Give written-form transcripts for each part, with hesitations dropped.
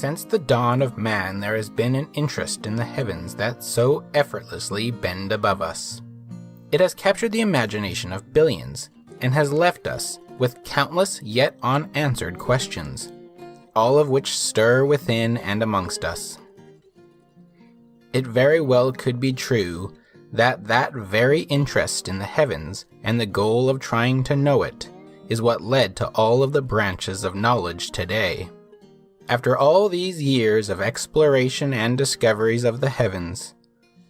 Since the dawn of man, there has been an interest in the heavens that so effortlessly bend above us. It has captured the imagination of billions and has left us with countless yet unanswered questions, all of which stir within and amongst us. It very well could be true that very interest in the heavens and the goal of trying to know it is what led to all of the branches of knowledge today. After all these years of exploration and discoveries of the heavens,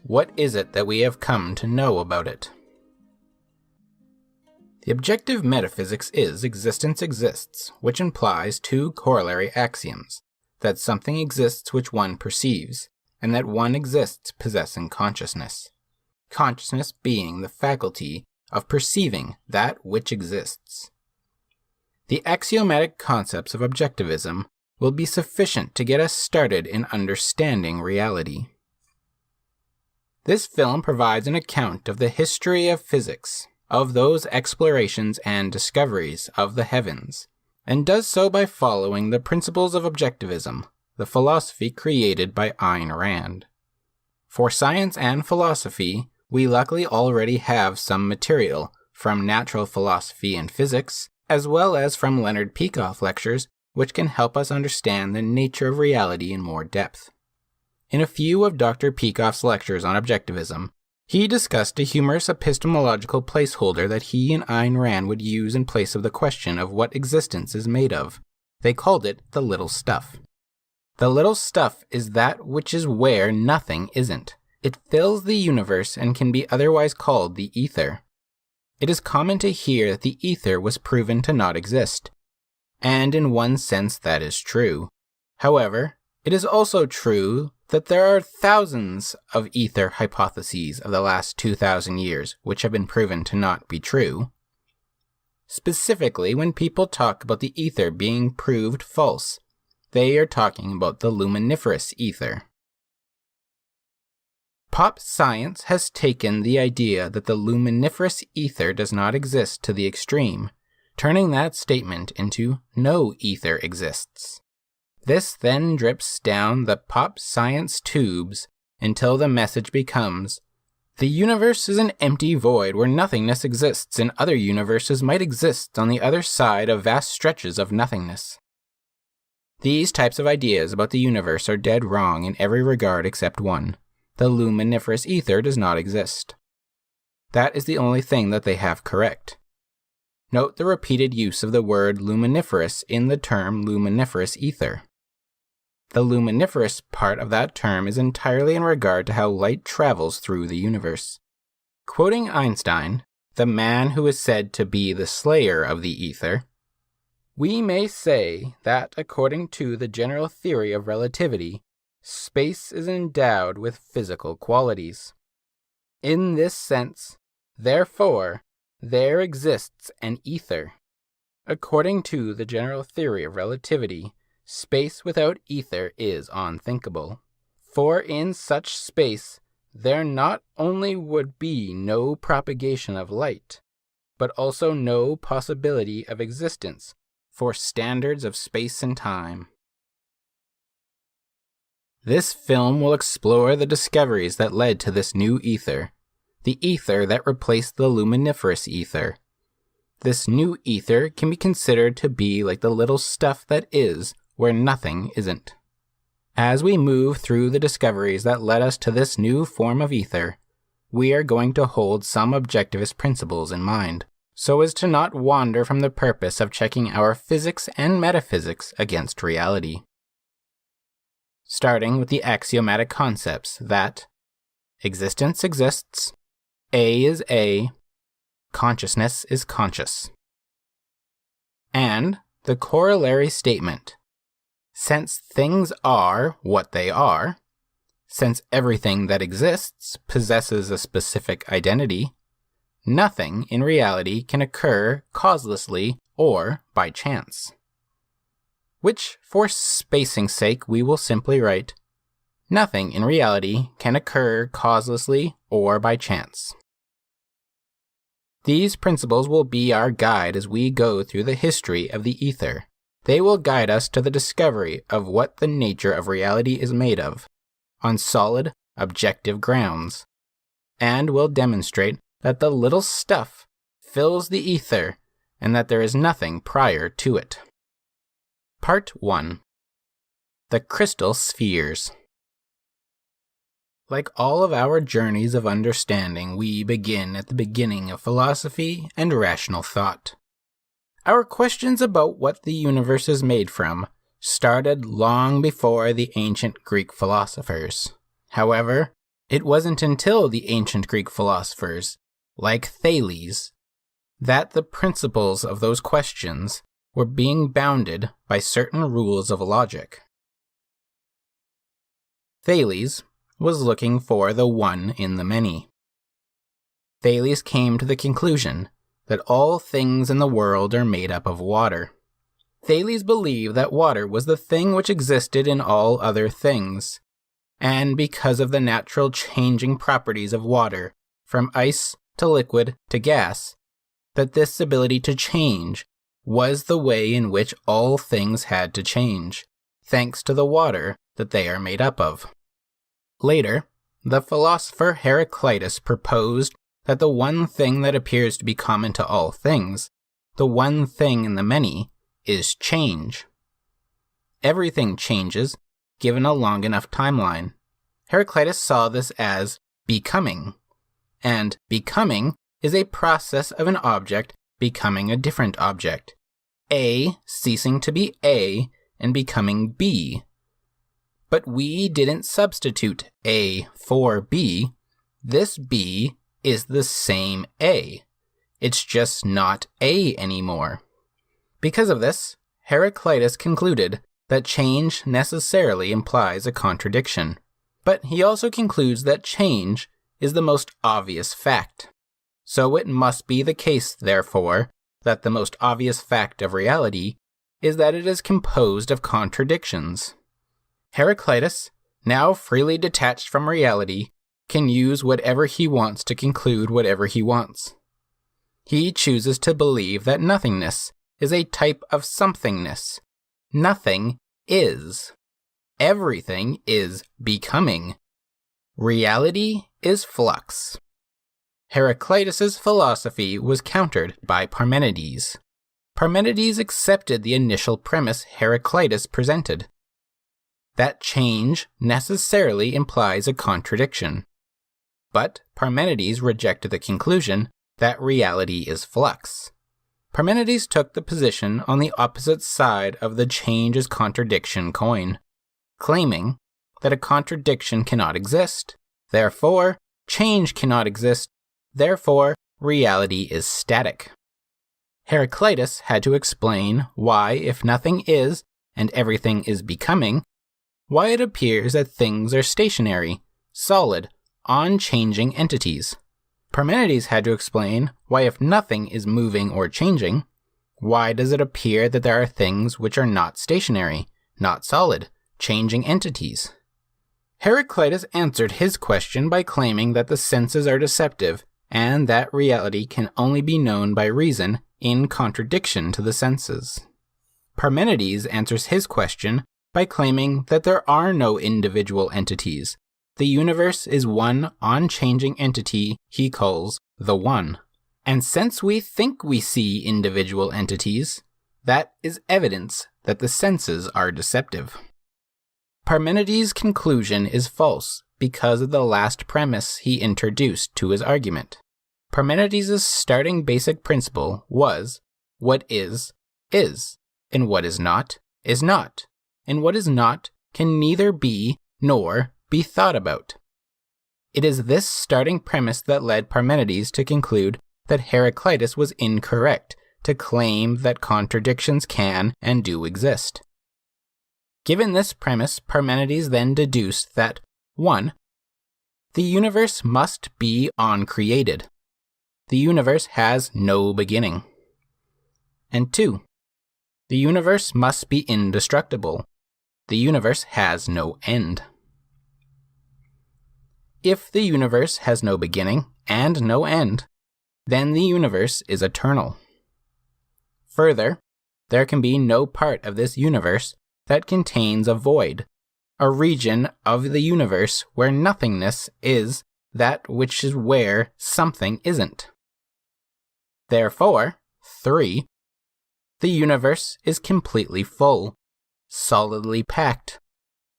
what is it that we have come to know about it? The objective metaphysics is existence exists, which implies two corollary axioms: that something exists which one perceives, and that one exists possessing consciousness. Consciousness being the faculty of perceiving that which exists. The axiomatic concepts of objectivism will be sufficient to get us started in understanding reality. This film provides an account of the history of physics, of those explorations and discoveries of the heavens, and does so by following the principles of objectivism, the philosophy created by Ayn Rand. For science and philosophy, we luckily already have some material from natural philosophy and physics, as well as from Leonard Peikoff lectures, which can help us understand the nature of reality in more depth. In a few of Dr. Peikoff's lectures on objectivism, he discussed a humorous epistemological placeholder that he and Ayn Rand would use in place of the question of what existence is made of. They called it the little stuff. The little stuff is that which is where nothing isn't. It fills the universe and can be otherwise called the ether. It is common to hear that the ether was proven to not exist, and in one sense that is true. However, it is also true that there are thousands of ether hypotheses of the last 2,000 years which have been proven to not be true. Specifically, when people talk about the ether being proved false, they are talking about the luminiferous ether. Pop science has taken the idea that the luminiferous ether does not exist to the extreme, turning that statement into no ether exists. This then drips down the pop science tubes until the message becomes, the universe is an empty void where nothingness exists and other universes might exist on the other side of vast stretches of nothingness. These types of ideas about the universe are dead wrong in every regard except one. The luminiferous ether does not exist. That is the only thing that they have correct. Note the repeated use of the word luminiferous in the term luminiferous ether. The luminiferous part of that term is entirely in regard to how light travels through the universe. Quoting Einstein, the man who is said to be the slayer of the ether, we may say that according to the general theory of relativity, space is endowed with physical qualities. In this sense, therefore, there exists an ether. According to the general theory of relativity, space without ether is unthinkable. For in such space, there not only would be no propagation of light, but also no possibility of existence for standards of space and time. This film will explore the discoveries that led to this new ether, the ether that replaced the luminiferous ether. This new ether can be considered to be like the little stuff that is where nothing isn't. As we move through the discoveries that led us to this new form of ether, we are going to hold some objectivist principles in mind, so as to not wander from the purpose of checking our physics and metaphysics against reality. Starting with the axiomatic concepts that existence exists, A is A, consciousness is conscious. And the corollary statement, since things are what they are, since everything that exists possesses a specific identity, nothing in reality can occur causelessly or by chance. Which, for spacing's sake, we will simply write, nothing in reality can occur causelessly or by chance. These principles will be our guide as we go through the history of the ether, They will guide us to the discovery of what the nature of reality is made of, on solid, objective grounds, and will demonstrate that the little stuff fills the ether and that there is nothing prior to it. Part 1. The Crystal Spheres. Like all of our journeys of understanding, we begin at the beginning of philosophy and rational thought. Our questions about what the universe is made from started long before the ancient Greek philosophers. However, it wasn't until the ancient Greek philosophers, like Thales, that the principles of those questions were being bounded by certain rules of logic. Thales was looking for the one in the many. Thales came to the conclusion that all things in the world are made up of water. Thales believed that water was the thing which existed in all other things, and because of the natural changing properties of water, from ice to liquid to gas, that this ability to change was the way in which all things had to change, thanks to the water that they are made up of. Later, the philosopher Heraclitus proposed that the one thing that appears to be common to all things, the one thing in the many, is change. Everything changes, given a long enough timeline. Heraclitus saw this as becoming, and becoming is a process of an object becoming a different object, A ceasing to be A and becoming B. But we didn't substitute A for B. This B is the same A. It's just not A anymore. Because of this, Heraclitus concluded that change necessarily implies a contradiction. But he also concludes that change is the most obvious fact. So it must be the case, therefore, that the most obvious fact of reality is that it is composed of contradictions. Heraclitus, now freely detached from reality, can use whatever he wants to conclude whatever he wants. He chooses to believe that nothingness is a type of somethingness. Nothing is. Everything is becoming. Reality is flux. Heraclitus's philosophy was countered by Parmenides. Parmenides accepted the initial premise Heraclitus presented, that change necessarily implies a contradiction. But Parmenides rejected the conclusion that reality is flux. Parmenides took the position on the opposite side of the change is contradiction coin, claiming that a contradiction cannot exist, therefore change cannot exist, therefore reality is static. Heraclitus had to explain why, if nothing is and everything is becoming, why it appears that things are stationary, solid, unchanging entities. Parmenides had to explain why, if nothing is moving or changing, why does it appear that there are things which are not stationary, not solid, changing entities? Heraclitus answered his question by claiming that the senses are deceptive and that reality can only be known by reason in contradiction to the senses. Parmenides answers his question by claiming that there are no individual entities. The universe is one unchanging entity he calls the One. And since we think we see individual entities, that is evidence that the senses are deceptive. Parmenides' conclusion is false because of the last premise he introduced to his argument. Parmenides' starting basic principle was, what is, and what is not, and what is not can neither be nor be thought about. It is this starting premise that led Parmenides to conclude that Heraclitus was incorrect to claim that contradictions can and do exist. Given this premise, Parmenides then deduced that 1. The universe must be uncreated. The universe has no beginning. And 2. The universe must be indestructible. The universe has no end. If the universe has no beginning and no end, then the universe is eternal. Further, there can be no part of this universe that contains a void, a region of the universe where nothingness is that which is where something isn't. Therefore, 3. The universe is completely full, solidly packed,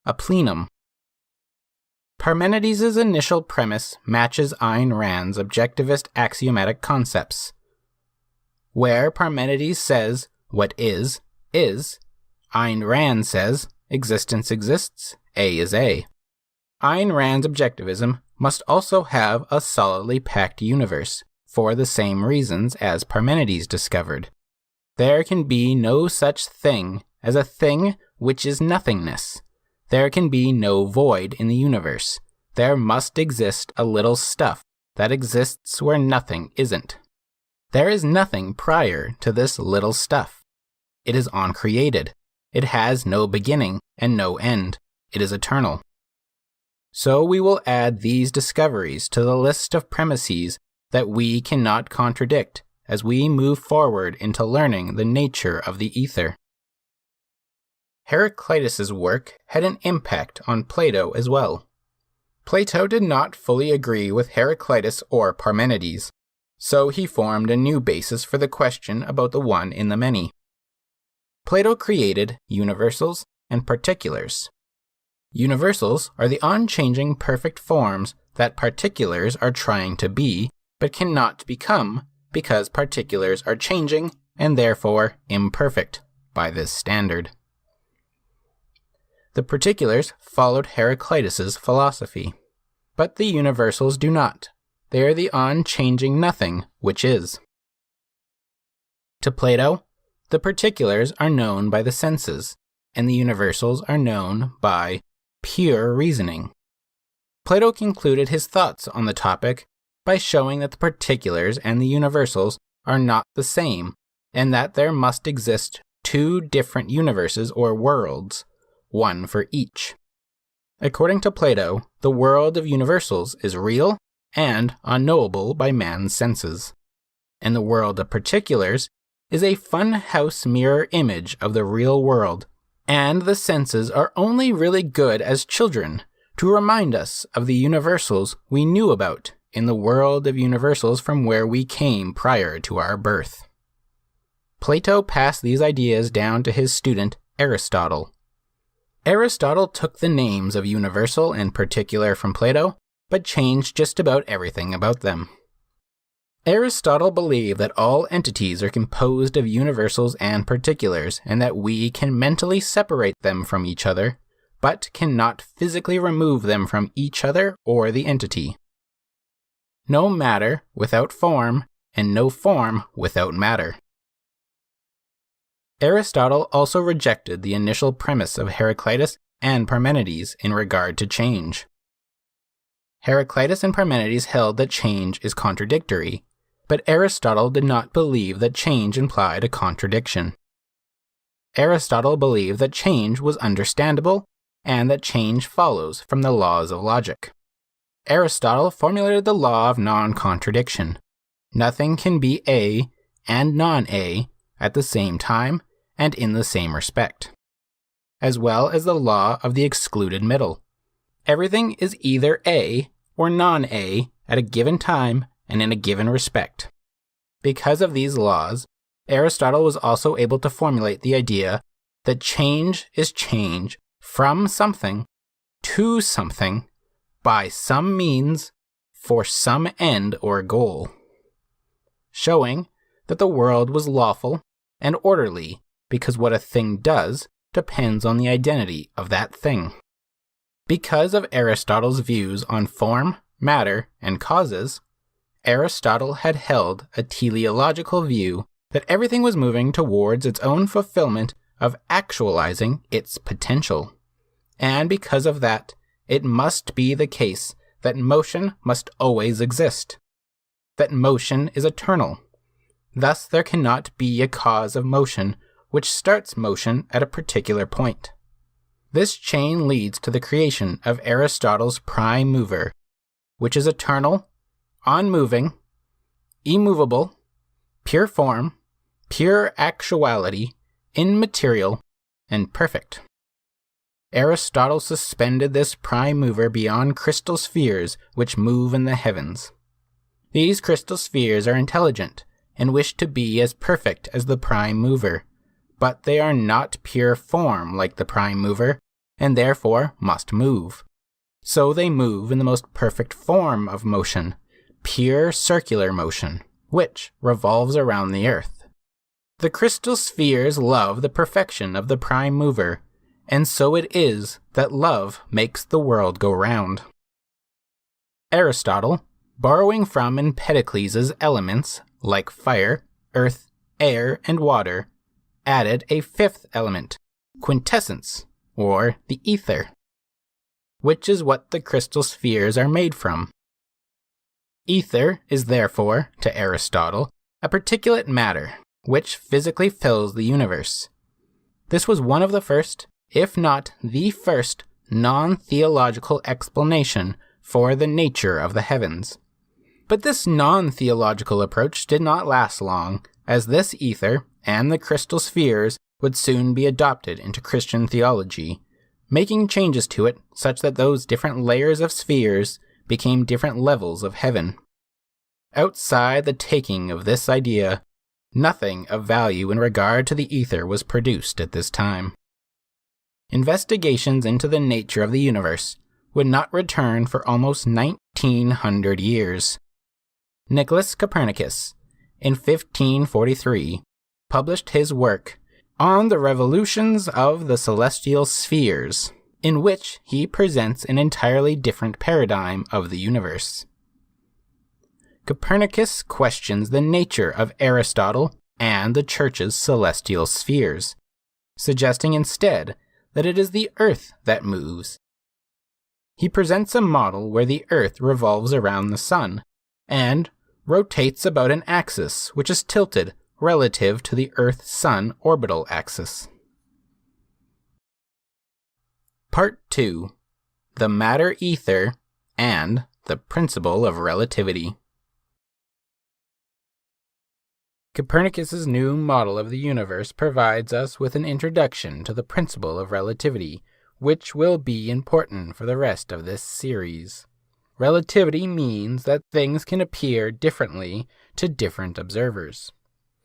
a plenum. Parmenides' initial premise matches Ayn Rand's objectivist axiomatic concepts. Where Parmenides says what is, Ayn Rand says existence exists, A is A. Ayn Rand's objectivism must also have a solidly packed universe, for the same reasons as Parmenides discovered. There can be no such thing as a thing which is nothingness. There can be no void in the universe. There must exist a little stuff that exists where nothing isn't. There is nothing prior to this little stuff. It is uncreated. It has no beginning and no end. It is eternal. So we will add these discoveries to the list of premises that we cannot contradict as we move forward into learning the nature of the ether. Heraclitus' work had an impact on Plato as well. Plato did not fully agree with Heraclitus or Parmenides, so he formed a new basis for the question about the one in the many. Plato created universals and particulars. Universals are the unchanging perfect forms that particulars are trying to be, but cannot become because particulars are changing and therefore imperfect by this standard. The particulars followed Heraclitus' philosophy, but the universals do not. They are the unchanging nothing which is. To Plato, the particulars are known by the senses, and the universals are known by pure reasoning. Plato concluded his thoughts on the topic by showing that the particulars and the universals are not the same, and that there must exist two different universes or worlds, one for each. According to Plato, the world of universals is real and unknowable by man's senses, and the world of particulars is a fun-house mirror image of the real world, and the senses are only really good as children to remind us of the universals we knew about in the world of universals from where we came prior to our birth. Plato passed these ideas down to his student Aristotle. Aristotle took the names of universal and particular from Plato, but changed just about everything about them. Aristotle believed that all entities are composed of universals and particulars, and that we can mentally separate them from each other, but cannot physically remove them from each other or the entity. No matter without form, and no form without matter. Aristotle also rejected the initial premise of Heraclitus and Parmenides in regard to change. Heraclitus and Parmenides held that change is contradictory, but Aristotle did not believe that change implied a contradiction. Aristotle believed that change was understandable and that change follows from the laws of logic. Aristotle formulated the law of non-contradiction. Nothing can be A and non-A at the same time and in the same respect, as well as the law of the excluded middle. Everything is either A or non-A at a given time and in a given respect. Because of these laws, Aristotle was also able to formulate the idea that change is change from something to something by some means for some end or goal, showing that the world was lawful and orderly because what a thing does depends on the identity of that thing. Because of Aristotle's views on form, matter, and causes, Aristotle had held a teleological view that everything was moving towards its own fulfillment of actualizing its potential. And because of that, it must be the case that motion must always exist, that motion is eternal. Thus there cannot be a cause of motion which starts motion at a particular point. This chain leads to the creation of Aristotle's prime mover, which is eternal, unmoving, immovable, pure form, pure actuality, immaterial, and perfect. Aristotle suspended this prime mover beyond crystal spheres which move in the heavens. These crystal spheres are intelligent and wish to be as perfect as the prime mover, but they are not pure form like the prime mover, and therefore must move. So they move in the most perfect form of motion, pure circular motion, which revolves around the earth. The crystal spheres love the perfection of the prime mover, and so it is that love makes the world go round. Aristotle, borrowing from Empedocles' elements like fire, earth, air, and water, added a fifth element, quintessence, or the ether, which is what the crystal spheres are made from. Ether is therefore, to Aristotle, a particulate matter which physically fills the universe. This was one of the first, if not the first, non-theological explanation for the nature of the heavens. But this non-theological approach did not last long, as this ether and the crystal spheres would soon be adopted into Christian theology, making changes to it such that those different layers of spheres became different levels of heaven. Outside the taking of this idea, nothing of value in regard to the ether was produced at this time. Investigations into the nature of the universe would not return for almost 1900 years. Nicholas Copernicus, in 1543, published his work on the revolutions of the celestial spheres, in which he presents an entirely different paradigm of the universe. Copernicus questions the nature of Aristotle and the Church's celestial spheres, suggesting instead that it is the Earth that moves. He presents a model where the Earth revolves around the Sun, and rotates about an axis which is tilted relative to the Earth-Sun orbital axis. Part 2. The Matter-Ether and the Principle of Relativity. Copernicus's new model of the universe provides us with an introduction to the principle of relativity, which will be important for the rest of this series. Relativity means that things can appear differently to different observers.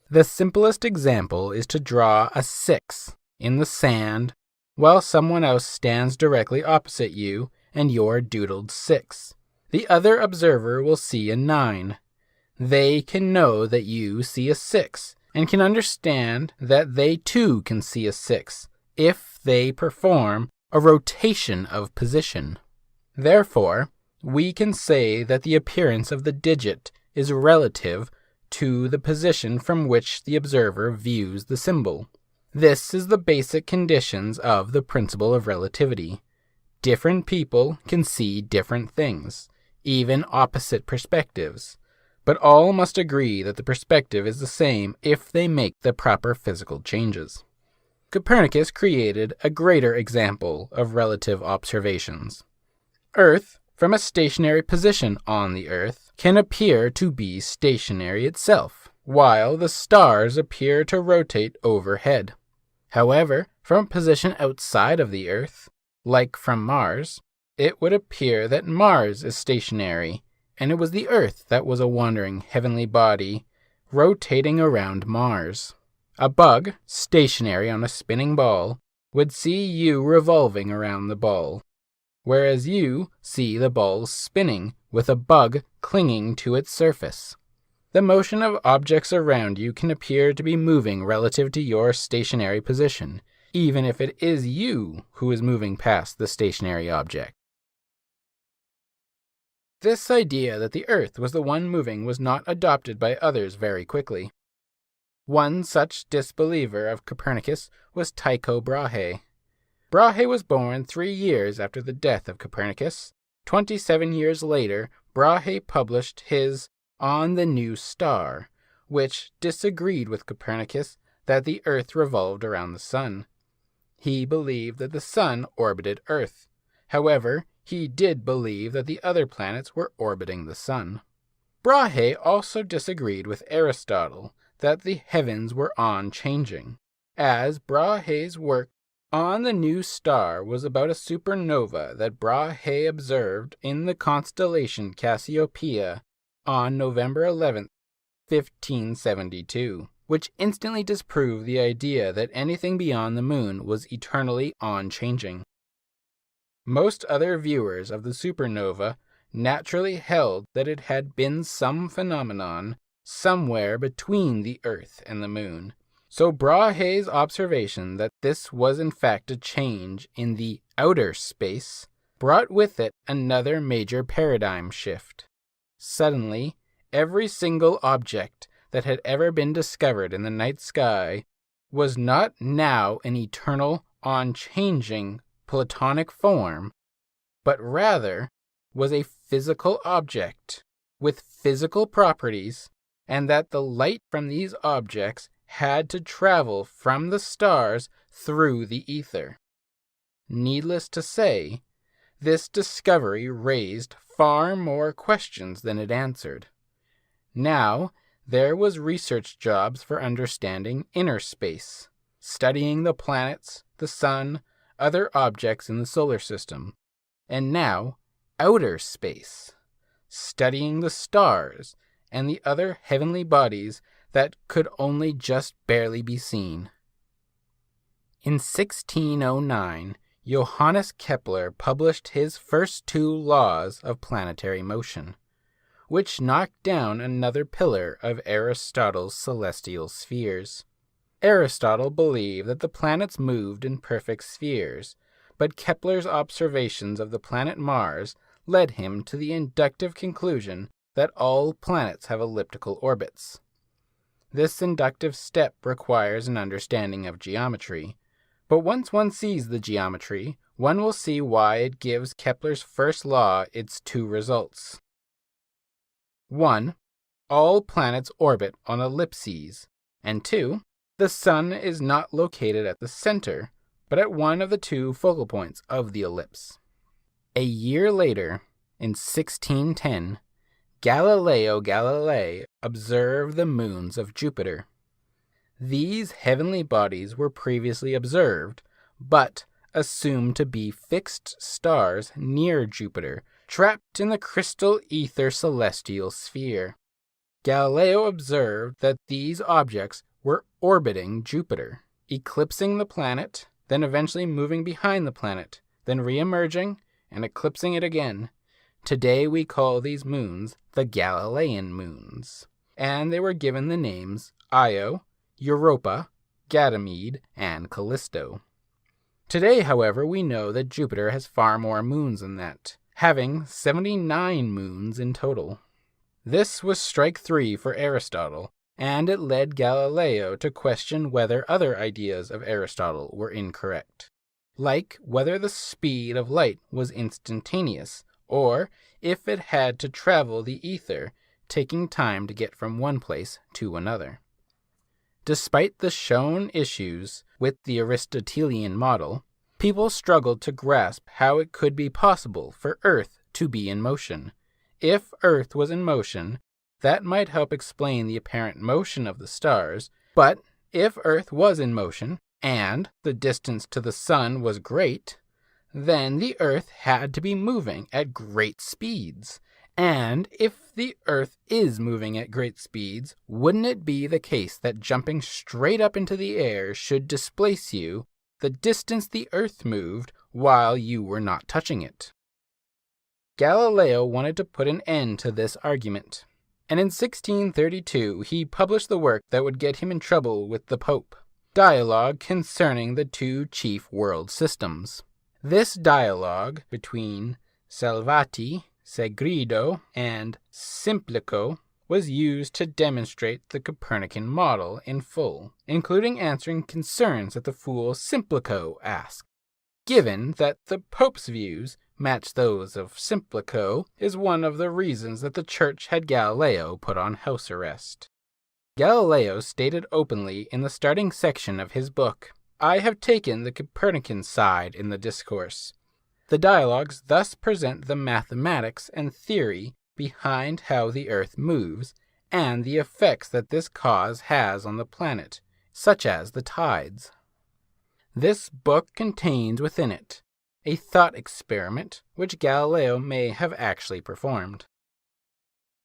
The simplest example is to draw a 6 in the sand while someone else stands directly opposite you and your doodled 6. The other observer will see a 9. They can know that you see a 6 and can understand that they too can see a 6 if they perform a rotation of position. Therefore, we can say that the appearance of the digit is relative to the position from which the observer views the symbol. This is the basic conditions of the principle of relativity. Different people can see different things, even opposite perspectives, but all must agree that the perspective is the same if they make the proper physical changes. Copernicus created a greater example of relative observations. Earth, from a stationary position on the Earth, can appear to be stationary itself, while the stars appear to rotate overhead. However, from a position outside of the Earth, like from Mars, it would appear that Mars is stationary, and it was the Earth that was a wandering heavenly body rotating around Mars. A bug, stationary on a spinning ball, would see you revolving around the ball, whereas you see the ball spinning with a bug clinging to its surface. The motion of objects around you can appear to be moving relative to your stationary position, even if it is you who is moving past the stationary object. This idea that the Earth was the one moving was not adopted by others very quickly. One such disbeliever of Copernicus was Tycho Brahe. Brahe was born 3 years after the death of Copernicus. 27 years later, Brahe published his On the New Star, which disagreed with Copernicus that the Earth revolved around the Sun. He believed that the Sun orbited Earth. However, he did believe that the other planets were orbiting the Sun. Brahe also disagreed with Aristotle that the heavens were unchanging, as Brahe's work on the new star was about a supernova that Brahe observed in the constellation Cassiopeia on November 11th, 1572, which instantly disproved the idea that anything beyond the moon was eternally unchanging. Most other viewers of the supernova naturally held that it had been some phenomenon somewhere between the Earth and the moon. So Brahe's observation that this was in fact a change in the outer space brought with it another major paradigm shift. Suddenly, every single object that had ever been discovered in the night sky was not now an eternal, unchanging Platonic form, but rather was a physical object with physical properties, and that the light from these objects had to travel from the stars through the ether. Needless to say, this discovery raised far more questions than it answered. Now, there was research jobs for understanding inner space, studying the planets, the sun, other objects in the solar system, and now outer space, studying the stars and the other heavenly bodies that could only just barely be seen. In 1609, Johannes Kepler published his first 2 laws of planetary motion, which knocked down another pillar of Aristotle's celestial spheres. Aristotle believed that the planets moved in perfect spheres, but Kepler's observations of the planet Mars led him to the inductive conclusion that all planets have elliptical orbits. This inductive step requires an understanding of geometry, but once one sees the geometry, one will see why it gives Kepler's first law its 2 results. 1. All planets orbit on ellipses, and 2. The Sun is not located at the center, but at one of the 2 focal points of the ellipse. A year later, in 1610, Galileo Galilei observed the moons of Jupiter. These heavenly bodies were previously observed, but assumed to be fixed stars near Jupiter, trapped in the crystal ether celestial sphere. Galileo observed that these objects were orbiting Jupiter, eclipsing the planet, then eventually moving behind the planet, then re-emerging and eclipsing it again. Today we call these moons the Galilean moons, and they were given the names Io, Europa, Ganymede, and Callisto. Today, however, we know that Jupiter has far more moons than that, having 79 moons in total. This was strike 3 for Aristotle, and it led Galileo to question whether other ideas of Aristotle were incorrect, like whether the speed of light was instantaneous, or if it had to travel the ether, taking time to get from one place to another. Despite the shown issues with the Aristotelian model, people struggled to grasp how it could be possible for Earth to be in motion. If Earth was in motion, that might help explain the apparent motion of the stars, but if Earth was in motion, and the distance to the Sun was great, then the Earth had to be moving at great speeds. And if the Earth is moving at great speeds, wouldn't it be the case that jumping straight up into the air should displace you the distance the Earth moved while you were not touching it? Galileo wanted to put an end to this argument, and in 1632 he published the work that would get him in trouble with the Pope, Dialogue Concerning the 2 Chief World Systems. This dialogue between Salvati, Segredo, and Simplico was used to demonstrate the Copernican model in full, including answering concerns that the fool Simplico asked. Given that the Pope's views match those of Simplico is one of the reasons that the Church had Galileo put on house arrest. Galileo stated openly in the starting section of his book, "I have taken the Copernican side in the discourse." The dialogues thus present the mathematics and theory behind how the Earth moves, and the effects that this cause has on the planet, such as the tides. This book contains within it a thought experiment which Galileo may have actually performed.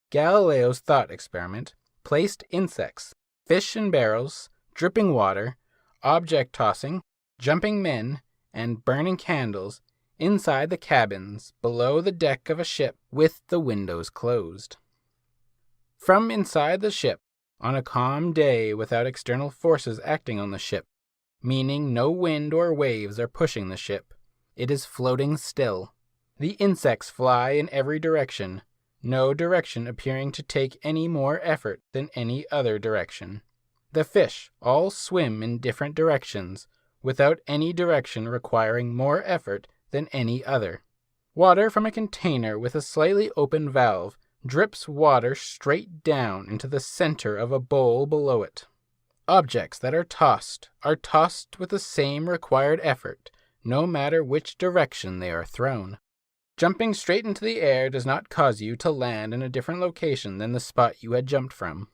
Galileo's thought experiment placed insects, fish in barrels, dripping water, object tossing, jumping men, and burning candles inside the cabins below the deck of a ship with the windows closed. From inside the ship, on a calm day without external forces acting on the ship, meaning no wind or waves are pushing the ship, it is floating still. The insects fly in every direction, no direction appearing to take any more effort than any other direction. The fish all swim in different directions, without any direction requiring more effort than any other. Water from a container with a slightly open valve drips water straight down into the center of a bowl below it. Objects that are tossed with the same required effort, no matter which direction they are thrown. Jumping straight into the air does not cause you to land in a different location than the spot you had jumped from.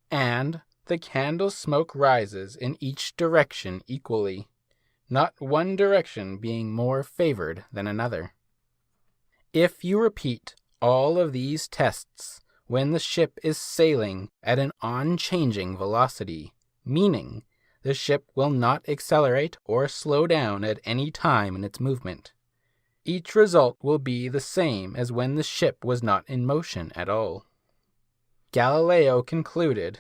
And the candle smoke rises in each direction equally, not one direction being more favored than another. If you repeat all of these tests when the ship is sailing at an unchanging velocity, meaning the ship will not accelerate or slow down at any time in its movement, each result will be the same as when the ship was not in motion at all. Galileo concluded,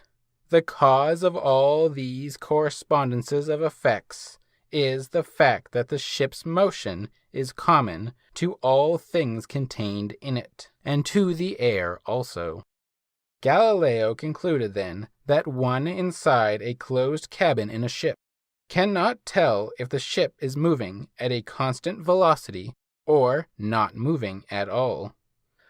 the cause of all these correspondences of effects is the fact that the ship's motion is common to all things contained in it, and to the air also. Galileo concluded then that one inside a closed cabin in a ship cannot tell if the ship is moving at a constant velocity or not moving at all.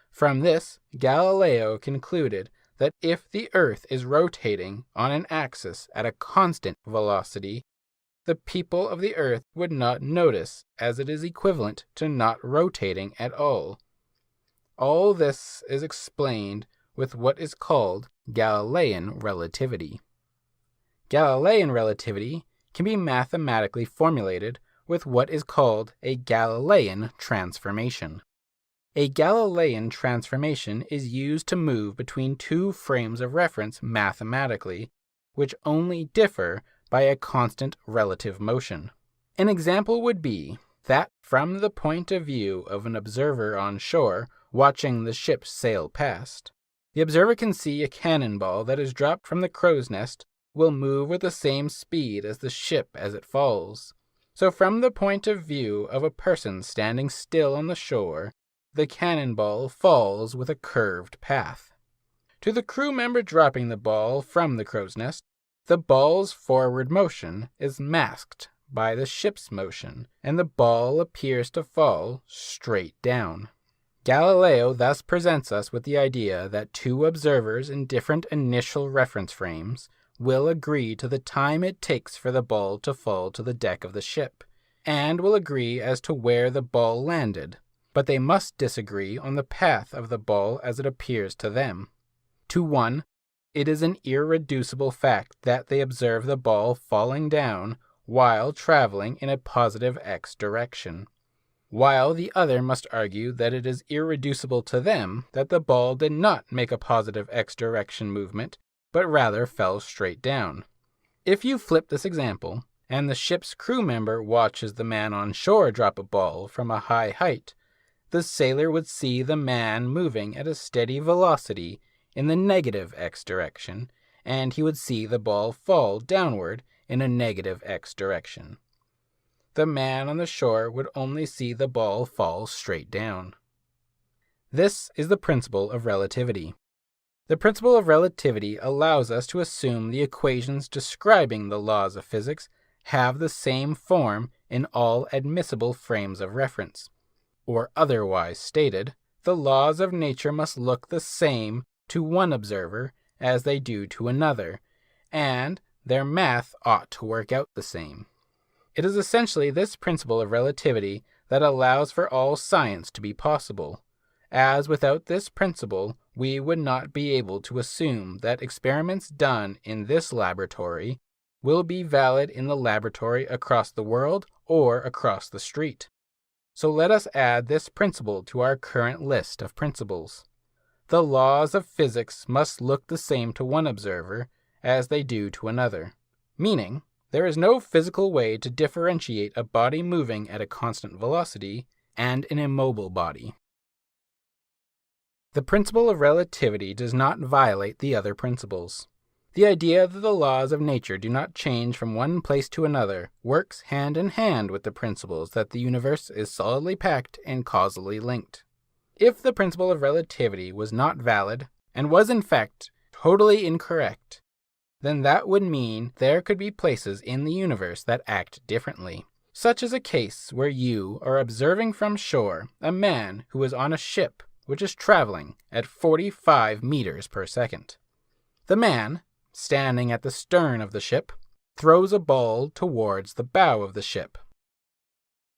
From this, Galileo concluded that if the Earth is rotating on an axis at a constant velocity, the people of the Earth would not notice, as it is equivalent to not rotating at all. All this is explained with what is called Galilean relativity. Galilean relativity can be mathematically formulated with what is called a Galilean transformation. A Galilean transformation is used to move between two frames of reference mathematically, which only differ by a constant relative motion. An example would be that from the point of view of an observer on shore watching the ship sail past, the observer can see a cannonball that is dropped from the crow's nest will move with the same speed as the ship as it falls. So from the point of view of a person standing still on the shore, the cannonball falls with a curved path. To the crew member dropping the ball from the crow's nest, the ball's forward motion is masked by the ship's motion, and the ball appears to fall straight down. Galileo thus presents us with the idea that two observers in different initial reference frames will agree to the time it takes for the ball to fall to the deck of the ship, and will agree as to where the ball landed, but they must disagree on the path of the ball as it appears to them. To one, it is an irreducible fact that they observe the ball falling down while traveling in a positive x direction, while the other must argue that it is irreducible to them that the ball did not make a positive x direction movement, but rather fell straight down. If you flip this example, and the ship's crew member watches the man on shore drop a ball from a high height, the sailor would see the man moving at a steady velocity in the negative x direction, and he would see the ball fall downward in a negative x direction. The man on the shore would only see the ball fall straight down. This is the principle of relativity. The principle of relativity allows us to assume the equations describing the laws of physics have the same form in all admissible frames of reference. Or otherwise stated, the laws of nature must look the same to one observer as they do to another, and their math ought to work out the same. It is essentially this principle of relativity that allows for all science to be possible, as without this principle we would not be able to assume that experiments done in this laboratory will be valid in the laboratory across the world or across the street. So let us add this principle to our current list of principles. The laws of physics must look the same to one observer as they do to another, meaning there is no physical way to differentiate a body moving at a constant velocity and an immobile body. The principle of relativity does not violate the other principles. The idea that the laws of nature do not change from one place to another works hand in hand with the principles that the universe is solidly packed and causally linked. If the principle of relativity was not valid, and was in fact totally incorrect, then that would mean there could be places in the universe that act differently. Such is a case where you are observing from shore a man who is on a ship which is traveling at 45 meters per second. The man, standing at the stern of the ship, throws a ball towards the bow of the ship.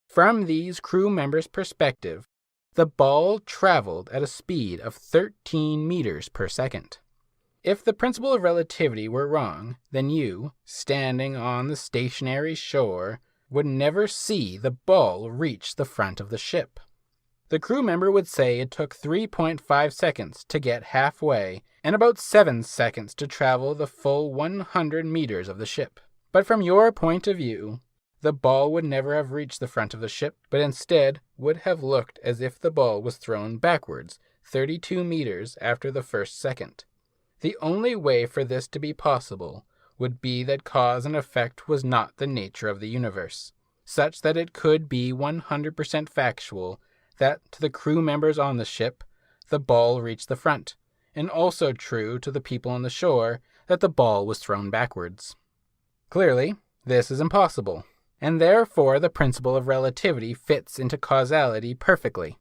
From these crew members' perspective, the ball traveled at a speed of 13 meters per second. If the principle of relativity were wrong, then you, standing on the stationary shore, would never see the ball reach the front of the ship. The crew member would say it took 3.5 seconds to get halfway and about 7 seconds to travel the full 100 meters of the ship. But from your point of view, the ball would never have reached the front of the ship, but instead would have looked as if the ball was thrown backwards 32 meters after the first second. The only way for this to be possible would be that cause and effect was not the nature of the universe, such that it could be 100% factual that to the crew members on the ship, the ball reached the front, and also true to the people on the shore that the ball was thrown backwards. Clearly, this is impossible, and therefore the principle of relativity fits into causality perfectly.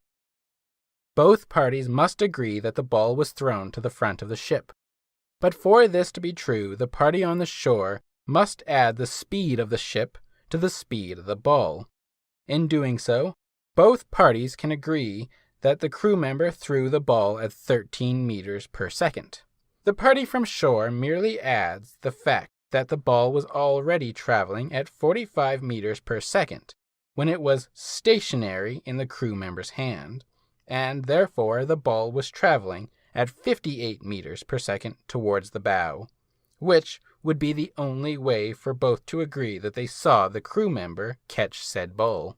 Both parties must agree that the ball was thrown to the front of the ship. But for this to be true, the party on the shore must add the speed of the ship to the speed of the ball. In doing so, both parties can agree that the crew member threw the ball at 13 meters per second. The party from shore merely adds the fact that the ball was already traveling at 45 meters per second when it was stationary in the crew member's hand, and therefore the ball was traveling at 58 meters per second towards the bow, which would be the only way for both to agree that they saw the crew member catch said ball.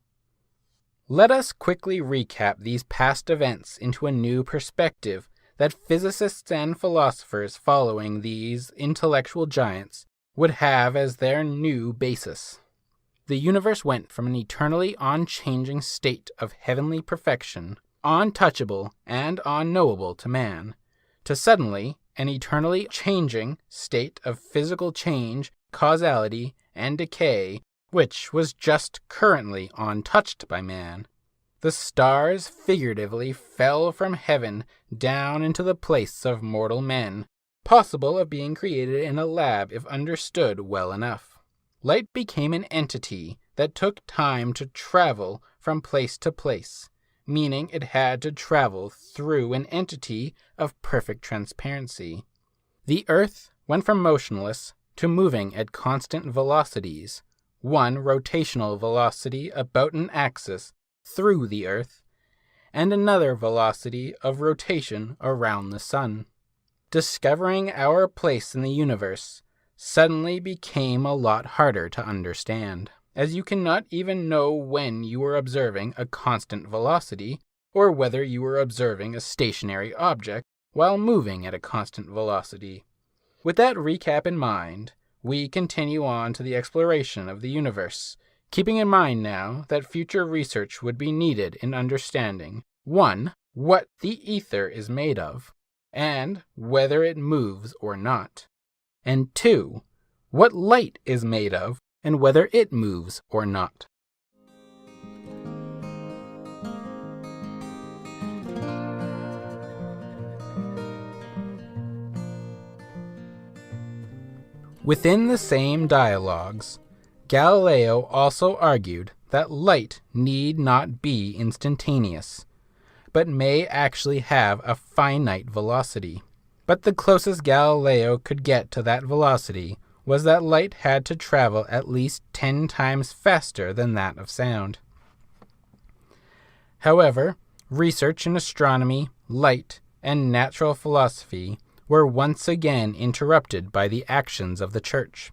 Let us quickly recap these past events into a new perspective that physicists and philosophers following these intellectual giants would have as their new basis. The universe went from an eternally unchanging state of heavenly perfection, untouchable and unknowable to man, to suddenly an eternally changing state of physical change, causality, and decay, which was just currently untouched by man. The stars figuratively fell from heaven down into the place of mortal men, possible of being created in a lab if understood well enough. Light became an entity that took time to travel from place to place, meaning it had to travel through an entity of perfect transparency. The Earth went from motionless to moving at constant velocities, one rotational velocity about an axis through the Earth, and another velocity of rotation around the Sun. Discovering our place in the universe suddenly became a lot harder to understand, as you cannot even know when you are observing a constant velocity or whether you are observing a stationary object while moving at a constant velocity. With that recap in mind, we continue on to the exploration of the universe, keeping in mind now that future research would be needed in understanding 1. What the ether is made of, and whether it moves or not, and 2. What light is made of, and whether it moves or not. Within the same dialogues, Galileo also argued that light need not be instantaneous, but may actually have a finite velocity. But the closest Galileo could get to that velocity was that light had to travel at least 10 times faster than that of sound. However, research in astronomy, light, and natural philosophy were once again interrupted by the actions of the Church.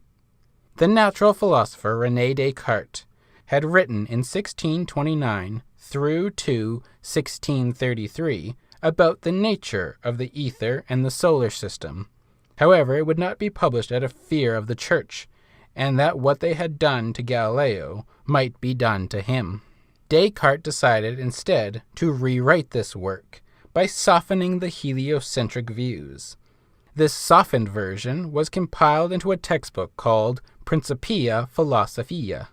The natural philosopher René Descartes had written in 1629 through to 1633 about the nature of the ether and the solar system. However, it would not be published out of fear of the Church, and that what they had done to Galileo might be done to him. Descartes decided instead to rewrite this work by softening the heliocentric views. This softened version was compiled into a textbook called Principia Philosophiae,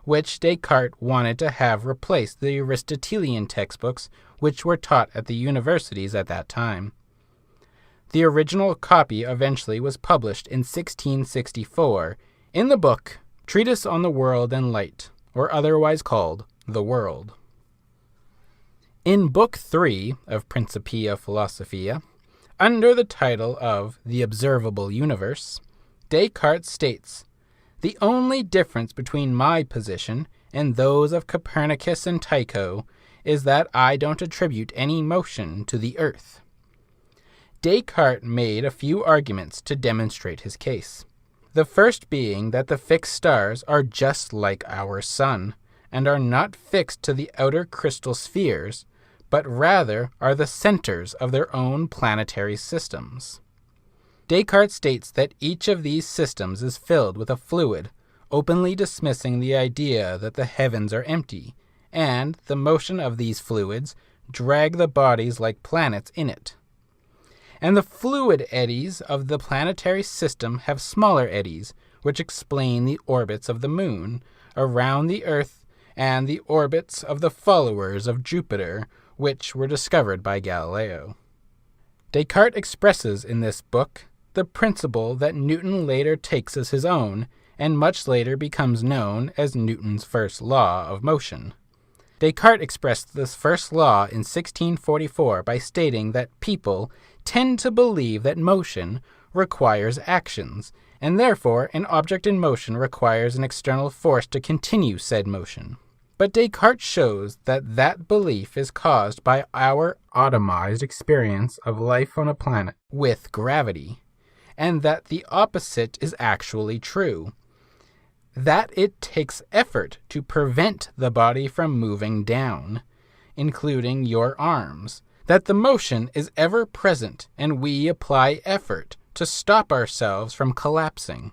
which Descartes wanted to have replace the Aristotelian textbooks which were taught at the universities at that time. The original copy eventually was published in 1664 in the book Treatise on the World and Light, or otherwise called The World. In Book 3 of Principia Philosophiae, under the title of The Observable Universe, Descartes states, "The only difference between my position and those of Copernicus and Tycho is that I don't attribute any motion to the earth." Descartes made a few arguments to demonstrate his case. The first being that the fixed stars are just like our sun, and are not fixed to the outer crystal spheres, but rather are the centers of their own planetary systems. Descartes states that each of these systems is filled with a fluid, openly dismissing the idea that the heavens are empty, and the motion of these fluids drag the bodies like planets in it. And the fluid eddies of the planetary system have smaller eddies, which explain the orbits of the moon around the earth and the orbits of the followers of Jupiter, which were discovered by Galileo. Descartes expresses in this book the principle that Newton later takes as his own, and much later becomes known as Newton's first law of motion. Descartes expressed this first law in 1644 by stating that people tend to believe that motion requires actions, and therefore an object in motion requires an external force to continue said motion. But Descartes shows that that belief is caused by our atomized experience of life on a planet with gravity, and that the opposite is actually true. That it takes effort to prevent the body from moving down, including your arms, that the motion is ever present and we apply effort to stop ourselves from collapsing,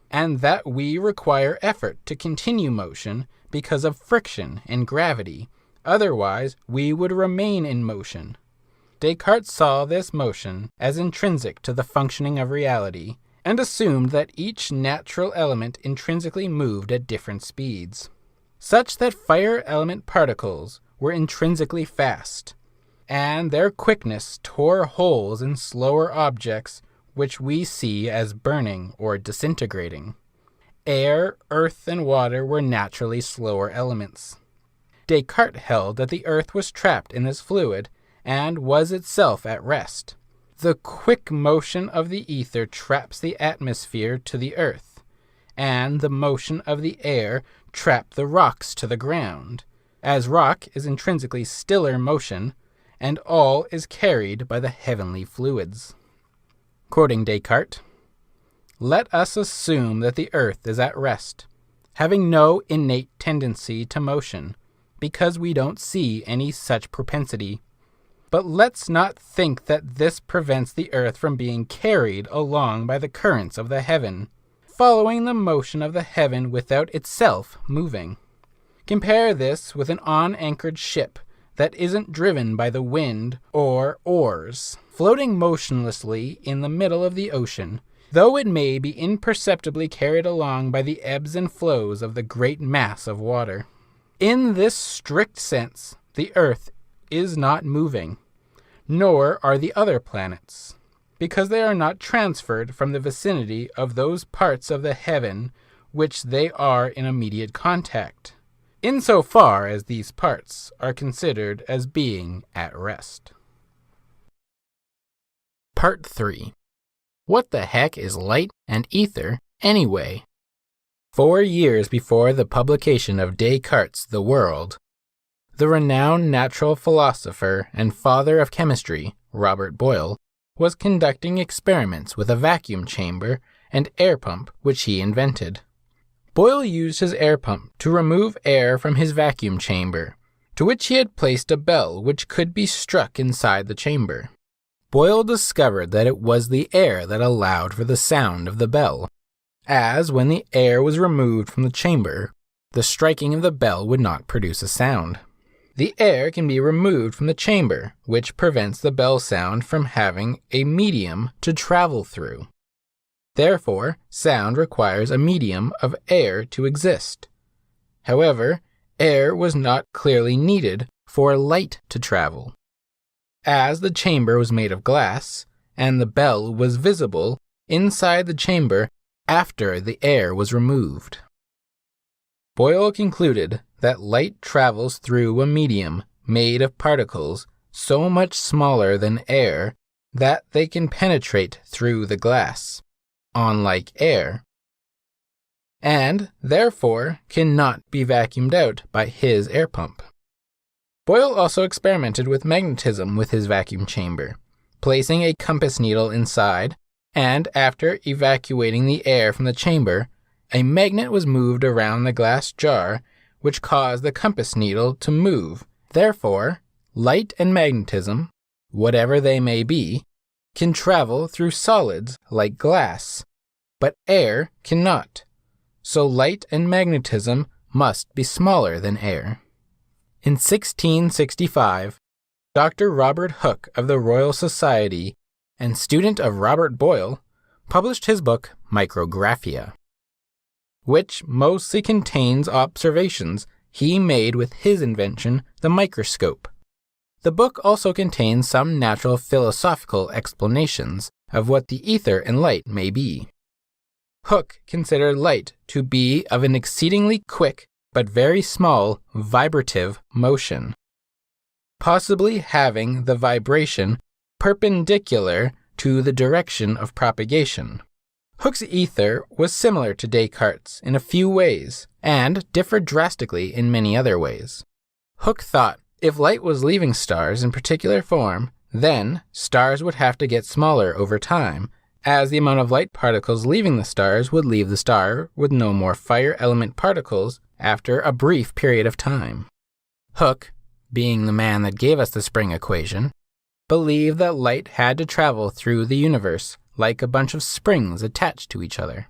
and that we require effort to continue motion because of friction and gravity, otherwise we would remain in motion. Descartes saw this motion as intrinsic to the functioning of reality, and assumed that each natural element intrinsically moved at different speeds, such that fire element particles were intrinsically fast, and their quickness tore holes in slower objects which we see as burning or disintegrating. Air, earth, and water were naturally slower elements. Descartes held that the earth was trapped in this fluid and was itself at rest. The quick motion of the ether traps the atmosphere to the earth, and the motion of the air traps the rocks to the ground, as rock is intrinsically stiller motion, and all is carried by the heavenly fluids. Quoting Descartes, "Let us assume that the earth is at rest, having no innate tendency to motion, because we don't see any such propensity. But let's not think that this prevents the earth from being carried along by the currents of the heaven, following the motion of the heaven without itself moving. Compare this with an unanchored ship that isn't driven by the wind or oars, floating motionlessly in the middle of the ocean, though it may be imperceptibly carried along by the ebbs and flows of the great mass of water. In this strict sense, the earth is not moving, nor are the other planets, because they are not transferred from the vicinity of those parts of the heaven which they are in immediate contact, insofar as these parts are considered as being at rest." Part 3. What the heck is light and ether Anyway, 4 years before the publication of Descartes' The World, the renowned natural philosopher and father of chemistry, Robert Boyle, was conducting experiments with a vacuum chamber and air pump which he invented. Boyle used his air pump to remove air from his vacuum chamber, to which he had placed a bell which could be struck inside the chamber. Boyle discovered that it was the air that allowed for the sound of the bell, as when the air was removed from the chamber, the striking of the bell would not produce a sound. The air can be removed from the chamber, which prevents the bell sound from having a medium to travel through. Therefore, sound requires a medium of air to exist. However, air was not clearly needed for light to travel. As the chamber was made of glass, and the bell was visible inside the chamber after the air was removed. Boyle concluded that light travels through a medium made of particles so much smaller than air that they can penetrate through the glass, unlike air, and therefore cannot be vacuumed out by his air pump. Boyle also experimented with magnetism with his vacuum chamber, placing a compass needle inside, and after evacuating the air from the chamber, a magnet was moved around the glass jar, which caused the compass needle to move. Therefore, light and magnetism, whatever they may be, can travel through solids like glass, but air cannot. So light and magnetism must be smaller than air. In 1665, Dr. Robert Hooke of the Royal Society and student of Robert Boyle published his book Micrographia, which mostly contains observations he made with his invention, the microscope. The book also contains some natural philosophical explanations of what the ether and light may be. Hooke considered light to be of an exceedingly quick but very small vibrative motion, possibly having the vibration perpendicular to the direction of propagation. Hooke's ether was similar to Descartes' in a few ways, and differed drastically in many other ways. Hooke thought if light was leaving stars in particular form, then stars would have to get smaller over time, as the amount of light particles leaving the stars would leave the star with no more fire element particles after a brief period of time. Hooke, being the man that gave us the spring equation, believed that light had to travel through the universe like a bunch of springs attached to each other,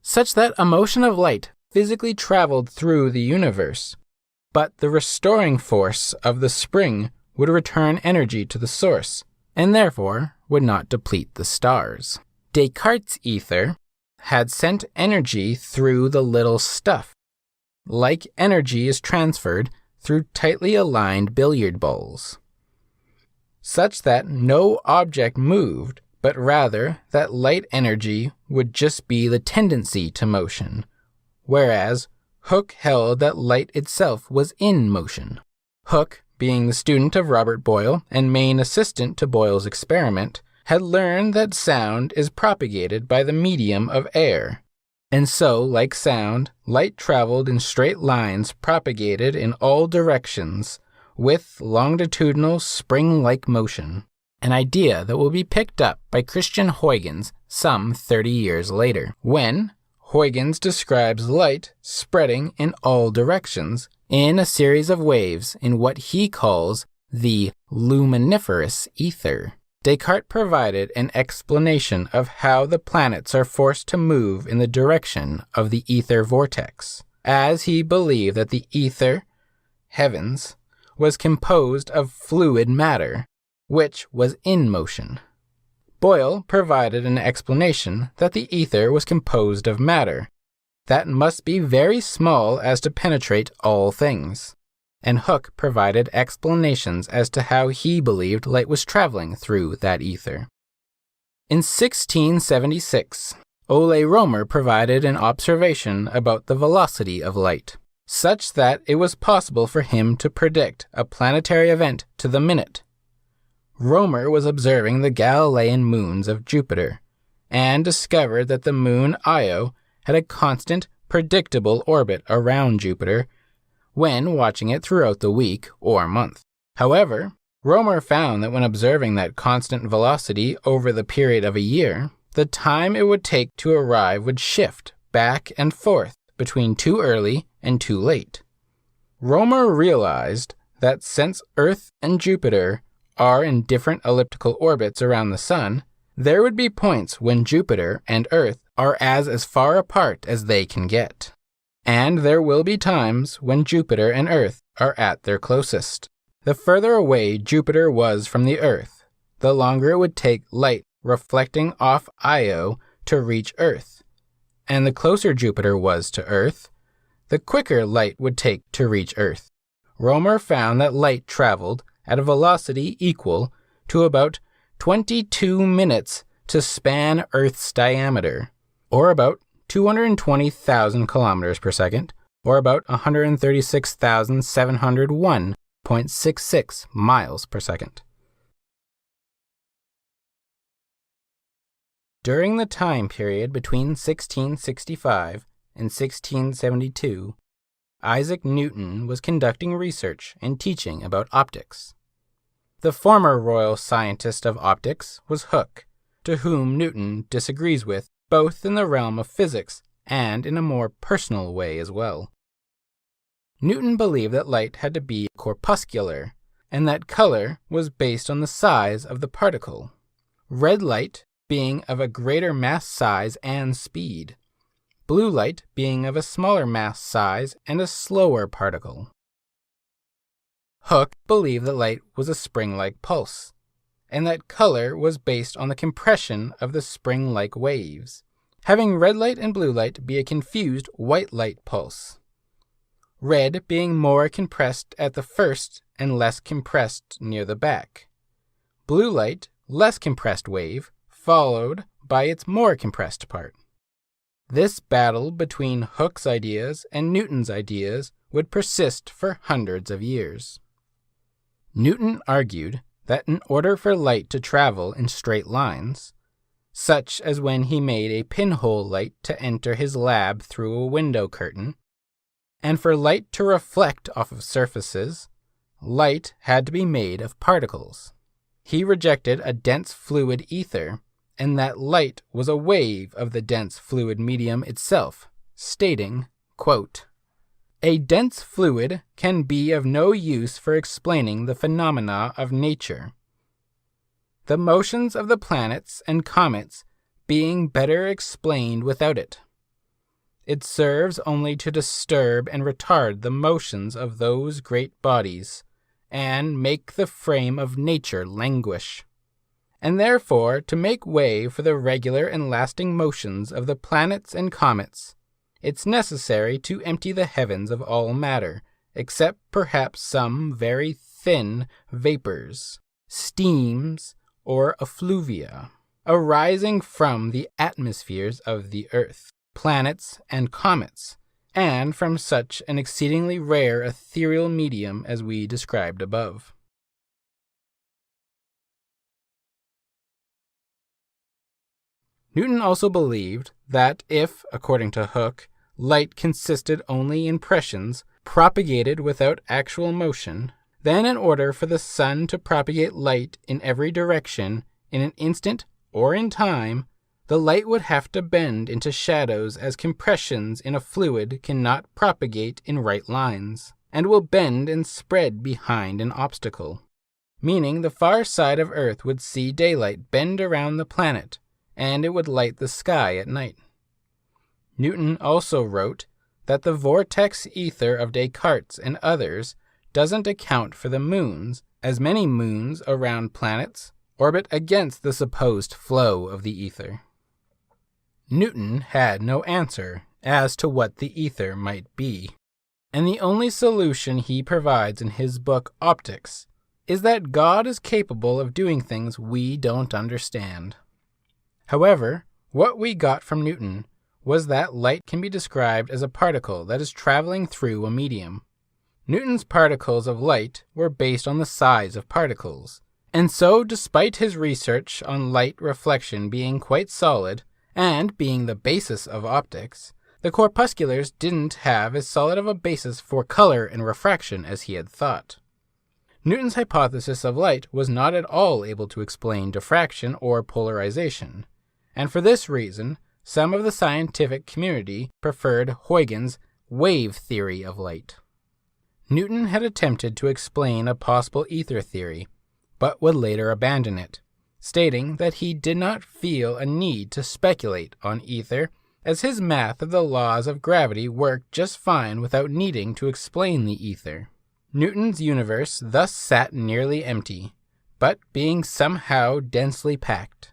such that a motion of light physically traveled through the universe, but the restoring force of the spring would return energy to the source, and therefore would not deplete the stars. Descartes' ether had sent energy through the little stuff, like energy is transferred through tightly aligned billiard balls, such that no object moved, but rather that light energy would just be the tendency to motion, whereas Hooke held that light itself was in motion. Hooke, being the student of Robert Boyle and main assistant to Boyle's experiment, had learned that sound is propagated by the medium of air, and so, like sound, light traveled in straight lines propagated in all directions with longitudinal spring-like motion, an idea that will be picked up by Christian Huygens some 30 years later, when Huygens describes light spreading in all directions in a series of waves in what he calls the luminiferous ether. Descartes provided an explanation of how the planets are forced to move in the direction of the ether vortex, as he believed that the ether, heavens, was composed of fluid matter, which was in motion. Boyle provided an explanation that the ether was composed of matter that must be very small as to penetrate all things, and Hooke provided explanations as to how he believed light was traveling through that ether. In 1676, Ole Romer provided an observation about the velocity of light, such that it was possible for him to predict a planetary event to the minute. Romer was observing the Galilean moons of Jupiter, and discovered that the moon Io had a constant, predictable orbit around Jupiter when watching it throughout the week or month. However, Romer found that when observing that constant velocity over the period of a year, the time it would take to arrive would shift back and forth between too early and too late. Romer realized that since Earth and Jupiter are in different elliptical orbits around the Sun, there would be points when Jupiter and Earth are as far apart as they can get. And there will be times when Jupiter and Earth are at their closest. The further away Jupiter was from the Earth, the longer it would take light reflecting off Io to reach Earth. And the closer Jupiter was to Earth, the quicker light would take to reach Earth. Romer found that light traveled at a velocity equal to about 22 minutes to span Earth's diameter, or about 220,000 kilometers per second, or about 136,701.66 miles per second. During the time period between 1665 and 1672, Isaac Newton was conducting research and teaching about optics. The former royal scientist of optics was Hooke, to whom Newton disagrees with both in the realm of physics and in a more personal way as well. Newton believed that light had to be corpuscular, and that color was based on the size of the particle. Red light being of a greater mass size and speed, blue light being of a smaller mass size and a slower particle. Hooke believed that light was a spring-like pulse, and that color was based on the compression of the spring-like waves, having red light and blue light be a confused white light pulse, red being more compressed at the first and less compressed near the back, blue light less compressed wave, followed by its more compressed part. This battle between Hooke's ideas and Newton's ideas would persist for hundreds of years. Newton argued that in order for light to travel in straight lines, such as when he made a pinhole light to enter his lab through a window curtain, and for light to reflect off of surfaces, light had to be made of particles. He rejected a dense fluid ether, and that light was a wave of the dense fluid medium itself, stating, quote, "A dense fluid can be of no use for explaining the phenomena of nature. The motions of the planets and comets being better explained without it. It serves only to disturb and retard the motions of those great bodies, and make the frame of nature languish. And therefore to make way for the regular and lasting motions of the planets and comets, it's necessary to empty the heavens of all matter, except perhaps some very thin vapors, steams, or effluvia, arising from the atmospheres of the earth, planets, and comets, and from such an exceedingly rare ethereal medium as we described above." Newton also believed that if, according to Hooke, light consisted only in impressions propagated without actual motion, then in order for the sun to propagate light in every direction in an instant or in time, the light would have to bend into shadows as compressions in a fluid cannot propagate in right lines, and will bend and spread behind an obstacle, meaning the far side of Earth would see daylight bend around the planet, and it would light the sky at night. Newton also wrote that the vortex ether of Descartes and others doesn't account for the moons, as many moons around planets orbit against the supposed flow of the ether. Newton had no answer as to what the ether might be, and the only solution he provides in his book Optics is that God is capable of doing things we don't understand. However, what we got from Newton was that light can be described as a particle that is traveling through a medium. Newton's particles of light were based on the size of particles, And so, despite his research on light reflection being quite solid, and being the basis of optics, the corpusculars didn't have as solid of a basis for color and refraction as he had thought. Newton's hypothesis of light was not at all able to explain diffraction or polarization, and for this reason, some of the scientific community preferred Huygens' wave theory of light. Newton had attempted to explain a possible ether theory, but would later abandon it, stating that he did not feel a need to speculate on ether, as his math of the laws of gravity worked just fine without needing to explain the ether. Newton's universe thus sat nearly empty, but being somehow densely packed,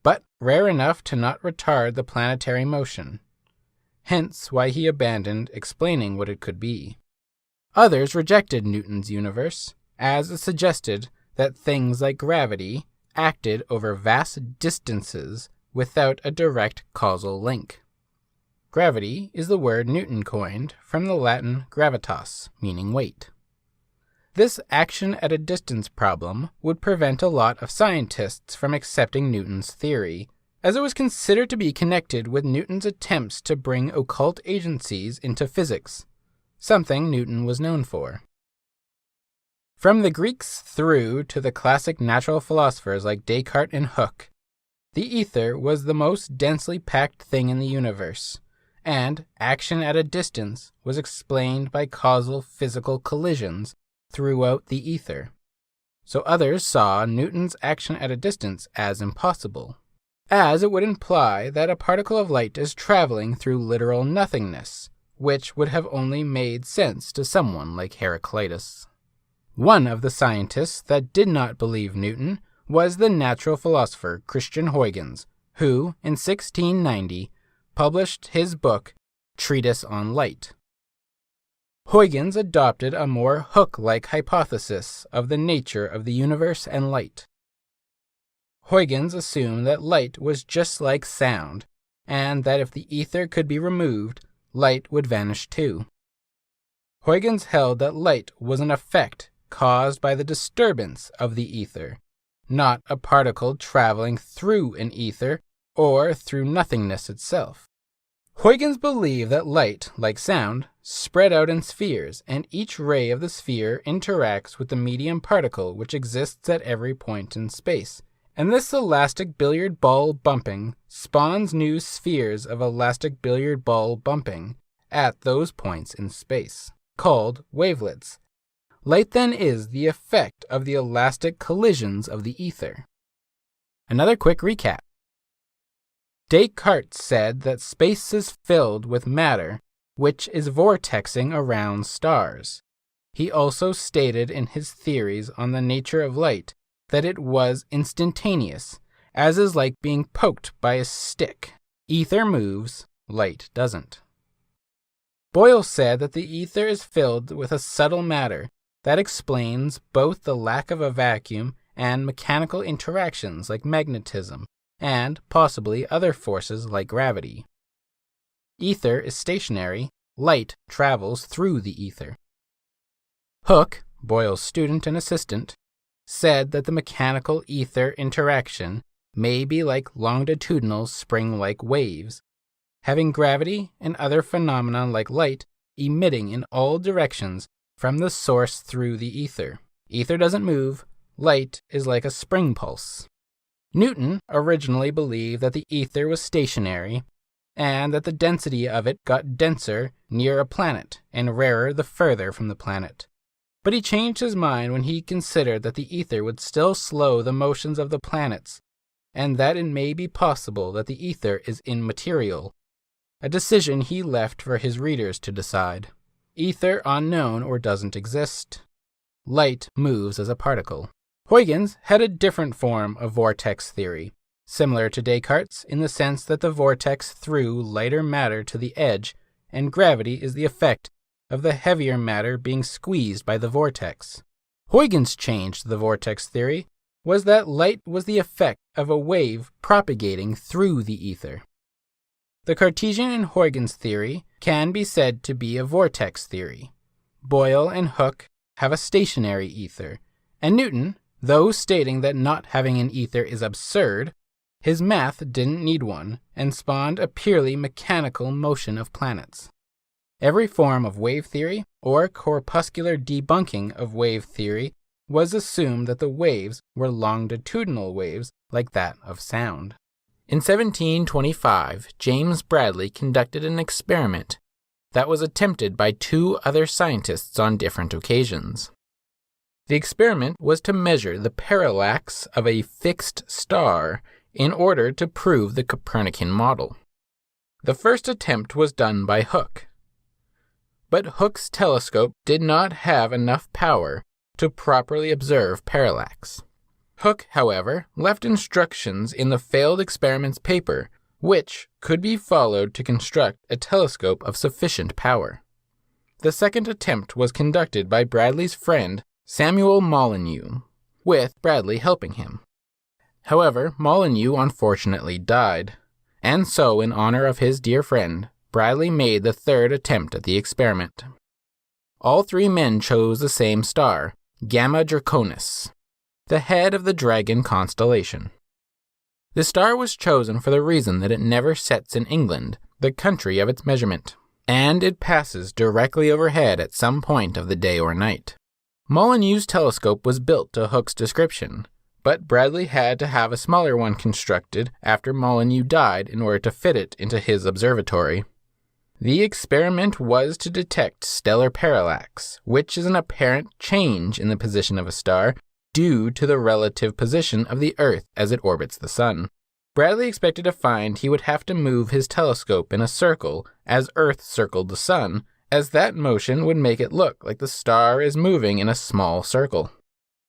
but rare enough to not retard the planetary motion. Hence why he abandoned explaining what it could be. Others rejected Newton's universe, as it suggested that things like gravity acted over vast distances without a direct causal link. Gravity is the word Newton coined from the Latin gravitas, meaning weight. This action at a distance problem would prevent a lot of scientists from accepting Newton's theory, as it was considered to be connected with Newton's attempts to bring occult agencies into physics, something Newton was known for. From the Greeks through to the classic natural philosophers like Descartes and Hooke, the ether was the most densely packed thing in the universe, and action at a distance was explained by causal physical collisions throughout the ether. So others saw Newton's action at a distance as impossible, as it would imply that a particle of light is traveling through literal nothingness, which would have only made sense to someone like Heraclitus. One of the scientists that did not believe Newton was the natural philosopher Christian Huygens, who, in 1690, published his book, Treatise on Light. Huygens adopted a more Hooke-like hypothesis of the nature of the universe and light. Huygens assumed that light was just like sound, and that if the ether could be removed, light would vanish too. Huygens held that light was an effect caused by the disturbance of the ether, not a particle traveling through an ether or through nothingness itself. Huygens believed that light, like sound, spread out in spheres, and each ray of the sphere interacts with the medium particle which exists at every point in space, and this elastic billiard ball bumping spawns new spheres of elastic billiard ball bumping at those points in space, called wavelets. Light then is the effect of the elastic collisions of the ether. Another quick recap. Descartes said that space is filled with matter, which is vortexing around stars. He also stated in his theories on the nature of light that it was instantaneous, as is like being poked by a stick. Ether moves, light doesn't. Boyle said that the ether is filled with a subtle matter that explains both the lack of a vacuum and mechanical interactions like magnetism, and possibly other forces like gravity. Ether is stationary, light travels through the ether. Hooke, Boyle's student and assistant, said that the mechanical ether interaction may be like longitudinal spring-like waves, having gravity and other phenomena like light emitting in all directions from the source through the ether. Ether doesn't move, light is like a spring pulse. Newton originally believed that the ether was stationary, and that the density of it got denser near a planet and rarer the further from the planet. But he changed his mind when he considered that the ether would still slow the motions of the planets, and that it may be possible that the ether is immaterial, a decision he left for his readers to decide. Ether unknown or doesn't exist. Light moves as a particle. Huygens had a different form of vortex theory, similar to Descartes in the sense that the vortex threw lighter matter to the edge, and gravity is the effect of the heavier matter being squeezed by the vortex. Huygens' change to the vortex theory was that light was the effect of a wave propagating through the ether. The Cartesian and Huygens theory can be said to be a vortex theory. Boyle and Hooke have a stationary ether, and Newton Though stating that not having an ether is absurd, his math didn't need one and spawned a purely mechanical motion of planets. Every form of wave theory or corpuscular debunking of wave theory was assumed that the waves were longitudinal waves like that of sound. In 1725, James Bradley conducted an experiment that was attempted by two other scientists on different occasions. The experiment was to measure the parallax of a fixed star in order to prove the Copernican model. The first attempt was done by Hooke, but Hooke's telescope did not have enough power to properly observe parallax. Hooke, however, left instructions in the failed experiments paper, which could be followed to construct a telescope of sufficient power. The second attempt was conducted by Bradley's friend Samuel Molyneux, with Bradley helping him. However, Molyneux unfortunately died, and so in honor of his dear friend, Bradley made the third attempt at the experiment. All three men chose the same star, Gamma Draconis, the head of the Dragon constellation. The star was chosen for the reason that it never sets in England, the country of its measurement, and it passes directly overhead at some point of the day or night. Molyneux's telescope was built to Hooke's description, but Bradley had to have a smaller one constructed after Molyneux died in order to fit it into his observatory. The experiment was to detect stellar parallax, which is an apparent change in the position of a star due to the relative position of the Earth as it orbits the Sun. Bradley expected to find he would have to move his telescope in a circle as Earth circled the Sun, as that motion would make it look like the star is moving in a small circle.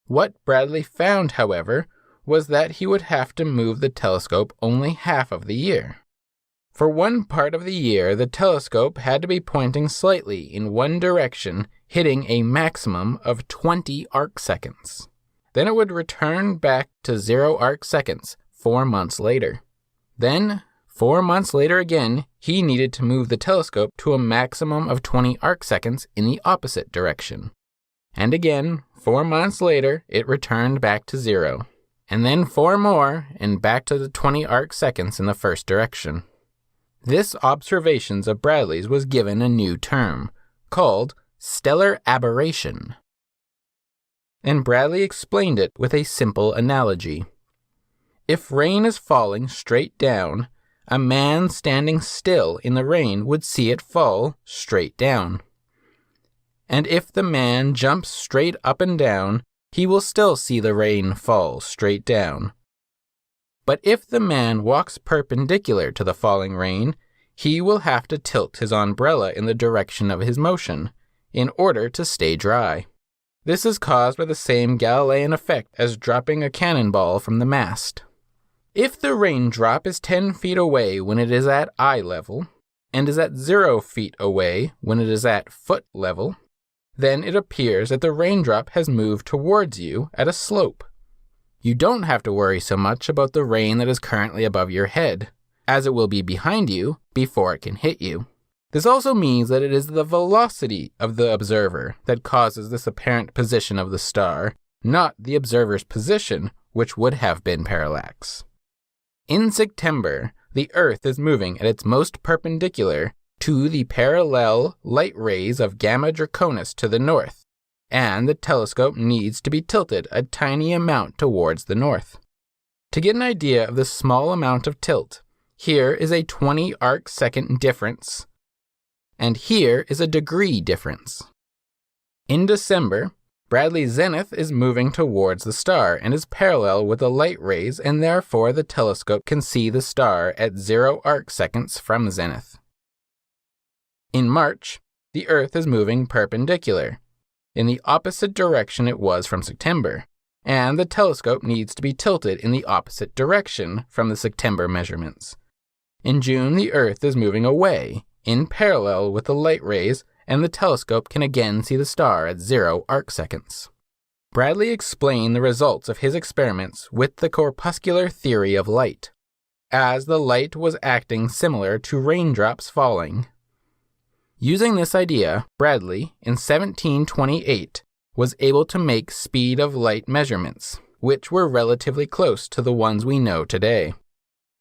What Bradley found, however, was that he would have to move the telescope only half of the year. For one part of the year, the telescope had to be pointing slightly in one direction, hitting a maximum of 20 arcseconds. Then it would return back to 0 arcseconds 4 months later. Then, 4 months later again, he needed to move the telescope to a maximum of 20 arcseconds in the opposite direction. And again, 4 months later, it returned back to 0. And then 4 more, and back to the 20 arcseconds in the first direction. This observations of Bradley's was given a new term, called stellar aberration. And Bradley explained it with a simple analogy. If rain is falling straight down, a man standing still in the rain would see it fall straight down. And if the man jumps straight up and down, he will still see the rain fall straight down. But if the man walks perpendicular to the falling rain, he will have to tilt his umbrella in the direction of his motion in order to stay dry. This is caused by the same Galilean effect as dropping a cannonball from the mast. If the raindrop is 10 feet away when it is at eye level, and is at 0 feet away when it is at foot level, then it appears that the raindrop has moved towards you at a slope. You don't have to worry so much about the rain that is currently above your head, as it will be behind you before it can hit you. This also means that it is the velocity of the observer that causes this apparent position of the star, not the observer's position, which would have been parallax. In September, the Earth is moving at its most perpendicular to the parallel light rays of Gamma Draconis to the north, and the telescope needs to be tilted a tiny amount towards the north. To get an idea of the small amount of tilt, here is a 20 arcsecond difference, and here is a degree difference. In December, Bradley's zenith is moving towards the star and is parallel with the light rays, and therefore the telescope can see the star at 0 arcseconds from zenith. In March, the Earth is moving perpendicular, in the opposite direction it was from September, and the telescope needs to be tilted in the opposite direction from the September measurements. In June, the Earth is moving away, in parallel with the light rays, and the telescope can again see the star at 0 arcseconds. Bradley explained the results of his experiments with the corpuscular theory of light, as the light was acting similar to raindrops falling. Using this idea, Bradley, in 1728, was able to make speed of light measurements, which were relatively close to the ones we know today.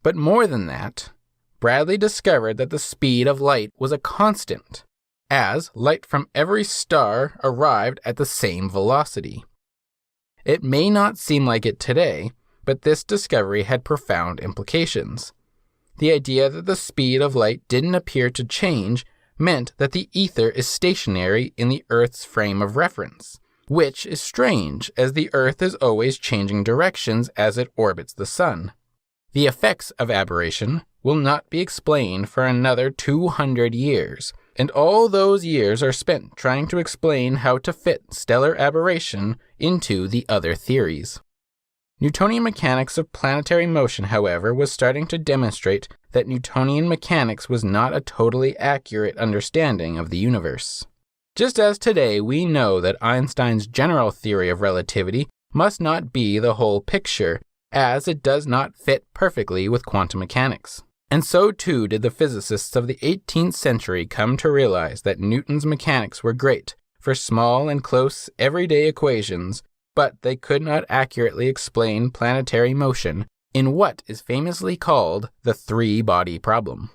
But more than that, Bradley discovered that the speed of light was a constant, as light from every star arrived at the same velocity. It may not seem like it today, but this discovery had profound implications. The idea that the speed of light didn't appear to change meant that the ether is stationary in the Earth's frame of reference, which is strange, as the Earth is always changing directions as it orbits the Sun. The effects of aberration will not be explained for another 200 years, and all those years are spent trying to explain how to fit stellar aberration into the other theories. Newtonian mechanics of planetary motion, however, was starting to demonstrate that Newtonian mechanics was not a totally accurate understanding of the universe. Just as today we know that Einstein's general theory of relativity must not be the whole picture, as it does not fit perfectly with quantum mechanics. And so too did the physicists of the 18th century come to realize that Newton's mechanics were great for small and close everyday equations, but they could not accurately explain planetary motion in what is famously called the three-body problem.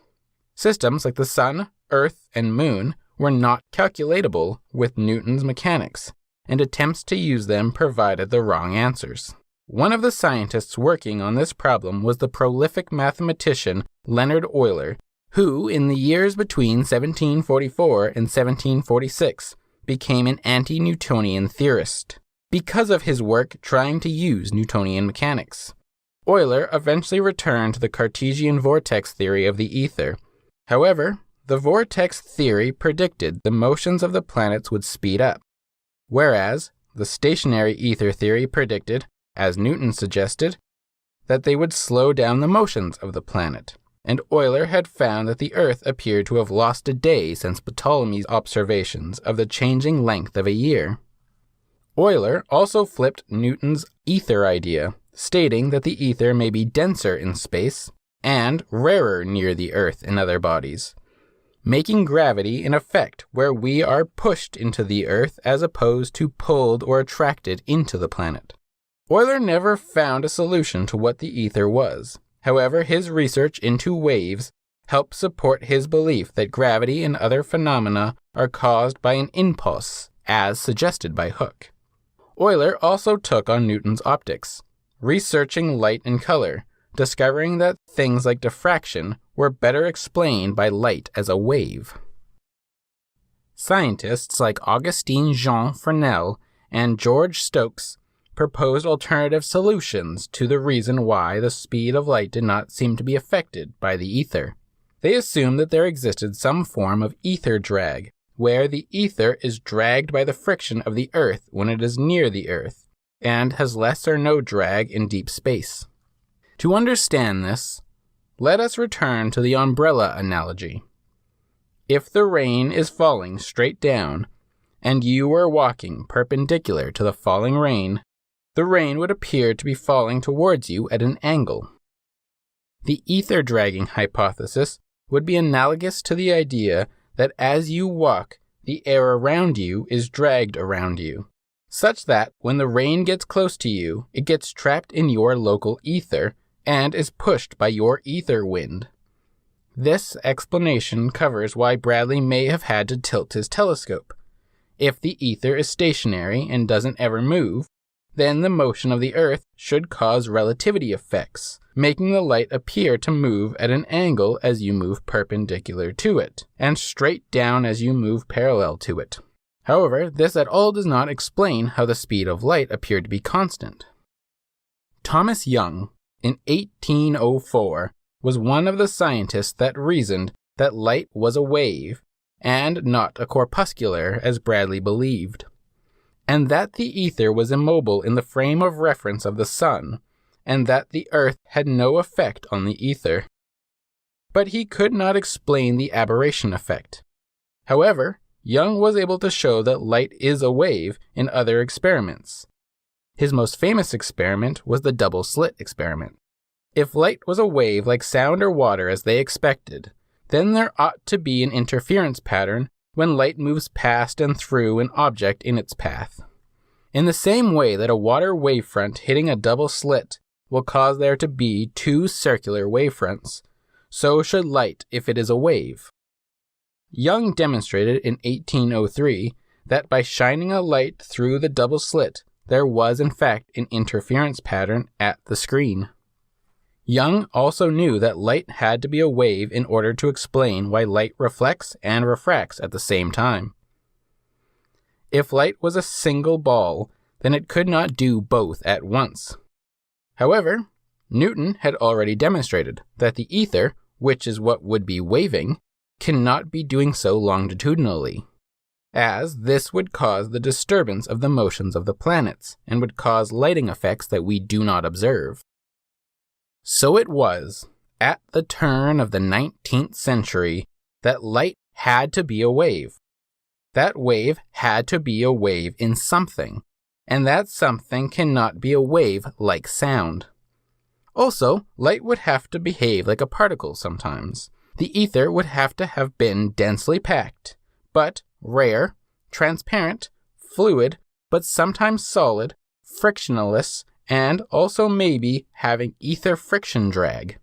Systems like the Sun, Earth, and Moon were not calculatable with Newton's mechanics, and attempts to use them provided the wrong answers. One of the scientists working on this problem was the prolific mathematician Leonhard Euler, who, in the years between 1744 and 1746, became an anti-Newtonian theorist, because of his work trying to use Newtonian mechanics. Euler eventually returned to the Cartesian vortex theory of the ether. However, the vortex theory predicted the motions of the planets would speed up, whereas the stationary ether theory predicted, as Newton suggested, that they would slow down the motions of the planet, and Euler had found that the Earth appeared to have lost a day since Ptolemy's observations of the changing length of a year. Euler also flipped Newton's ether idea, stating that the ether may be denser in space and rarer near the Earth in other bodies, making gravity an effect where we are pushed into the Earth as opposed to pulled or attracted into the planet. Euler never found a solution to what the ether was. However, his research into waves helped support his belief that gravity and other phenomena are caused by an impulse, as suggested by Hooke. Euler also took on Newton's optics, researching light and color, discovering that things like diffraction were better explained by light as a wave. Scientists like Augustin Jean Fresnel and George Stokes proposed alternative solutions to the reason why the speed of light did not seem to be affected by the ether. They assumed that there existed some form of ether drag, where the ether is dragged by the friction of the Earth when it is near the Earth, and has less or no drag in deep space. To understand this, let us return to the umbrella analogy. If the rain is falling straight down, and you are walking perpendicular to the falling rain, the rain would appear to be falling towards you at an angle. The ether dragging hypothesis would be analogous to the idea that as you walk, the air around you is dragged around you, such that when the rain gets close to you, it gets trapped in your local ether and is pushed by your ether wind. This explanation covers why Bradley may have had to tilt his telescope. If the ether is stationary and doesn't ever move, then the motion of the Earth should cause relativity effects, making the light appear to move at an angle as you move perpendicular to it, and straight down as you move parallel to it. However, this at all does not explain how the speed of light appeared to be constant. Thomas Young, in 1804, was one of the scientists that reasoned that light was a wave, and not a corpuscular as Bradley believed, and that the ether was immobile in the frame of reference of the Sun, and that the Earth had no effect on the ether. But he could not explain the aberration effect. However, Young was able to show that light is a wave in other experiments. His most famous experiment was the double-slit experiment. If light was a wave like sound or water as they expected, then there ought to be an interference pattern when light moves past and through an object in its path. In the same way that a water wavefront hitting a double slit will cause there to be two circular wavefronts, so should light if it is a wave. Young demonstrated in 1803 that by shining a light through the double slit, there was in fact an interference pattern at the screen. Young also knew that light had to be a wave in order to explain why light reflects and refracts at the same time. If light was a single ball, then it could not do both at once. However, Newton had already demonstrated that the ether, which is what would be waving, cannot be doing so longitudinally, as this would cause the disturbance of the motions of the planets and would cause lighting effects that we do not observe. So it was, at the turn of the 19th century, that light had to be a wave. That wave had to be a wave in something, and that something cannot be a wave like sound. Also, light would have to behave like a particle sometimes. The ether would have to have been densely packed, but rare, transparent, fluid, but sometimes solid, frictionless, and also maybe having ether friction drag.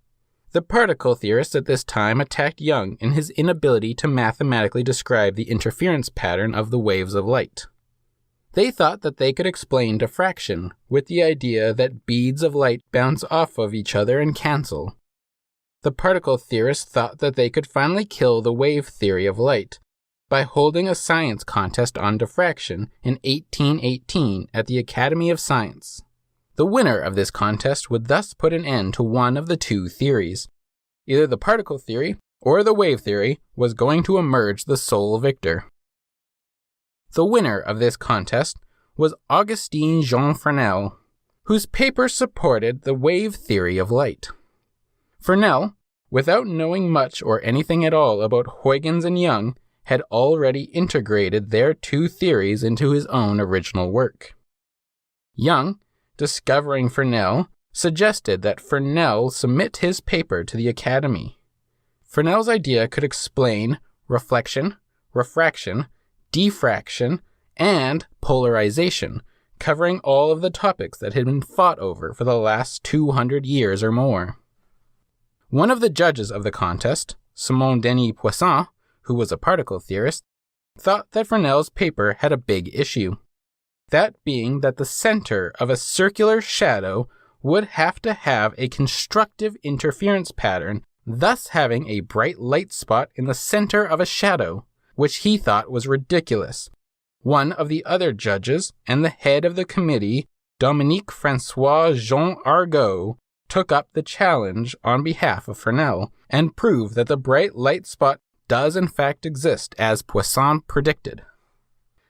The particle theorists at this time attacked Young in his inability to mathematically describe the interference pattern of the waves of light. They thought that they could explain diffraction with the idea that beads of light bounce off of each other and cancel. The particle theorists thought that they could finally kill the wave theory of light by holding a science contest on diffraction in 1818 at the Academy of Science. The winner of this contest would thus put an end to one of the two theories. Either the particle theory or the wave theory was going to emerge the sole victor. The winner of this contest was Augustin Jean Fresnel, whose paper supported the wave theory of light. Fresnel, without knowing much or anything at all about Huygens and Young, had already integrated their two theories into his own original work. Young, discovering Fresnel, suggested that Fresnel submit his paper to the Academy. Fresnel's idea could explain reflection, refraction, diffraction, and polarization, covering all of the topics that had been fought over for the last 200 years or more. One of the judges of the contest, Simon Denis Poisson, who was a particle theorist, thought that Fresnel's paper had a big issue. That being that the center of a circular shadow would have to have a constructive interference pattern, thus having a bright light spot in the center of a shadow, which he thought was ridiculous. One of the other judges and the head of the committee, Dominique Francois Jean Argot, took up the challenge on behalf of Fresnel and proved that the bright light spot does in fact exist as Poisson predicted.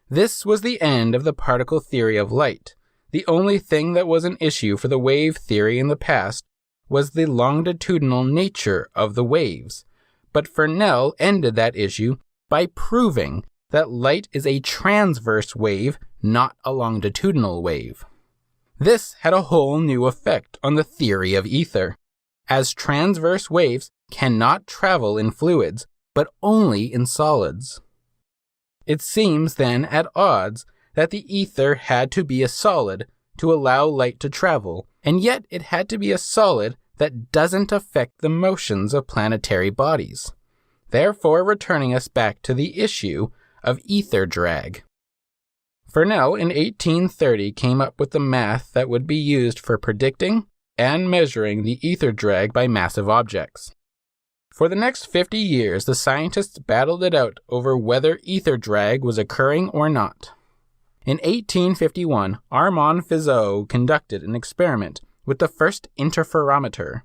This was the end of the particle theory of light. The only thing that was an issue for the wave theory in the past was the longitudinal nature of the waves, but Fresnel ended that issue by proving that light is a transverse wave, not a longitudinal wave. This had a whole new effect on the theory of ether, as transverse waves cannot travel in fluids, but only in solids. It seems then at odds that the ether had to be a solid to allow light to travel, and yet it had to be a solid that doesn't affect the motions of planetary bodies, therefore returning us back to the issue of ether drag. Fresnel in 1830 came up with the math that would be used for predicting and measuring the ether drag by massive objects. For the next 50 years, the scientists battled it out over whether ether drag was occurring or not. In 1851, Armand Fizeau conducted an experiment with the first interferometer.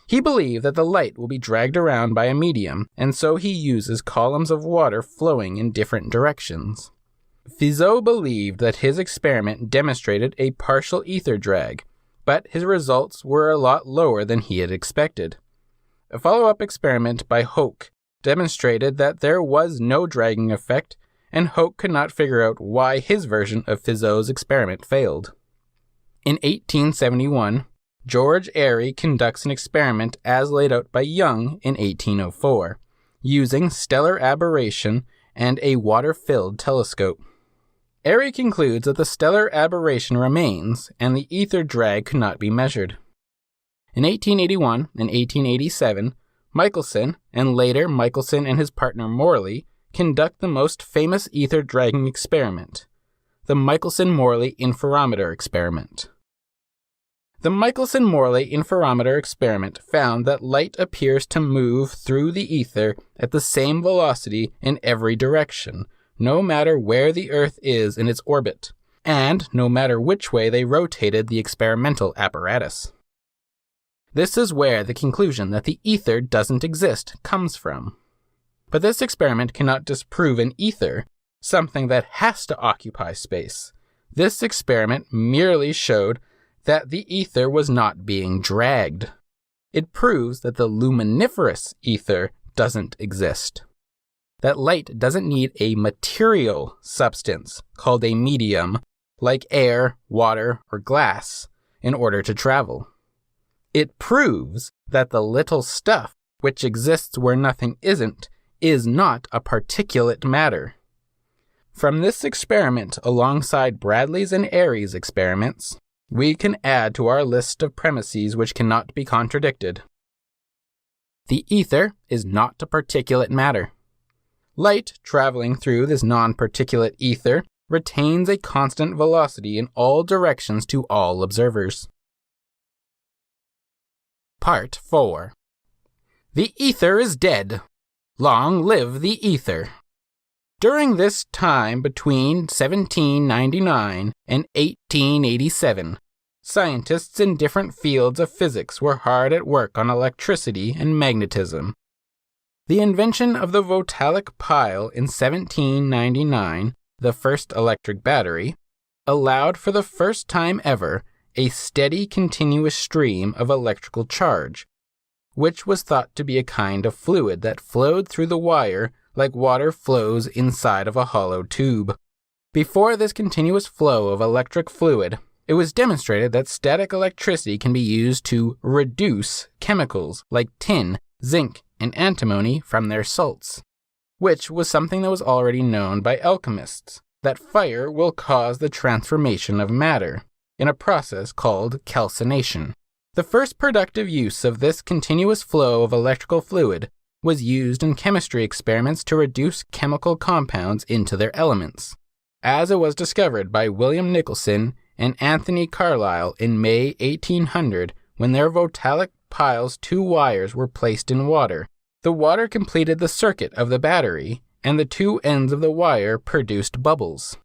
He believed that the light will be dragged around by a medium, and so he uses columns of water flowing in different directions. Fizeau believed that his experiment demonstrated a partial ether drag, but his results were a lot lower than he had expected. A follow-up experiment by Hoek demonstrated that there was no dragging effect, and Hoek could not figure out why his version of Fizeau's experiment failed. In 1871, George Airy conducts an experiment as laid out by Young in 1804, using stellar aberration and a water-filled telescope. Airy concludes that the stellar aberration remains and the ether drag could not be measured. In 1881 and 1887, Michelson, and later Michelson and his partner Morley, conduct the most famous ether dragging experiment, the Michelson-Morley interferometer experiment. The Michelson-Morley interferometer experiment found that light appears to move through the ether at the same velocity in every direction, no matter where the Earth is in its orbit, and no matter which way they rotated the experimental apparatus. This is where the conclusion that the ether doesn't exist comes from. But this experiment cannot disprove an ether, something that has to occupy space. This experiment merely showed that the ether was not being dragged. It proves that the luminiferous ether doesn't exist. That light doesn't need a material substance called a medium, like air, water, or glass, in order to travel. It proves that the little stuff, which exists where nothing isn't, is not a particulate matter. From this experiment, alongside Bradley's and Airy's experiments, we can add to our list of premises which cannot be contradicted. The ether is not a particulate matter. Light traveling through this non-particulate ether retains a constant velocity in all directions to all observers. Part 4. The ether is dead. Long live the ether. During this time between 1799 and 1887, scientists in different fields of physics were hard at work on electricity and magnetism. The invention of the Voltaic pile in 1799, the first electric battery, allowed for the first time ever a steady continuous stream of electrical charge, which was thought to be a kind of fluid that flowed through the wire like water flows inside of a hollow tube. Before this continuous flow of electric fluid, it was demonstrated that static electricity can be used to reduce chemicals like tin, zinc, and antimony from their salts, which was something that was already known by alchemists, that fire will cause the transformation of matter in a process called calcination. The first productive use of this continuous flow of electrical fluid was used in chemistry experiments to reduce chemical compounds into their elements, as it was discovered by William Nicholson and Anthony Carlisle in May 1800 when their Voltaic pile's two wires were placed in water. The water completed the circuit of the battery, and the two ends of the wire produced bubbles,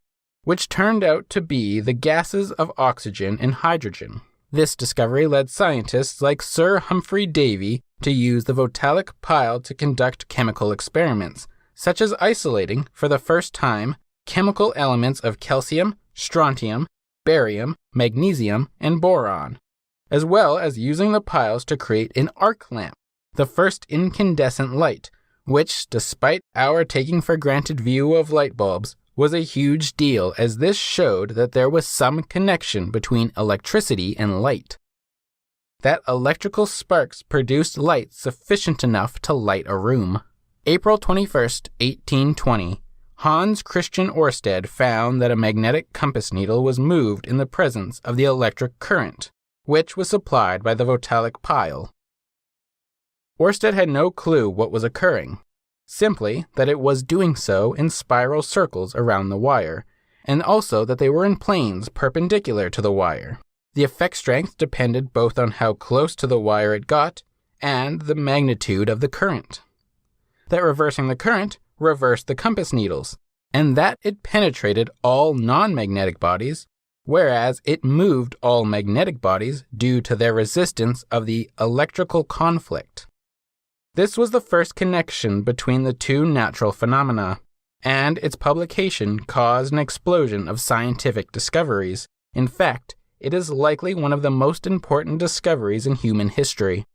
which turned out to be the gases of oxygen and hydrogen. This discovery led scientists like Sir Humphrey Davy to use the Voltaic pile to conduct chemical experiments, such as isolating, for the first time, chemical elements of calcium, strontium, barium, magnesium, and boron, as well as using the piles to create an arc lamp, the first incandescent light, which, despite our taking for granted view of light bulbs, was a huge deal, as this showed that there was some connection between electricity and light. That electrical sparks produced light sufficient enough to light a room. April 21st, 1820, Hans Christian Ørsted found that a magnetic compass needle was moved in the presence of the electric current, which was supplied by the Voltaic pile. Ørsted had no clue what was occurring, simply that it was doing so in spiral circles around the wire, and also that they were in planes perpendicular to the wire. The effect strength depended both on how close to the wire it got and the magnitude of the current. That reversing the current reversed the compass needles, and that it penetrated all non-magnetic bodies, whereas it moved all magnetic bodies due to their resistance of the electrical conflict. This was the first connection between the two natural phenomena, and its publication caused an explosion of scientific discoveries. In fact, it is likely one of the most important discoveries in human history.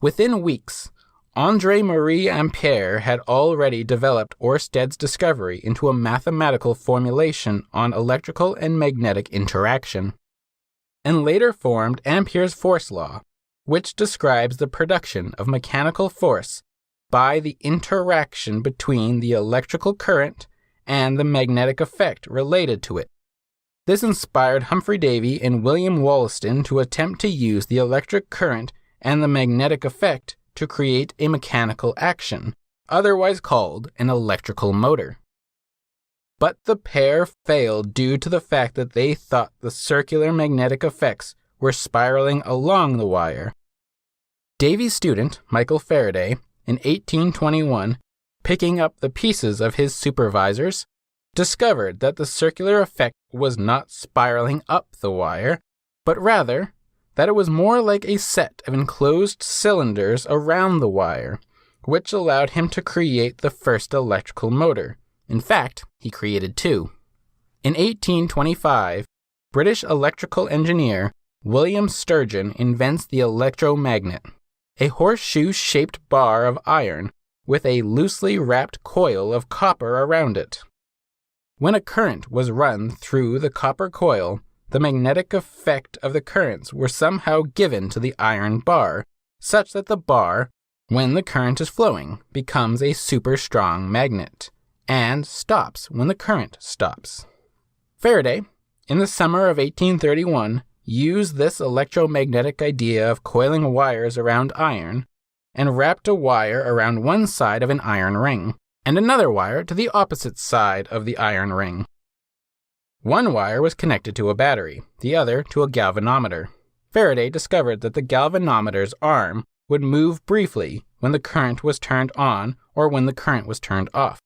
Within weeks, André-Marie Ampère had already developed Ørsted's discovery into a mathematical formulation on electrical and magnetic interaction, and later formed Ampere's force law, which describes the production of mechanical force by the interaction between the electrical current and the magnetic effect related to it. This inspired Humphrey Davy and William Wollaston to attempt to use the electric current and the magnetic effect to create a mechanical action, otherwise called an electrical motor. But the pair failed due to the fact that they thought the circular magnetic effects were spiraling along the wire. Davy's student, Michael Faraday, in 1821, picking up the pieces of his supervisors, discovered that the circular effect was not spiraling up the wire, but rather that it was more like a set of enclosed cylinders around the wire, which allowed him to create the first electrical motor. In fact, he created two. In 1825, British electrical engineer William Sturgeon invents the electromagnet, a horseshoe-shaped bar of iron with a loosely wrapped coil of copper around it. When a current was run through the copper coil, the magnetic effect of the currents were somehow given to the iron bar, such that the bar, when the current is flowing, becomes a super strong magnet, and stops when the current stops. Faraday, in the summer of 1831, used this electromagnetic idea of coiling wires around iron, and wrapped a wire around one side of an iron ring, and another wire to the opposite side of the iron ring. One wire was connected to a battery, the other to a galvanometer. Faraday discovered that the galvanometer's arm would move briefly when the current was turned on or when the current was turned off.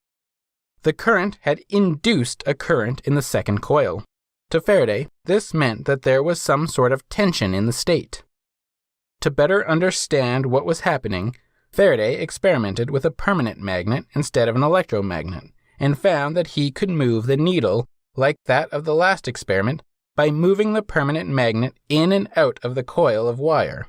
The current had induced a current in the second coil. To Faraday, this meant that there was some sort of tension in the state. To better understand what was happening, Faraday experimented with a permanent magnet instead of an electromagnet, and found that he could move the needle, like that of the last experiment, by moving the permanent magnet in and out of the coil of wire.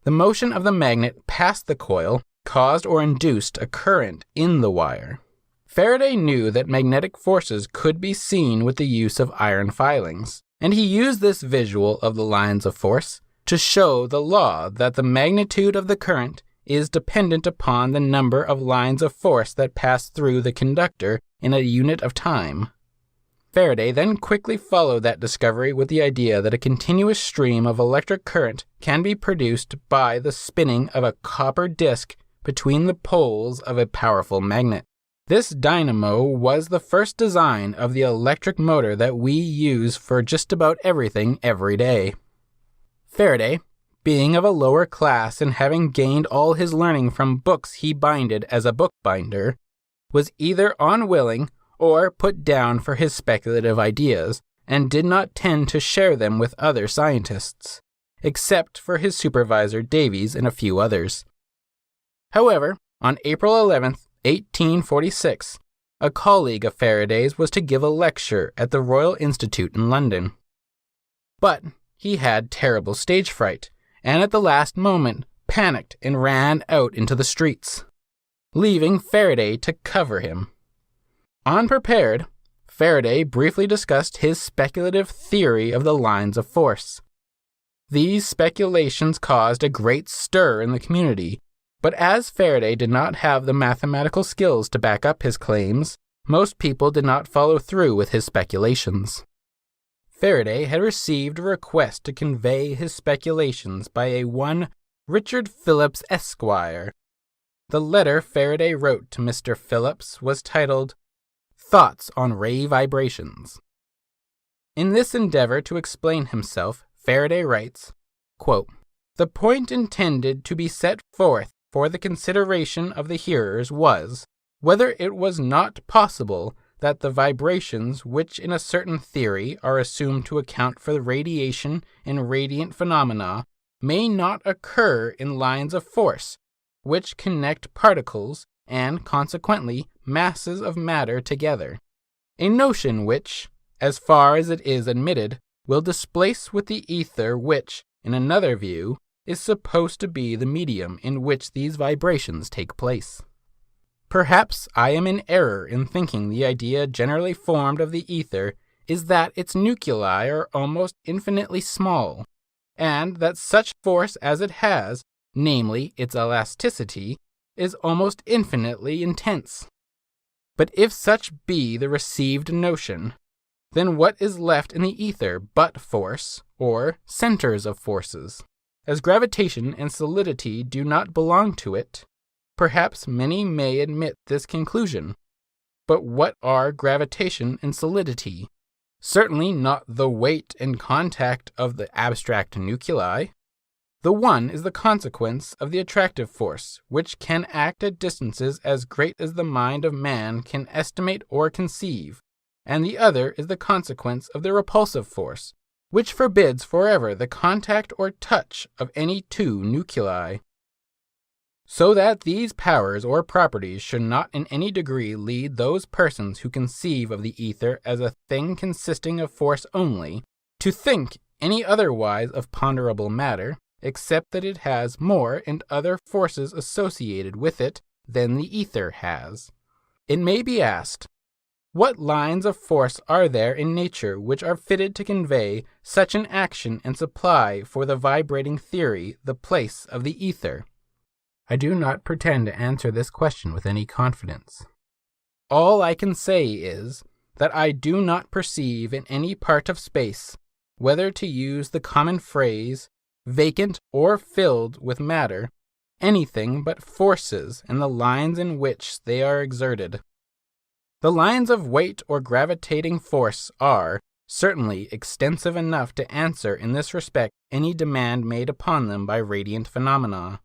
The motion of the magnet past the coil caused or induced a current in the wire. Faraday knew that magnetic forces could be seen with the use of iron filings, and he used this visual of the lines of force to show the law that the magnitude of the current is dependent upon the number of lines of force that pass through the conductor in a unit of time. Faraday then quickly followed that discovery with the idea that a continuous stream of electric current can be produced by the spinning of a copper disc between the poles of a powerful magnet. This dynamo was the first design of the electric motor that we use for just about everything every day. Faraday, being of a lower class and having gained all his learning from books he binded as a bookbinder, was either unwilling or put down for his speculative ideas, and did not tend to share them with other scientists, except for his supervisor Davies and a few others. However, on April 11th, 1846, a colleague of Faraday's was to give a lecture at the Royal Institute in London. But he had terrible stage fright, and at the last moment panicked and ran out into the streets, leaving Faraday to cover him. Unprepared, Faraday briefly discussed his speculative theory of the lines of force. These speculations caused a great stir in the community, but as Faraday did not have the mathematical skills to back up his claims, most people did not follow through with his speculations. Faraday had received a request to convey his speculations by a one Richard Phillips, Esquire. The letter Faraday wrote to Mr. Phillips was titled, Thoughts on Ray Vibrations. In this endeavor to explain himself, Faraday writes, quote, The point intended to be set forth for the consideration of the hearers was, whether it was not possible that the vibrations which in a certain theory are assumed to account for the radiation and radiant phenomena may not occur in lines of force which connect particles and, consequently, masses of matter together, a notion which, as far as it is admitted, will displace with the ether which, in another view, is supposed to be the medium in which these vibrations take place. Perhaps I am in error in thinking the idea generally formed of the ether is that its nuclei are almost infinitely small, and that such force as it has, namely its elasticity, is almost infinitely intense. But if such be the received notion, then what is left in the ether but force, or centers of forces? As gravitation and solidity do not belong to it, perhaps many may admit this conclusion. But what are gravitation and solidity? Certainly not the weight and contact of the abstract nuclei. The one is the consequence of the attractive force, which can act at distances as great as the mind of man can estimate or conceive, and the other is the consequence of the repulsive force, which forbids forever the contact or touch of any two nuclei. So that these powers or properties should not in any degree lead those persons who conceive of the ether as a thing consisting of force only, to think any otherwise of ponderable matter, except that it has more and other forces associated with it than the ether has. It may be asked, what lines of force are there in nature which are fitted to convey such an action and supply for the vibrating theory the place of the ether? I do not pretend to answer this question with any confidence. All I can say is that I do not perceive in any part of space, whether to use the common phrase, vacant or filled with matter, anything but forces and the lines in which they are exerted. The lines of weight or gravitating force are certainly extensive enough to answer in this respect any demand made upon them by radiant phenomena.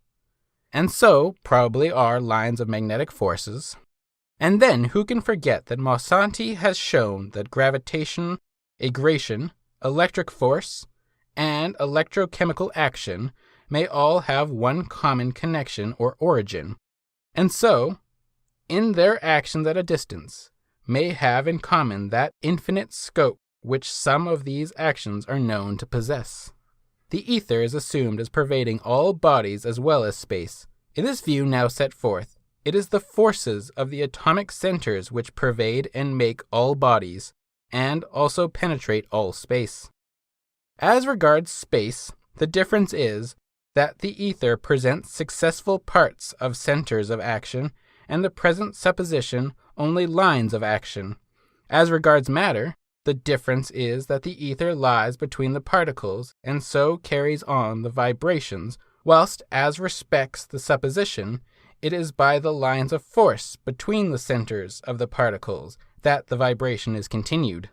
And so probably are lines of magnetic forces. And then who can forget that Mausanti has shown that gravitation, agration, electric force, and electrochemical action may all have one common connection or origin, and so, in their actions at a distance, may have in common that infinite scope which some of these actions are known to possess. The ether is assumed as pervading all bodies as well as space. In this view now set forth, it is the forces of the atomic centers which pervade and make all bodies, and also penetrate all space. As regards space, the difference is that the ether presents successful parts of centers of action, and the present supposition only lines of action. As regards matter, the difference is that the ether lies between the particles, and so carries on the vibrations, whilst as respects the supposition, it is by the lines of force between the centers of the particles that the vibration is continued.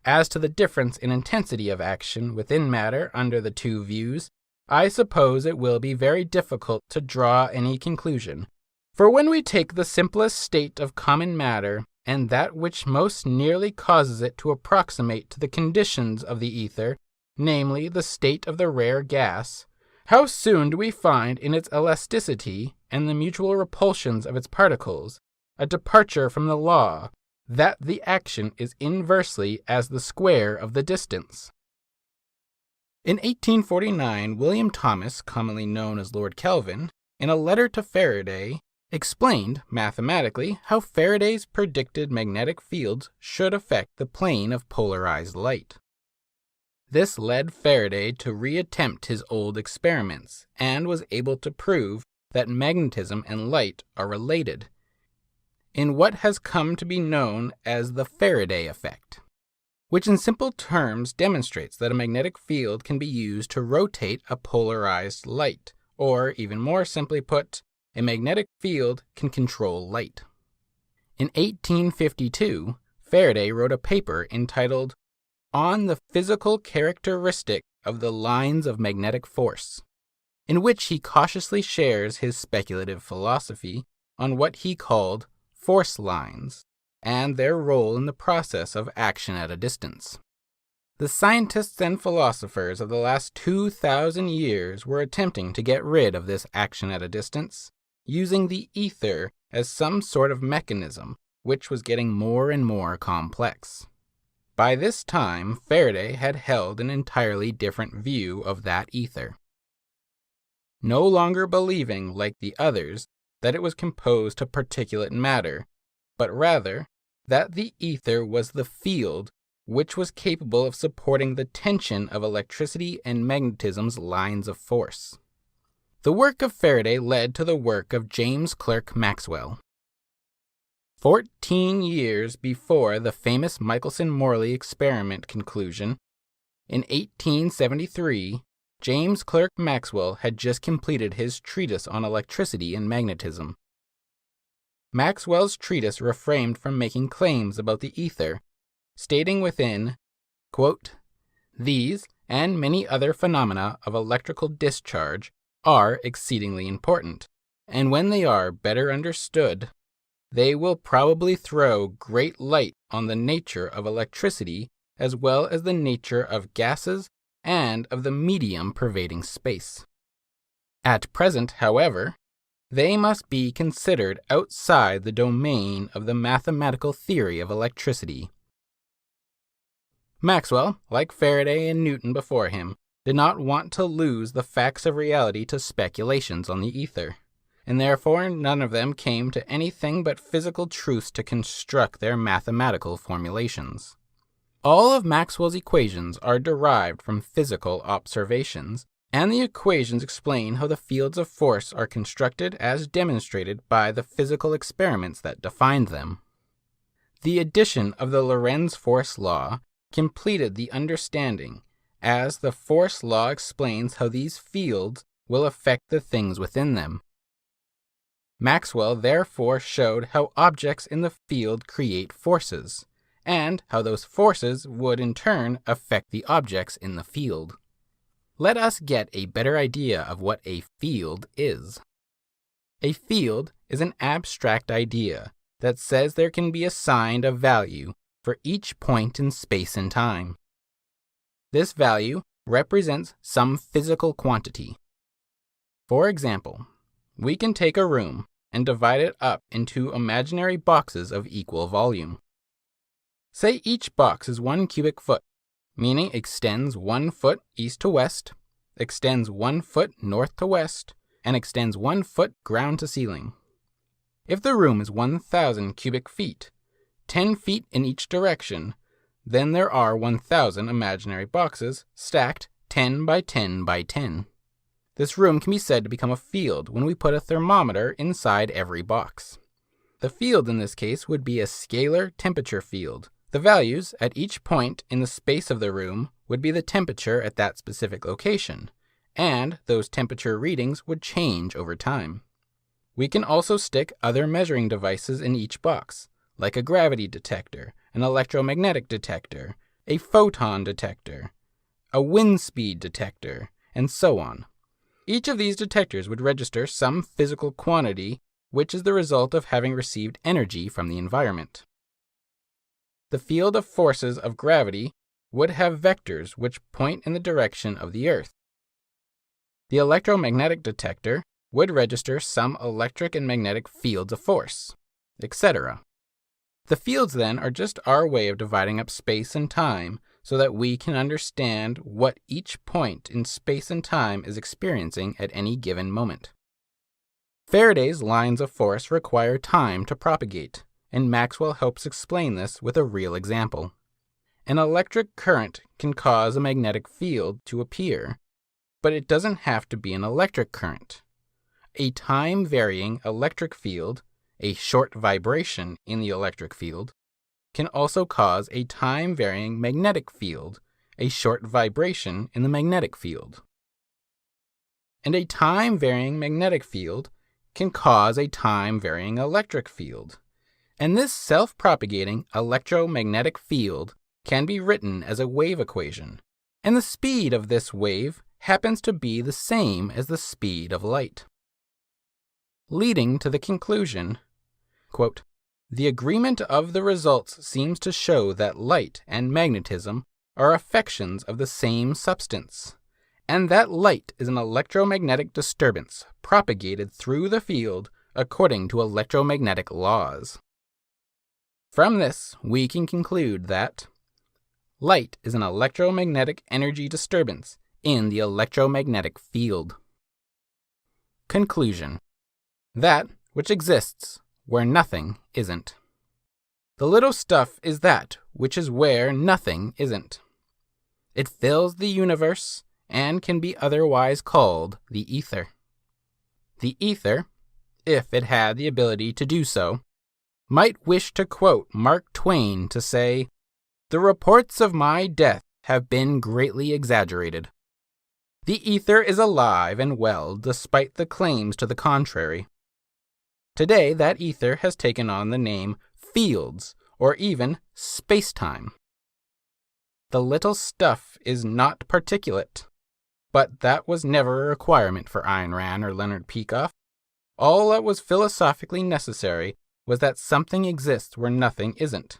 As to the difference in intensity of action within matter under the two views, I suppose it will be very difficult to draw any conclusion. For when we take the simplest state of common matter, and that which most nearly causes it to approximate to the conditions of the ether, namely the state of the rare gas, how soon do we find in its elasticity and the mutual repulsions of its particles a departure from the law that the action is inversely as the square of the distance? In 1849, William Thomas, commonly known as Lord Kelvin, in a letter to Faraday, explained mathematically how Faraday's predicted magnetic fields should affect the plane of polarized light. This led Faraday to reattempt his old experiments, and was able to prove that magnetism and light are related, in what has come to be known as the Faraday effect, which in simple terms demonstrates that a magnetic field can be used to rotate a polarized light, or, even more simply put, a magnetic field can control light. In 1852, Faraday wrote a paper entitled On the Physical Characteristic of the Lines of Magnetic Force, in which he cautiously shares his speculative philosophy on what he called force lines, and their role in the process of action at a distance. The scientists and philosophers of the last 2,000 years were attempting to get rid of this action at a distance, using the ether as some sort of mechanism, which was getting more and more complex. By this time, Faraday had held an entirely different view of that ether, no longer believing, like the others, that it was composed of particulate matter, but rather that the ether was the field which was capable of supporting the tension of electricity and magnetism's lines of force. The work of Faraday led to the work of James Clerk Maxwell. 14 years before the famous Michelson-Morley experiment conclusion, in 1873, James Clerk Maxwell had just completed his treatise on electricity and magnetism. Maxwell's treatise refrained from making claims about the ether, stating within, quote, "These and many other phenomena of electrical discharge are exceedingly important, and when they are better understood, they will probably throw great light on the nature of electricity as well as the nature of gases and of the medium pervading space. At present, however, they must be considered outside the domain of the mathematical theory of electricity." Maxwell, like Faraday and Newton before him, did not want to lose the facts of reality to speculations on the ether, and therefore none of them came to anything but physical truths to construct their mathematical formulations. All of Maxwell's equations are derived from physical observations, and the equations explain how the fields of force are constructed as demonstrated by the physical experiments that defined them. The addition of the Lorentz force law completed the understanding, as the force law explains how these fields will affect the things within them. Maxwell therefore showed how objects in the field create forces, and how those forces would in turn affect the objects in the field. Let us get a better idea of what a field is. A field is an abstract idea that says there can be assigned a value for each point in space and time. This value represents some physical quantity. For example, we can take a room and divide it up into imaginary boxes of equal volume. Say each box is 1 cubic foot, meaning extends 1 foot east to west, extends 1 foot north to west, and extends 1 foot ground to ceiling. If the room is 1,000 cubic feet, 10 feet in each direction, then there are 1,000 imaginary boxes stacked 10 by 10 by 10. This room can be said to become a field when we put a thermometer inside every box. The field in this case would be a scalar temperature field. The values at each point in the space of the room would be the temperature at that specific location, and those temperature readings would change over time. We can also stick other measuring devices in each box, like a gravity detector, an electromagnetic detector, a photon detector, a wind speed detector, and so on. Each of these detectors would register some physical quantity, which is the result of having received energy from the environment. The field of forces of gravity would have vectors which point in the direction of the Earth. The electromagnetic detector would register some electric and magnetic fields of force, etc. The fields, then, are just our way of dividing up space and time so that we can understand what each point in space and time is experiencing at any given moment. Faraday's lines of force require time to propagate, and Maxwell helps explain this with a real example. An electric current can cause a magnetic field to appear, but it doesn't have to be an electric current. A time-varying electric field, a short vibration in the electric field, can also cause a time-varying magnetic field, a short vibration in the magnetic field. And a time-varying magnetic field can cause a time-varying electric field. And this self-propagating electromagnetic field can be written as a wave equation, and the speed of this wave happens to be the same as the speed of light. Leading to the conclusion, quote, "The agreement of the results seems to show that light and magnetism are affections of the same substance, and that light is an electromagnetic disturbance propagated through the field according to electromagnetic laws." From this, we can conclude that light is an electromagnetic energy disturbance in the electromagnetic field. Conclusion: that which exists where nothing isn't. The little stuff is that which is where nothing isn't. It fills the universe and can be otherwise called the ether. The ether, if it had the ability to do so, might wish to quote Mark Twain to say, "The reports of my death have been greatly exaggerated. The ether is alive and well despite the claims to the contrary." Today, that ether has taken on the name fields or even space-time. The little stuff is not particulate, but that was never a requirement for Ayn Rand or Leonard Peikoff. All that was philosophically necessary was that something exists where nothing isn't.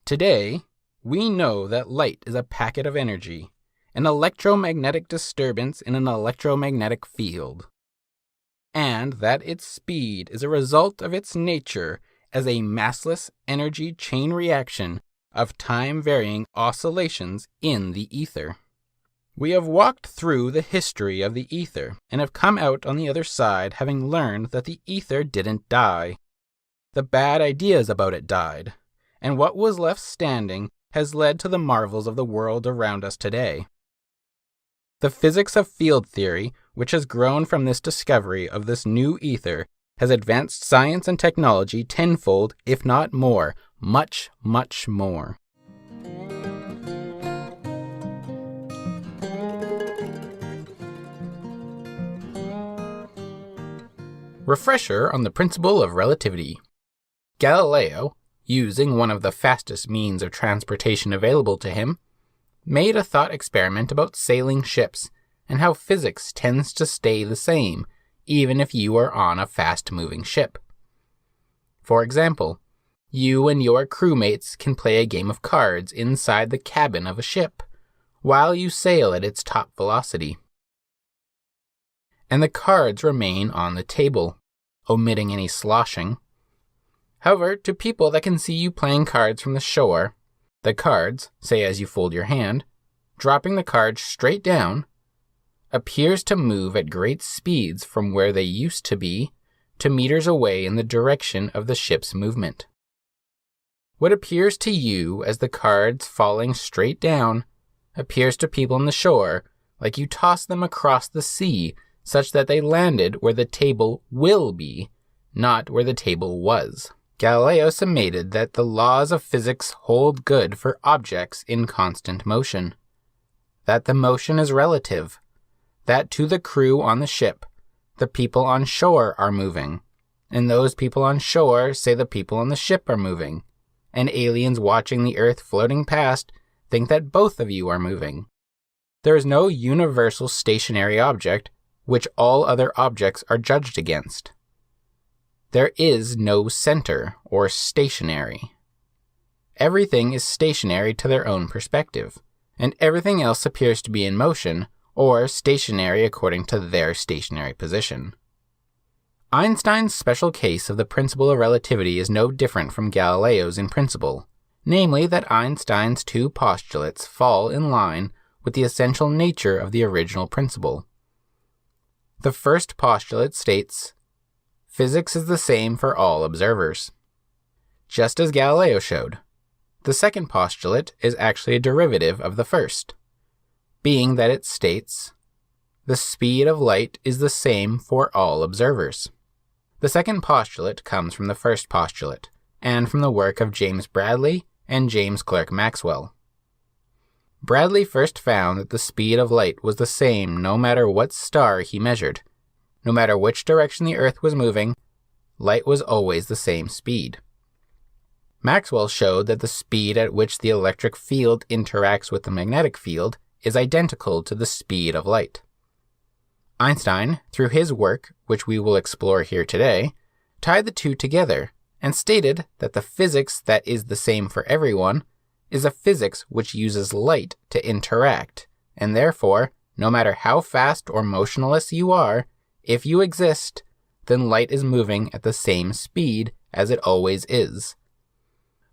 Today, we know that light is a packet of energy, an electromagnetic disturbance in an electromagnetic field, and that its speed is a result of its nature as a massless energy chain reaction of time-varying oscillations in the ether. We have walked through the history of the ether and have come out on the other side having learned that the ether didn't die. The bad ideas about it died, and what was left standing has led to the marvels of the world around us today. The physics of field theory, which has grown from this discovery of this new ether, has advanced science and technology tenfold, if not more, much, much more. Refresher on the principle of relativity. Galileo, using one of the fastest means of transportation available to him, made a thought experiment about sailing ships and how physics tends to stay the same even if you are on a fast-moving ship. For example, you and your crewmates can play a game of cards inside the cabin of a ship while you sail at its top velocity. And the cards remain on the table, omitting any sloshing. However, to people that can see you playing cards from the shore, the cards, say as you fold your hand, dropping the cards straight down, appears to move at great speeds from where they used to be to meters away in the direction of the ship's movement. What appears to you as the cards falling straight down appears to people on the shore like you tossed them across the sea such that they landed where the table will be, not where the table was. Galileo summated that the laws of physics hold good for objects in constant motion, that the motion is relative, that to the crew on the ship, the people on shore are moving, and those people on shore say the people on the ship are moving, and aliens watching the Earth floating past think that both of you are moving. There is no universal stationary object which all other objects are judged against. There is no center or stationary. Everything is stationary to their own perspective, and everything else appears to be in motion or stationary according to their stationary position. Einstein's special case of the principle of relativity is no different from Galileo's in principle, namely that Einstein's two postulates fall in line with the essential nature of the original principle. The first postulate states, physics is the same for all observers, just as Galileo showed. The second postulate is actually a derivative of the first, being that it states, the speed of light is the same for all observers. The second postulate comes from the first postulate, and from the work of James Bradley and James Clerk Maxwell. Bradley first found that the speed of light was the same no matter what star he measured. No matter which direction the Earth was moving, light was always the same speed. Maxwell showed that the speed at which the electric field interacts with the magnetic field is identical to the speed of light. Einstein, through his work, which we will explore here today, tied the two together and stated that the physics that is the same for everyone is a physics which uses light to interact, and therefore, no matter how fast or motionless you are, if you exist, then light is moving at the same speed as it always is.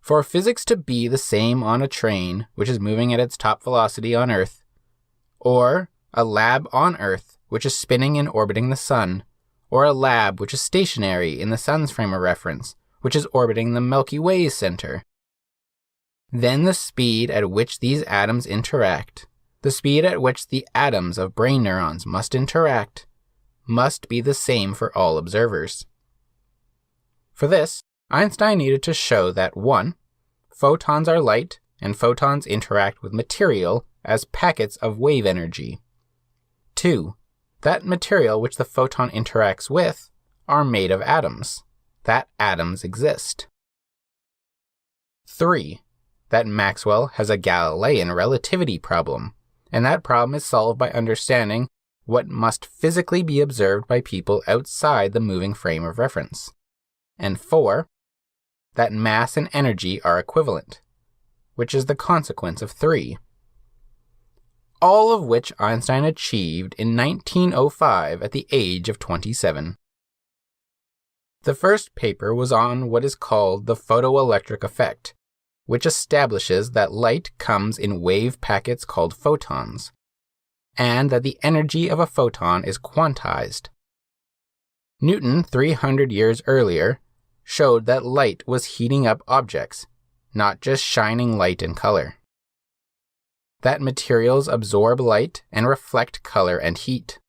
For physics to be the same on a train, which is moving at its top velocity on Earth, or a lab on Earth, which is spinning and orbiting the Sun, or a lab which is stationary in the Sun's frame of reference, which is orbiting the Milky Way's center, then the speed at which these atoms interact, the speed at which the atoms of brain neurons must interact, must be the same for all observers. For this, Einstein needed to show that 1. Photons are light, and photons interact with material as packets of wave energy. 2. That material which the photon interacts with are made of atoms, that atoms exist. 3. That Maxwell has a Galilean relativity problem, and that problem is solved by understanding what must physically be observed by people outside the moving frame of reference. And 4. That mass and energy are equivalent, which is the consequence of 3. All of which Einstein achieved in 1905 at the age of 27. The first paper was on what is called the photoelectric effect, which establishes that light comes in wave packets called photons, and that the energy of a photon is quantized. Newton, 300 years earlier, showed that light was heating up objects, not just shining light and color. That materials absorb light and reflect color and heat.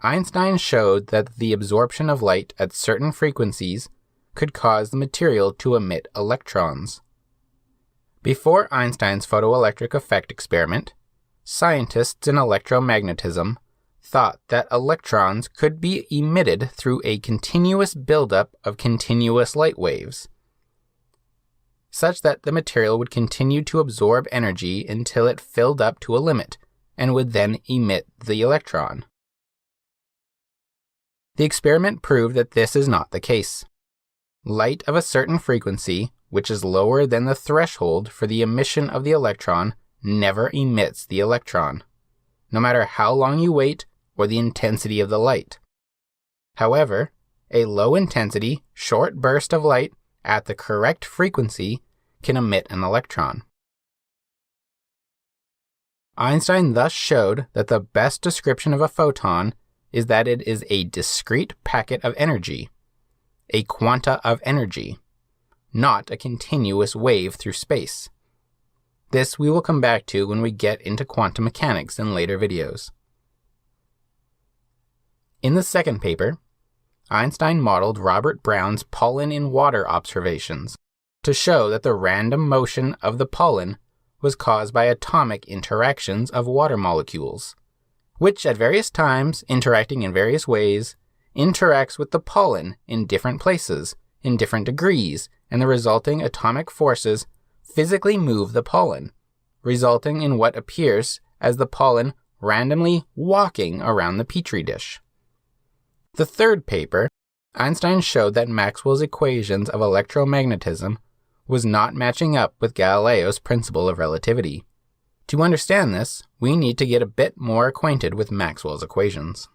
Einstein showed that the absorption of light at certain frequencies could cause the material to emit electrons. Before Einstein's photoelectric effect experiment, scientists in electromagnetism thought that electrons could be emitted through a continuous buildup of continuous light waves, such that the material would continue to absorb energy until it filled up to a limit and would then emit the electron. The experiment proved that this is not the case. Light of a certain frequency, which is lower than the threshold for the emission of the electron, never emits the electron, no matter how long you wait or the intensity of the light. However, a low-intensity, short burst of light at the correct frequency can emit an electron. Einstein thus showed that the best description of a photon is that it is a discrete packet of energy, a quanta of energy, not a continuous wave through space. This we will come back to when we get into quantum mechanics in later videos. In the second paper, Einstein modeled Robert Brown's pollen in water observations to show that the random motion of the pollen was caused by atomic interactions of water molecules, which at various times, interacting in various ways, interacts with the pollen in different places, in different degrees, and the resulting atomic forces physically move the pollen, resulting in what appears as the pollen randomly walking around the petri dish. The third paper, Einstein showed that Maxwell's equations of electromagnetism was not matching up with Galileo's principle of relativity. To understand this, we need to get a bit more acquainted with Maxwell's equations.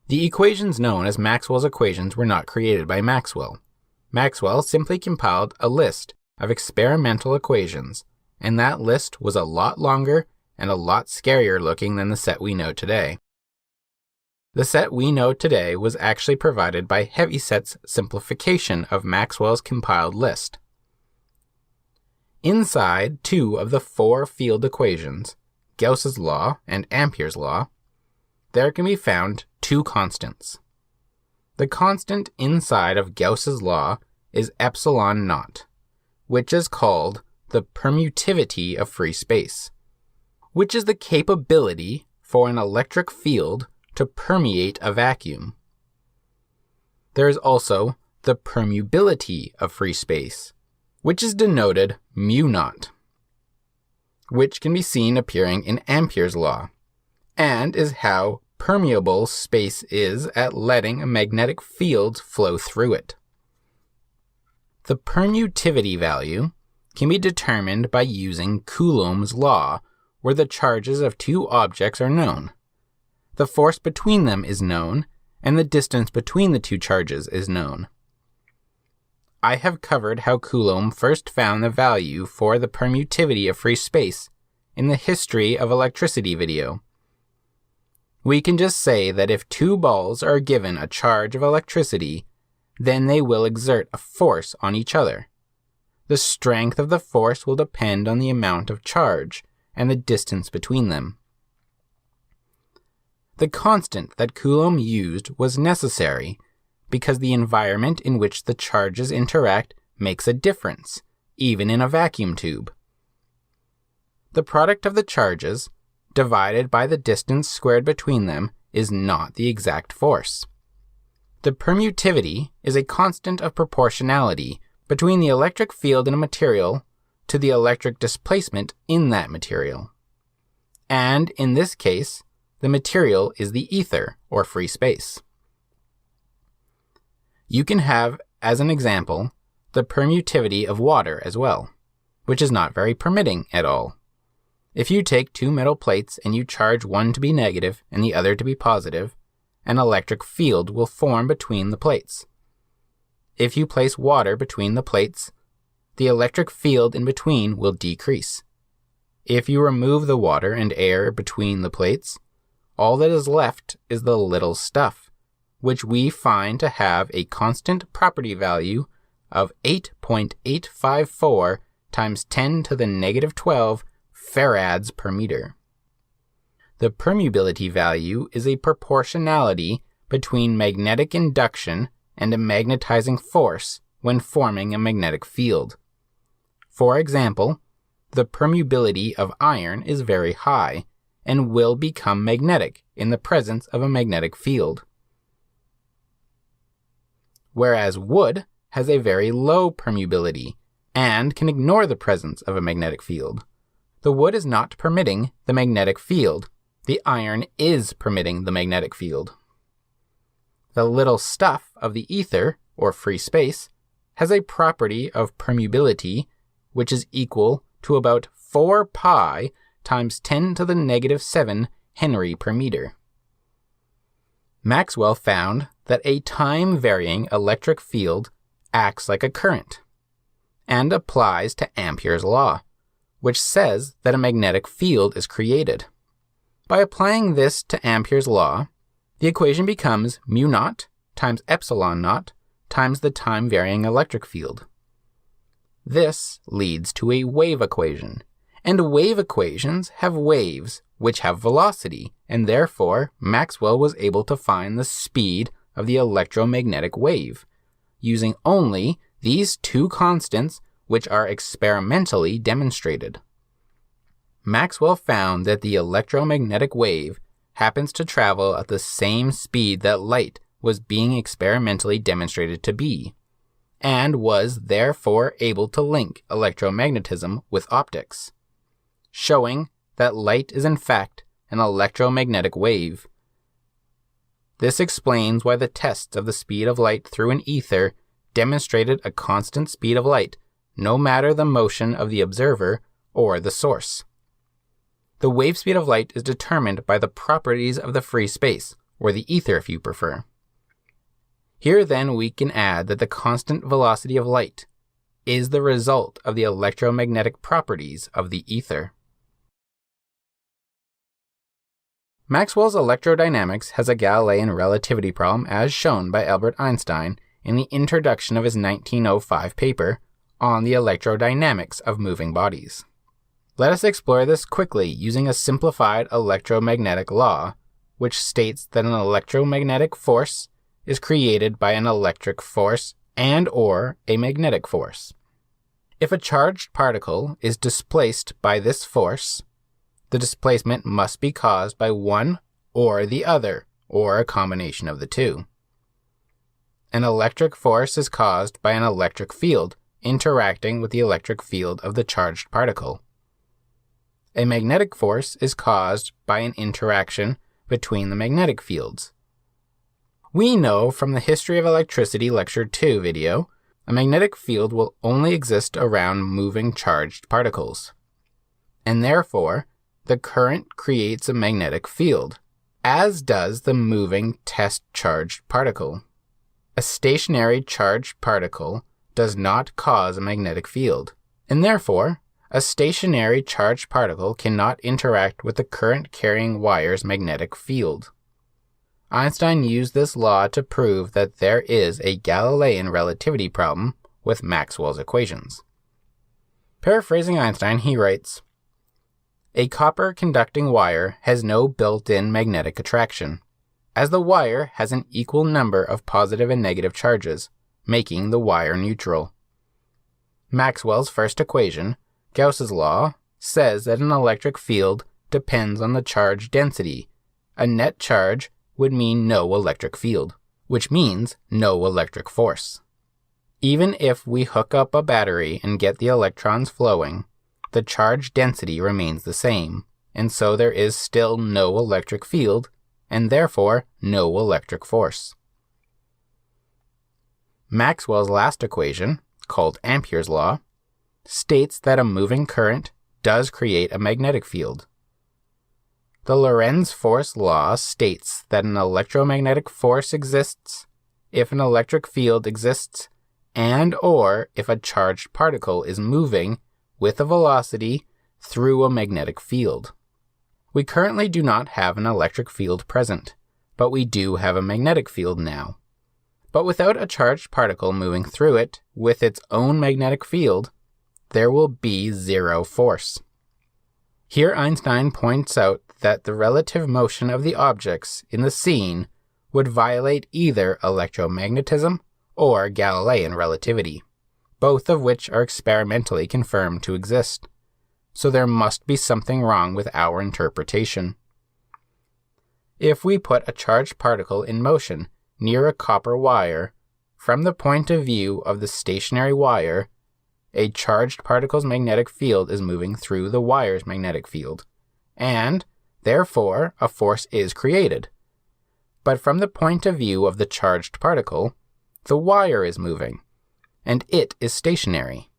The equations known as Maxwell's equations were not created by Maxwell. Maxwell simply compiled a list of experimental equations, and that list was a lot longer and a lot scarier looking than the set we know today. The set we know today was actually provided by Heavyset's simplification of Maxwell's compiled list. Inside 2 of the 4 field equations, Gauss's law and Ampere's law, there can be found 2 constants. The constant inside of Gauss's law is epsilon naught, which is called the permittivity of free space, which is the capability for an electric field to permeate a vacuum. There is also the permeability of free space, which is denoted mu naught, which can be seen appearing in Ampere's law, and is how permeable space is at letting magnetic fields flow through it. The permittivity value can be determined by using Coulomb's law, where the charges of 2 objects are known. The force between them is known, and the distance between the 2 charges is known. I have covered how Coulomb first found the value for the permittivity of free space in the History of Electricity video. We can just say that if 2 balls are given a charge of electricity, then they will exert a force on each other. The strength of the force will depend on the amount of charge and the distance between them. The constant that Coulomb used was necessary because the environment in which the charges interact makes a difference, even in a vacuum tube. The product of the charges, divided by the distance squared between them, is not the exact force. The permittivity is a constant of proportionality between the electric field in a material to the electric displacement in that material. And in this case, the material is the ether, or free space. You can have, as an example, the permittivity of water as well, which is not very permitting at all. If you take two metal plates and you charge one to be negative and the other to be positive, an electric field will form between the plates. If you place water between the plates, the electric field in between will decrease. If you remove the water and air between the plates, all that is left is the little stuff, which we find to have a constant property value of 8.854 times 10 to the negative 12 farads per meter. The permeability value is a proportionality between magnetic induction and a magnetizing force when forming a magnetic field. For example, the permeability of iron is very high and will become magnetic in the presence of a magnetic field, whereas wood has a very low permeability and can ignore the presence of a magnetic field. The wood is not permitting the magnetic field. The iron is permitting the magnetic field. The little stuff of the ether, or free space, has a property of permeability which is equal to about 4 pi times 10 to the negative 7 Henry per meter. Maxwell found that a time-varying electric field acts like a current and applies to Ampere's law, which says that a magnetic field is created. By applying this to Ampere's law, the equation becomes mu naught times epsilon naught times the time-varying electric field. This leads to a wave equation, and wave equations have waves which have velocity, and therefore Maxwell was able to find the speed of the electromagnetic wave, using only these two constants which are experimentally demonstrated. Maxwell found that the electromagnetic wave happens to travel at the same speed that light was being experimentally demonstrated to be, and was therefore able to link electromagnetism with optics, showing that light is in fact an electromagnetic wave. This explains why the tests of the speed of light through an ether demonstrated a constant speed of light, no matter the motion of the observer or the source. The wave speed of light is determined by the properties of the free space, or the ether if you prefer. Here then we can add that the constant velocity of light is the result of the electromagnetic properties of the ether. Maxwell's electrodynamics has a Galilean relativity problem as shown by Albert Einstein in the introduction of his 1905 paper on the electrodynamics of moving bodies. Let us explore this quickly using a simplified electromagnetic law, which states that an electromagnetic force is created by an electric force and/or a magnetic force. If a charged particle is displaced by this force, the displacement must be caused by one or the other, or a combination of the two. An electric force is caused by an electric field interacting with the electric field of the charged particle. A magnetic force is caused by an interaction between the magnetic fields. We know from the History of Electricity Lecture 2 video, a magnetic field will only exist around moving charged particles, and therefore, the current creates a magnetic field, as does the moving test charged particle. A stationary charged particle does not cause a magnetic field, and therefore, a stationary charged particle cannot interact with the current-carrying wire's magnetic field. Einstein used this law to prove that there is a Galilean relativity problem with Maxwell's equations. Paraphrasing Einstein, he writes, "A copper conducting wire has no built-in magnetic attraction. as the wire has an equal number of positive and negative charges, making the wire neutral. Maxwell's first equation, Gauss's law, says that an electric field depends on the charge density. A net charge would mean no electric field, which means no electric force. Even if we hook up a battery and get the electrons flowing, the charge density remains the same, and so there is still no electric field, and therefore no electric force. Maxwell's last equation, called Ampere's law, states that a moving current does create a magnetic field. The Lorentz force law states that an electromagnetic force exists if an electric field exists and/or if a charged particle is moving with a velocity through a magnetic field. We currently do not have an electric field present, but we do have a magnetic field now. But without a charged particle moving through it with its own magnetic field, there will be zero force. Here Einstein points out that the relative motion of the objects in the scene would violate either electromagnetism or Galilean relativity, both of which are experimentally confirmed to exist. So there must be something wrong with our interpretation. If we put a charged particle in motion near a copper wire, from the point of view of the stationary wire, a charged particle's magnetic field is moving through the wire's magnetic field, and, therefore, a force is created. But from the point of view of the charged particle, the wire is moving, and it is stationary,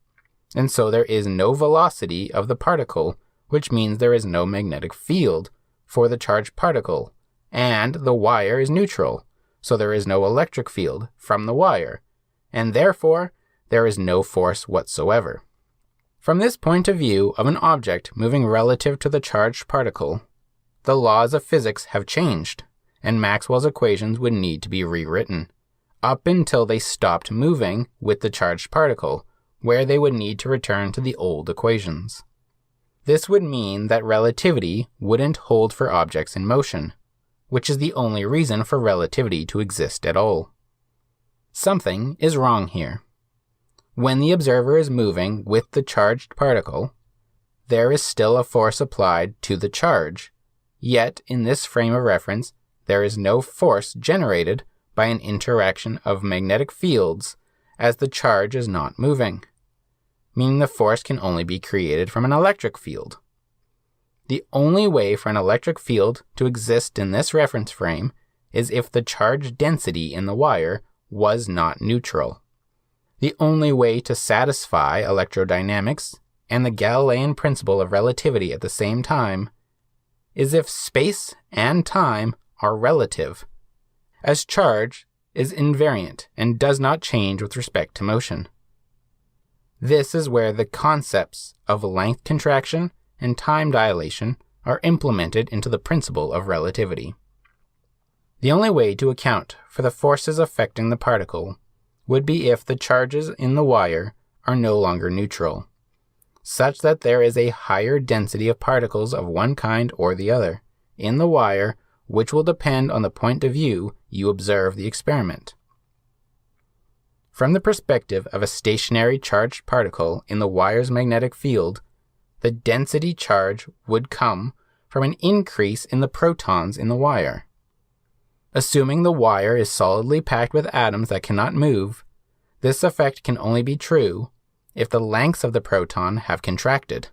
and so there is no velocity of the particle, which means there is no magnetic field for the charged particle, and the wire is neutral, so there is no electric field from the wire, and therefore there is no force whatsoever. From this point of view of an object moving relative to the charged particle, the laws of physics have changed, and Maxwell's equations would need to be rewritten, up until they stopped moving with the charged particle, where they would need to return to the old equations. This would mean that relativity wouldn't hold for objects in motion, which is the only reason for relativity to exist at all. Something is wrong here. When the observer is moving with the charged particle, there is still a force applied to the charge, yet in this frame of reference, there is no force generated by an interaction of magnetic fields as the charge is not moving, meaning the force can only be created from an electric field. The only way for an electric field to exist in this reference frame is if the charge density in the wire was not neutral. The only way to satisfy electrodynamics and the Galilean principle of relativity at the same time is if space and time are relative, as charge is invariant and does not change with respect to motion. This is where the concepts of length contraction and time dilation are implemented into the principle of relativity. The only way to account for the forces affecting the particle would be if the charges in the wire are no longer neutral, such that there is a higher density of particles of one kind or the other in the wire, which will depend on the point of view you observe the experiment. From the perspective of a stationary charged particle in the wire's magnetic field, the density charge would come from an increase in the protons in the wire. Assuming the wire is solidly packed with atoms that cannot move, this effect can only be true if the lengths of the proton have contracted.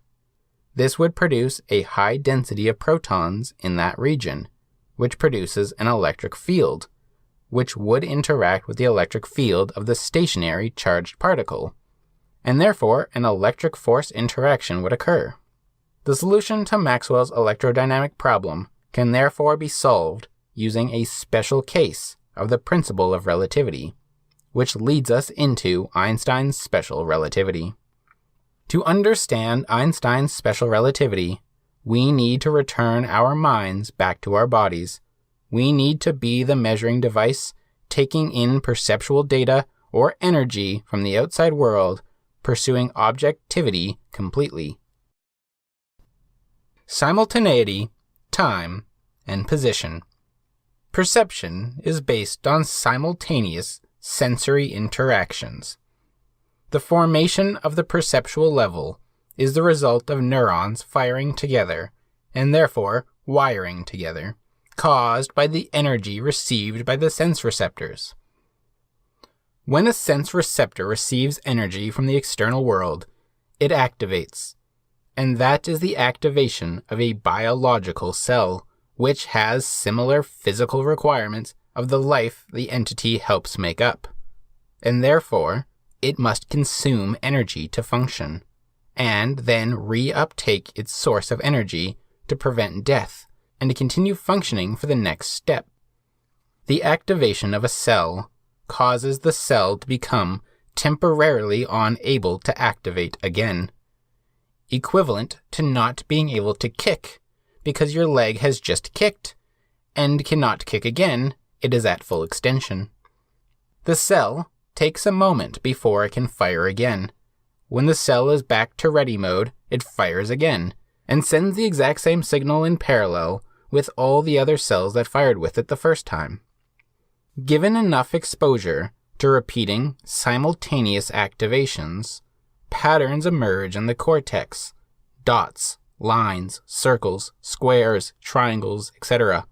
This would produce a high density of protons in that region, which produces an electric field, which would interact with the electric field of the stationary charged particle, and therefore an electric force interaction would occur. The solution to Maxwell's electrodynamic problem can therefore be solved using a special case of the principle of relativity, which leads us into Einstein's special relativity. To understand Einstein's special relativity, we need to return our minds back to our bodies. We need to be the measuring device, taking in perceptual data or energy from the outside world, pursuing objectivity completely. Simultaneity, time, and position. Perception is based on simultaneous sensory interactions. The formation of the perceptual level is the result of neurons firing together, and therefore wiring together, caused by the energy received by the sense receptors. When a sense receptor receives energy from the external world, it activates, and that is the activation of a biological cell, which has similar physical requirements of the life the entity helps make up, and therefore it must consume energy to function, and then reuptake its source of energy to prevent death and to continue functioning for the next step. The activation of a cell causes the cell to become temporarily unable to activate again, equivalent to not being able to kick because your leg has just kicked and cannot kick again, it is at full extension. The cell takes a moment before it can fire again. When the cell is back to ready mode, it fires again and sends the exact same signal in parallel with all the other cells that fired with it the first time. Given enough exposure to repeating simultaneous activations, patterns emerge in the cortex, dots, lines, circles, squares, triangles, etc.,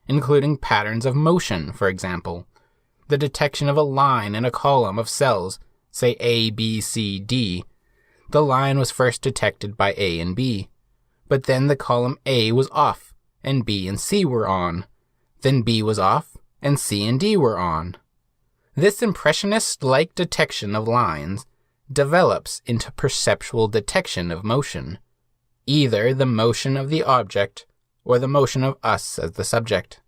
including patterns of motion, for example, the detection of a line in a column of cells, say A, B, C, D. The line was first detected by A and B, but then the column A was off, and B and C were on. Then B was off, and C and D were on. This impressionist-like detection of lines develops into perceptual detection of motion, either the motion of the object or the motion of us as the subject.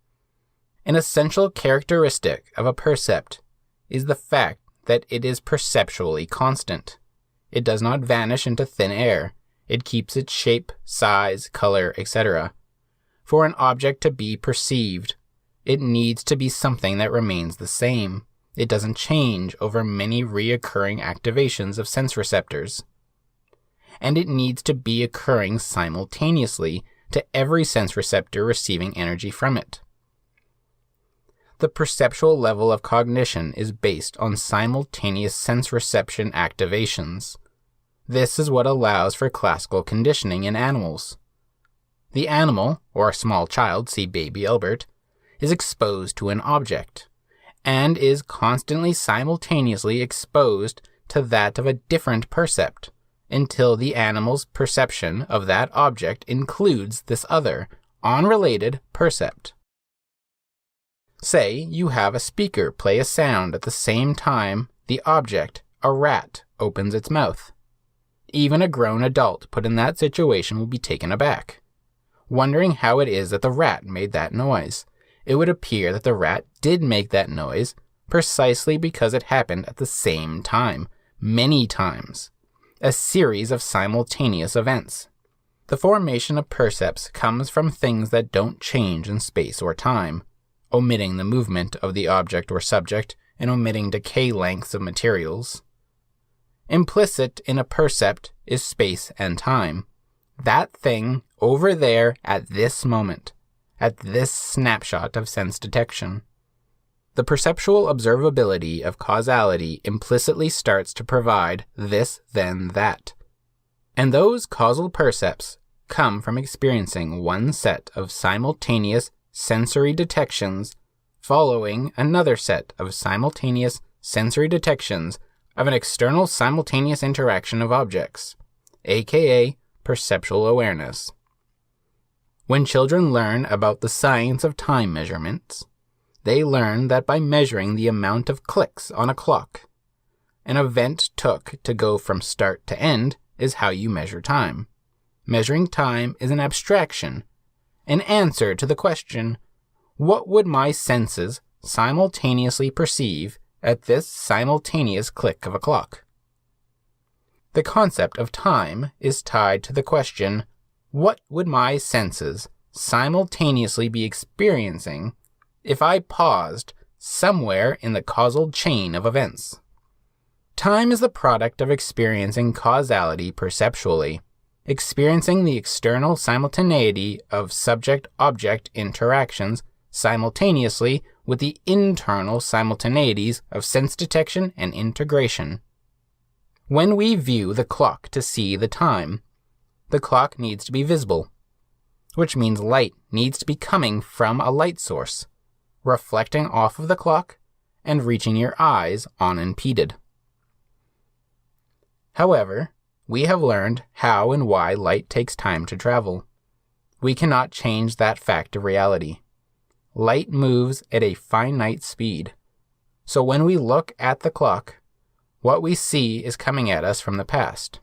An essential characteristic of a percept is the fact that it is perceptually constant. It does not vanish into thin air. It keeps its shape, size, color, etc. For an object to be perceived, it needs to be something that remains the same. It doesn't change over many reoccurring activations of sense receptors. And it needs to be occurring simultaneously to every sense receptor receiving energy from it. The perceptual level of cognition is based on simultaneous sense reception activations. This is what allows for classical conditioning in animals. The animal, or a small child, see baby Albert, is exposed to an object, and is constantly simultaneously exposed to that of a different percept, until the animal's perception of that object includes this other, unrelated percept. Say you have a speaker play a sound at the same time the object, a rat, opens its mouth. Even a grown adult put in that situation will be taken aback, wondering how it is that the rat made that noise. It would appear that the rat did make that noise precisely because it happened at the same time, many times, a series of simultaneous events. The formation of percepts comes from things that don't change in space or time, omitting the movement of the object or subject and omitting decay lengths of materials. Implicit in a percept is space and time. That thing over there at this moment, at this snapshot of sense detection. The perceptual observability of causality implicitly starts to provide this, then that. And those causal percepts come from experiencing one set of simultaneous sensory detections following another set of simultaneous sensory detections of an external simultaneous interaction of objects, aka perceptual awareness. When children learn about the science of time measurements, they learn that by measuring the amount of clicks on a clock an event took to go from start to end is how you measure time. Measuring time is an abstraction, an answer to the question, what would my senses simultaneously perceive at this simultaneous click of a clock? The concept of time is tied to the question, what would my senses simultaneously be experiencing if I paused somewhere in the causal chain of events? Time is the product of experiencing causality perceptually, experiencing the external simultaneity of subject-object interactions simultaneously with the internal simultaneities of sense detection and integration. When we view the clock to see the time, the clock needs to be visible, which means light needs to be coming from a light source, reflecting off of the clock and reaching your eyes unimpeded. However, we have learned how and why light takes time to travel. We cannot change that fact of reality. Light moves at a finite speed. So when we look at the clock, what we see is coming at us from the past.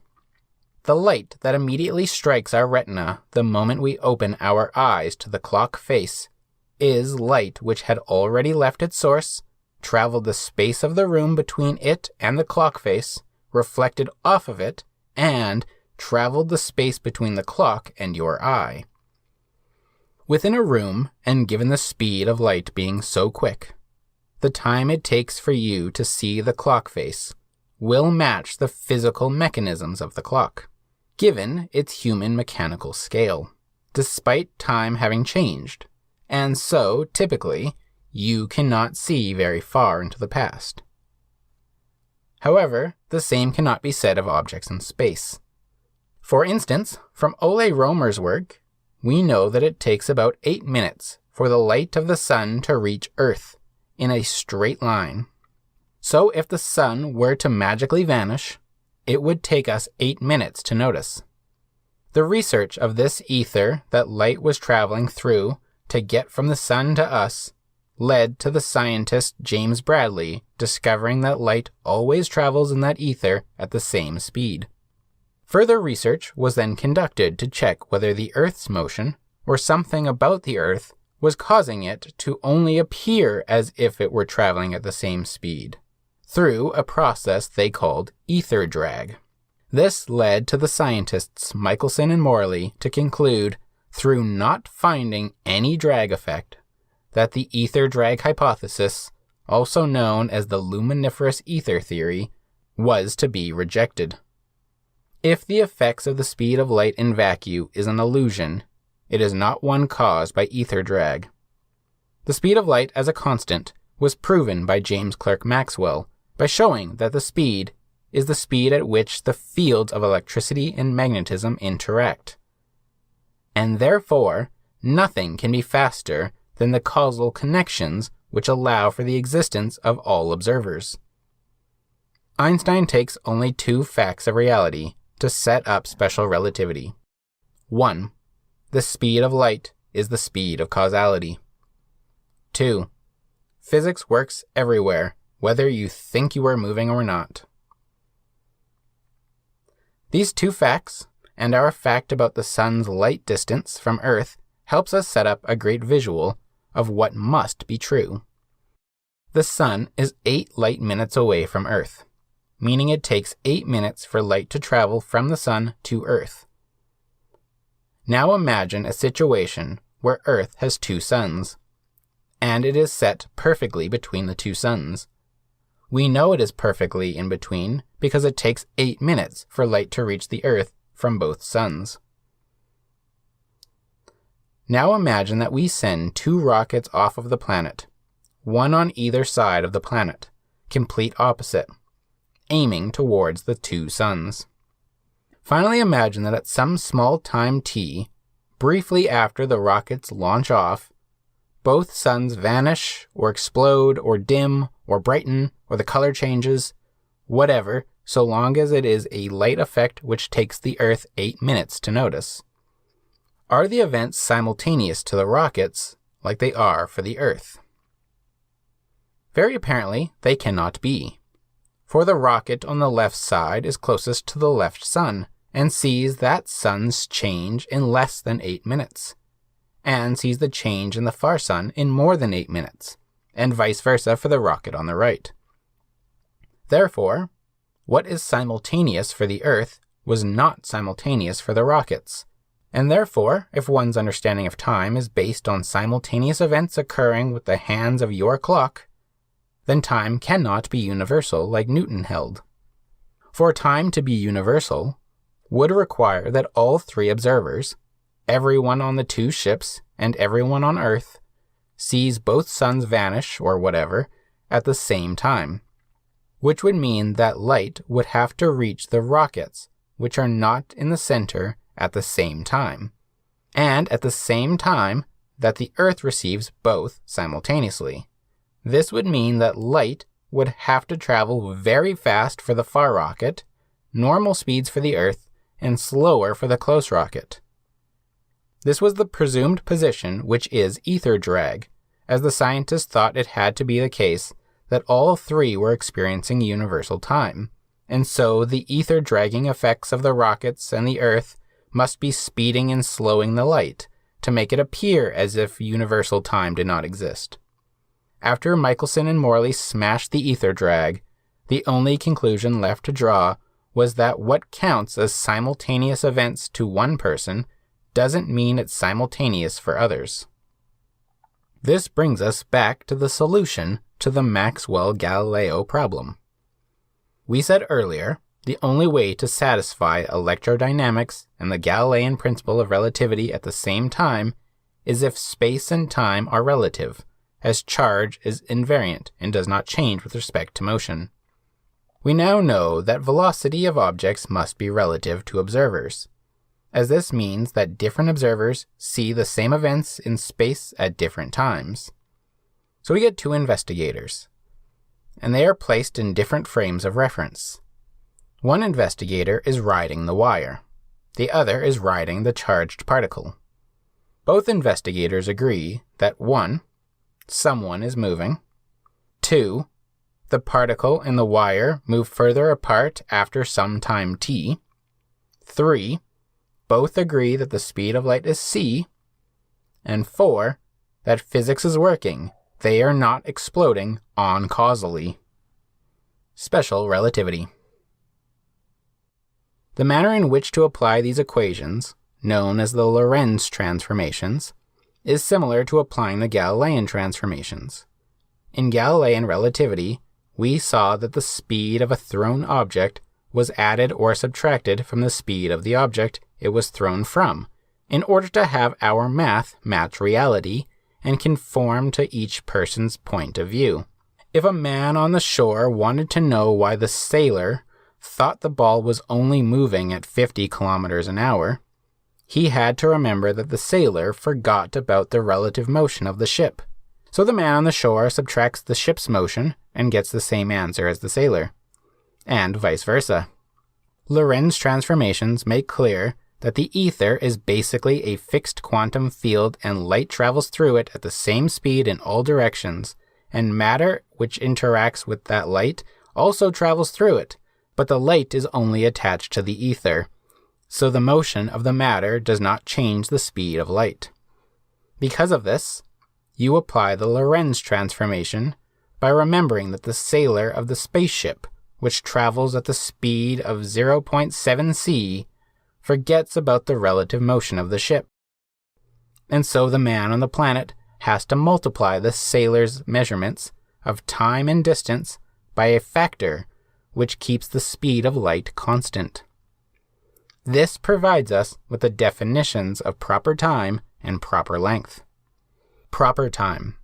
The light that immediately strikes our retina the moment we open our eyes to the clock face is light which had already left its source, traveled the space of the room between it and the clock face, reflected off of it, and traveled the space between the clock and your eye. Within a room, and given the speed of light being so quick, the time it takes for you to see the clock face will match the physical mechanisms of the clock, given its human mechanical scale, despite time having changed, and so, typically, you cannot see very far into the past. However, the same cannot be said of objects in space. For instance, from Ole Romer's work, we know that it takes about 8 minutes for the light of the sun to reach Earth in a straight line. So if the sun were to magically vanish, it would take us 8 minutes to notice. The research of this ether that light was traveling through to get from the sun to us led to the scientist James Bradley discovering that light always travels in that ether at the same speed. Further research was then conducted to check whether the Earth's motion, or something about the Earth, was causing it to only appear as if it were traveling at the same speed, through a process they called ether drag. This led to the scientists Michelson and Morley to conclude, through not finding any drag effect, that the ether drag hypothesis, also known as the luminiferous ether theory, was to be rejected. If the effects of the speed of light in vacuum is an illusion, it is not one caused by ether drag. The speed of light as a constant was proven by James Clerk Maxwell by showing that the speed is the speed at which the fields of electricity and magnetism interact. And therefore, nothing can be faster than the causal connections which allow for the existence of all observers. Einstein takes only 2 facts of reality to set up special relativity. 1. The speed of light is the speed of causality. 2. Physics works everywhere, whether you think you are moving or not. These 2 facts, and our fact about the sun's light distance from Earth, helps us set up a great visual of what must be true. The sun is 8 light minutes away from Earth, meaning it takes 8 minutes for light to travel from the sun to Earth. Now imagine a situation where Earth has 2 suns, and it is set perfectly between the 2 suns. We know it is perfectly in between because it takes 8 minutes for light to reach the Earth from both suns. Now imagine that we send 2 rockets off of the planet, one on either side of the planet, complete opposite, aiming towards the 2 suns. Finally, imagine that at some small time t, briefly after the rockets launch off, both suns vanish, or explode, or dim, or brighten, or the color changes, whatever, so long as it is a light effect which takes the Earth 8 minutes to notice. Are the events simultaneous to the rockets, like they are for the Earth? Very apparently, they cannot be. For the rocket on the left side is closest to the left sun, and sees that sun's change in less than 8 minutes, and sees the change in the far sun in more than 8 minutes, and vice versa for the rocket on the right. Therefore, what is simultaneous for the Earth was not simultaneous for the rockets, and therefore, if one's understanding of time is based on simultaneous events occurring with the hands of your clock, then time cannot be universal like Newton held. For time to be universal would require that all 3 observers, everyone on the 2 ships and everyone on Earth, sees both suns vanish, or whatever, at the same time, which would mean that light would have to reach the rockets, which are not in the center, at the same time, and at the same time that the Earth receives both simultaneously. This would mean that light would have to travel very fast for the far rocket, normal speeds for the Earth, and slower for the close rocket. This was the presumed position, which is ether drag, as the scientists thought it had to be the case that all three were experiencing universal time, and so the ether dragging effects of the rockets and the Earth must be speeding and slowing the light to make it appear as if universal time did not exist. After Michelson and Morley smashed the ether drag, the only conclusion left to draw was that what counts as simultaneous events to one person doesn't mean it's simultaneous for others. This brings us back to the solution to the Maxwell-Galileo problem. We said earlier, the only way to satisfy electrodynamics and the Galilean principle of relativity at the same time is if space and time are relative, as charge is invariant and does not change with respect to motion. We now know that velocity of objects must be relative to observers, as this means that different observers see the same events in space at different times. So we get two investigators, and they are placed in different frames of reference. One investigator is riding the wire. The other is riding the charged particle. Both investigators agree that 1. Someone is moving. 2. The particle and the wire move further apart after some time t. 3. Both agree that the speed of light is c. And 4. That physics is working. They are not exploding on-causally. Special relativity. The manner in which to apply these equations, known as the Lorentz transformations, is similar to applying the Galilean transformations. In Galilean relativity, we saw that the speed of a thrown object was added or subtracted from the speed of the object it was thrown from, in order to have our math match reality and conform to each person's point of view. If a man on the shore wanted to know why the sailor thought the ball was only moving at 50 kilometers an hour, he had to remember that the sailor forgot about the relative motion of the ship. So the man on the shore subtracts the ship's motion and gets the same answer as the sailor, and vice versa. Lorentz transformations make clear that the ether is basically a fixed quantum field and light travels through it at the same speed in all directions, and matter which interacts with that light also travels through it, but the light is only attached to the ether, so the motion of the matter does not change the speed of light. Because of this, you apply the Lorentz transformation by remembering that the sailor of the spaceship, which travels at the speed of 0.7 c, forgets about the relative motion of the ship. And so the man on the planet has to multiply the sailor's measurements of time and distance by a factor which keeps the speed of light constant. This provides us with the definitions of proper time and proper length. Proper time: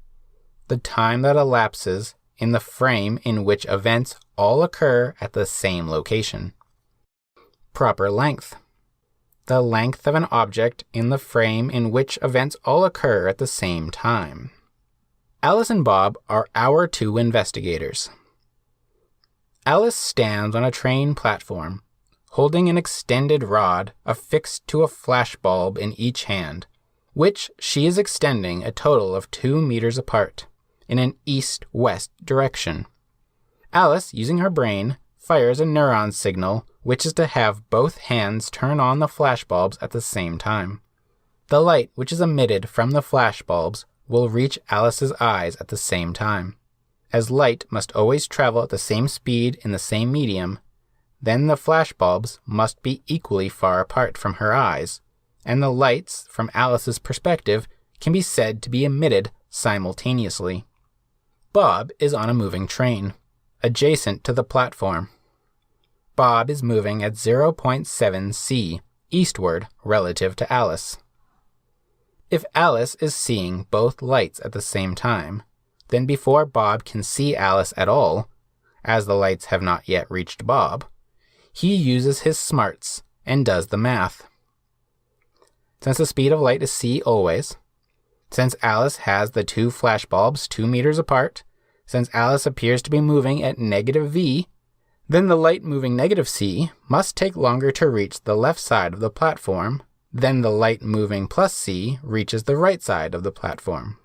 the time that elapses in the frame in which events all occur at the same location. Proper length: the length of an object in the frame in which events all occur at the same time. Alice and Bob are our two investigators. Alice stands on a train platform, holding an extended rod affixed to a flashbulb in each hand, which she is extending a total of 2 meters apart, in an east-west direction. Alice, using her brain, fires a neuron signal which is to have both hands turn on the flashbulbs at the same time. The light which is emitted from the flashbulbs will reach Alice's eyes at the same time. As light must always travel at the same speed in the same medium, then the flashbulbs must be equally far apart from her eyes, and the lights, from Alice's perspective, can be said to be emitted simultaneously. Bob is on a moving train, adjacent to the platform. Bob is moving at 0.7 c, eastward relative to Alice. If Alice is seeing both lights at the same time, then before Bob can see Alice at all, as the lights have not yet reached Bob, he uses his smarts and does the math. Since the speed of light is c always, since Alice has the two flashbulbs 2 meters apart, since Alice appears to be moving at negative v, then the light moving negative c must take longer to reach the left side of the platform than the light moving plus c reaches the right side of the platform.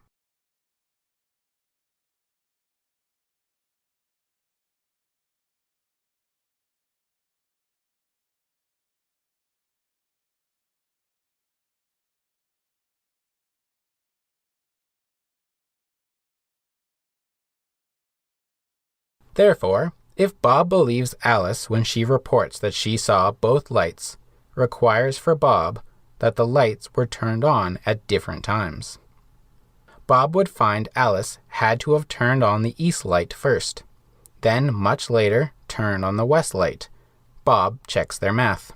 Therefore, if Bob believes Alice when she reports that she saw both lights, requires for Bob that the lights were turned on at different times. Bob would find Alice had to have turned on the east light first, then much later turned on the west light. Bob checks their math.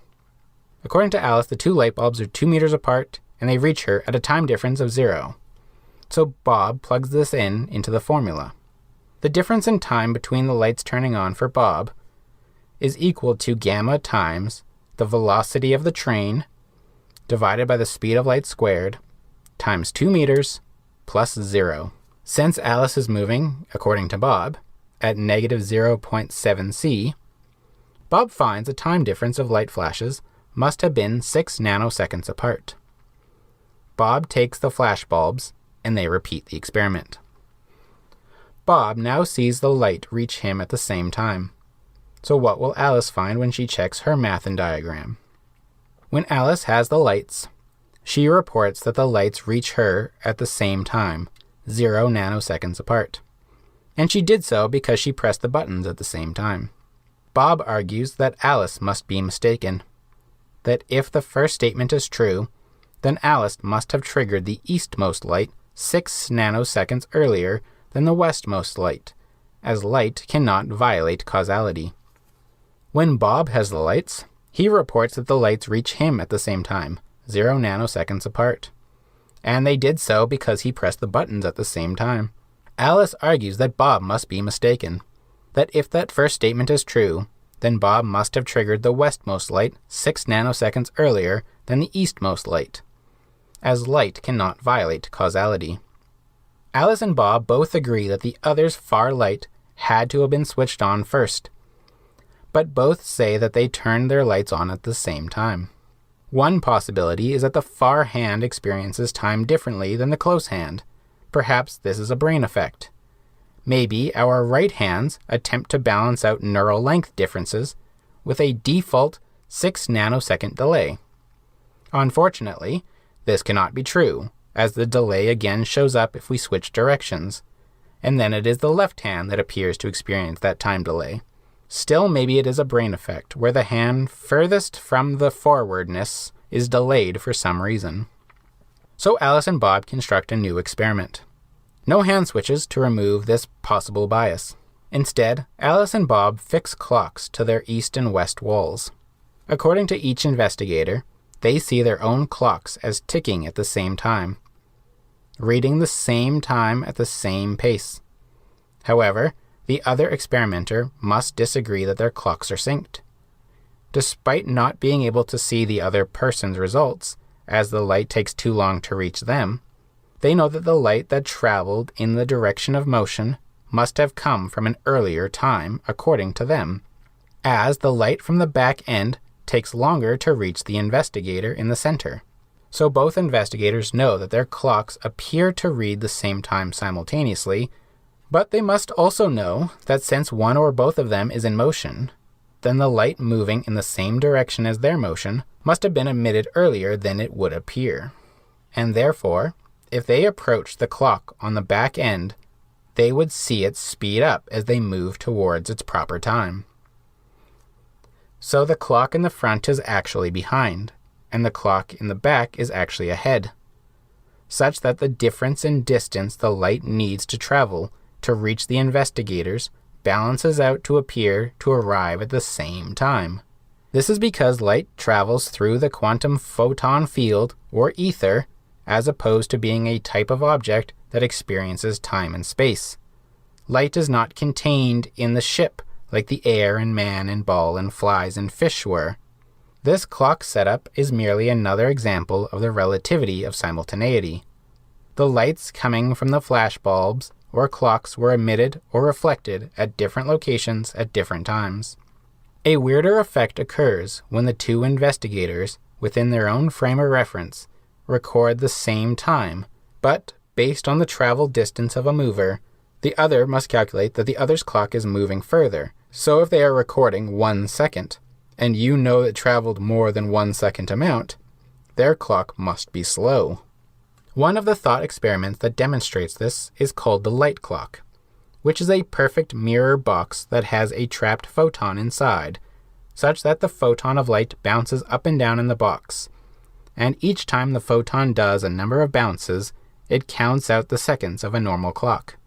According to Alice, the two light bulbs are 2 meters apart and they reach her at a time difference of 0. So Bob plugs this into the formula. The difference in time between the lights turning on for Bob is equal to gamma times the velocity of the train divided by the speed of light squared times 2 meters plus 0. Since Alice is moving, according to Bob, at negative 0.7 c, Bob finds the time difference of light flashes must have been 6 nanoseconds apart. Bob takes the flash bulbs and they repeat the experiment. Bob now sees the light reach him at the same time. So what will Alice find when she checks her math and diagram? When Alice has the lights, she reports that the lights reach her at the same time, 0 nanoseconds apart. And she did so because she pressed the buttons at the same time. Bob argues that Alice must be mistaken, that if the first statement is true, then Alice must have triggered the eastmost light 6 nanoseconds earlier than the westmost light, as light cannot violate causality. When Bob has the lights, he reports that the lights reach him at the same time, 0 nanoseconds apart. And they did so because he pressed the buttons at the same time. Alice argues that Bob must be mistaken, that if that first statement is true, then Bob must have triggered the westmost light 6 nanoseconds earlier than the eastmost light, as light cannot violate causality. Alice and Bob both agree that the other's far light had to have been switched on first, but both say that they turned their lights on at the same time. One possibility is that the far hand experiences time differently than the close hand. Perhaps this is a brain effect. Maybe our right hands attempt to balance out neural length differences with a default 6 nanosecond delay. Unfortunately, this cannot be true, as the delay again shows up if we switch directions, and then it is the left hand that appears to experience that time delay. Still, maybe it is a brain effect, where the hand furthest from the forwardness is delayed for some reason. So Alice and Bob construct a new experiment. No hand switches to remove this possible bias. Instead, Alice and Bob fix clocks to their east and west walls. According to each investigator, they see their own clocks as ticking at the same time, reading the same time at the same pace. However, the other experimenter must disagree that their clocks are synced. Despite not being able to see the other person's results, as the light takes too long to reach them, they know that the light that traveled in the direction of motion must have come from an earlier time, according to them, as the light from the back end takes longer to reach the investigator in the center. So both investigators know that their clocks appear to read the same time simultaneously, but they must also know that since one or both of them is in motion, then the light moving in the same direction as their motion must have been emitted earlier than it would appear. And therefore, if they approach the clock on the back end, they would see it speed up as they move towards its proper time. So the clock in the front is actually behind, and the clock in the back is actually ahead, such that the difference in distance the light needs to travel to reach the investigators balances out to appear to arrive at the same time. This is because light travels through the quantum photon field, or ether, as opposed to being a type of object that experiences time and space. Light is not contained in the ship like the air and man and ball and flies and fish were. This clock setup is merely another example of the relativity of simultaneity. The lights coming from the flash bulbs or clocks were emitted or reflected at different locations at different times. A weirder effect occurs when the two investigators, within their own frame of reference, record the same time, but, based on the travel distance of a mover, the other must calculate that the other's clock is moving further. So if they are recording 1 second, and you know it traveled more than 1 second amount, their clock must be slow. One of the thought experiments that demonstrates this is called the light clock, which is a perfect mirror box that has a trapped photon inside, such that the photon of light bounces up and down in the box, and each time the photon does a number of bounces, it counts out the seconds of a normal clock.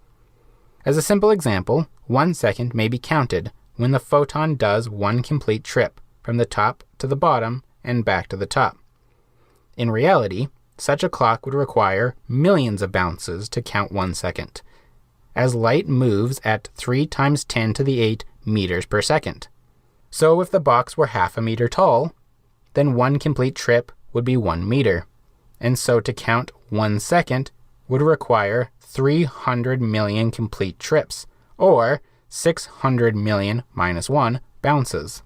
As a simple example, 1 second may be counted when the photon does one complete trip from the top to the bottom and back to the top. In reality, such a clock would require millions of bounces to count 1 second, as light moves at 3 × 10⁸ meters per second. So if the box were half a meter tall, then one complete trip would be 1 meter, and so to count 1 second would require 300 million complete trips, or 600 million minus 1 bounces.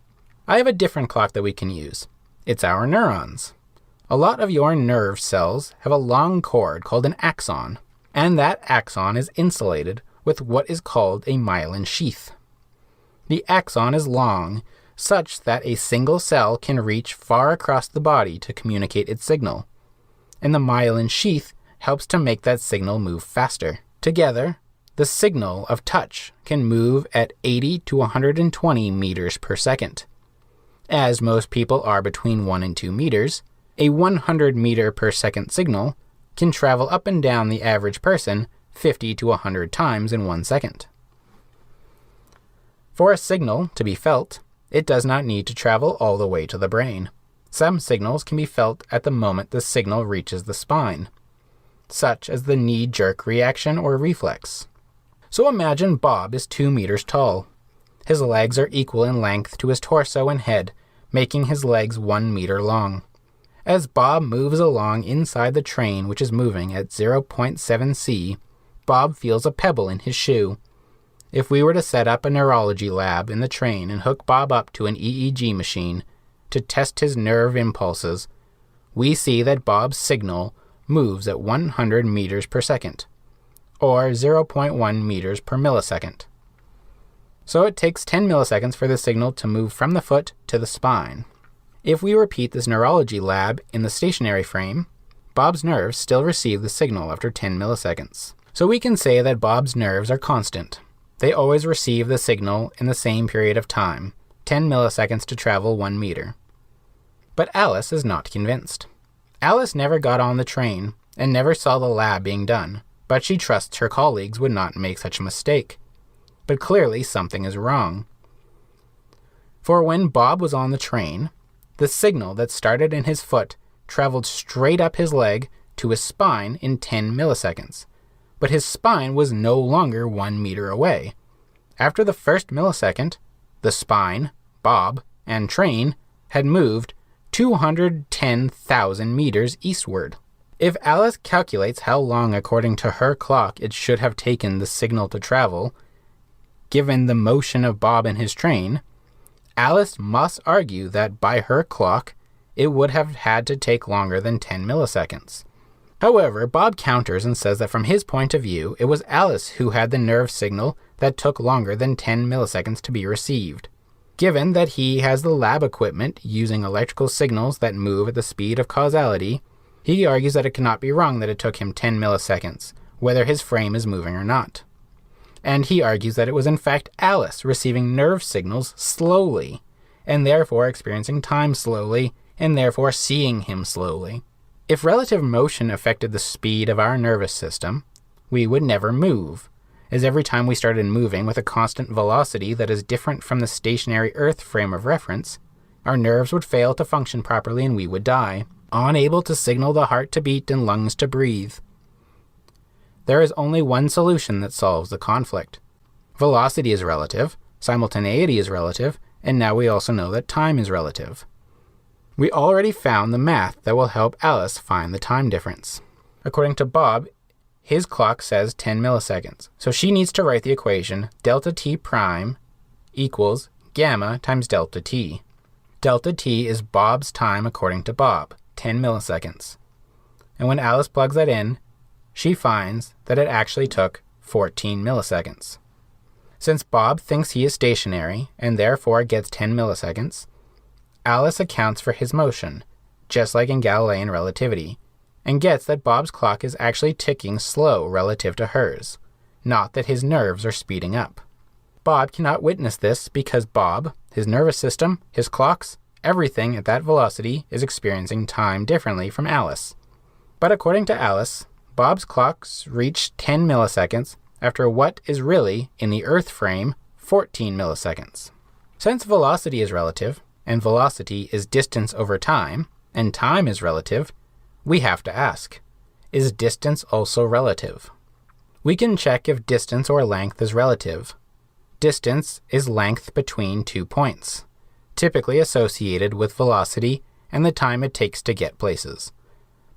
I have a different clock that we can use. It's our neurons. A lot of your nerve cells have a long cord called an axon, and that axon is insulated with what is called a myelin sheath. The axon is long, such that a single cell can reach far across the body to communicate its signal, and the myelin sheath helps to make that signal move faster. Together, the signal of touch can move at 80 to 120 meters per second. As most people are between 1 and 2 meters, a 100 meter per second signal can travel up and down the average person 50 to 100 times in 1 second. For a signal to be felt, it does not need to travel all the way to the brain. Some signals can be felt at the moment the signal reaches the spine, such as the knee-jerk reaction or reflex. So imagine Bob is 2 meters tall. His legs are equal in length to his torso and head, making his legs 1 meter long. As Bob moves along inside the train, which is moving at 0.7 c, Bob feels a pebble in his shoe. If we were to set up a neurology lab in the train and hook Bob up to an EEG machine to test his nerve impulses, we see that Bob's signal moves at 100 meters per second, or 0.1 meters per millisecond. So it takes 10 milliseconds for the signal to move from the foot to the spine. If we repeat this neurology lab in the stationary frame, Bob's nerves still receive the signal after 10 milliseconds. So we can say that Bob's nerves are constant. They always receive the signal in the same period of time, 10 milliseconds to travel 1 meter. But Alice is not convinced. Alice never got on the train and never saw the lab being done, but she trusts her colleagues would not make such a mistake. But clearly something is wrong. For when Bob was on the train, the signal that started in his foot traveled straight up his leg to his spine in 10 milliseconds, but his spine was no longer 1 meter away. After the first millisecond, the spine, Bob, and train had moved 210,000 meters eastward. If Alice calculates how long according to her clock it should have taken the signal to travel, given the motion of Bob and his train, Alice must argue that by her clock, it would have had to take longer than 10 milliseconds. However, Bob counters and says that from his point of view, it was Alice who had the nerve signal that took longer than 10 milliseconds to be received. Given that he has the lab equipment using electrical signals that move at the speed of causality, he argues that it cannot be wrong that it took him 10 milliseconds, whether his frame is moving or not. And he argues that it was in fact Alice receiving nerve signals slowly, and therefore experiencing time slowly, and therefore seeing him slowly. If relative motion affected the speed of our nervous system, we would never move, as every time we started moving with a constant velocity that is different from the stationary Earth frame of reference, our nerves would fail to function properly and we would die. unable to signal the heart to beat and lungs to breathe. There is only one solution that solves the conflict. Velocity is relative, simultaneity is relative, and now we also know that time is relative. We already found the math that will help Alice find the time difference. According to Bob, his clock says 10 milliseconds, so she needs to write the equation delta t prime equals gamma times delta t. Delta t is Bob's time according to Bob, 10 milliseconds. And when Alice plugs that in, she finds that it actually took 14 milliseconds. Since Bob thinks he is stationary and therefore gets 10 milliseconds, Alice accounts for his motion, just like in Galilean relativity, and gets that Bob's clock is actually ticking slow relative to hers, not that his nerves are speeding up. Bob cannot witness this because Bob, his nervous system, his clocks, everything at that velocity is experiencing time differently from Alice. But according to Alice, Bob's clocks reach 10 milliseconds after what is really, in the Earth frame, 14 milliseconds. Since velocity is relative, and velocity is distance over time, and time is relative, we have to ask, is distance also relative? We can check if distance or length is relative. Distance is length between 2 points, typically associated with velocity and the time it takes to get places.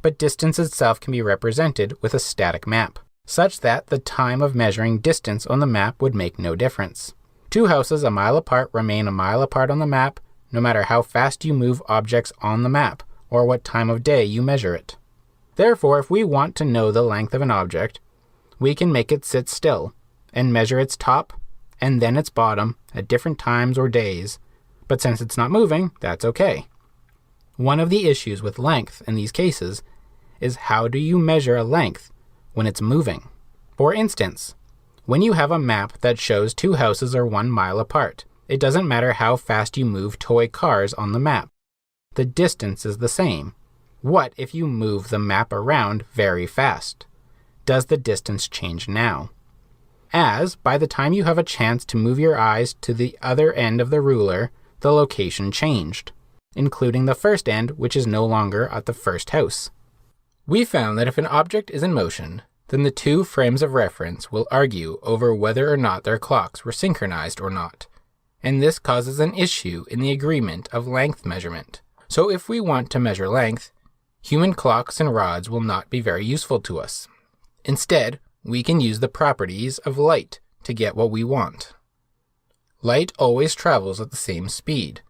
But distance itself can be represented with a static map, such that the time of measuring distance on the map would make no difference. Two houses a mile apart remain a mile apart on the map, no matter how fast you move objects on the map, or what time of day you measure it. Therefore, if we want to know the length of an object, we can make it sit still, and measure its top, and then its bottom, at different times or days, but since it's not moving, that's okay. One of the issues with length in these cases is how do you measure a length when it's moving? For instance, when you have a map that shows two houses are 1 mile apart, it doesn't matter how fast you move toy cars on the map. The distance is the same. What if you move the map around very fast? Does the distance change now? As, by the time you have a chance to move your eyes to the other end of the ruler, the location changed, including the first end, which is no longer at the first house. We found that if an object is in motion, then the two frames of reference will argue over whether or not their clocks were synchronized or not, and this causes an issue in the agreement of length measurement. So if we want to measure length, human clocks and rods will not be very useful to us. Instead, we can use the properties of light to get what we want. Light always travels at the same speed,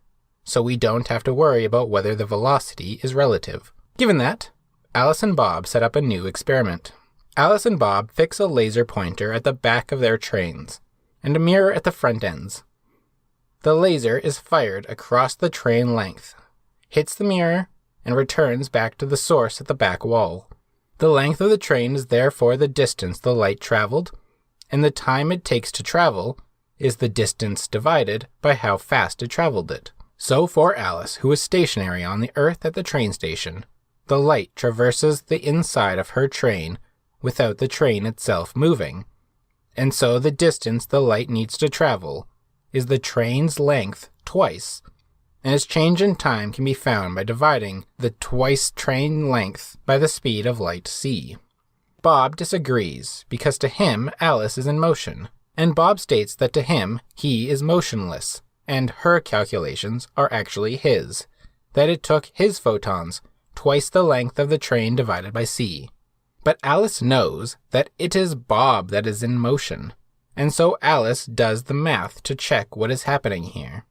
so we don't have to worry about whether the velocity is relative. Given that, Alice and Bob set up a new experiment. Alice and Bob fix a laser pointer at the back of their trains, and a mirror at the front ends. The laser is fired across the train length, hits the mirror, and returns back to the source at the back wall. The length of the train is therefore the distance the light traveled, and the time it takes to travel is the distance divided by how fast it traveled it. So for Alice, who is stationary on the Earth at the train station, the light traverses the inside of her train without the train itself moving, and so the distance the light needs to travel is the train's length twice, and its change in time can be found by dividing the twice train length by the speed of light c. Bob disagrees because to him Alice is in motion, and Bob states that to him he is motionless, and her calculations are actually his, that it took his photons twice the length of the train divided by c. But Alice knows that it is Bob that is in motion, and so Alice does the math to check what is happening here.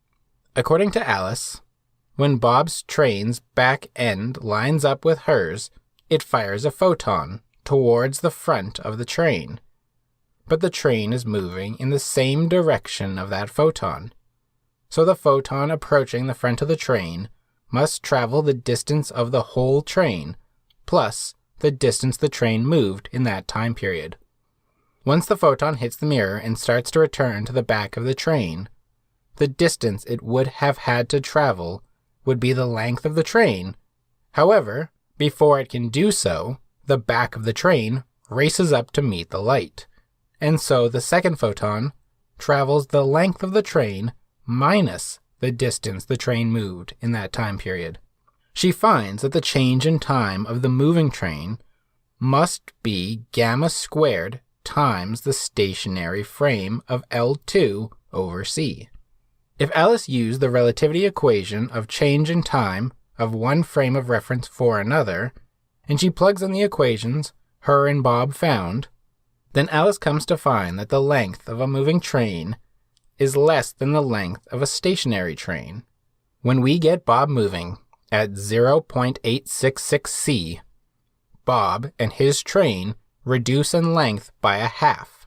According to Alice, when Bob's train's back end lines up with hers, it fires a photon towards the front of the train. But the train is moving in the same direction of that photon. So the photon approaching the front of the train must travel the distance of the whole train, plus the distance the train moved in that time period. Once the photon hits the mirror and starts to return to the back of the train, the distance it would have had to travel would be the length of the train. However, before it can do so, the back of the train races up to meet the light, and so the second photon travels the length of the train minus the distance the train moved in that time period. She finds that the change in time of the moving train must be gamma squared times the stationary frame of L2 over c. If Alice used the relativity equation of change in time of one frame of reference for another, and she plugs in the equations her and Bob found, then Alice comes to find that the length of a moving train is less than the length of a stationary train. When we get Bob moving at 0.866 c, Bob and his train reduce in length by a half.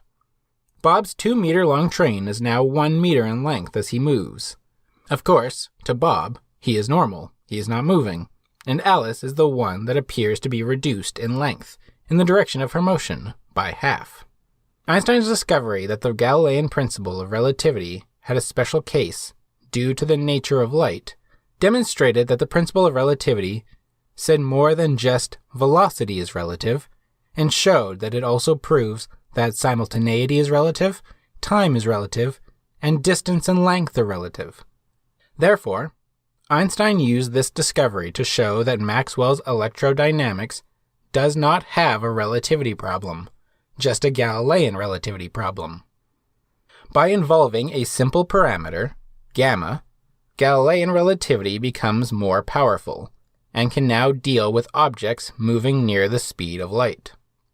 Bob's 2-meter-long train is now 1 meter in length as he moves. Of course, to Bob, he is normal, he is not moving, and Alice is the one that appears to be reduced in length in the direction of her motion by half. Einstein's discovery that the Galilean principle of relativity had a special case due to the nature of light demonstrated that the principle of relativity said more than just velocity is relative, and showed that it also proves that simultaneity is relative, time is relative, and distance and length are relative. Therefore, Einstein used this discovery to show that Maxwell's electrodynamics does not have a relativity problem, just a Galilean relativity problem. By involving a simple parameter, gamma, Galilean relativity becomes more powerful, and can now deal with objects moving near the speed of light.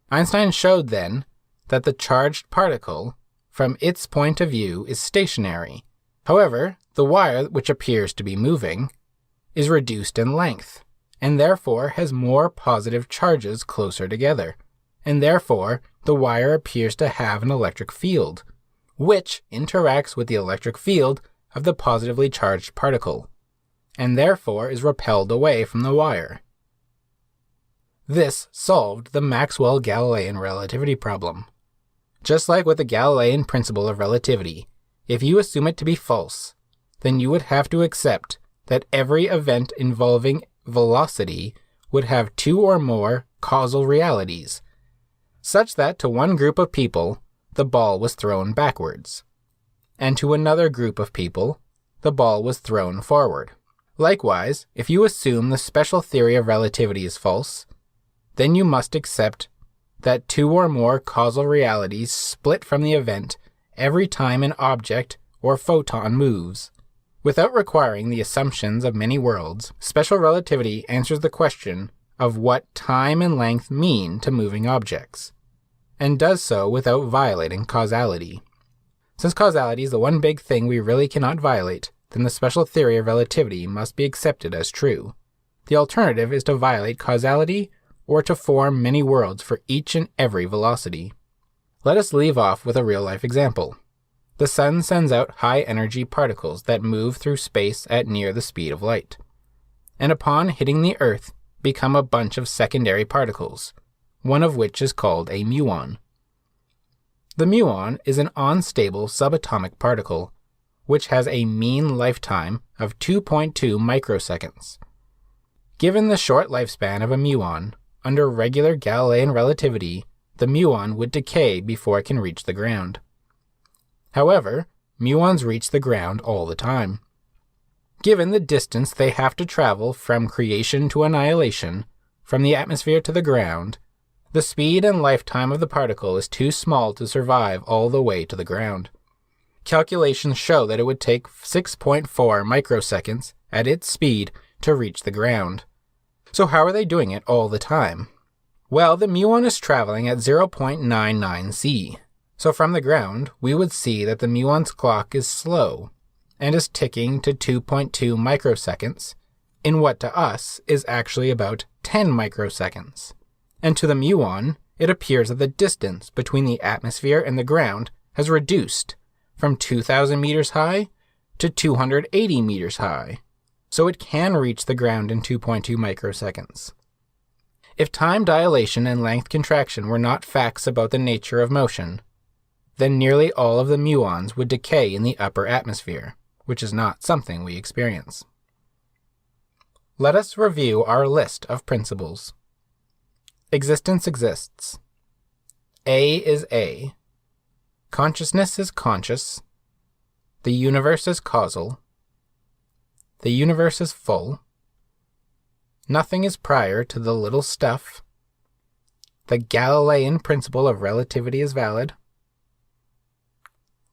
Einstein showed then that the charged particle, from its point of view, is stationary. However, the wire which appears to be moving is reduced in length, and therefore has more positive charges closer together, and therefore the wire appears to have an electric field, which interacts with the electric field of the positively charged particle, and therefore is repelled away from the wire. This solved the Maxwell-Galilean relativity problem. Just like with the Galilean principle of relativity, if you assume it to be false, then you would have to accept that every event involving velocity would have two or more causal realities, such that to one group of people, the ball was thrown backwards, and to another group of people, the ball was thrown forward. Likewise, if you assume the special theory of relativity is false, then you must accept that two or more causal realities split from the event every time an object or photon moves. Without requiring the assumptions of many worlds, special relativity answers the question of what time and length mean to moving objects, and does so without violating causality. Since causality is the one big thing we really cannot violate, then the special theory of relativity must be accepted as true. The alternative is to violate causality or to form many worlds for each and every velocity. Let us leave off with a real-life example. The sun sends out high-energy particles that move through space at near the speed of light, and upon hitting the Earth become a bunch of secondary particles, one of which is called a muon. The muon is an unstable subatomic particle, which has a mean lifetime of 2.2 microseconds. Given the short lifespan of a muon, under regular Galilean relativity, the muon would decay before it can reach the ground. However, muons reach the ground all the time. Given the distance they have to travel from creation to annihilation, from the atmosphere to the ground, the speed and lifetime of the particle is too small to survive all the way to the ground. Calculations show that it would take 6.4 microseconds at its speed to reach the ground. So how are they doing it all the time? Well, the muon is traveling at 0.99 c. So from the ground, we would see that the muon's clock is slow and is ticking to 2.2 microseconds in what to us is actually about 10 microseconds. And to the muon, it appears that the distance between the atmosphere and the ground has reduced from 2,000 meters high to 280 meters high, so it can reach the ground in 2.2 microseconds. If time dilation and length contraction were not facts about the nature of motion, then nearly all of the muons would decay in the upper atmosphere, which is not something we experience. Let us review our list of principles. Existence exists. A is A. Consciousness is conscious. The universe is causal. The universe is full. Nothing is prior to the little stuff. The Galilean principle of relativity is valid.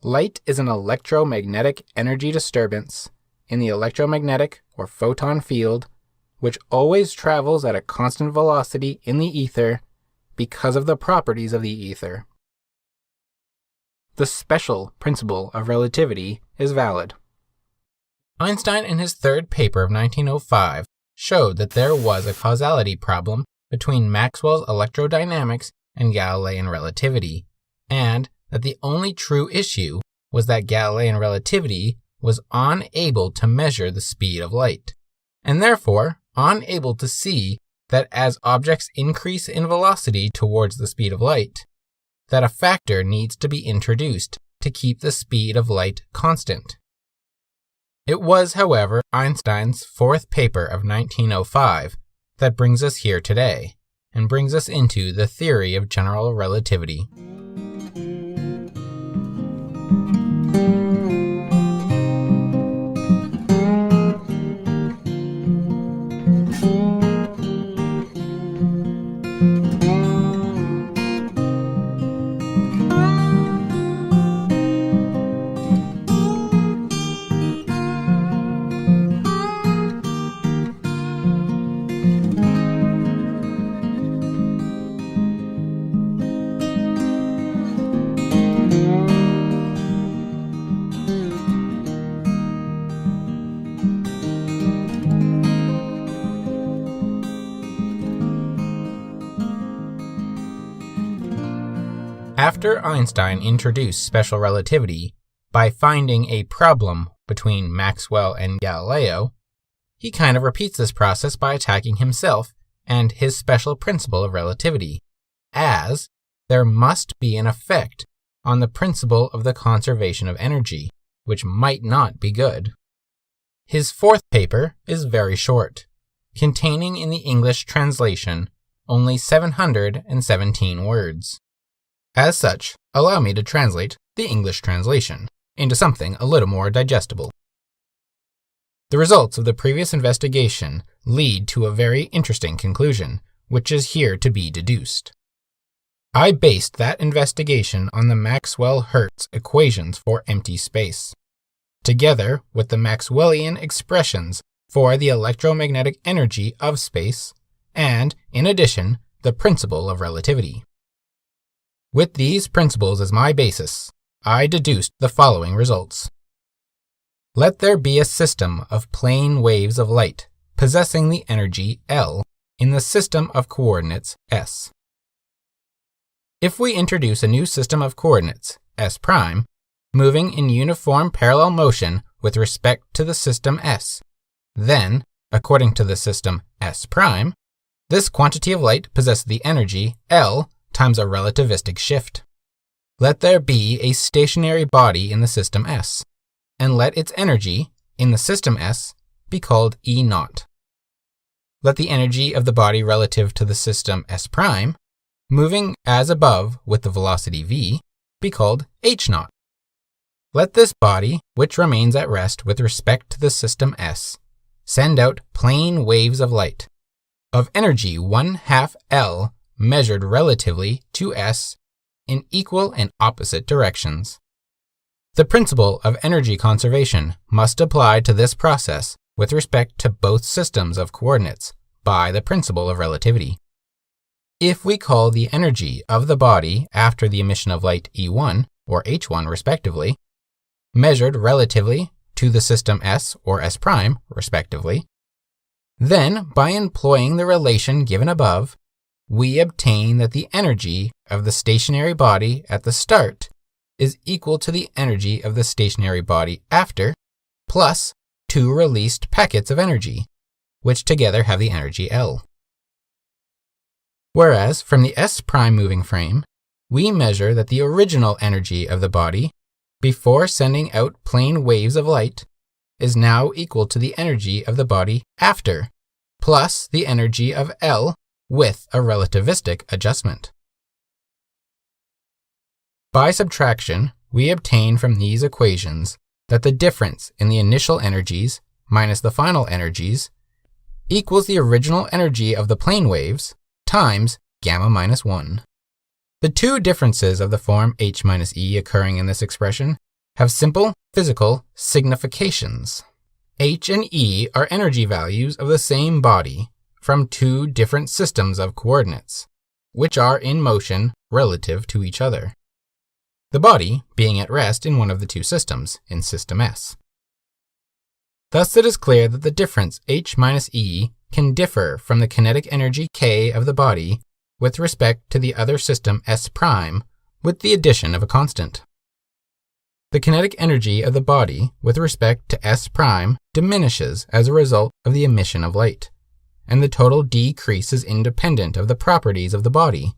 Light is an electromagnetic energy disturbance in the electromagnetic or photon field, which always travels at a constant velocity in the ether because of the properties of the ether. The special principle of relativity is valid. Einstein, in his third paper of 1905, showed that there was a causality problem between Maxwell's electrodynamics and Galilean relativity, and that the only true issue was that Galilean relativity was unable to measure the speed of light, and therefore unable to see that as objects increase in velocity towards the speed of light, that a factor needs to be introduced to keep the speed of light constant. It was, however, Einstein's fourth paper of 1905 that brings us here today, and brings us into the theory of general relativity. After Einstein introduced special relativity by finding a problem between Maxwell and Galileo, he kind of repeats this process by attacking himself and his special principle of relativity, as there must be an effect on the principle of the conservation of energy, which might not be good. His fourth paper is very short, containing in the English translation only 717 words. As such, allow me to translate the English translation into something a little more digestible. The results of the previous investigation lead to a very interesting conclusion, which is here to be deduced. I based that investigation on the Maxwell-Hertz equations for empty space, together with the Maxwellian expressions for the electromagnetic energy of space, and, in addition, the principle of relativity. With these principles as my basis, I deduced the following results. Let there be a system of plane waves of light possessing the energy L in the system of coordinates S. If we introduce a new system of coordinates, S', moving in uniform parallel motion with respect to the system S, then, according to the system S', this quantity of light possesses the energy L times a relativistic shift. Let there be a stationary body in the system S, and let its energy in the system S be called E0. Let the energy of the body relative to the system S', moving as above with the velocity v, be called H0. Let this body, which remains at rest with respect to the system S, send out plane waves of light, of energy 1/2 L measured relatively to S in equal and opposite directions. The principle of energy conservation must apply to this process with respect to both systems of coordinates by the principle of relativity. If we call the energy of the body after the emission of light E1 or H1 respectively, measured relatively to the system S or S' respectively, then by employing the relation given above, we obtain that the energy of the stationary body at the start is equal to the energy of the stationary body after, plus 2 released packets of energy, which together have the energy L. Whereas from the S' moving frame, we measure that the original energy of the body, before sending out plane waves of light, is now equal to the energy of the body after, plus the energy of L with a relativistic adjustment. By subtraction, we obtain from these equations that the difference in the initial energies minus the final energies equals the original energy of the plane waves times gamma minus 1. The two differences of the form h minus e occurring in this expression have simple physical significations. H and E are energy values of the same body from two different systems of coordinates, which are in motion relative to each other, the body being at rest in one of the two systems, in system S. Thus it is clear that the difference h minus E can differ from the kinetic energy K of the body with respect to the other system S' with the addition of a constant. The kinetic energy of the body with respect to S' diminishes as a result of the emission of light, and the total decrease is independent of the properties of the body.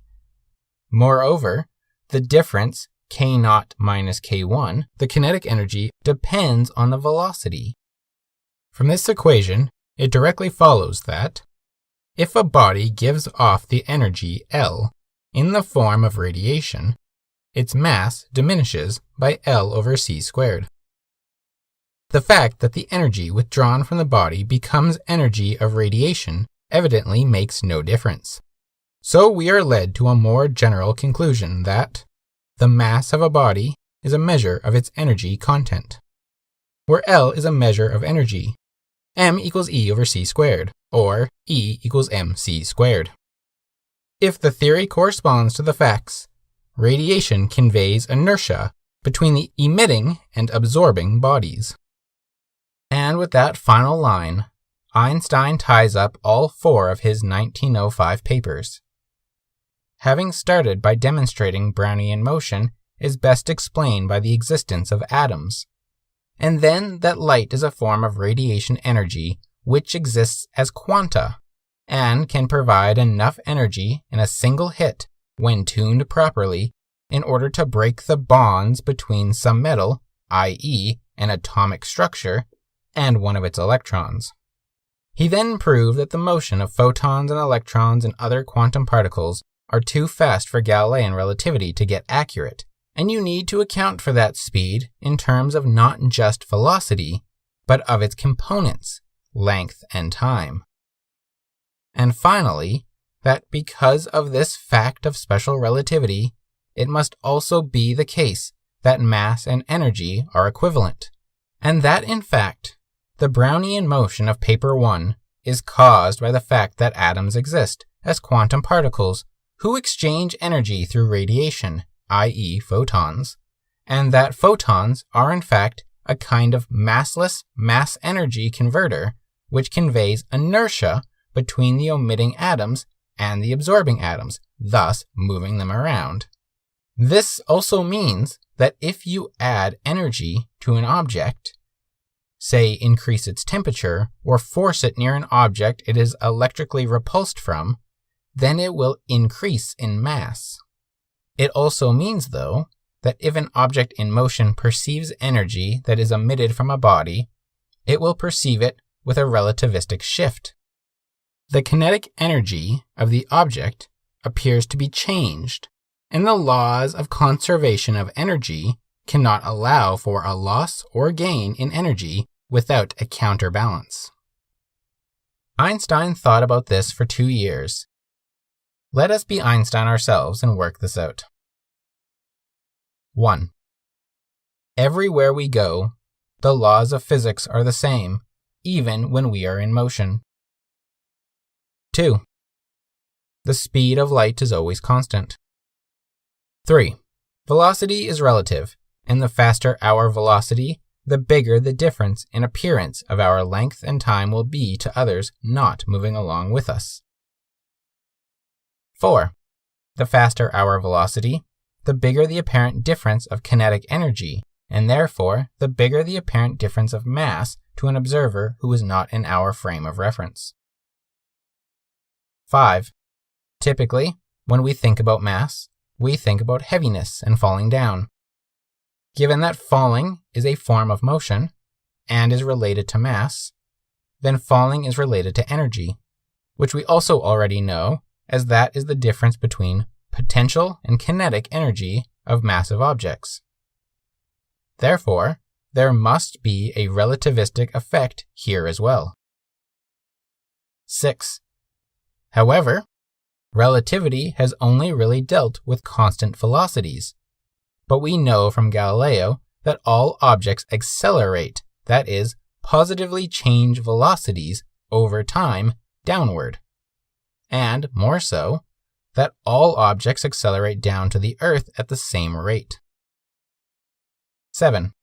Moreover, the difference K0 minus K1, the kinetic energy, depends on the velocity. From this equation, it directly follows that if a body gives off the energy L in the form of radiation, its mass diminishes by L over c squared. The fact that the energy withdrawn from the body becomes energy of radiation evidently makes no difference. So we are led to a more general conclusion that the mass of a body is a measure of its energy content, where L is a measure of energy. M equals E over c squared, or E equals mc squared. If the theory corresponds to the facts, radiation conveys inertia between the emitting and absorbing bodies. And with that final line, Einstein ties up all four of his 1905 papers. Having started by demonstrating Brownian motion is best explained by the existence of atoms, and then that light is a form of radiation energy which exists as quanta, and can provide enough energy in a single hit when tuned properly in order to break the bonds between some metal, i.e. an atomic structure, and one of its electrons. He then proved that the motion of photons and electrons and other quantum particles are too fast for Galilean relativity to get accurate, and you need to account for that speed in terms of not just velocity, but of its components, length and time. And finally, that because of this fact of special relativity, it must also be the case that mass and energy are equivalent, and that in fact, the Brownian motion of paper 1 is caused by the fact that atoms exist as quantum particles who exchange energy through radiation, i.e. photons, and that photons are in fact a kind of massless mass-energy converter which conveys inertia between the emitting atoms and the absorbing atoms, thus moving them around. This also means that if you add energy to an object, say increase its temperature or force it near an object it is electrically repulsed from, then it will increase in mass. It also means, though, that if an object in motion perceives energy that is emitted from a body, it will perceive it with a relativistic shift. The kinetic energy of the object appears to be changed, and the laws of conservation of energy cannot allow for a loss or gain in energy without a counterbalance. Einstein thought about this for 2 years. Let us be Einstein ourselves and work this out. 1. Everywhere we go, the laws of physics are the same, even when we are in motion. 2. The speed of light is always constant. 3. Velocity is relative, and the faster our velocity, the bigger the difference in appearance of our length and time will be to others not moving along with us. 4. The faster our velocity, the bigger the apparent difference of kinetic energy, and therefore the bigger the apparent difference of mass to an observer who is not in our frame of reference. 5. Typically, when we think about mass, we think about heaviness and falling down. Given that falling is a form of motion and is related to mass, then falling is related to energy, which we also already know as that is the difference between potential and kinetic energy of massive objects. Therefore, there must be a relativistic effect here as well. 6. However, relativity has only really dealt with constant velocities. But we know from Galileo that all objects accelerate, that is, positively change velocities over time downward. And, more so, that all objects accelerate down to the Earth at the same rate. 7.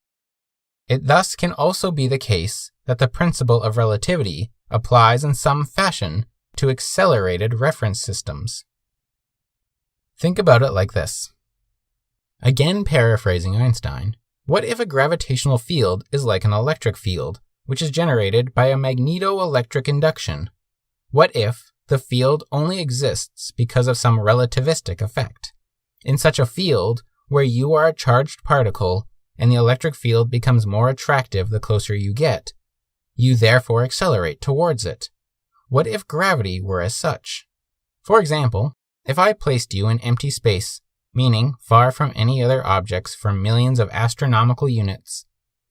It thus can also be the case that the principle of relativity applies in some fashion to accelerated reference systems. Think about it like this. Again paraphrasing Einstein, what if a gravitational field is like an electric field, which is generated by a magneto-electric induction? What if the field only exists because of some relativistic effect? In such a field, where you are a charged particle and the electric field becomes more attractive the closer you get, you therefore accelerate towards it. What if gravity were as such? For example, if I placed you in empty space, meaning far from any other objects for millions of astronomical units,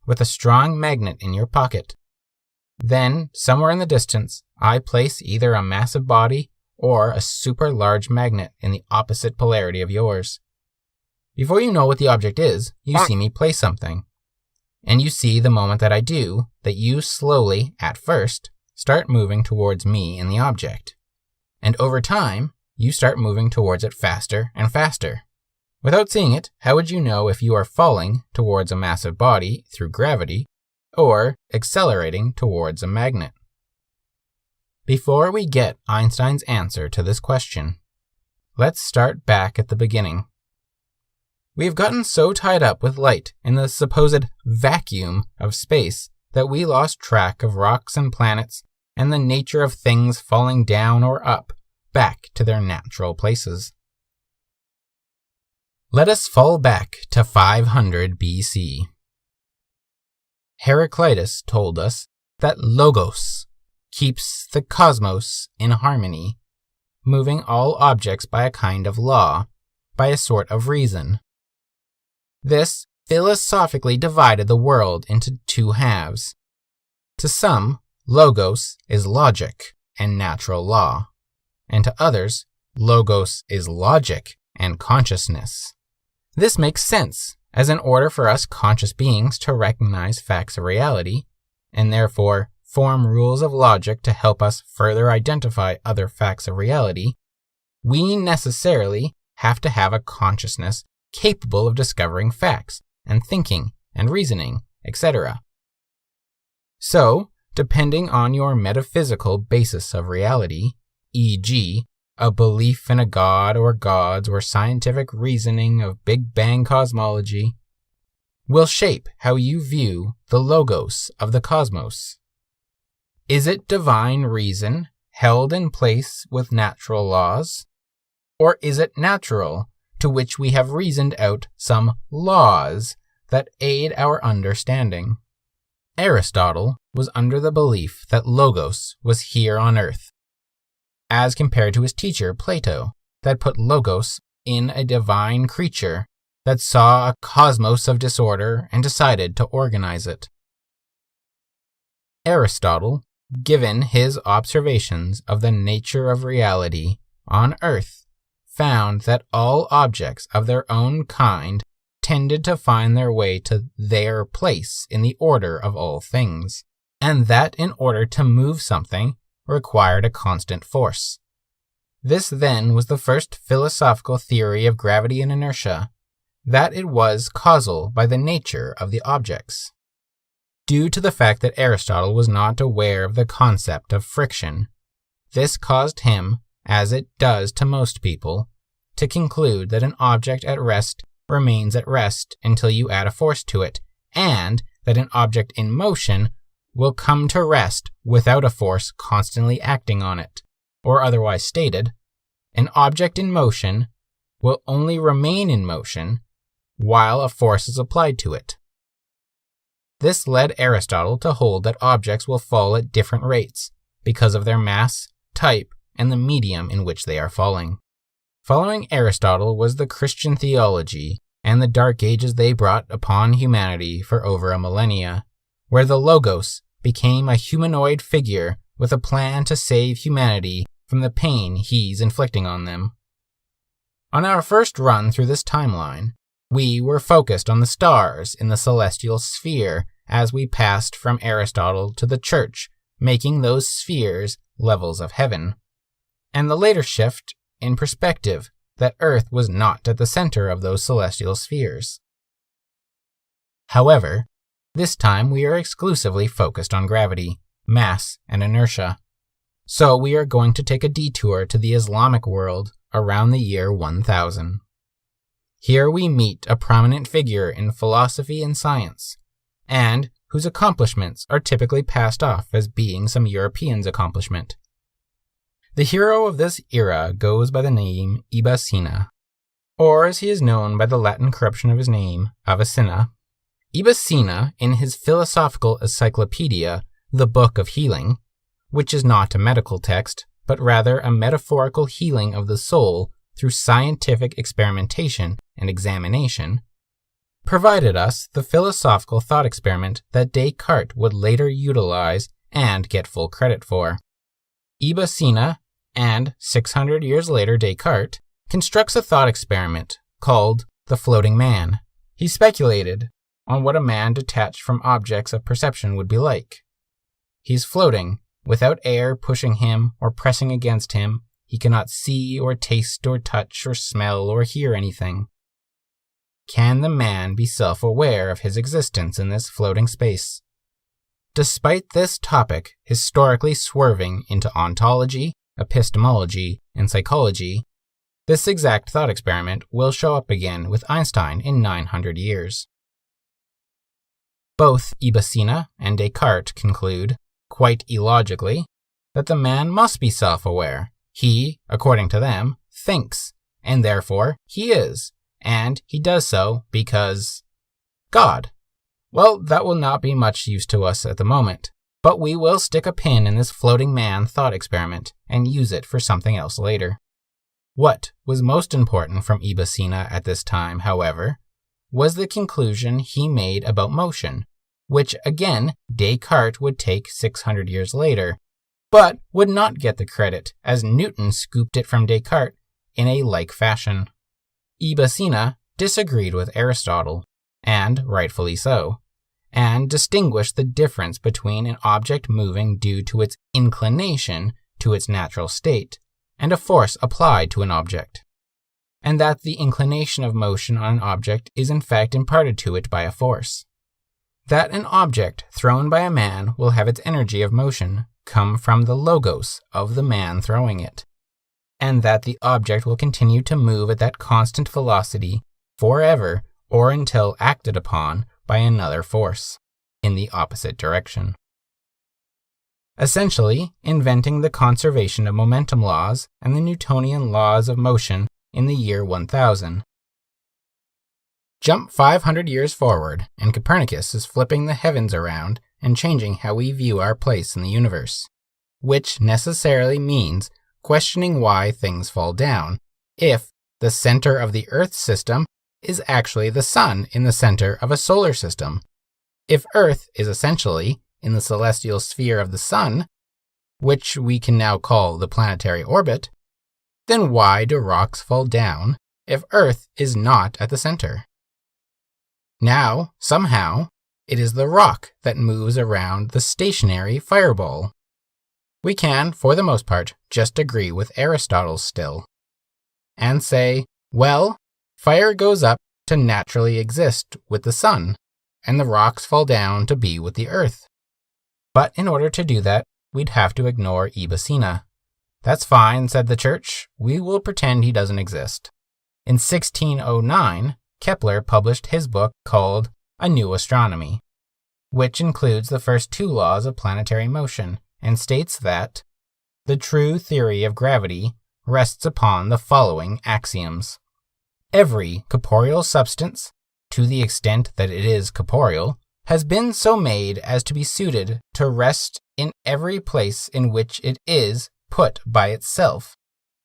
with a strong magnet in your pocket, then, somewhere in the distance, I place either a massive body or a super large magnet in the opposite polarity of yours. Before you know what the object is, you see me place something. And you see the moment that I do, that you slowly, at first, start moving towards me and the object. And over time, you start moving towards it faster and faster. Without seeing it, how would you know if you are falling towards a massive body through gravity or accelerating towards a magnet? Before we get Einstein's answer to this question, let's start back at the beginning. We've gotten so tied up with light in the supposed vacuum of space that we lost track of rocks and planets and the nature of things falling down or up back to their natural places. Let us fall back to 500 BC. Heraclitus told us that Logos keeps the cosmos in harmony, moving all objects by a kind of law, by a sort of reason. This philosophically divided the world into two halves. To some, Logos is logic and natural law, and to others, Logos is logic and consciousness. This makes sense, as in order for us conscious beings to recognize facts of reality, and therefore form rules of logic to help us further identify other facts of reality, we necessarily have to have a consciousness capable of discovering facts, and thinking, and reasoning, etc. So, depending on your metaphysical basis of reality, e.g., a belief in a god or gods or scientific reasoning of Big Bang cosmology, will shape how you view the logos of the cosmos. Is it divine reason held in place with natural laws? Or is it natural, to which we have reasoned out some laws that aid our understanding? Aristotle was under the belief that logos was here on earth, as compared to his teacher Plato, that put logos in a divine creature that saw a cosmos of disorder and decided to organize it. Aristotle, given his observations of the nature of reality on earth, found that all objects of their own kind tended to find their way to their place in the order of all things, and that in order to move something required a constant force. This then was the first philosophical theory of gravity and inertia, that it was causal by the nature of the objects. Due to the fact that Aristotle was not aware of the concept of friction, this caused him, as it does to most people, to conclude that an object at rest remains at rest until you add a force to it, and that an object in motion will come to rest without a force constantly acting on it. Or otherwise stated, an object in motion will only remain in motion while a force is applied to it. This led Aristotle to hold that objects will fall at different rates because of their mass, type, and the medium in which they are falling. Following Aristotle was the Christian theology and the Dark Ages they brought upon humanity for over a millennia, where the Logos became a humanoid figure with a plan to save humanity from the pain he's inflicting on them. On our first run through this timeline, we were focused on the stars in the celestial sphere as we passed from Aristotle to the Church, making those spheres levels of heaven, and the later shift in perspective that Earth was not at the center of those celestial spheres. However, this time we are exclusively focused on gravity, mass, and inertia. So we are going to take a detour to the Islamic world around the year 1000. Here we meet a prominent figure in philosophy and science, and whose accomplishments are typically passed off as being some European's accomplishment. The hero of this era goes by the name Ibn Sina, or as he is known by the Latin corruption of his name, Avicenna. Ibn Sina, in his philosophical encyclopedia, The Book of Healing, which is not a medical text, but rather a metaphorical healing of the soul through scientific experimentation and examination, provided us the philosophical thought experiment that Descartes would later utilize and get full credit for. Ibn Sina, and 600 years later Descartes, constructs a thought experiment called the floating man. He speculated on what a man detached from objects of perception would be like. He's floating, without air pushing him or pressing against him. He cannot see or taste or touch or smell or hear anything. Can the man be self-aware of his existence in this floating space? Despite this topic historically swerving into ontology, epistemology, and psychology, this exact thought experiment will show up again with Einstein in 900 years. Both Ibn Sina and Descartes conclude, quite illogically, that the man must be self-aware. He, according to them, thinks, and therefore he is, and he does so because God. Well, that will not be much use to us at the moment, but we will stick a pin in this floating man thought experiment and use it for something else later. What was most important from Ibn Sina at this time, however, was the conclusion he made about motion, which again Descartes would take 600 years later, but would not get the credit as Newton scooped it from Descartes in a like fashion. Ibn Sina disagreed with Aristotle, and rightfully so, and distinguished the difference between an object moving due to its inclination to its natural state and a force applied to an object, and that the inclination of motion on an object is in fact imparted to it by a force. That an object thrown by a man will have its energy of motion come from the logos of the man throwing it, and that the object will continue to move at that constant velocity forever or until acted upon by another force in the opposite direction. Essentially, inventing the conservation of momentum laws and the Newtonian laws of motion in the year 1000. Jump 500 years forward, and Copernicus is flipping the heavens around and changing how we view our place in the universe, which necessarily means questioning why things fall down, if the center of the Earth system is actually the Sun in the center of a solar system. If Earth is essentially in the celestial sphere of the Sun, which we can now call the planetary orbit, then why do rocks fall down if Earth is not at the center? Now, somehow, it is the rock that moves around the stationary fireball. We can, for the most part, just agree with Aristotle still, and say, well, fire goes up to naturally exist with the sun, and the rocks fall down to be with the earth. But in order to do that, we'd have to ignore Ibn Sina. That's fine, said the church. We will pretend he doesn't exist. In 1609, Kepler published his book called A New Astronomy, which includes the first two laws of planetary motion and states that the true theory of gravity rests upon the following axioms. Every corporeal substance, to the extent that it is corporeal, has been so made as to be suited to rest in every place in which it is put by itself,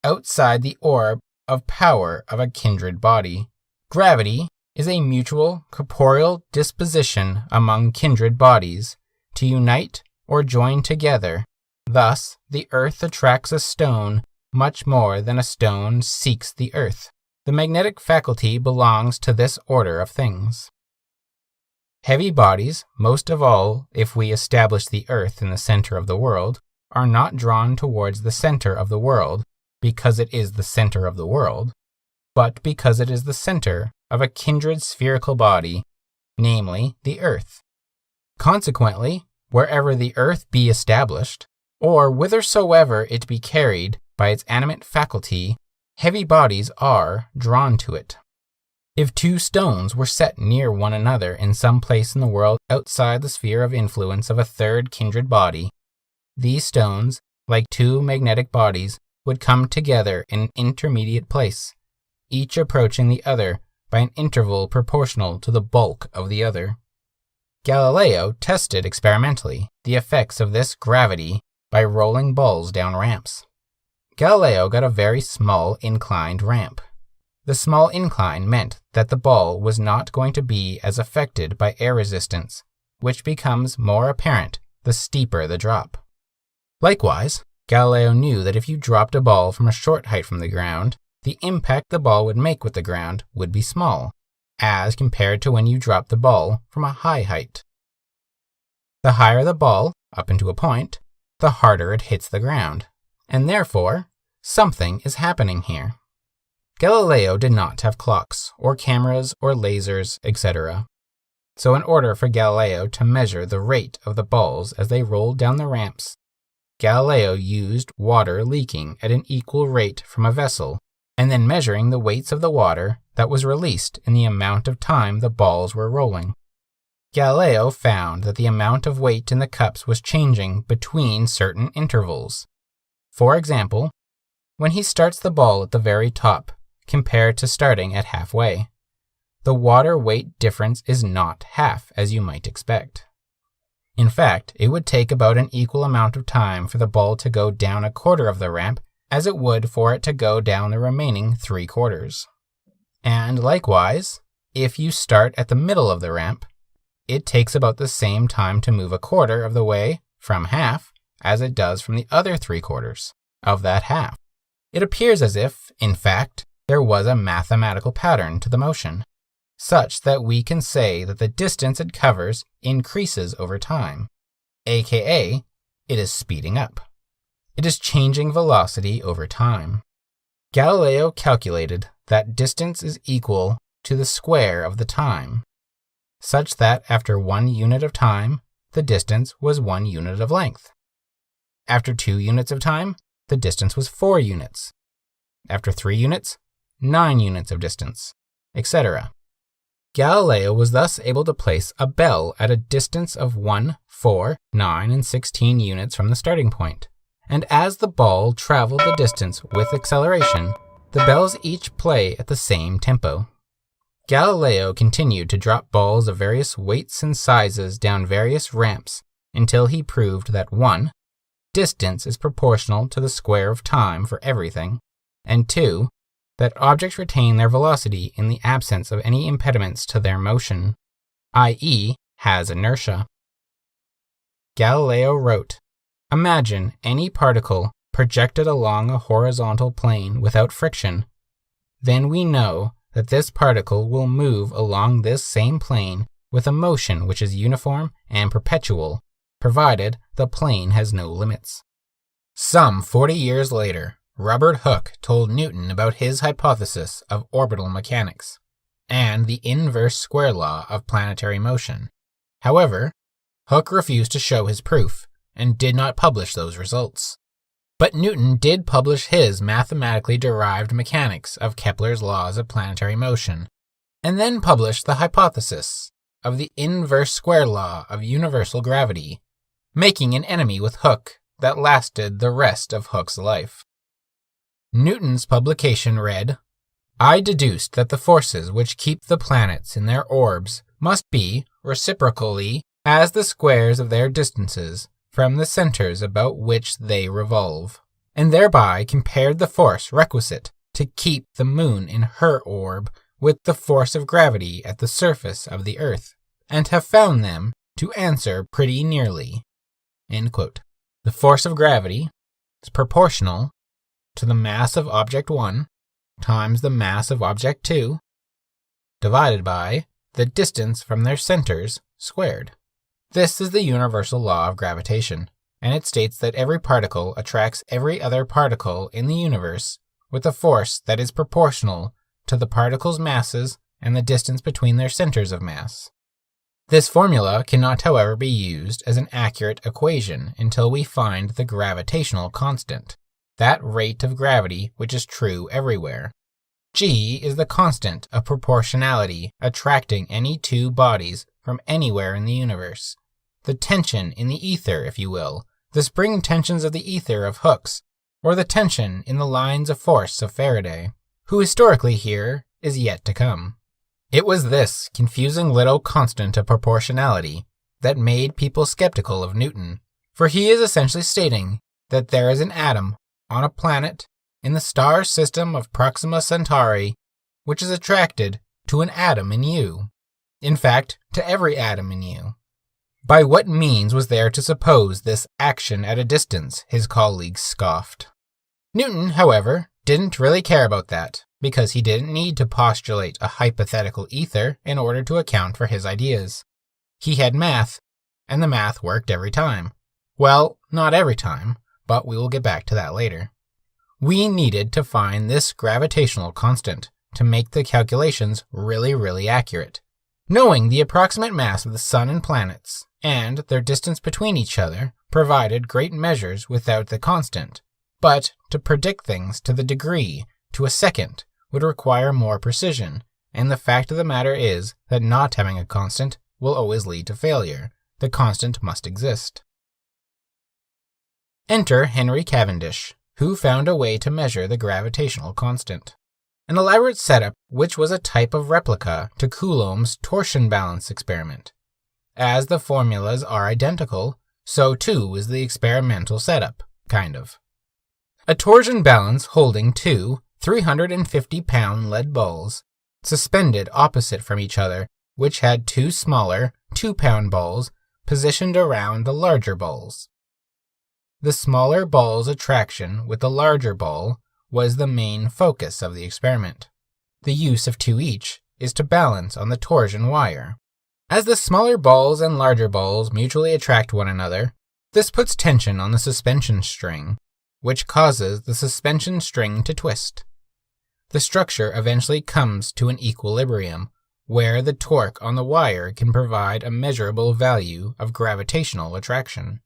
outside the orb of power of a kindred body. Gravity is a mutual corporeal disposition among kindred bodies to unite or join together Thus, the earth attracts a stone much more than a stone seeks the earth. The magnetic faculty belongs to this order of things. Heavy bodies, most of all if we establish the earth in the center of the world, are not drawn towards the center of the world because it is the center of the world, but because it is the center of a kindred spherical body, namely the earth. Consequently, wherever the earth be established, or whithersoever it be carried by its animate faculty, heavy bodies are drawn to it. If two stones were set near one another in some place in the world outside the sphere of influence of a third kindred body, these stones, like two magnetic bodies, would come together in an intermediate place, each approaching the other by an interval proportional to the bulk of the other. Galileo tested experimentally the effects of this gravity by rolling balls down ramps. Galileo got a very small inclined ramp. The small incline meant that the ball was not going to be as affected by air resistance, which becomes more apparent the steeper the drop. Likewise, Galileo knew that if you dropped a ball from a short height from the ground, the impact the ball would make with the ground would be small, as compared to when you drop the ball from a high height. The higher the ball, up into a point, the harder it hits the ground, and therefore, something is happening here. Galileo did not have clocks, or cameras, or lasers, etc. So in order for Galileo to measure the rate of the balls as they rolled down the ramps, Galileo used water leaking at an equal rate from a vessel, and then measuring the weights of the water that was released in the amount of time the balls were rolling. Galileo found that the amount of weight in the cups was changing between certain intervals. For example, when he starts the ball at the very top, compared to starting at halfway, the water weight difference is not half as you might expect. In fact, it would take about an equal amount of time for the ball to go down a quarter of the ramp as it would for it to go down the remaining 3/4. And likewise, if you start at the middle of the ramp, it takes about the same time to move a quarter of the way from half as it does from the other 3/4 of that half. It appears as if, in fact, there was a mathematical pattern to the motion, such that we can say that the distance it covers increases over time, aka it is speeding up. It is changing velocity over time. Galileo calculated that distance is equal to the square of the time, such that after 1 unit of time, the distance was 1 unit of length. After 2 units of time, the distance was 4 units. After 3 units, 9 units of distance, etc. Galileo was thus able to place a bell at a distance of 1, 4, 9, and 16 units from the starting point, and as the ball traveled the distance with acceleration, the bells each play at the same tempo. Galileo continued to drop balls of various weights and sizes down various ramps until he proved that 1. Distance is proportional to the square of time for everything, and 2. That objects retain their velocity in the absence of any impediments to their motion, i.e., has inertia. Galileo wrote, "Imagine any particle projected along a horizontal plane without friction. Then we know that this particle will move along this same plane with a motion which is uniform and perpetual, provided the plane has no limits." Some 40 years later, Robert Hooke told Newton about his hypothesis of orbital mechanics and the inverse square law of planetary motion. However, Hooke refused to show his proof and did not publish those results. But Newton did publish his mathematically derived mechanics of Kepler's laws of planetary motion, and then published the hypothesis of the inverse square law of universal gravity, making an enemy with Hooke that lasted the rest of Hooke's life. Newton's publication read, "I deduced that the forces which keep the planets in their orbs must be, reciprocally, as the squares of their distances from the centers about which they revolve, and thereby compared the force requisite to keep the moon in her orb with the force of gravity at the surface of the earth, and have found them to answer pretty nearly." End quote. The force of gravity is proportional to the mass of object 1 times the mass of object 2 divided by the distance from their centers squared. This is the universal law of gravitation, and it states that every particle attracts every other particle in the universe with a force that is proportional to the particles' masses and the distance between their centers of mass. This formula cannot, however, be used as an accurate equation until we find the gravitational constant, that rate of gravity which is true everywhere. G is the constant of proportionality attracting any two bodies from anywhere in the universe. The tension in the ether, if you will, the spring tensions of the ether of Hooke's, or the tension in the lines of force of Faraday, who historically here is yet to come. It was this confusing little constant of proportionality that made people skeptical of Newton, for he is essentially stating that there is an atom on a planet in the star system of Proxima Centauri which is attracted to an atom in you. In fact, to every atom in you. By what means was there to suppose this action at a distance, his colleagues scoffed. Newton, however, didn't really care about that, because he didn't need to postulate a hypothetical ether in order to account for his ideas. He had math, and the math worked every time. Well, not every time, but we will get back to that later. We needed to find this gravitational constant to make the calculations really accurate. Knowing the approximate mass of the sun and planets, and their distance between each other, provided great measures without the constant, but to predict things to the degree, to a second, would require more precision, and the fact of the matter is that not having a constant will always lead to failure. The constant must exist. Enter Henry Cavendish, who found a way to measure the gravitational constant. An elaborate setup which was a type of replica to Coulomb's torsion balance experiment. As the formulas are identical, so too is the experimental setup, kind of. A torsion balance holding two 350-pound lead balls, suspended opposite from each other, which had two smaller 2-pound balls positioned around the larger balls. The smaller ball's attraction with the larger ball was the main focus of the experiment. The use of two each is to balance on the torsion wire. As the smaller balls and larger balls mutually attract one another, this puts tension on the suspension string, which causes the suspension string to twist. The structure eventually comes to an equilibrium, where the torque on the wire can provide a measurable value of gravitational attraction.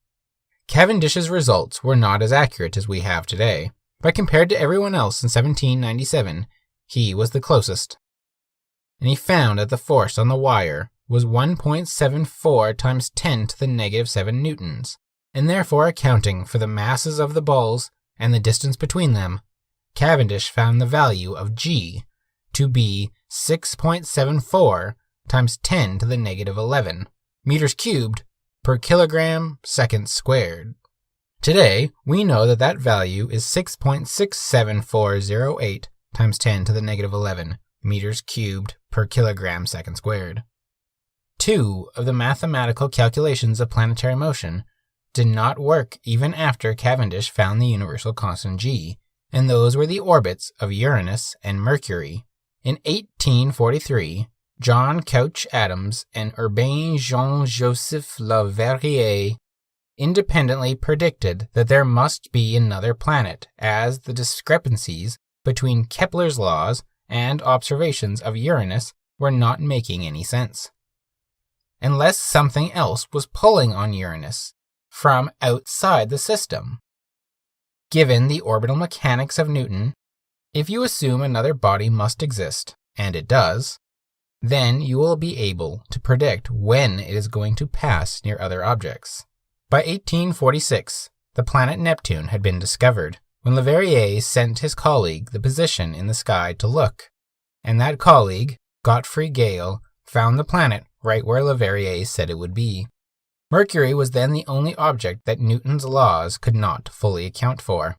Cavendish's results were not as accurate as we have today, but compared to everyone else in 1797, he was the closest. And he found that the force on the wire was 1.74 times 10 to the negative 7 newtons, and therefore accounting for the masses of the balls and the distance between them, Cavendish found the value of G to be 6.74 times 10 to the negative 11 meters cubed per kilogram seconds squared. Today, we know that that value is 6.67408 times 10 to the negative 11 meters cubed per kilogram second squared. Two of the mathematical calculations of planetary motion did not work even after Cavendish found the universal constant G, and those were the orbits of Uranus and Mercury. In 1843, John Couch Adams and Urbain Jean-Joseph Leverrier independently predicted that there must be another planet, as the discrepancies between Kepler's laws and observations of Uranus were not making any sense. Unless something else was pulling on Uranus from outside the system. Given the orbital mechanics of Newton, if you assume another body must exist, and it does, then you will be able to predict when it is going to pass near other objects. By 1846, the planet Neptune had been discovered, when Leverrier sent his colleague the position in the sky to look, and that colleague, Gottfried Gale, found the planet right where Leverrier said it would be. Mercury was then the only object that Newton's laws could not fully account for.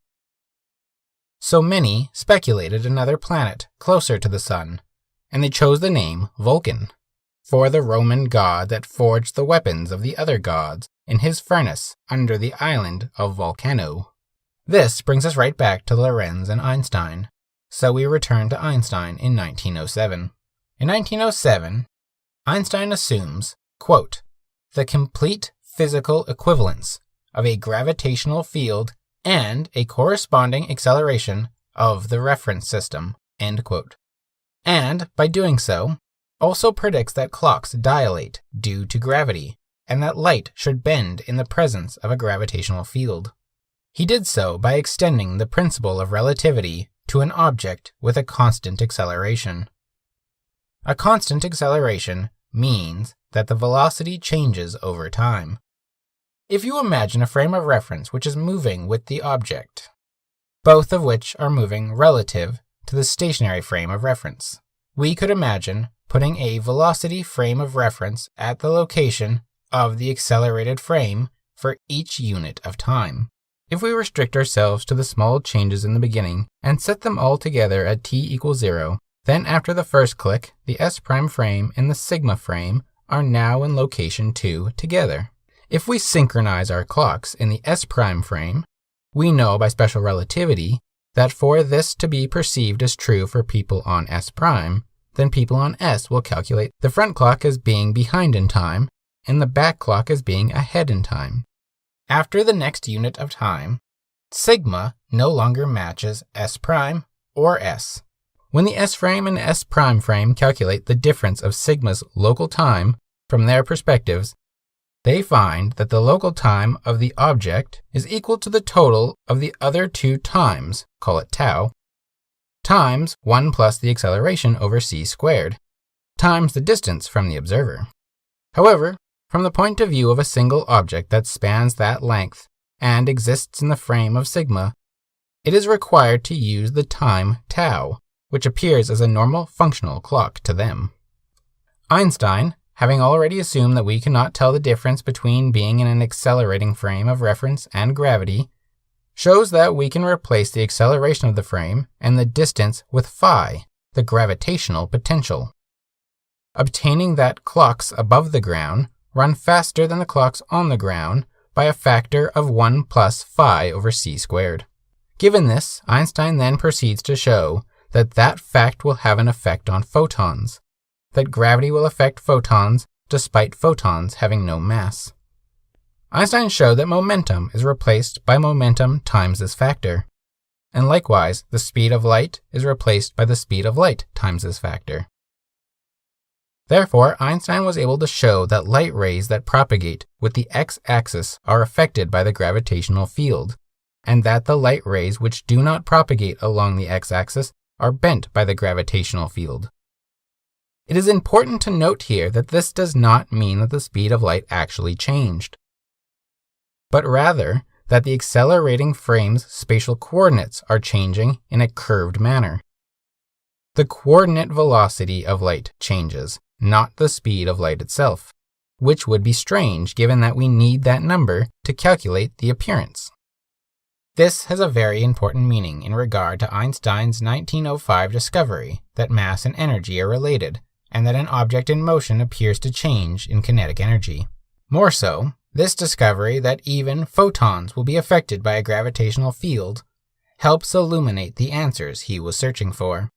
So many speculated another planet closer to the sun, and they chose the name Vulcan, for the Roman god that forged the weapons of the other gods in his furnace under the island of Volcano. This brings us right back to Lorentz and Einstein. So we return to Einstein in 1907. In 1907, Einstein assumes, quote, the complete physical equivalence of a gravitational field and a corresponding acceleration of the reference system, end quote. And, by doing so, also predicts that clocks dilate due to gravity, and that light should bend in the presence of a gravitational field. He did so by extending the principle of relativity to an object with a constant acceleration. A constant acceleration means that the velocity changes over time. If you imagine a frame of reference which is moving with the object, both of which are moving relative to the stationary frame of reference, we could imagine putting a velocity frame of reference at the location of the accelerated frame for each unit of time. If we restrict ourselves to the small changes in the beginning and set them all together at t equals 0, then after the first click, the s' frame and the sigma frame are now in location 2 together. If we synchronize our clocks in the s' frame, we know by special relativity that for this to be perceived as true for people on s', then people on s will calculate the front clock as being behind in time and the back clock as being ahead in time. After the next unit of time, sigma no longer matches s' or s. When the s' and s' frame calculate the difference of sigma's local time from their perspectives, they find that the local time of the object is equal to the total of the other two times, call it tau, times 1 plus the acceleration over c squared, times the distance from the observer. However, from the point of view of a single object that spans that length and exists in the frame of sigma, it is required to use the time tau, which appears as a normal functional clock to them. Einstein, having already assumed that we cannot tell the difference between being in an accelerating frame of reference and gravity, shows that we can replace the acceleration of the frame and the distance with phi, the gravitational potential, obtaining that clocks above the ground run faster than the clocks on the ground by a factor of 1 plus phi over c squared. Given this, Einstein then proceeds to show that that fact will have an effect on photons, that gravity will affect photons despite photons having no mass. Einstein showed that momentum is replaced by momentum times this factor, and likewise the speed of light is replaced by the speed of light times this factor. Therefore, Einstein was able to show that light rays that propagate with the x-axis are affected by the gravitational field, and that the light rays which do not propagate along the x-axis are bent by the gravitational field. It is important to note here that this does not mean that the speed of light actually changed, but rather that the accelerating frame's spatial coordinates are changing in a curved manner. The coordinate velocity of light changes, not the speed of light itself, which would be strange given that we need that number to calculate the appearance. This has a very important meaning in regard to Einstein's 1905 discovery that mass and energy are related, and that an object in motion appears to change in kinetic energy. More so, this discovery that even photons will be affected by a gravitational field helps illuminate the answers he was searching for.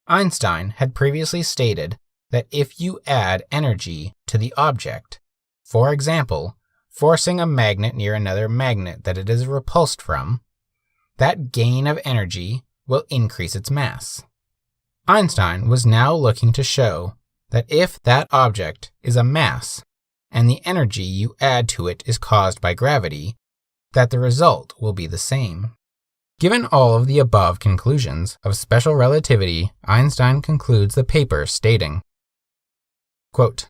Einstein had previously stated that if you add energy to the object, for example, forcing a magnet near another magnet that it is repulsed from, that gain of energy will increase its mass. Einstein was now looking to show that if that object is a mass and the energy you add to it is caused by gravity, that the result will be the same. Given all of the above conclusions of special relativity, Einstein concludes the paper stating, quote,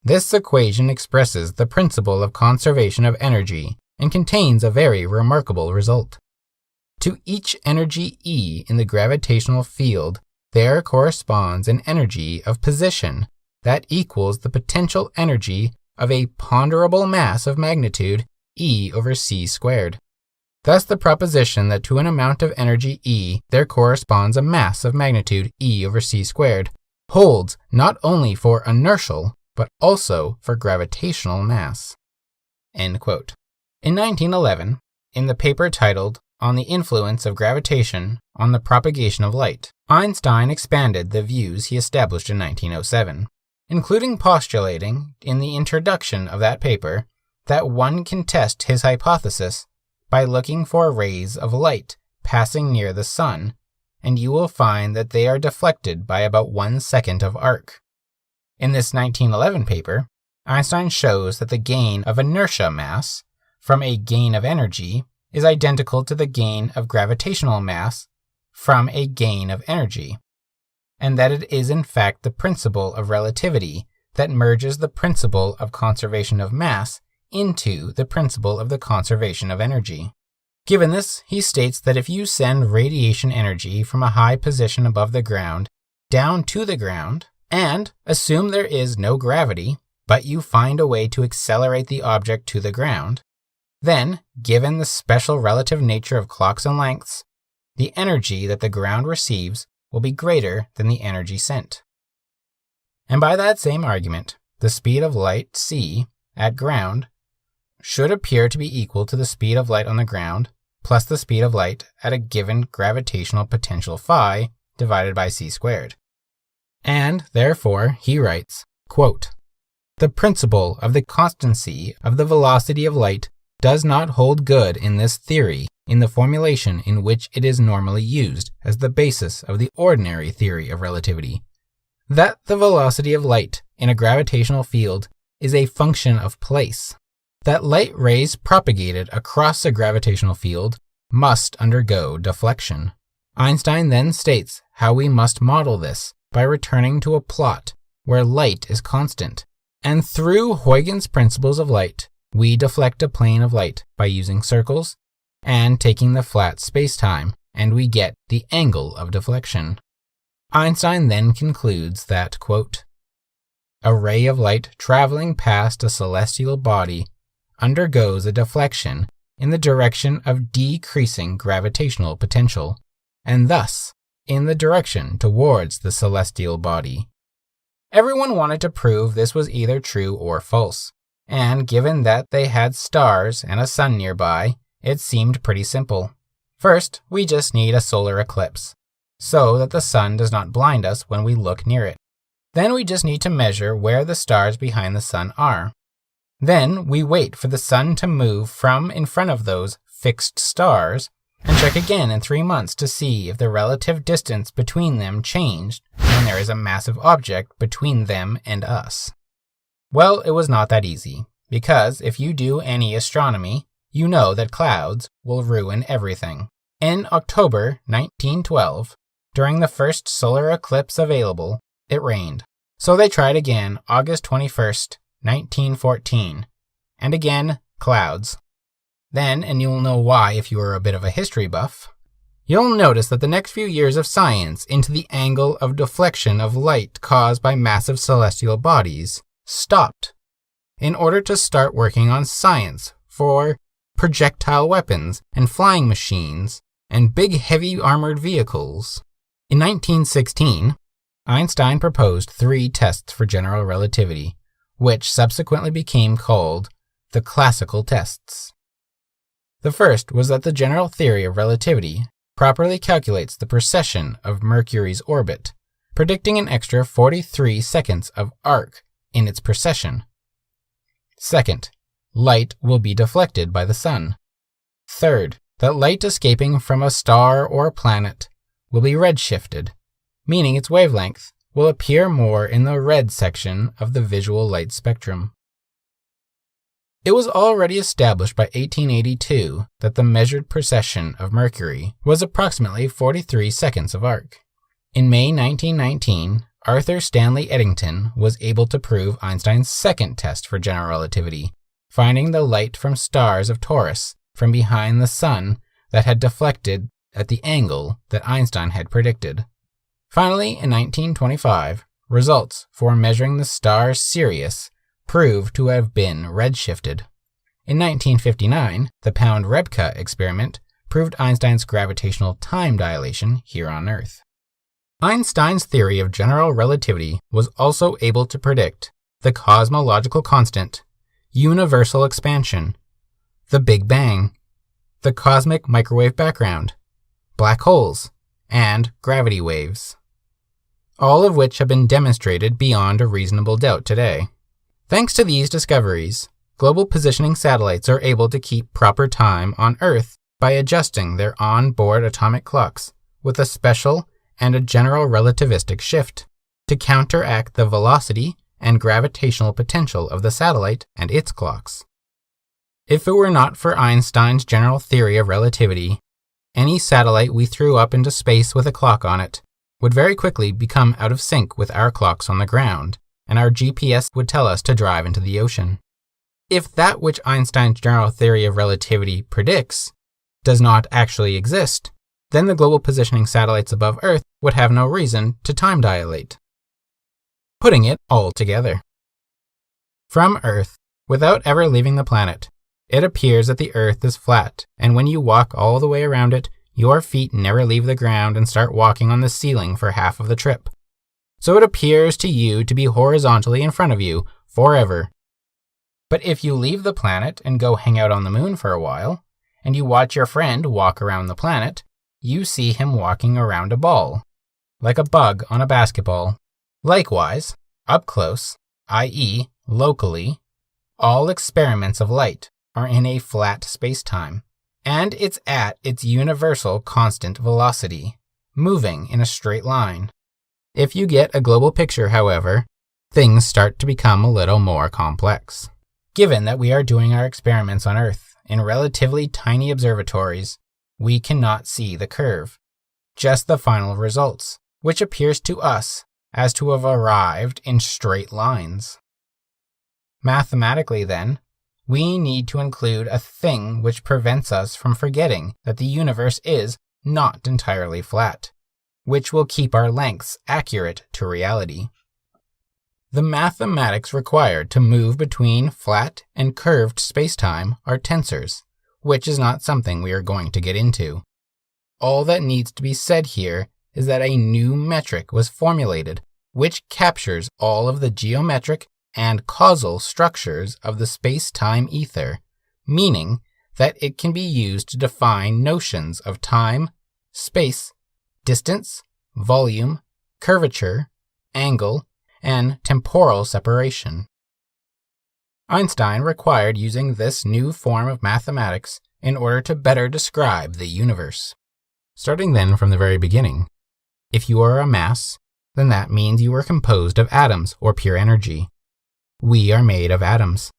"This equation expresses the principle of conservation of energy and contains a very remarkable result. To each energy E in the gravitational field there corresponds an energy of position that equals the potential energy of a ponderable mass of magnitude E over c squared. Thus the proposition that to an amount of energy E there corresponds a mass of magnitude E over c squared holds not only for inertial, but also for gravitational mass." End quote. In 1911, in the paper titled On the Influence of Gravitation on the Propagation of Light, Einstein expanded the views he established in 1907, including postulating in the introduction of that paper that one can test his hypothesis by looking for rays of light passing near the sun, and you will find that they are deflected by about 1 second of arc. In this 1911 paper, Einstein shows that the gain of inertia mass from a gain of energy is identical to the gain of gravitational mass from a gain of energy, and that it is in fact the principle of relativity that merges the principle of conservation of mass into the principle of the conservation of energy. Given this, he states that if you send radiation energy from a high position above the ground down to the ground, and assume there is no gravity, but you find a way to accelerate the object to the ground, then, given the special relative nature of clocks and lengths, the energy that the ground receives will be greater than the energy sent. And by that same argument, the speed of light, c, at ground, should appear to be equal to the speed of light on the ground plus the speed of light at a given gravitational potential phi divided by c squared. And, therefore, he writes, quote, "The principle of the constancy of the velocity of light does not hold good in this theory in the formulation in which it is normally used as the basis of the ordinary theory of relativity, that the velocity of light in a gravitational field is a function of place, that light rays propagated across a gravitational field must undergo deflection." Einstein then states how we must model this by returning to a plot where light is constant, and through Huygens' principles of light, we deflect a plane of light by using circles and taking the flat spacetime, and we get the angle of deflection. Einstein then concludes that, quote, "A ray of light traveling past a celestial body undergoes a deflection in the direction of decreasing gravitational potential, and thus in the direction towards the celestial body." Everyone wanted to prove this was either true or false, and given that they had stars and a sun nearby, it seemed pretty simple. First, we just need a solar eclipse, so that the sun does not blind us when we look near it. Then we just need to measure where the stars behind the sun are. Then we wait for the sun to move from in front of those fixed stars, and check again in 3 months to see if the relative distance between them changed when there is a massive object between them and us. Well, it was not that easy, because if you do any astronomy, you know that clouds will ruin everything. In October 1912, during the first solar eclipse available, it rained. So they tried again August 21st, 1914, and again, clouds. Then, and you'll know why if you are a bit of a history buff, you'll notice that the next few years of science into the angle of deflection of light caused by massive celestial bodies stopped in order to start working on science for projectile weapons and flying machines and big heavy armored vehicles. In 1916, Einstein proposed 3 tests for general relativity, which subsequently became called the classical tests. The first was that the general theory of relativity properly calculates the precession of Mercury's orbit, predicting an extra 43 seconds of arc in its precession. Second, light will be deflected by the sun. Third, that light escaping from a star or a planet will be redshifted, meaning its wavelength will appear more in the red section of the visual light spectrum. It was already established by 1882 that the measured precession of Mercury was approximately 43 seconds of arc. In May 1919, Arthur Stanley Eddington was able to prove Einstein's second test for general relativity, finding the light from stars of Taurus from behind the sun that had deflected at the angle that Einstein had predicted. Finally, in 1925, results for measuring the star Sirius proved to have been redshifted. In 1959, the Pound-Rebka experiment proved Einstein's gravitational time dilation here on Earth. Einstein's theory of general relativity was also able to predict the cosmological constant universal expansion, the Big Bang, the cosmic microwave background, black holes, and gravity waves, all of which have been demonstrated beyond a reasonable doubt today. Thanks to these discoveries, global positioning satellites are able to keep proper time on Earth by adjusting their on-board atomic clocks with a special and a general relativistic shift to counteract the velocity and gravitational potential of the satellite and its clocks. If it were not for Einstein's general theory of relativity, any satellite we threw up into space with a clock on it would very quickly become out of sync with our clocks on the ground, and our GPS would tell us to drive into the ocean. If that which Einstein's general theory of relativity predicts does not actually exist, then the global positioning satellites above Earth would have no reason to time dilate. Putting it all together. From Earth, without ever leaving the planet, it appears that the Earth is flat, and when you walk all the way around it, your feet never leave the ground and start walking on the ceiling for half of the trip. So it appears to you to be horizontally in front of you forever. But if you leave the planet and go hang out on the moon for a while, and you watch your friend walk around the planet, you see him walking around a ball, like a bug on a basketball. Likewise, up close, i.e. locally, all experiments of light are in a flat space-time, and it's at its universal constant velocity, moving in a straight line. If you get a global picture, however, things start to become a little more complex. Given that we are doing our experiments on Earth in relatively tiny observatories, we cannot see the curve, just the final results, which appears to us as to have arrived in straight lines. Mathematically, then, we need to include a thing which prevents us from forgetting that the universe is not entirely flat, which will keep our lengths accurate to reality. The mathematics required to move between flat and curved spacetime are tensors, which is not something we are going to get into. All that needs to be said here is that a new metric was formulated which captures all of the geometric and causal structures of the space-time ether, meaning that it can be used to define notions of time, space, distance, volume, curvature, angle, and temporal separation. Einstein required using this new form of mathematics in order to better describe the universe. Starting then from the very beginning, if you are a mass, then that means you are composed of atoms or pure energy. We are made of atoms.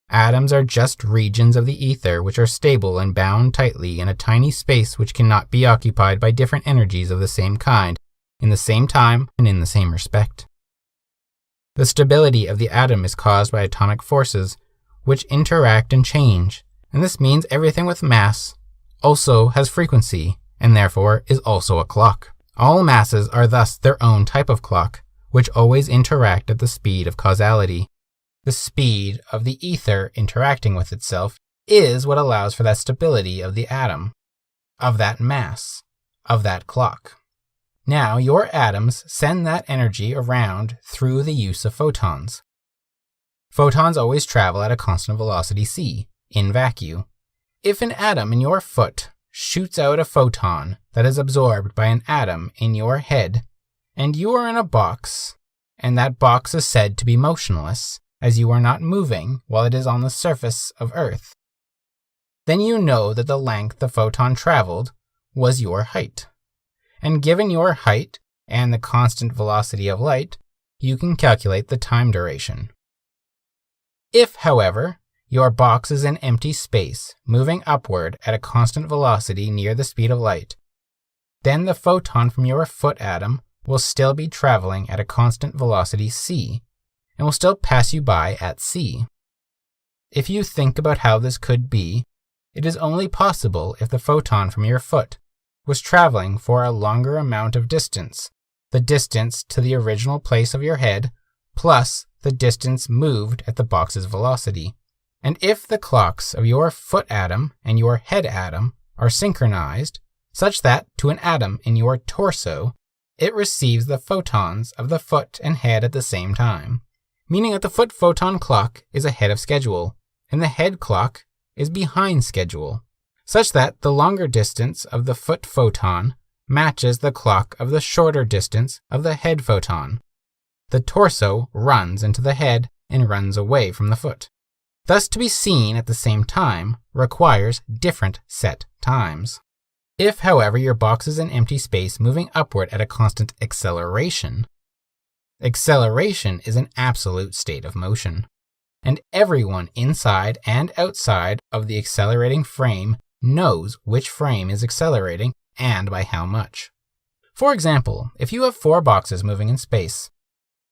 Atoms are just regions of the ether which are stable and bound tightly in a tiny space which cannot be occupied by different energies of the same kind, in the same time and in the same respect. The stability of the atom is caused by atomic forces which interact and change, and this means everything with mass also has frequency and therefore is also a clock. All masses are thus their own type of clock, which always interact at the speed of causality. The speed of the ether interacting with itself is what allows for that stability of the atom, of that mass, of that clock. Now, your atoms send that energy around through the use of photons. Photons always travel at a constant velocity c, in vacuum. If an atom in your foot shoots out a photon that is absorbed by an atom in your head, and you are in a box, and that box is said to be motionless, as you are not moving while it is on the surface of Earth, then you know that the length the photon traveled was your height. And given your height and the constant velocity of light, you can calculate the time duration. If, however, your box is in empty space, moving upward at a constant velocity near the speed of light, then the photon from your foot atom will still be traveling at a constant velocity c, and will still pass you by at c. If you think about how this could be, it is only possible if the photon from your foot was traveling for a longer amount of distance, the distance to the original place of your head, plus the distance moved at the box's velocity. And if the clocks of your foot atom and your head atom are synchronized, such that to an atom in your torso, it receives the photons of the foot and head at the same time, meaning that the foot photon clock is ahead of schedule, in the head clock is behind schedule, such that the longer distance of the foot photon matches the clock of the shorter distance of the head photon. The torso runs into the head and runs away from the foot. Thus, to be seen at the same time requires different set times. If, however, your box is an empty space moving upward at a constant acceleration, acceleration is an absolute state of motion, and everyone inside and outside of the accelerating frame knows which frame is accelerating and by how much. For example, if you have 4 boxes moving in space,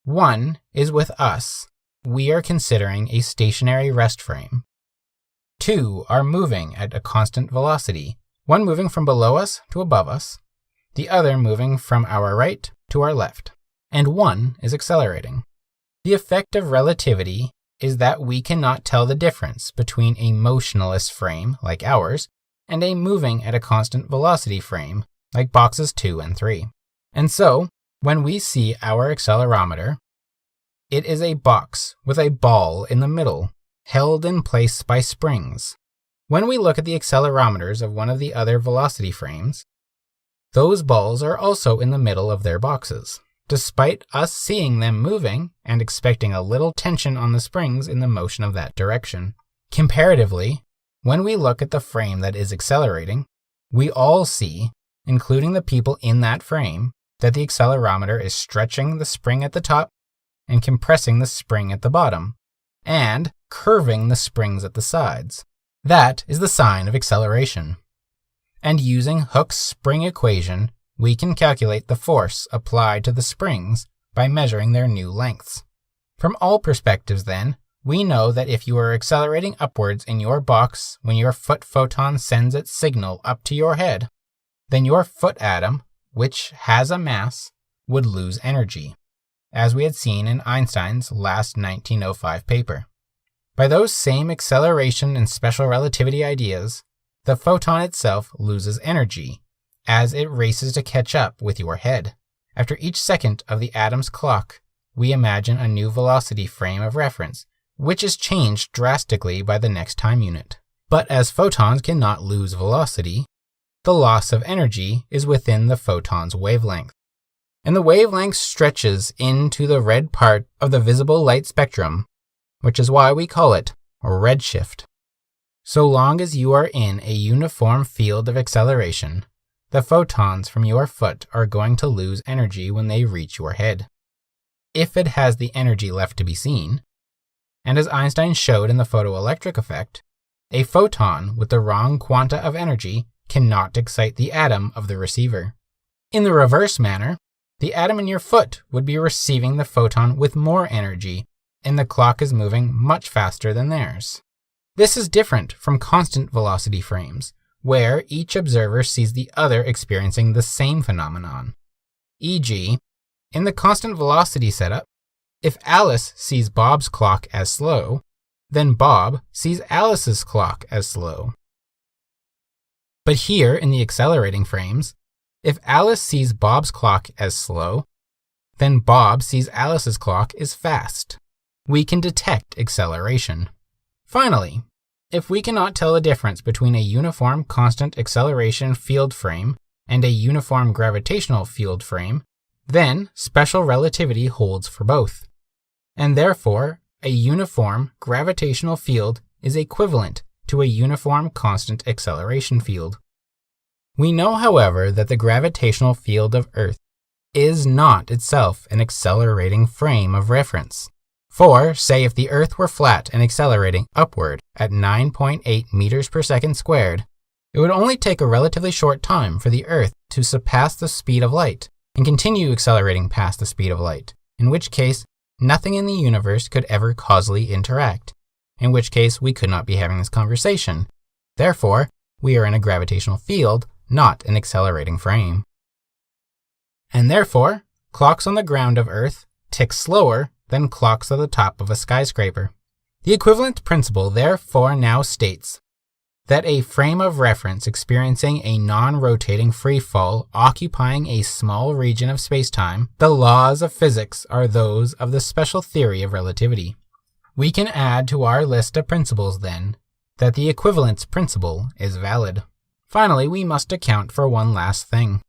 one is with us. We are considering a stationary rest frame. 2 are moving at a constant velocity, one moving from below us to above us, the other moving from our right to our left, and one is accelerating. The effect of relativity is that we cannot tell the difference between a motionless frame, like ours, and a moving at a constant velocity frame, like boxes 2 and 3. And so, when we see our accelerometer, it is a box with a ball in the middle, held in place by springs. When we look at the accelerometers of one of the other velocity frames, those balls are also in the middle of their boxes, despite us seeing them moving and expecting a little tension on the springs in the motion of that direction. Comparatively, when we look at the frame that is accelerating, we all see, including the people in that frame, that the accelerometer is stretching the spring at the top and compressing the spring at the bottom, and curving the springs at the sides. That is the sign of acceleration. And using Hooke's spring equation, we can calculate the force applied to the springs by measuring their new lengths. From all perspectives, then, we know that if you are accelerating upwards in your box when your foot photon sends its signal up to your head, then your foot atom, which has a mass, would lose energy, as we had seen in Einstein's last 1905 paper. By those same acceleration and special relativity ideas, the photon itself loses energy as it races to catch up with your head. After each second of the atom's clock, we imagine a new velocity frame of reference, which is changed drastically by the next time unit. But as photons cannot lose velocity, the loss of energy is within the photon's wavelength. And the wavelength stretches into the red part of the visible light spectrum, which is why we call it redshift. So long as you are in a uniform field of acceleration, the photons from your foot are going to lose energy when they reach your head, if it has the energy left to be seen. And as Einstein showed in the photoelectric effect, a photon with the wrong quanta of energy cannot excite the atom of the receiver. In the reverse manner, the atom in your foot would be receiving the photon with more energy, and the clock is moving much faster than theirs. This is different from constant velocity frames, where each observer sees the other experiencing the same phenomenon. E.g., in the constant velocity setup, if Alice sees Bob's clock as slow, then Bob sees Alice's clock as slow. But here in the accelerating frames, if Alice sees Bob's clock as slow, then Bob sees Alice's clock as fast. We can detect acceleration. Finally, if we cannot tell the difference between a uniform constant acceleration field frame and a uniform gravitational field frame, then special relativity holds for both. And therefore, a uniform gravitational field is equivalent to a uniform constant acceleration field. We know, however, that the gravitational field of Earth is not itself an accelerating frame of reference. For, say if the Earth were flat and accelerating upward at 9.8 meters per second squared, it would only take a relatively short time for the Earth to surpass the speed of light and continue accelerating past the speed of light, in which case nothing in the universe could ever causally interact, in which case we could not be having this conversation. Therefore, we are in a gravitational field, not an accelerating frame. And therefore, clocks on the ground of Earth tick slower than clocks at the top of a skyscraper. The equivalent principle therefore now states that a frame of reference experiencing a non-rotating free fall occupying a small region of spacetime, the laws of physics are those of the special theory of relativity. We can add to our list of principles, then, that the equivalence principle is valid. Finally, we must account for one last thing.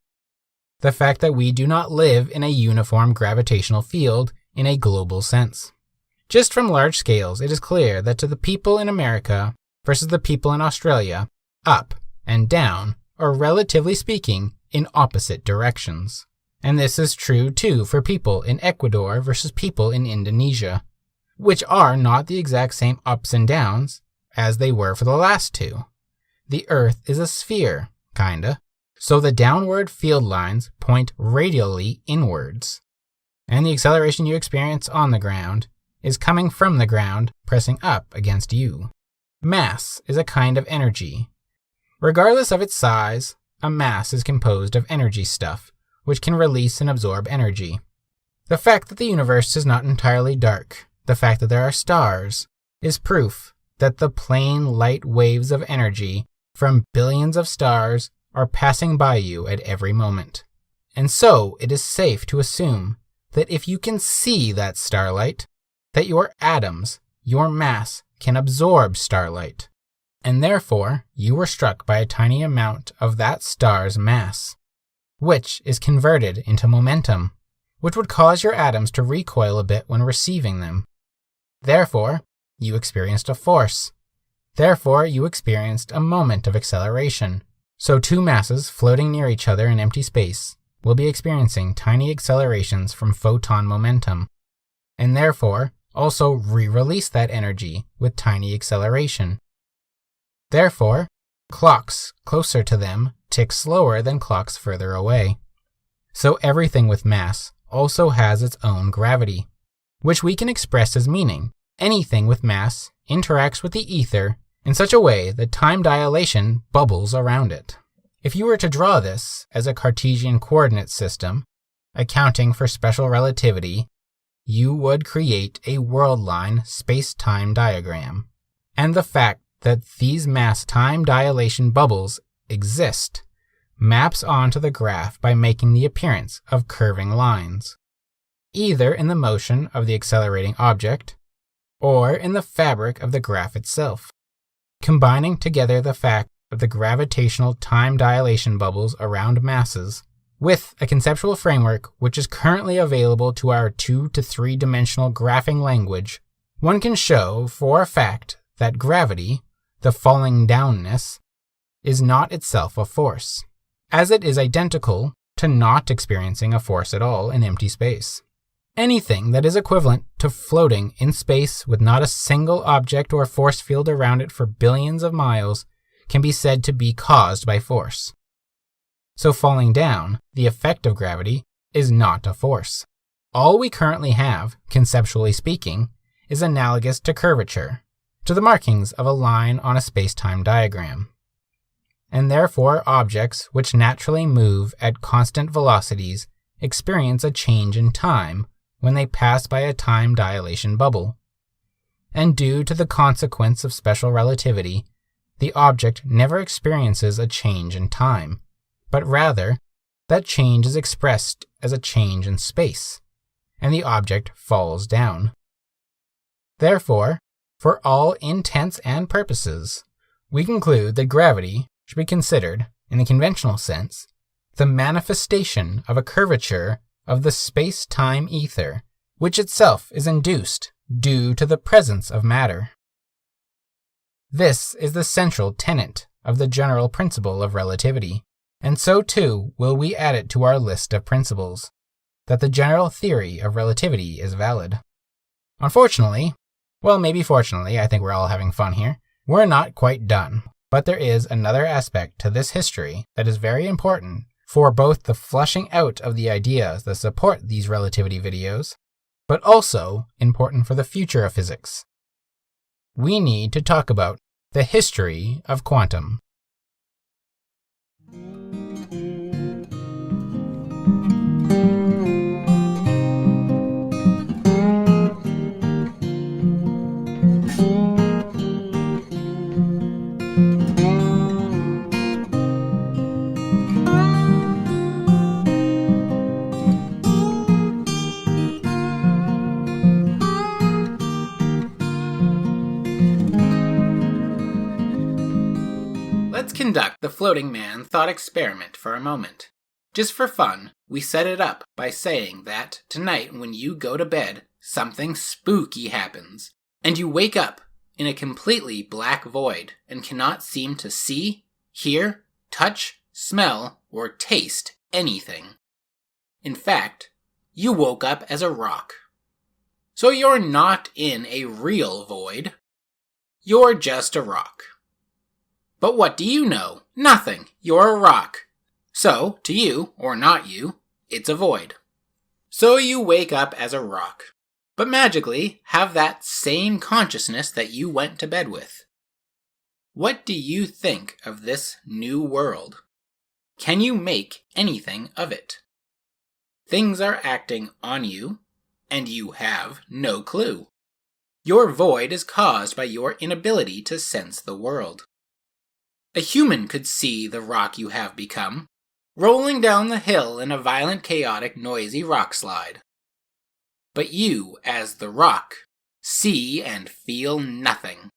The fact that we do not live in a uniform gravitational field in a global sense. Just from large scales, it is clear that to the people in America versus the people in Australia, up and down are, relatively speaking, in opposite directions. And this is true, too, for people in Ecuador versus people in Indonesia, which are not the exact same ups and downs as they were for the last two. The Earth is a sphere, kinda, so the downward field lines point radially inwards, and the acceleration you experience on the ground is coming from the ground pressing up against you. Mass is a kind of energy. Regardless of its size, a mass is composed of energy stuff, which can release and absorb energy. The fact that the universe is not entirely dark, the fact that there are stars, is proof that the plain light waves of energy from billions of stars are passing by you at every moment. And so it is safe to assume that if you can see that starlight, that your atoms, your mass, can absorb starlight, and therefore you were struck by a tiny amount of that star's mass, which is converted into momentum, which would cause your atoms to recoil a bit when receiving them. Therefore, you experienced a force. Therefore, you experienced a moment of acceleration. So two masses floating near each other in empty space will be experiencing tiny accelerations from photon momentum, and therefore also re-release that energy with tiny acceleration. Therefore, clocks closer to them tick slower than clocks further away. So everything with mass also has its own gravity, which we can express as meaning anything with mass interacts with the ether in such a way that time dilation bubbles around it. If you were to draw this as a Cartesian coordinate system, accounting for special relativity, you would create a world-line space-time diagram. And the fact that these mass time dilation bubbles exist maps onto the graph by making the appearance of curving lines, either in the motion of the accelerating object or in the fabric of the graph itself, combining together the fact of the gravitational time dilation bubbles around masses with a conceptual framework which is currently available to our 2 to 3 dimensional graphing language. One can show for a fact that gravity, the falling downness, is not itself a force, as it is identical to not experiencing a force at all in empty space. Anything that is equivalent to floating in space with not a single object or force field around it for billions of miles can be said to be caused by force. So falling down, the effect of gravity, is not a force. All we currently have, conceptually speaking, is analogous to curvature, to the markings of a line on a space-time diagram. And therefore objects which naturally move at constant velocities experience a change in time when they pass by a time dilation bubble. And due to the consequence of special relativity, the object never experiences a change in time, but rather, that change is expressed as a change in space, and the object falls down. Therefore, for all intents and purposes, we conclude that gravity should be considered, in the conventional sense, the manifestation of a curvature of the space-time ether, which itself is induced due to the presence of matter. This is the central tenet of the general principle of relativity, and so too will we add it to our list of principles, that the general theory of relativity is valid. Unfortunately, well, maybe fortunately, I think we're all having fun here, we're not quite done. But there is another aspect to this history that is very important for both the flushing out of the ideas that support these relativity videos, but also important for the future of physics. We need to talk about the history of quantum. floating man thought experiment for a moment. Just for fun, we set it up by saying that tonight when you go to bed, something spooky happens, and you wake up in a completely black void and cannot seem to see, hear, touch, smell, or taste anything. In fact, you woke up as a rock. So you're not in a real void. You're just a rock. But what do you know? Nothing. You're a rock. So, to you, or not you, it's a void. So you wake up as a rock, but magically have that same consciousness that you went to bed with. What do you think of this new world? Can you make anything of it? Things are acting on you, and you have no clue. Your void is caused by your inability to sense the world. A human could see the rock you have become, rolling down the hill in a violent, chaotic, noisy rock slide. But you, as the rock, see and feel nothing.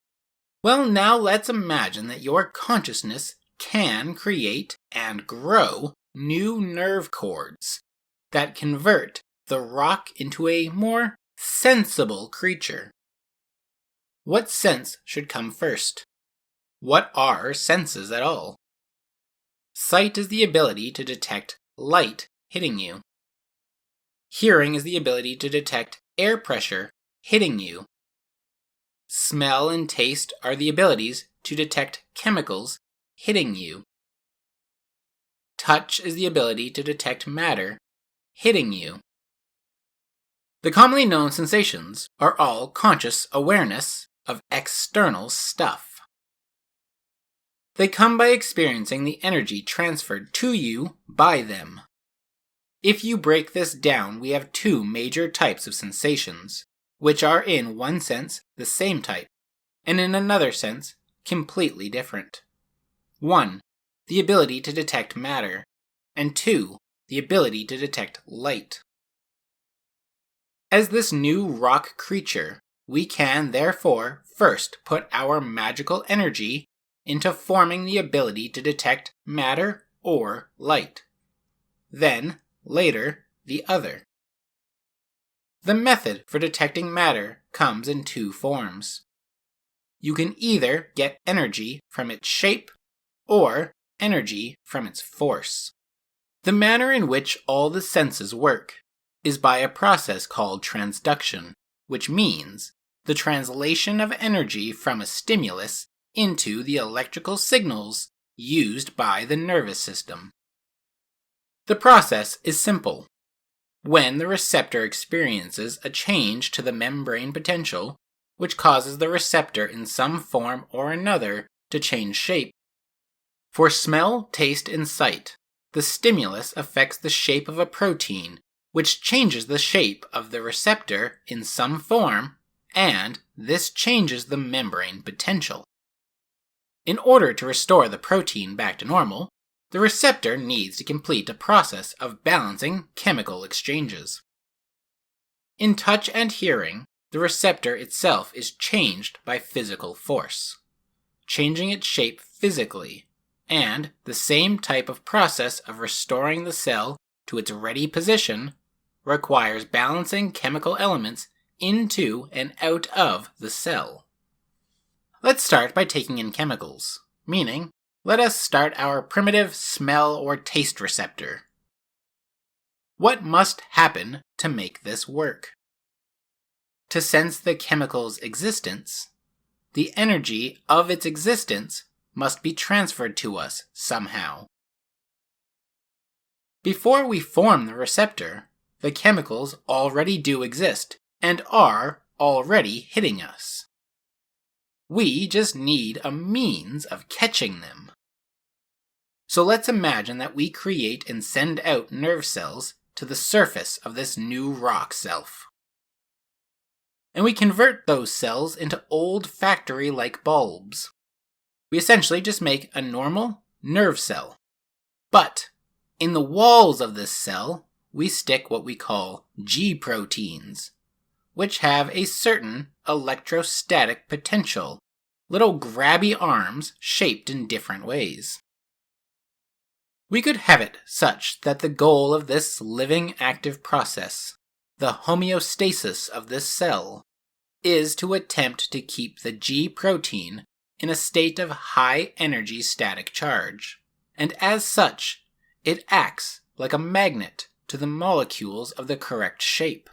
Well, now let's imagine that your consciousness can create and grow new nerve cords that convert the rock into a more sensible creature. What sense should come first? What are senses at all? Sight is the ability to detect light hitting you. Hearing is the ability to detect air pressure hitting you. Smell and taste are the abilities to detect chemicals hitting you. Touch is the ability to detect matter hitting you. The commonly known sensations are all conscious awareness of external stuff. They come by experiencing the energy transferred to you by them. If you break this down, we have two major types of sensations, which are in one sense the same type, and in another sense completely different. 1. The ability to detect matter, and 2. The ability to detect light. As this new rock creature, we can therefore first put our magical energy into forming the ability to detect matter or light. Then, later, the other. The method for detecting matter comes in two forms. You can either get energy from its shape or energy from its force. The manner in which all the senses work is by a process called transduction, which means the translation of energy from a stimulus into the electrical signals used by the nervous system. The process is simple. When the receptor experiences a change to the membrane potential, which causes the receptor in some form or another to change shape. For smell, taste, and sight, the stimulus affects the shape of a protein, which changes the shape of the receptor in some form, and this changes the membrane potential. In order to restore the protein back to normal, the receptor needs to complete a process of balancing chemical exchanges. In touch and hearing, the receptor itself is changed by physical force, changing its shape physically, and the same type of process of restoring the cell to its ready position requires balancing chemical elements into and out of the cell. Let's start by taking in chemicals, meaning, let us start our primitive smell or taste receptor. What must happen to make this work? To sense the chemical's existence, the energy of its existence must be transferred to us somehow. Before we form the receptor, the chemicals already do exist and are already hitting us. We just need a means of catching them. So let's imagine that we create and send out nerve cells to the surface of this new rock self. And we convert those cells into old factory-like bulbs. We essentially just make a normal nerve cell. But in the walls of this cell, we stick what we call G proteins, which have a certain electrostatic potential, little grabby arms shaped in different ways. We could have it such that the goal of this living active process, the homeostasis of this cell, is to attempt to keep the G protein in a state of high energy static charge, and as such, it acts like a magnet to the molecules of the correct shape.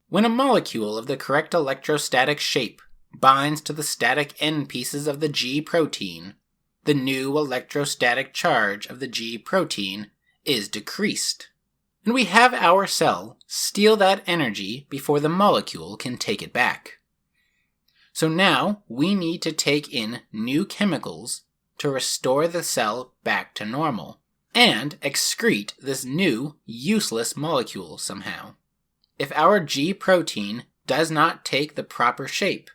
When a molecule of the correct electrostatic shape binds to the static end pieces of the G protein, the new electrostatic charge of the G protein is decreased, and we have our cell steal that energy before the molecule can take it back. So now we need to take in new chemicals to restore the cell back to normal, and excrete this new, useless molecule somehow. If our G protein does not take the proper shape,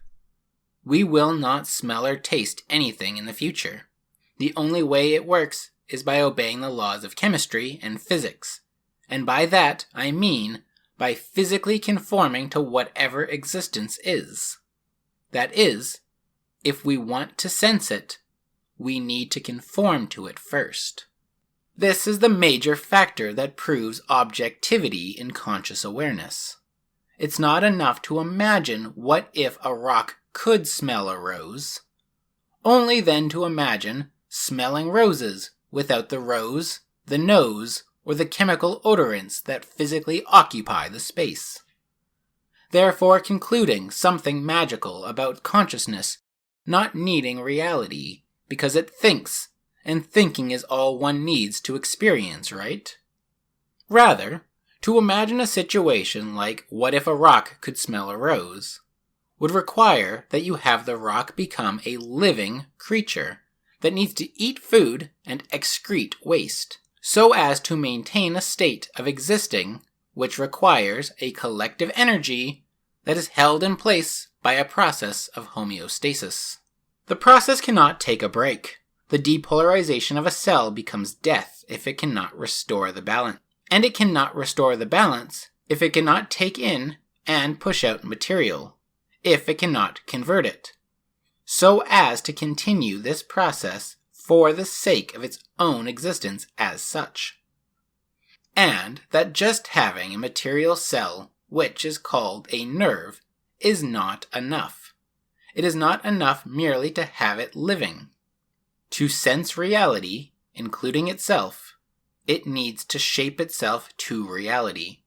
we will not smell or taste anything in the future. The only way it works is by obeying the laws of chemistry and physics, and by that I mean by physically conforming to whatever existence is. That is, if we want to sense it, we need to conform to it first. This is the major factor that proves objectivity in conscious awareness. It's not enough to imagine what if a rock could smell a rose, only then to imagine smelling roses without the rose, the nose, or the chemical odorants that physically occupy the space. Therefore concluding something magical about consciousness not needing reality because it thinks, and thinking is all one needs to experience, right? Rather, to imagine a situation like what if a rock could smell a rose would require that you have the rock become a living creature that needs to eat food and excrete waste, so as to maintain a state of existing which requires a collective energy that is held in place by a process of homeostasis. The process cannot take a break. The depolarization of a cell becomes death if it cannot restore the balance, and it cannot restore the balance if it cannot take in and push out material, if it cannot convert it, so as to continue this process for the sake of its own existence as such. And that just having a material cell, which is called a nerve, is not enough. It is not enough merely to have it living. To sense reality, including itself, it needs to shape itself to reality.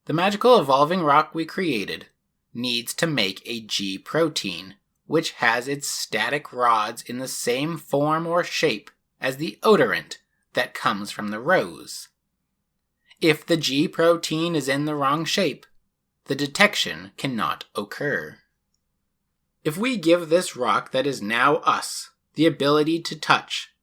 The magical evolving rock we created needs to make a G protein, which has its static rods in the same form or shape as the odorant that comes from the rose. If the G protein is in the wrong shape, the detection cannot occur. If we give this rock that is now us the ability to touch,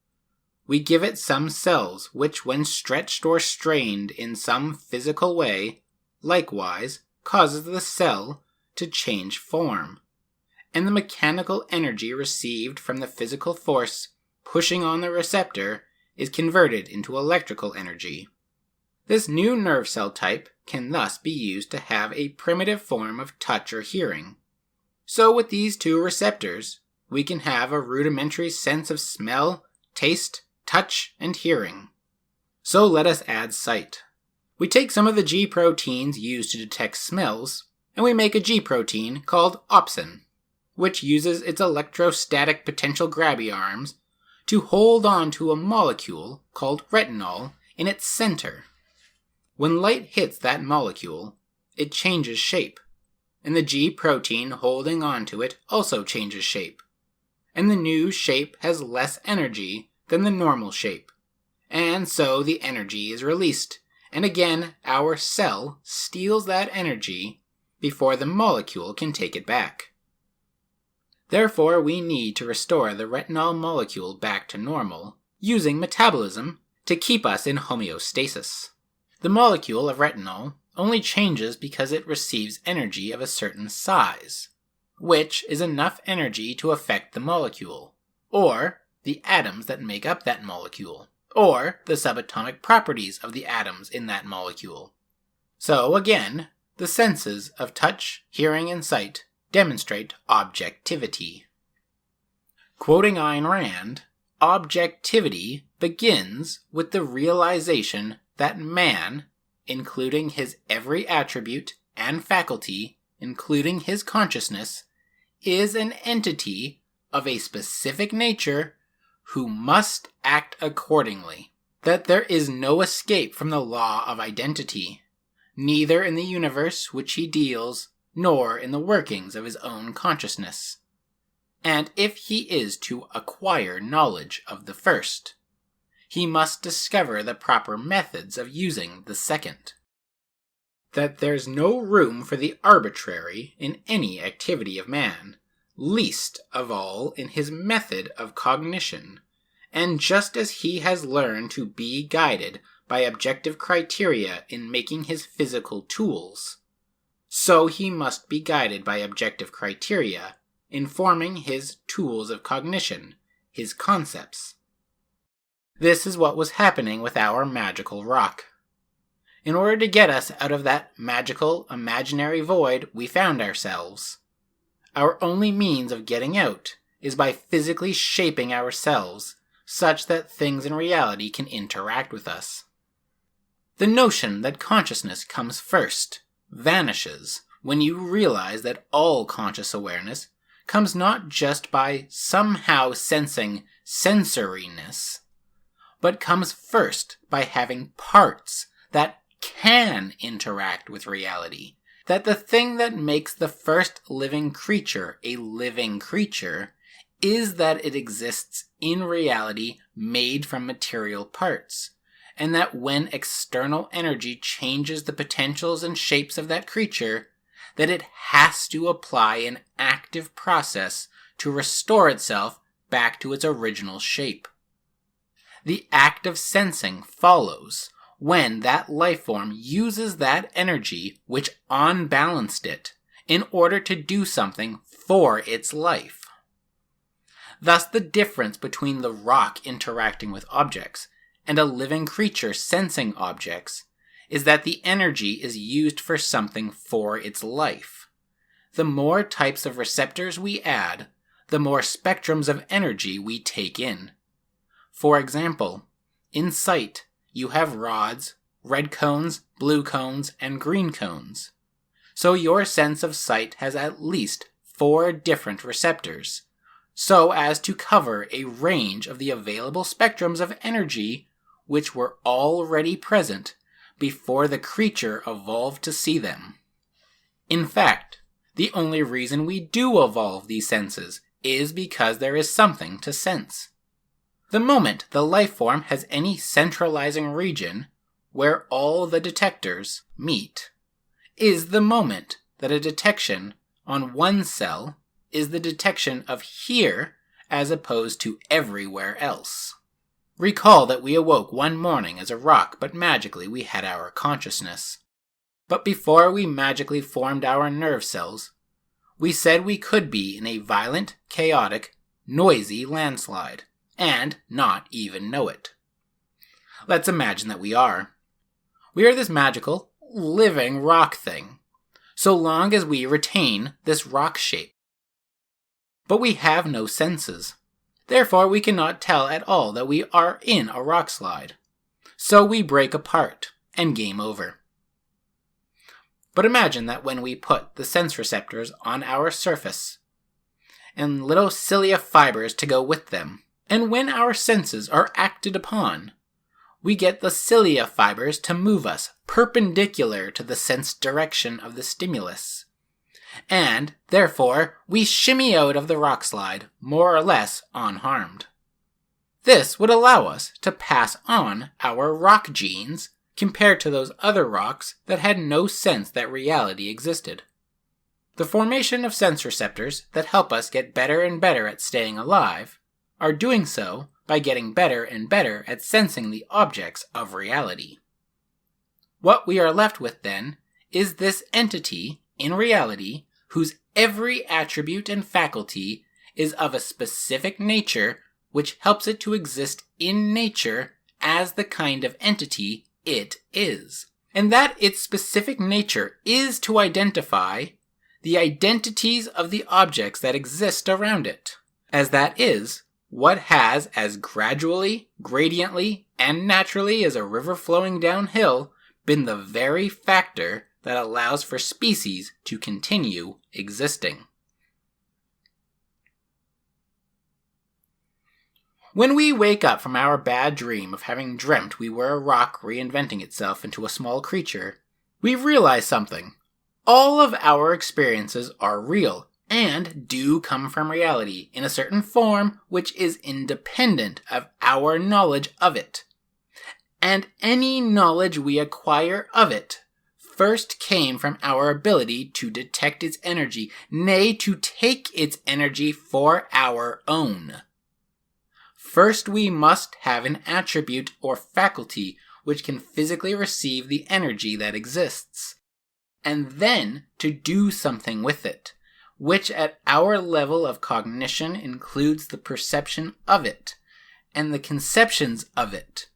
we give it some cells which, when stretched or strained in some physical way, likewise causes the cell to change form, and the mechanical energy received from the physical force pushing on the receptor is converted into electrical energy. This new nerve cell type can thus be used to have a primitive form of touch or hearing. So with these two receptors, we can have a rudimentary sense of smell, taste, touch, and hearing. So let us add sight. We take some of the G proteins used to detect smells, and we make a G protein called opsin, which uses its electrostatic potential grabby arms to hold on to a molecule called retinol in its center. When light hits that molecule, it changes shape, and the G protein holding onto it also changes shape, and the new shape has less energy than the normal shape, and so the energy is released, and again our cell steals that energy before the molecule can take it back. Therefore, we need to restore the retinol molecule back to normal, using metabolism to keep us in homeostasis. The molecule of retinol only changes because it receives energy of a certain size, which is enough energy to affect the molecule, or the atoms that make up that molecule, or the subatomic properties of the atoms in that molecule. So again, the senses of touch, hearing, and sight demonstrate objectivity. Quoting Ayn Rand, objectivity begins with the realization that man, including his every attribute and faculty, including his consciousness, is an entity of a specific nature who must act accordingly. That there is no escape from the law of identity, neither in the universe which he deals, nor in the workings of his own consciousness. And if he is to acquire knowledge of the first, he must discover the proper methods of using the second. That there's no room for the arbitrary in any activity of man, least of all in his method of cognition, and just as he has learned to be guided by objective criteria in making his physical tools, so he must be guided by objective criteria in forming his tools of cognition, his concepts. This is what was happening with our magical rock. In order to get us out of that magical, imaginary void we found ourselves, our only means of getting out is by physically shaping ourselves such that things in reality can interact with us. The notion that consciousness comes first vanishes when you realize that all conscious awareness comes not just by somehow sensing sensoriness, but comes first by having parts that can interact with reality. That the thing that makes the first living creature a living creature is that it exists in reality made from material parts, and that when external energy changes the potentials and shapes of that creature, that it has to apply an active process to restore itself back to its original shape. The act of sensing follows when that life form uses that energy which unbalanced it in order to do something for its life. Thus, the difference between the rock interacting with objects and a living creature sensing objects is that the energy is used for something for its life. The more types of receptors we add, the more spectrums of energy we take in. For example, in sight, you have rods, red cones, blue cones, and green cones. So your sense of sight has at least 4 different receptors, so as to cover a range of the available spectrums of energy which were already present before the creature evolved to see them. In fact, the only reason we do evolve these senses is because there is something to sense. The moment the life form has any centralizing region where all the detectors meet is the moment that a detection on one cell is the detection of here as opposed to everywhere else. Recall that we awoke one morning as a rock, but magically we had our consciousness. But before we magically formed our nerve cells, we said we could be in a violent, chaotic, noisy landslide, and not even know it. Let's imagine that we are. We are this magical, living rock thing, so long as we retain this rock shape. But we have no senses. Therefore, we cannot tell at all that we are in a rock slide. So we break apart, and game over. But imagine that when we put the sense receptors on our surface, and little cilia fibers to go with them, and when our senses are acted upon, we get the cilia fibers to move us perpendicular to the sense direction of the stimulus. And, therefore, we shimmy out of the rock slide more or less unharmed. This would allow us to pass on our rock genes compared to those other rocks that had no sense that reality existed. The formation of sense receptors that help us get better and better at staying alive are doing so by getting better and better at sensing the objects of reality. What we are left with, then, is this entity, in reality, whose every attribute and faculty is of a specific nature which helps it to exist in nature as the kind of entity it is. And that its specific nature is to identify the identities of the objects that exist around it, as that is what has as gradually, gradiently, and naturally as a river flowing downhill been the very factor that allows for species to continue existing. When we wake up from our bad dream of having dreamt we were a rock reinventing itself into a small creature, we realize something. All of our experiences are real and do come from reality in a certain form which is independent of our knowledge of it. And any knowledge we acquire of it first came from our ability to detect its energy, nay, to take its energy for our own. First, we must have an attribute or faculty which can physically receive the energy that exists, and then to do something with it, which at our level of cognition includes the perception of it, and the conceptions of it.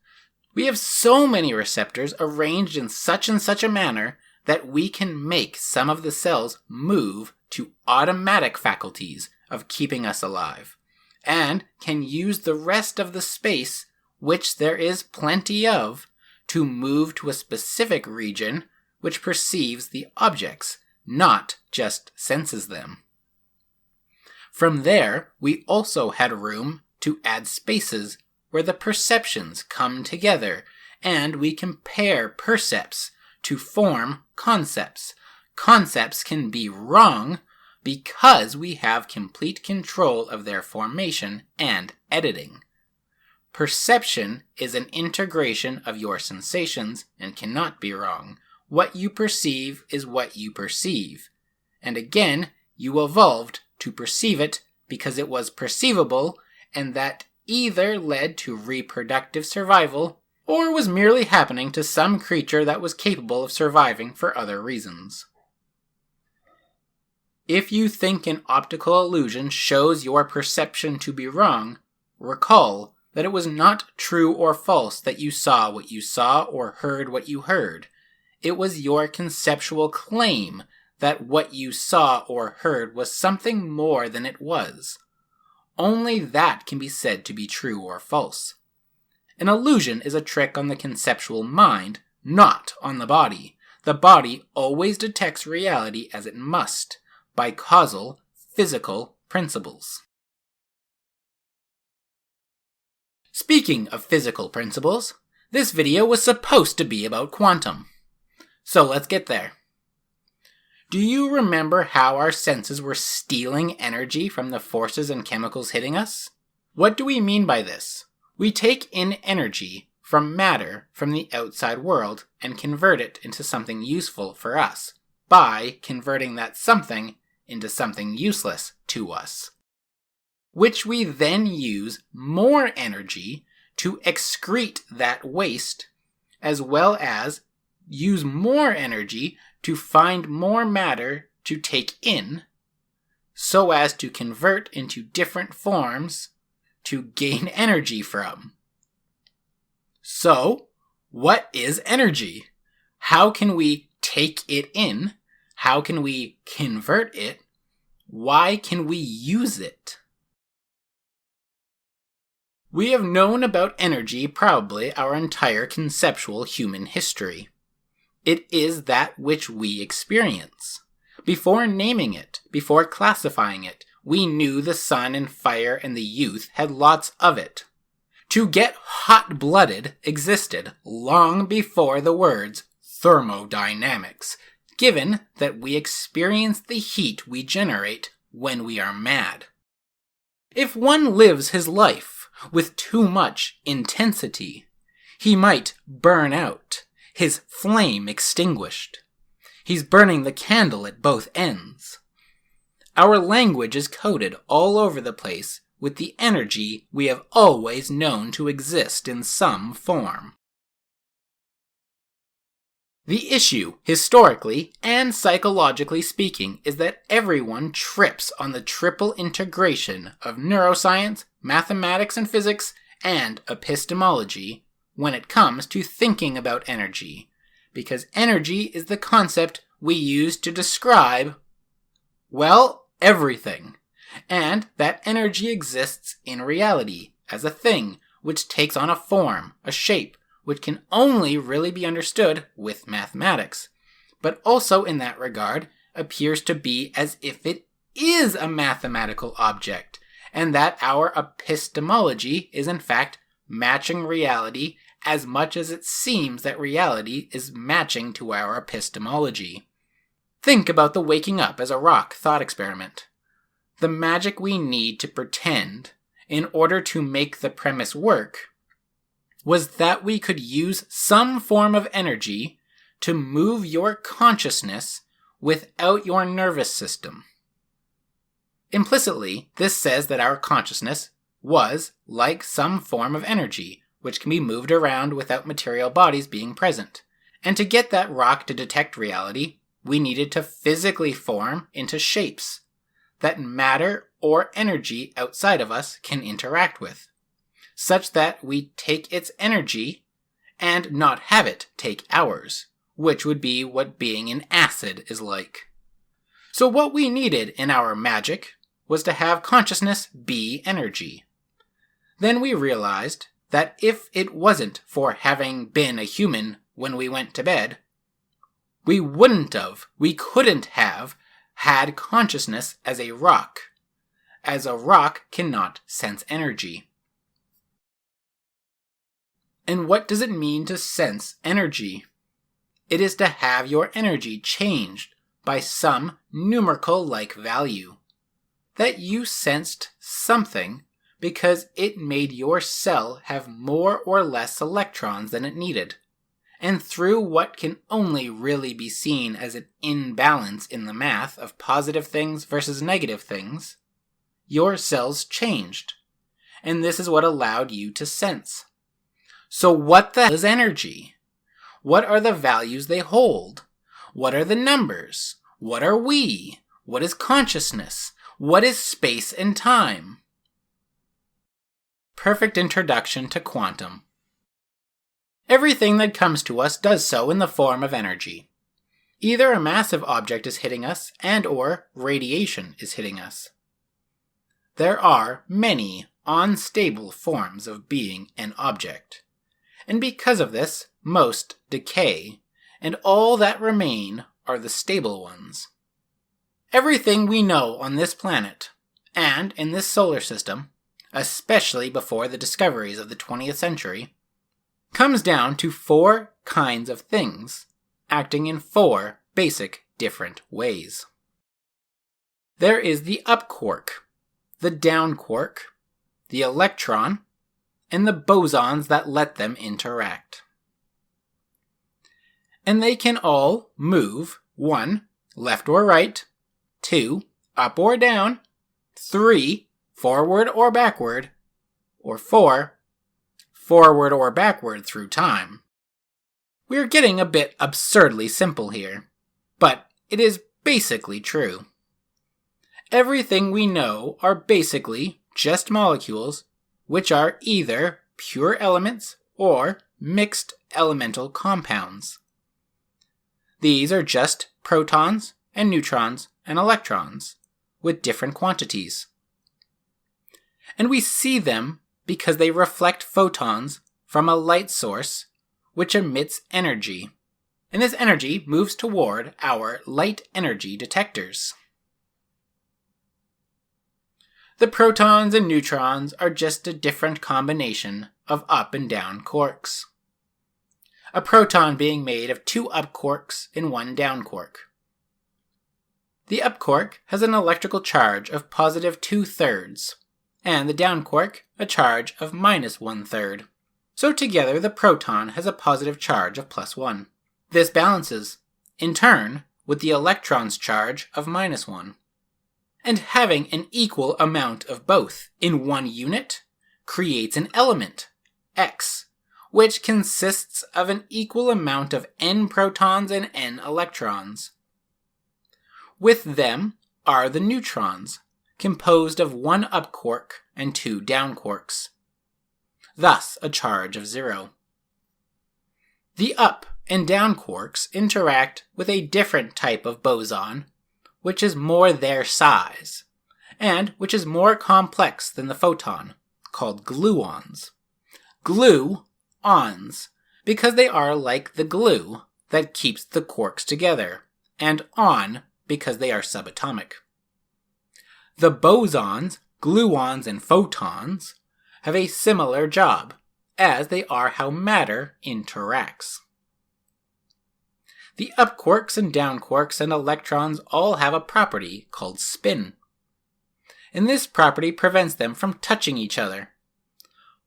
We have so many receptors arranged in such and such a manner that we can make some of the cells move to automatic faculties of keeping us alive, and can use the rest of the space, which there is plenty of, to move to a specific region which perceives the objects, not just senses them. From there, we also had room to add spaces where the perceptions come together, and we compare percepts to form concepts. Concepts can be wrong because we have complete control of their formation and editing. Perception is an integration of your sensations and cannot be wrong. What you perceive is what you perceive. And again, you evolved to perceive it because it was perceivable, and that either led to reproductive survival or was merely happening to some creature that was capable of surviving for other reasons. If you think an optical illusion shows your perception to be wrong, recall that it was not true or false that you saw what you saw or heard what you heard. It was your conceptual claim that what you saw or heard was something more than it was. Only that can be said to be true or false. An illusion is a trick on the conceptual mind, not on the body. The body always detects reality as it must, by causal, physical principles. Speaking of physical principles, this video was supposed to be about quantum. So let's get there. Do you remember how our senses were stealing energy from the forces and chemicals hitting us? What do we mean by this? We take in energy from matter from the outside world and convert it into something useful for us by converting that something into something useless to us, which we then use more energy to excrete that waste, as well as use more energy to find more matter to take in, so as to convert into different forms to gain energy from. So, what is energy? How can we take it in? How can we convert it? Why can we use it? We have known about energy probably our entire conceptual human history. It is that which we experience. Before naming it, before classifying it, we knew the sun and fire and the youth had lots of it. To get hot-blooded existed long before the words thermodynamics, given that we experience the heat we generate when we are mad. If one lives his life with too much intensity, he might burn out, his flame extinguished. He's burning the candle at both ends. Our language is coded all over the place with the energy we have always known to exist in some form. The issue, historically and psychologically speaking, is that everyone trips on the triple integration of neuroscience, mathematics and physics, and epistemology when it comes to thinking about energy, because energy is the concept we use to describe, well, everything. and that energy exists in reality as a thing which takes on a form, a shape, which can only really be understood with mathematics, but also in that regard appears to be as if it is a mathematical object, and that our epistemology is in fact matching reality as much as it seems that reality is matching to our epistemology. Think about the waking up as a rock thought experiment. The magic we need to pretend in order to make the premise work was that we could use some form of energy to move your consciousness without your nervous system. Implicitly, this says that our consciousness was like some form of energy, which can be moved around without material bodies being present. And to get that rock to detect reality, we needed to physically form into shapes that matter or energy outside of us can interact with, such that we take its energy and not have it take ours, which would be what being in acid is like. So what we needed in our magic was to have consciousness be energy. Then we realized that if it wasn't for having been a human when we went to bed, we couldn't have had consciousness as a rock cannot sense energy. And what does it mean to sense energy? It is to have your energy changed by some numerical-like value. That you sensed something because it made your cell have more or less electrons than it needed. And through what can only really be seen as an imbalance in the math of positive things versus negative things, your cells changed. And this is what allowed you to sense. So what the hell is energy? What are the values they hold? What are the numbers? What are we? What is consciousness? What is space and time? Perfect introduction to quantum. Everything that comes to us does so in the form of energy. Either a massive object is hitting us and/or radiation is hitting us. There are many unstable forms of being an object, and because of this, most decay, and all that remain are the stable ones. Everything we know on this planet, and in this solar system, especially before the discoveries of the 20th century, comes down to 4 kinds of things, acting in 4 basic different ways. There is the up quark, the down quark, the electron, and the bosons that let them interact. And they can all move 1, left or right, 2, up or down, 3, forward or backward, or 4, forward or backward through time. We're getting a bit absurdly simple here, but it is basically true. Everything we know are basically just molecules which are either pure elements or mixed elemental compounds. These are just protons and neutrons and electrons with different quantities. And we see them because they reflect photons from a light source which emits energy. And this energy moves toward our light energy detectors. The protons and neutrons are just a different combination of up and down quarks. A proton being made of 2 up quarks and 1 down quark. The up quark has an electrical charge of positive 2/3, and the down quark a charge of minus 1/3. So together the proton has a positive charge of +1. This balances, in turn, with the electron's charge of -1. And having an equal amount of both in one unit creates an element, X, which consists of an equal amount of N protons and N electrons. With them are the neutrons, composed of 1 up quark and 2 down quarks. Thus a charge of 0. The up and down quarks interact with a different type of boson, which is more their size, and which is more complex than the photon, called gluons. Glue-ons, because they are like the glue that keeps the quarks together, and on because they are subatomic. The bosons, gluons, and photons have a similar job, as they are how matter interacts. The up quarks and down quarks and electrons all have a property called spin. And this property prevents them from touching each other.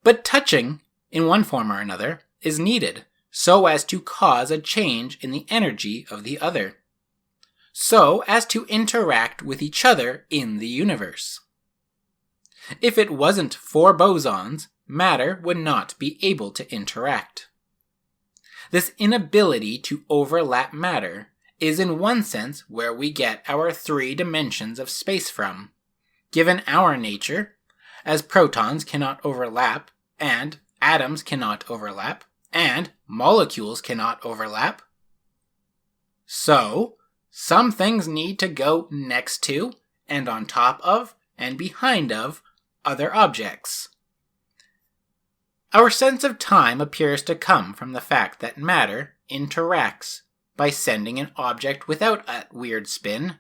But touching, in one form or another, is needed so as to cause a change in the energy of the other, so as to interact with each other in the universe. If it wasn't for bosons, matter would not be able to interact. This inability to overlap matter is in one sense where we get our 3 dimensions of space from, given our nature, as protons cannot overlap, and atoms cannot overlap, and molecules cannot overlap. So, some things need to go next to, and on top of, and behind of, other objects. Our sense of time appears to come from the fact that matter interacts by sending an object without a weird spin,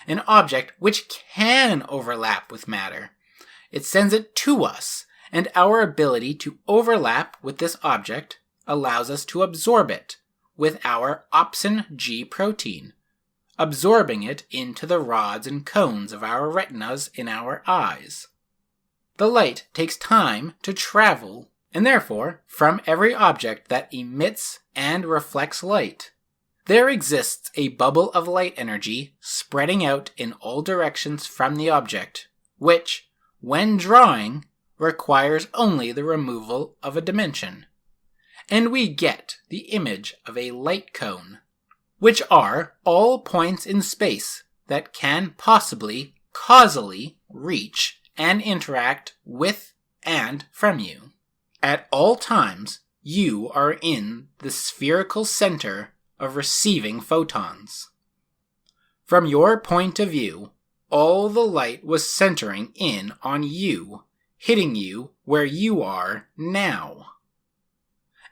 an object which can overlap with matter. It sends it to us, and our ability to overlap with this object allows us to absorb it with our opsin G protein, absorbing it into the rods and cones of our retinas in our eyes. The light takes time to travel, and therefore, from every object that emits and reflects light, there exists a bubble of light energy spreading out in all directions from the object, which, when drawing, requires only the removal of a dimension. And we get the image of a light cone, which are all points in space that can possibly, causally, reach and interact with and from you. At all times, you are in the spherical center of receiving photons. From your point of view, all the light was centering in on you, hitting you where you are now.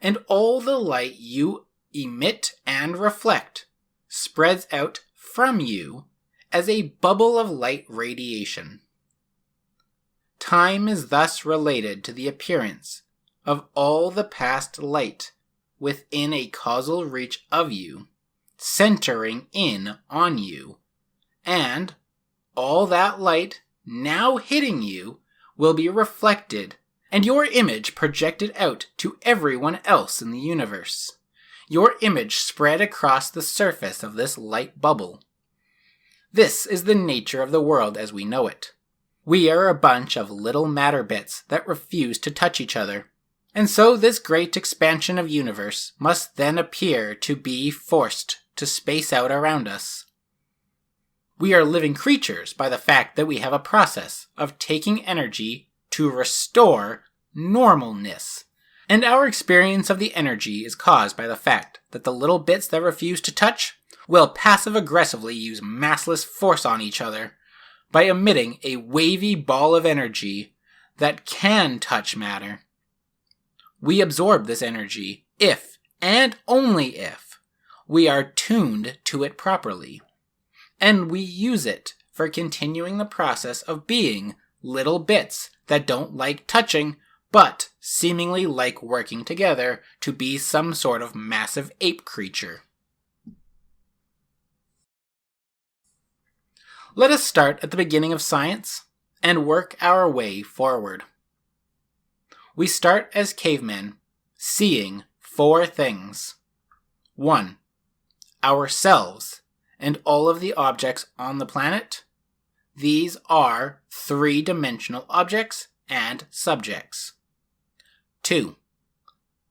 And all the light you emit and reflect spreads out from you as a bubble of light radiation. Time is thus related to the appearance of all the past light within a causal reach of you, centering in on you, and all that light now hitting you will be reflected, and your image projected out to everyone else in the universe. Your image spread across the surface of this light bubble. This is the nature of the world as we know it. We are a bunch of little matter bits that refuse to touch each other. And so this great expansion of universe must then appear to be forced to space out around us. We are living creatures by the fact that we have a process of taking energy to restore normalness. And our experience of the energy is caused by the fact that the little bits that refuse to touch will passive-aggressively use massless force on each other by emitting a wavy ball of energy that can touch matter. We absorb this energy if, and only if, we are tuned to it properly. And we use it for continuing the process of being little bits that don't like touching, but seemingly like working together to be some sort of massive ape creature. Let us start at the beginning of science and work our way forward. We start as cavemen, seeing 4 things. 1. Ourselves and all of the objects on the planet. These are 3-dimensional objects and subjects. 2.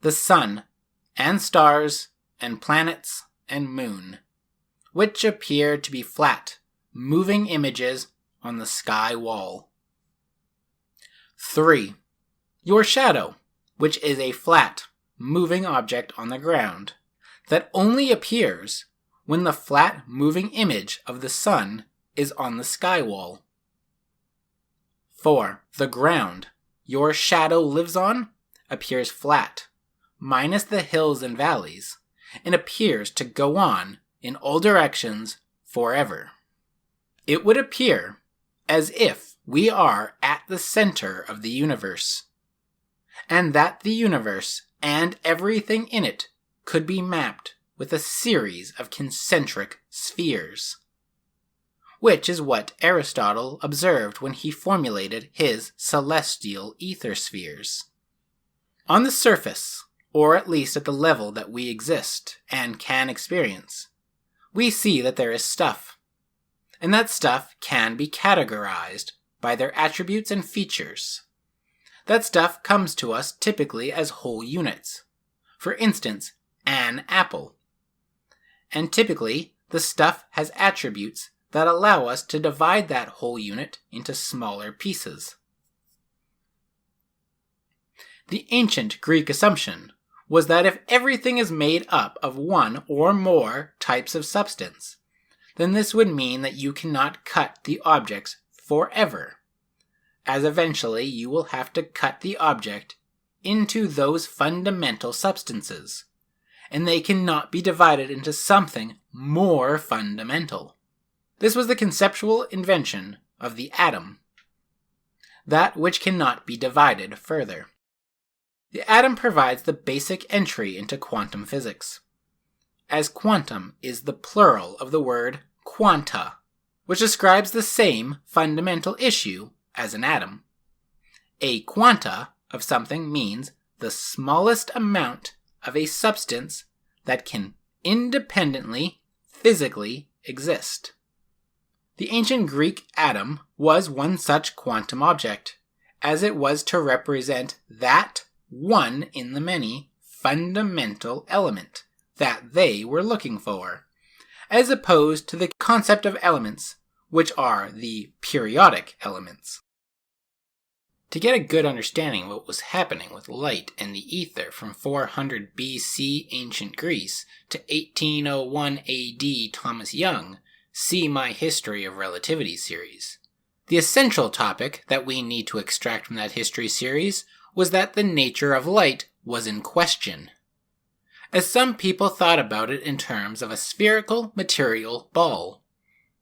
The sun and stars and planets and moon, which appear to be flat, moving images on the sky wall. 3. Your shadow, which is a flat, moving object on the ground, that only appears when the flat, moving image of the sun is on the sky wall. For the ground your shadow lives on appears flat, minus the hills and valleys, and appears to go on in all directions forever. It would appear as if we are at the center of the universe, and that the universe and everything in it could be mapped with a series of concentric spheres, which is what Aristotle observed when he formulated his celestial ether spheres. On the surface, or at least at the level that we exist and can experience, we see that there is stuff, and that stuff can be categorized by their attributes and features. That stuff comes to us typically as whole units. For instance, an apple. And typically, the stuff has attributes that allow us to divide that whole unit into smaller pieces. The ancient Greek assumption was that if everything is made up of one or more types of substance, then this would mean that you cannot cut the objects forever, as eventually you will have to cut the object into those fundamental substances, and they cannot be divided into something more fundamental. This was the conceptual invention of the atom, that which cannot be divided further. The atom provides the basic entry into quantum physics, as quantum is the plural of the word quanta, which describes the same fundamental issue as an atom. A quanta of something means the smallest amount of a substance that can independently, physically exist. The ancient Greek atom was one such quantum object, as it was to represent that one in the many fundamental element that they were looking for, as opposed to the concept of elements, which are the periodic elements. To get a good understanding of what was happening with light and the ether from 400 BC ancient Greece to 1801 AD Thomas Young, see my History of Relativity series. The essential topic that we need to extract from that history series was that the nature of light was in question, as some people thought about it in terms of a spherical material ball,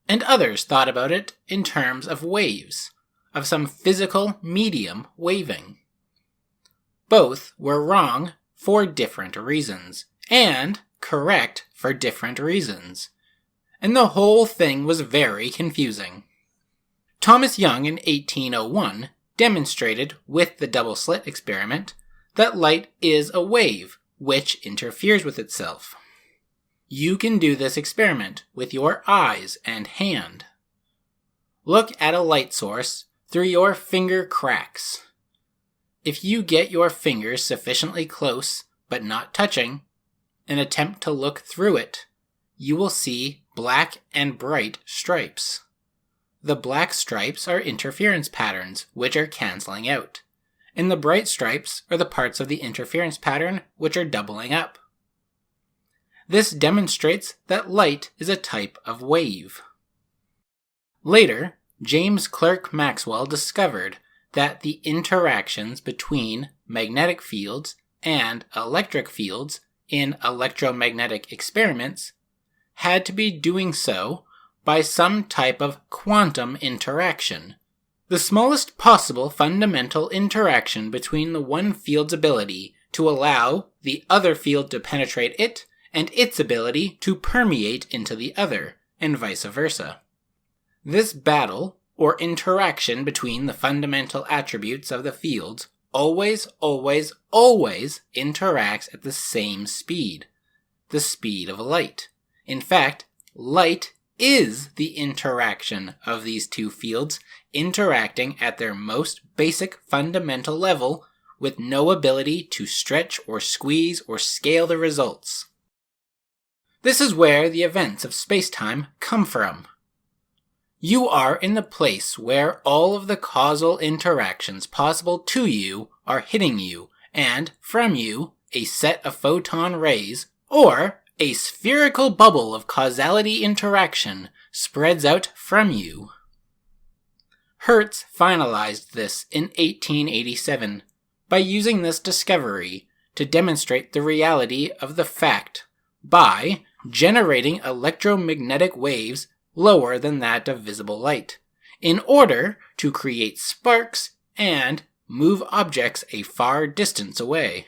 and others thought about it in terms of waves, of some physical medium waving. Both were wrong for different reasons, and correct for different reasons, and the whole thing was very confusing. Thomas Young in 1801 demonstrated with the double-slit experiment that light is a wave which interferes with itself. You can do this experiment with your eyes and hand. Look at a light source through your finger cracks. If you get your fingers sufficiently close but not touching, and attempt to look through it, you will see black and bright stripes. The black stripes are interference patterns which are cancelling out, and the bright stripes are the parts of the interference pattern which are doubling up. This demonstrates that light is a type of wave. Later, James Clerk Maxwell discovered that the interactions between magnetic fields and electric fields in electromagnetic experiments had to be doing so by some type of quantum interaction, the smallest possible fundamental interaction between the one field's ability to allow the other field to penetrate it and its ability to permeate into the other, and vice versa. This battle, or interaction between the fundamental attributes of the fields, always interacts at the same speed, the speed of light. In fact, light is the interaction of these two fields interacting at their most basic fundamental level with no ability to stretch or squeeze or scale the results. This is where the events of space-time come from. You are in the place where all of the causal interactions possible to you are hitting you, and from you, a set of photon rays, or a spherical bubble of causality interaction, spreads out from you. Hertz finalized this in 1887 by using this discovery to demonstrate the reality of the fact by generating electromagnetic waves lower than that of visible light, in order to create sparks and move objects a far distance away.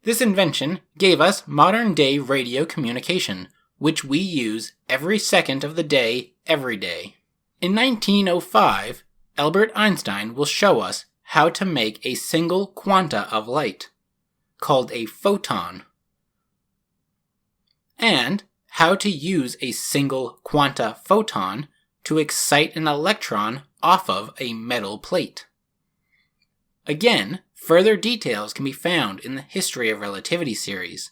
This invention gave us modern-day radio communication, which we use every second of the day, every day. In 1905, Albert Einstein will show us how to make a single quanta of light, called a photon, and how to use a single quanta photon to excite an electron off of a metal plate. Again, further details can be found in the History of Relativity series.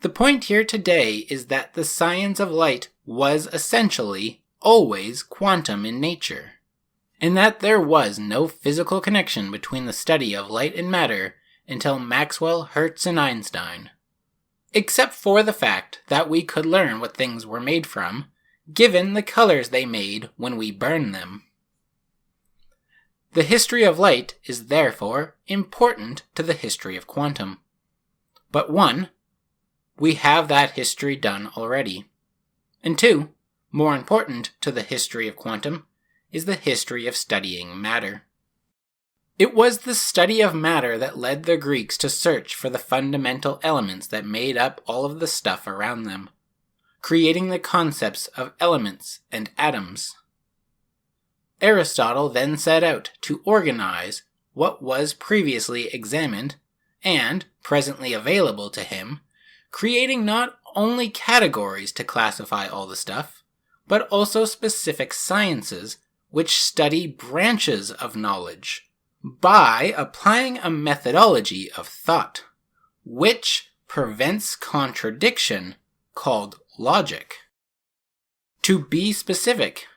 The point here today is that the science of light was essentially always quantum in nature, and that there was no physical connection between the study of light and matter until Maxwell, Hertz, and Einstein, except for the fact that we could learn what things were made from, given the colors they made when we burn them. The history of light is therefore important to the history of quantum. But 1, we have that history done already. And 2, more important to the history of quantum, is the history of studying matter. It was the study of matter that led the Greeks to search for the fundamental elements that made up all of the stuff around them, creating the concepts of elements and atoms. Aristotle then set out to organize what was previously examined and presently available to him, creating not only categories to classify all the stuff, but also specific sciences which study branches of knowledge by applying a methodology of thought, which prevents contradiction, called logic. To be specific,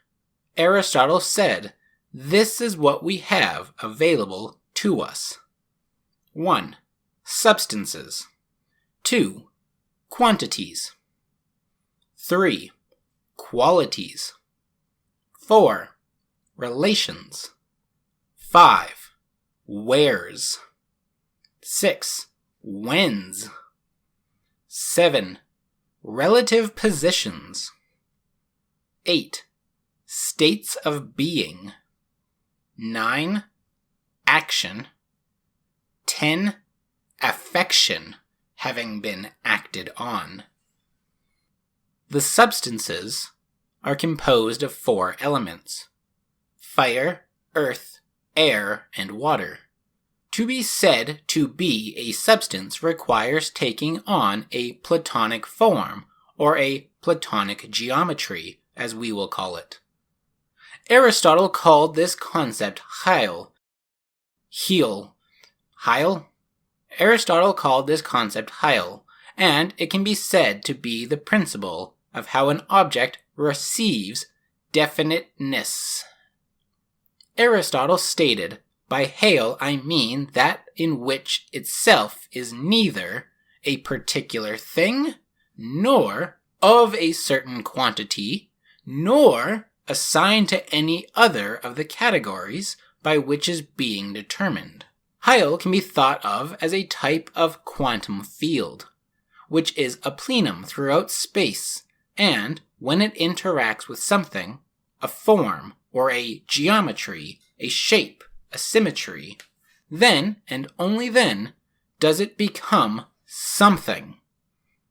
Aristotle said, this is what we have available to us. 1. Substances. 2. Quantities. 3. Qualities. 4. Relations. 5. Wheres. 6. Whens. 7. Relative positions. 8. States of being. 9. Action. 10. Affection, having been acted on. The substances are composed of 4 elements: fire, earth, air, and water. To be said to be a substance requires taking on a Platonic form, or a Platonic geometry, as we will call it. Aristotle called this concept heil. Aristotle called this concept heil, and it can be said to be the principle of how an object receives definiteness. Aristotle stated, by heil I mean that in which itself is neither a particular thing, nor of a certain quantity, nor assigned to any other of the categories by which is being determined. Heil can be thought of as a type of quantum field, which is a plenum throughout space, and when it interacts with something, a form, or a geometry, a shape, a symmetry, then, and only then, does it become something.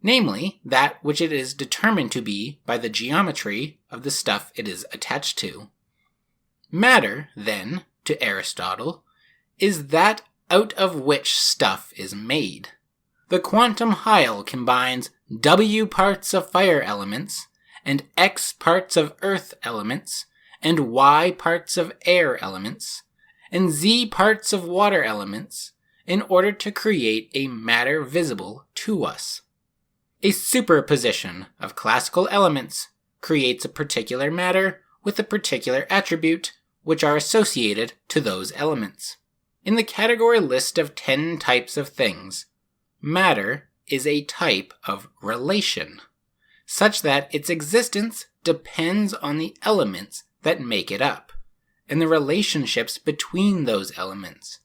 Namely, that which it is determined to be by the geometry of the stuff it is attached to. Matter, then, to Aristotle, is that out of which stuff is made. The quantum heil combines W parts of fire elements, and X parts of earth elements, and Y parts of air elements, and Z parts of water elements, in order to create a matter visible to us. A superposition of classical elements creates a particular matter with a particular attribute which are associated to those elements. In the category list of 10 types of things, matter is a type of relation, such that its existence depends on the elements that make it up, and the relationships between those elements,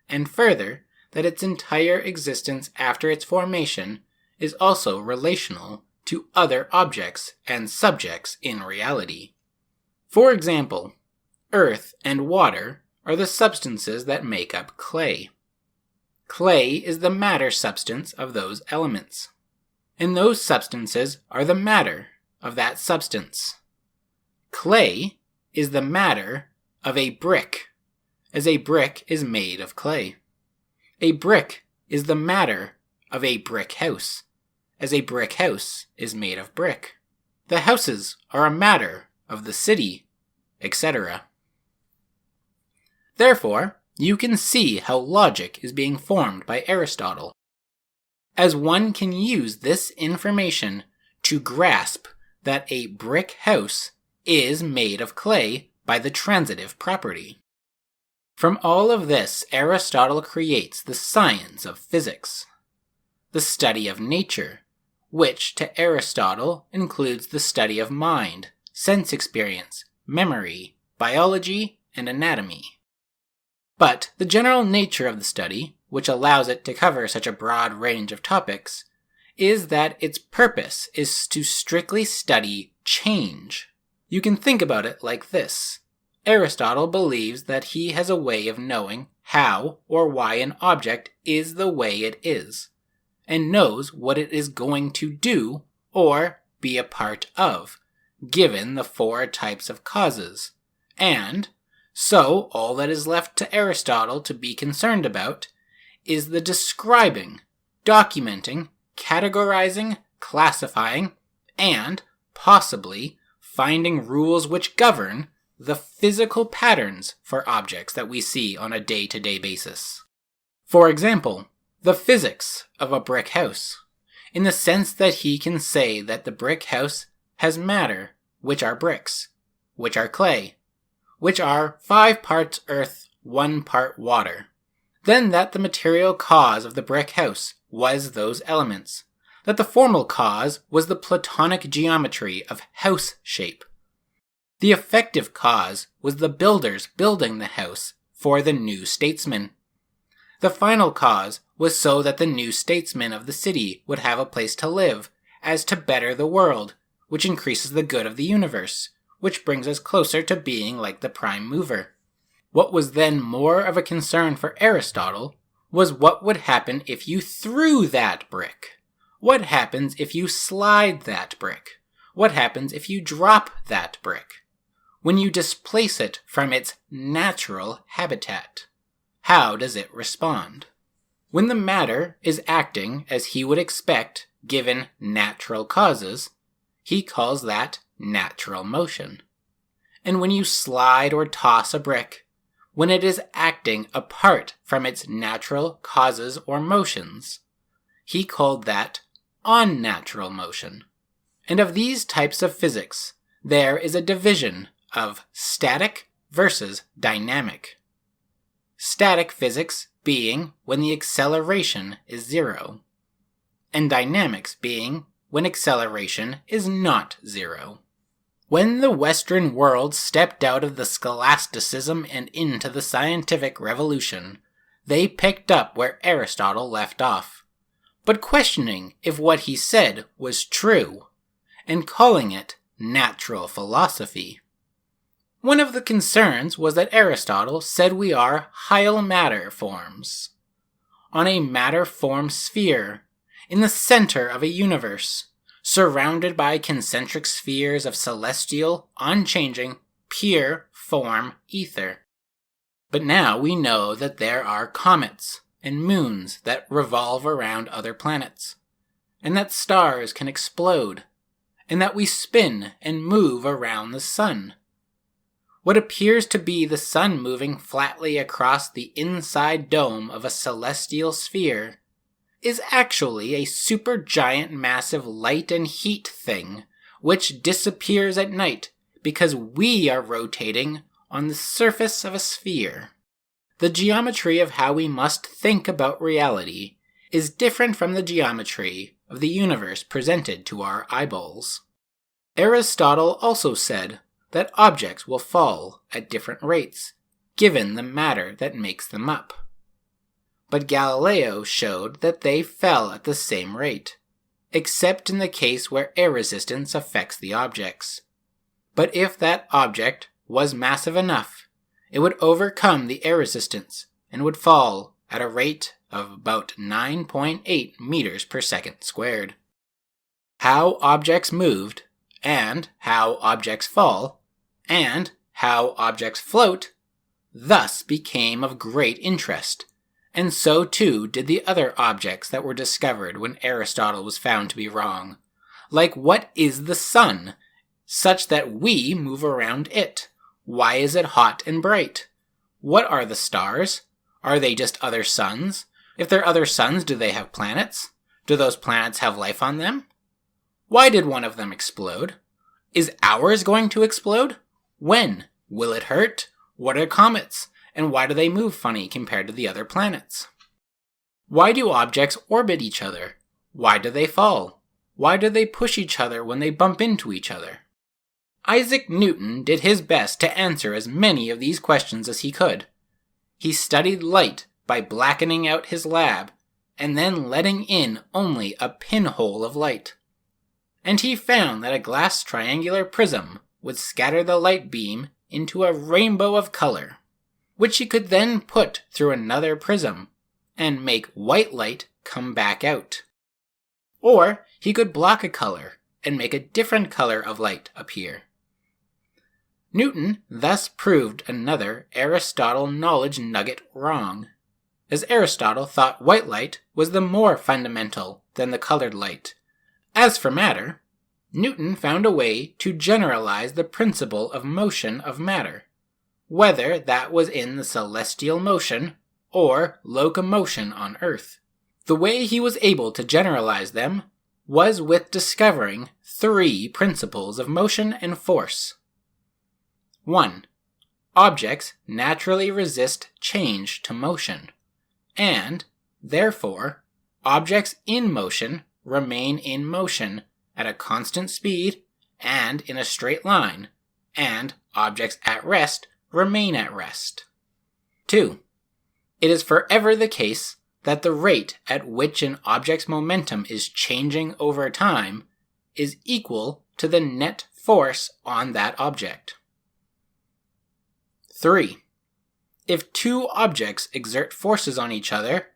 and further, that its entire existence after its formation is also relational to other objects and subjects in reality. For example, earth and water are the substances that make up clay. Clay is the matter substance of those elements, and those substances are the matter of that substance. Clay is the matter of a brick, as a brick is made of clay. A brick is the matter of a brick house, as a brick house is made of brick. The houses are a matter of the city, etc. Therefore, you can see how logic is being formed by Aristotle, as one can use this information to grasp that a brick house is made of clay by the transitive property. From all of this, Aristotle creates the science of physics, the study of nature, which to Aristotle includes the study of mind, sense experience, memory, biology, and anatomy. But the general nature of the study, which allows it to cover such a broad range of topics, is that its purpose is to strictly study change. You can think about it like this. Aristotle believes that he has a way of knowing how or why an object is the way it is, and knows what it is going to do or be a part of, given the four types of causes. And so all that is left to Aristotle to be concerned about is the describing, documenting, categorizing, classifying, and, possibly, finding rules which govern the physical patterns for objects that we see on a day-to-day basis. For example, the physics of a brick house, in the sense that he can say that the brick house has matter, which are bricks, which are clay, which are 5 parts earth, 1 part water. Then that the material cause of the brick house was those elements, that the formal cause was the Platonic geometry of house shape. The effective cause was the builders building the house for the new statesman. The final cause was so that the new statesmen of the city would have a place to live, as to better the world, which increases the good of the universe, which brings us closer to being like the prime mover. What was then more of a concern for Aristotle was what would happen if you threw that brick. What happens if you slide that brick? What happens if you drop that brick? When you displace it from its natural habitat, how does it respond? When the matter is acting as he would expect given natural causes, he calls that natural motion. And when you slide or toss a brick, when it is acting apart from its natural causes or motions, he called that unnatural motion. And of these types of physics, there is a division of static versus dynamic. Static physics being when the acceleration is 0, and dynamics being when acceleration is not 0. When the Western world stepped out of the scholasticism and into the scientific revolution, they picked up where Aristotle left off, but questioning if what he said was true, and calling it natural philosophy. One of the concerns was that Aristotle said we are Heil matter forms, on a matter-form sphere, in the center of a universe, surrounded by concentric spheres of celestial, unchanging, pure form ether. But now we know that there are comets and moons that revolve around other planets, and that stars can explode, and that we spin and move around the sun. What appears to be the sun moving flatly across the inside dome of a celestial sphere is actually a supergiant massive light and heat thing which disappears at night because we are rotating on the surface of a sphere. The geometry of how we must think about reality is different from the geometry of the universe presented to our eyeballs. Aristotle also said that objects will fall at different rates, given the matter that makes them up. But Galileo showed that they fell at the same rate, except in the case where air resistance affects the objects. But if that object was massive enough, it would overcome the air resistance and would fall at a rate of about 9.8 meters per second squared. How objects moved, and how objects fall, and how objects float, thus became of great interest, and so too did the other objects that were discovered when Aristotle was found to be wrong, like what is the sun, such that we move around it? Why is it hot and bright? What are the stars? Are they just other suns? If they're other suns, do they have planets? Do those planets have life on them? Why did one of them explode? Is ours going to explode? When? Will it hurt? What are comets? And why do they move funny compared to the other planets? Why do objects orbit each other? Why do they fall? Why do they push each other when they bump into each other? Isaac Newton did his best to answer as many of these questions as he could. He studied light by blackening out his lab and then letting in only a pinhole of light. And he found that a glass triangular prism would scatter the light beam into a rainbow of color, which he could then put through another prism and make white light come back out. Or he could block a color and make a different color of light appear. Newton thus proved another Aristotle knowledge nugget wrong, as Aristotle thought white light was the more fundamental than the colored light. As for matter, Newton found a way to generalize the principle of motion of matter, whether that was in the celestial motion or locomotion on Earth. The way he was able to generalize them was with discovering 3 principles of motion and force. 1. Objects naturally resist change to motion, and, therefore, objects in motion remain in motion at a constant speed and in a straight line, and objects at rest remain at rest. 2. It is forever the case that the rate at which an object's momentum is changing over time is equal to the net force on that object. 3. If 2 objects exert forces on each other,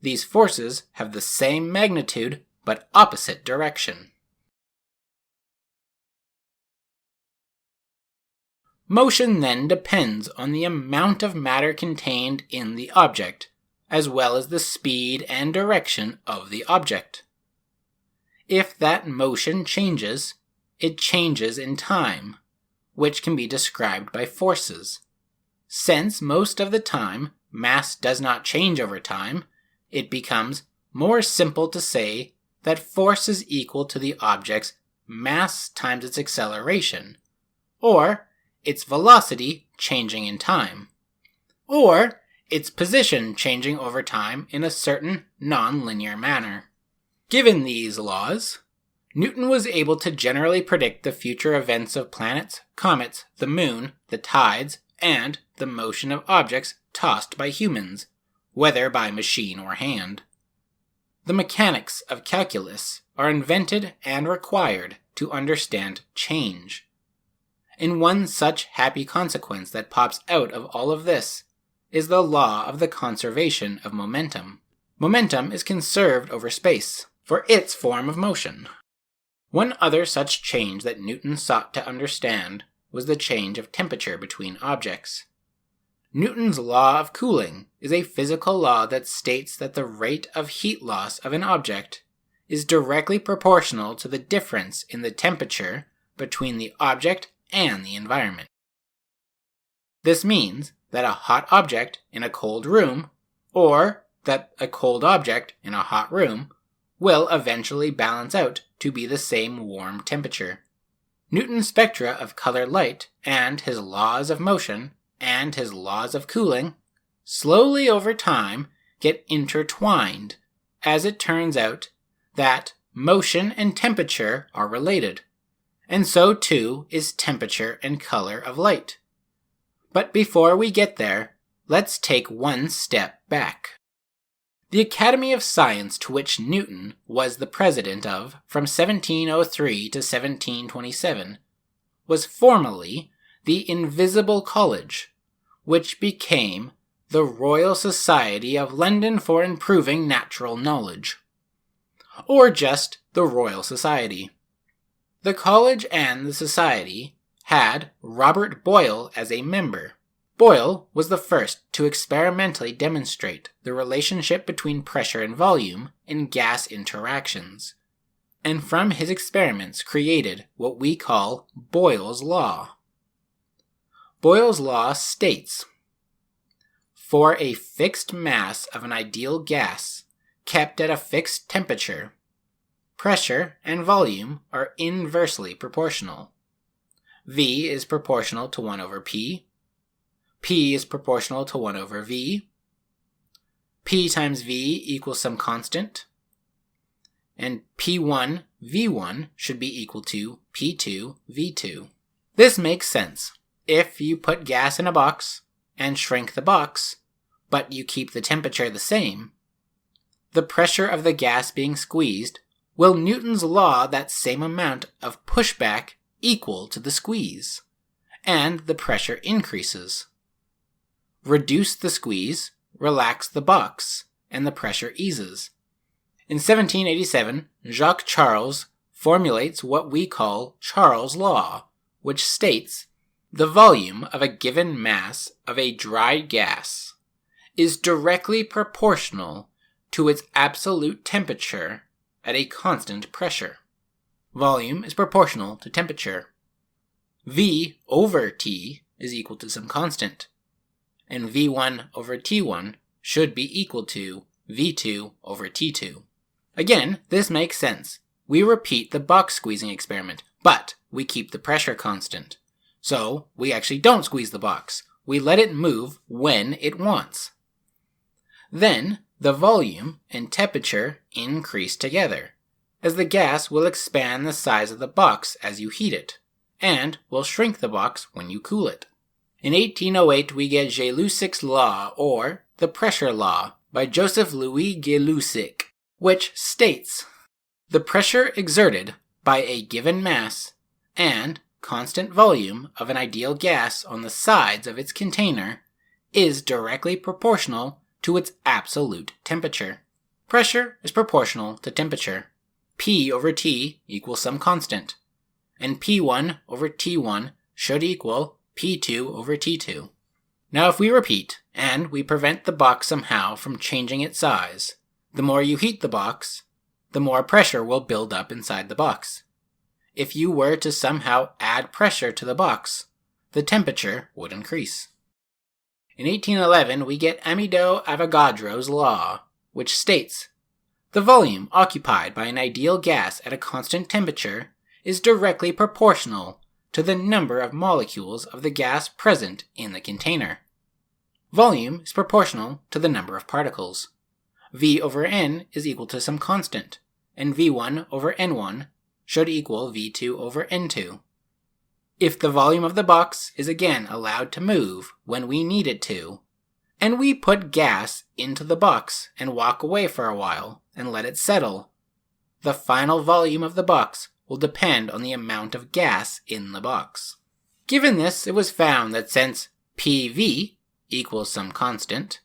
these forces have the same magnitude but opposite direction. Motion then depends on the amount of matter contained in the object, as well as the speed and direction of the object. If that motion changes, it changes in time, which can be described by forces. Since most of the time mass does not change over time, it becomes more simple to say that force is equal to the object's mass times its acceleration, or its velocity changing in time, or its position changing over time in a certain non-linear manner. Given these laws, Newton was able to generally predict the future events of planets, comets, the moon, the tides, and the motion of objects tossed by humans, whether by machine or hand. The mechanics of calculus are invented and required to understand change. And one such happy consequence that pops out of all of this is the law of the conservation of momentum. Momentum is conserved over space for its form of motion. One other such change that Newton sought to understand was the change of temperature between objects. Newton's law of cooling is a physical law that states that the rate of heat loss of an object is directly proportional to the difference in the temperature between the object and the environment. This means that a hot object in a cold room, or that a cold object in a hot room, will eventually balance out to be the same warm temperature. Newton's spectra of colored light and his laws of motion and his laws of cooling slowly over time get intertwined, as it turns out that motion and temperature are related, and so too is temperature and color of light. But before we get there, let's take one step back. The Academy of Science, to which Newton was the president of from 1703 to 1727, was formerly the Invisible College, which became the Royal Society of London for Improving Natural Knowledge, or just the Royal Society. The college and the society had Robert Boyle as a member. Boyle was the first to experimentally demonstrate the relationship between pressure and volume in gas interactions, and from his experiments created what we call Boyle's Law. Boyle's Law states, for a fixed mass of an ideal gas kept at a fixed temperature, pressure and volume are inversely proportional. V is proportional to 1 over P. P is proportional to 1 over V. P times V equals some constant. And P1, V1 should be equal to P2, V2. This makes sense. If you put gas in a box and shrink the box, but you keep the temperature the same, the pressure of the gas being squeezed will Newton's law that same amount of pushback equal to the squeeze, and the pressure increases. Reduce the squeeze, relax the box, and the pressure eases. In 1787, Jacques Charles formulates what we call Charles' Law, which states, the volume of a given mass of a dry gas is directly proportional to its absolute temperature at a constant pressure. Volume is proportional to temperature. V over T is equal to some constant, and V1 over T1 should be equal to V2 over T2. Again, this makes sense. We repeat the box squeezing experiment, but we keep the pressure constant. So we actually don't squeeze the box. We let it move when it wants. Then the volume and temperature increase together, as the gas will expand the size of the box as you heat it, and will shrink the box when you cool it. In 1808 we get Gay-Lussac's law, or the pressure law, by Joseph Louis Gay-Lussac, which states, the pressure exerted by a given mass and constant volume of an ideal gas on the sides of its container is directly proportional to its absolute temperature. Pressure is proportional to temperature. P over T equals some constant, and P1 over T1 should equal P2 over T2. Now if we repeat, and we prevent the box somehow from changing its size, the more you heat the box, the more pressure will build up inside the box. If you were to somehow add pressure to the box, the temperature would increase. In 1811, we get Amedeo Avogadro's law, which states, the volume occupied by an ideal gas at a constant temperature is directly proportional to the number of molecules of the gas present in the container. Volume is proportional to the number of particles. V over N is equal to some constant, and V1 over N1 should equal V2 over N2. If the volume of the box is again allowed to move when we need it to, and we put gas into the box and walk away for a while and let it settle, the final volume of the box will depend on the amount of gas in the box. Given this, it was found that since PV equals some constant,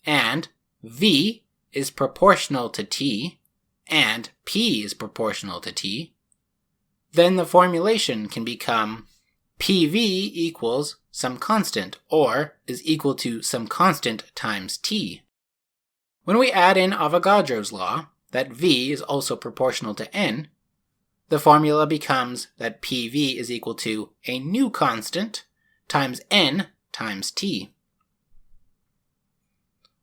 and V is proportional to T, and P is proportional to T, then the formulation can become PV equals some constant, or is equal to some constant times T. When we add in Avogadro's law, that V is also proportional to N, the formula becomes that PV is equal to a new constant times N times T.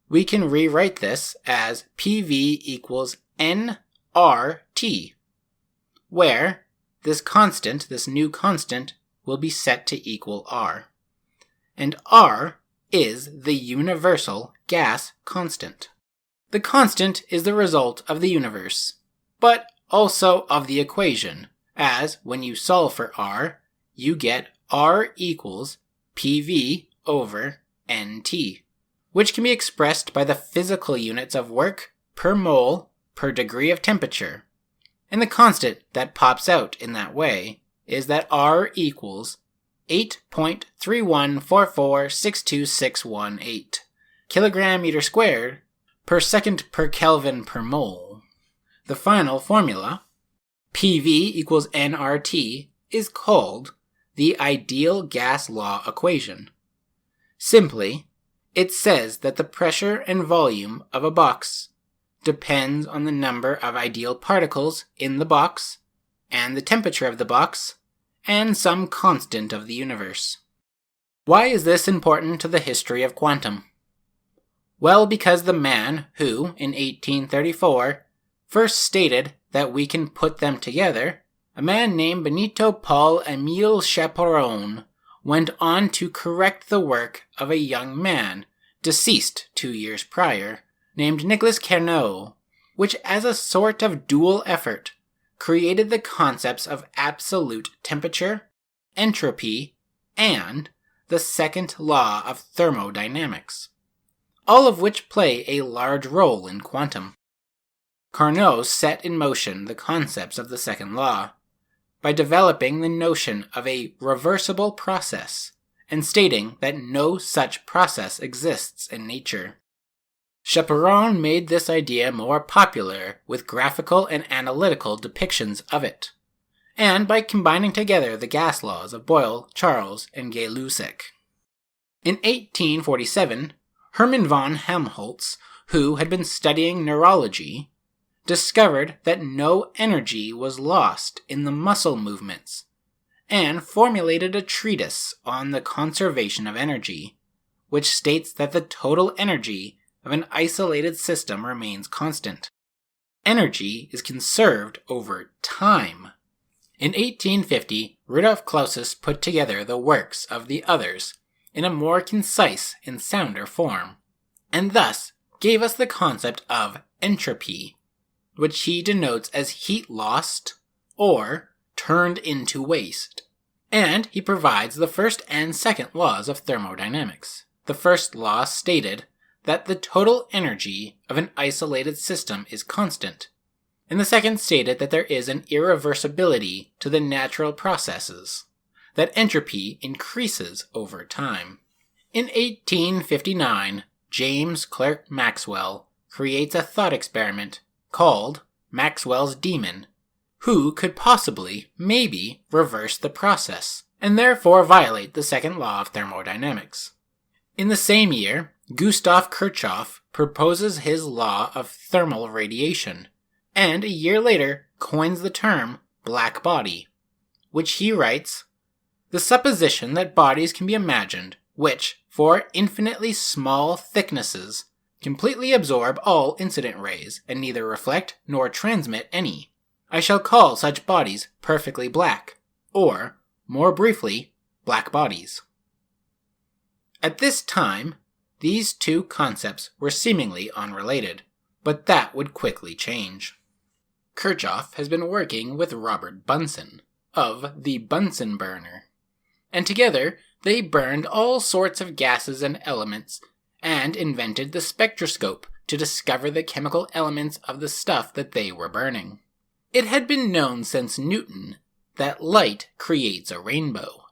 We can rewrite this as PV equals nRT, where this constant, this new constant, will be set to equal R. And R is the universal gas constant. The constant is the result of the universe, but also of the equation, as when you solve for R, you get R equals PV over NT, which can be expressed by the physical units of work per mole per degree of temperature. And the constant that pops out in that way is that R equals 8.314462618 kilogram meter squared per second per Kelvin per mole. The final formula, PV equals nRT, is called the ideal gas law equation. Simply, it says that the pressure and volume of a box depends on the number of ideal particles in the box, and the temperature of the box, and some constant of the universe. Why is this important to the history of quantum? Well, because the man who, in 1834, first stated that we can put them together, a man named Benito Paul Emile Chaperon, went on to correct the work of a young man, deceased 2 years prior, named Nicolas Carnot, which as a sort of dual effort created the concepts of absolute temperature, entropy, and the second law of thermodynamics, all of which play a large role in quantum. Carnot set in motion the concepts of the second law by developing the notion of a reversible process and stating that no such process exists in nature. Chaperon made this idea more popular with graphical and analytical depictions of it, and by combining together the gas laws of Boyle, Charles, and Gay-Lussac. In 1847, Hermann von Helmholtz, who had been studying neurology, discovered that no energy was lost in the muscle movements, and formulated a treatise on the conservation of energy, which states that the total energy of an isolated system remains constant. Energy is conserved over time. In 1850, Rudolf Clausius put together the works of the others in a more concise and sounder form, and thus gave us the concept of entropy, which he denotes as heat lost or turned into waste. And he provides the first and second laws of thermodynamics. The first law stated that the total energy of an isolated system is constant, and the second stated that there is an irreversibility to the natural processes, that entropy increases over time. In 1859, James Clerk Maxwell creates a thought experiment called Maxwell's Demon. Who could possibly, maybe, reverse the process, and therefore violate the second law of thermodynamics? In the same year, Gustav Kirchhoff proposes his law of thermal radiation, and a year later coins the term black body, which he writes, "The supposition that bodies can be imagined which, for infinitely small thicknesses, completely absorb all incident rays and neither reflect nor transmit any. I shall call such bodies perfectly black, or, more briefly, black bodies." At this time, these two concepts were seemingly unrelated, but that would quickly change. Kirchhoff has been working with Robert Bunsen, of the Bunsen burner, and together they burned all sorts of gases and elements, and invented the spectroscope to discover the chemical elements of the stuff that they were burning. It had been known since Newton that light creates a rainbow,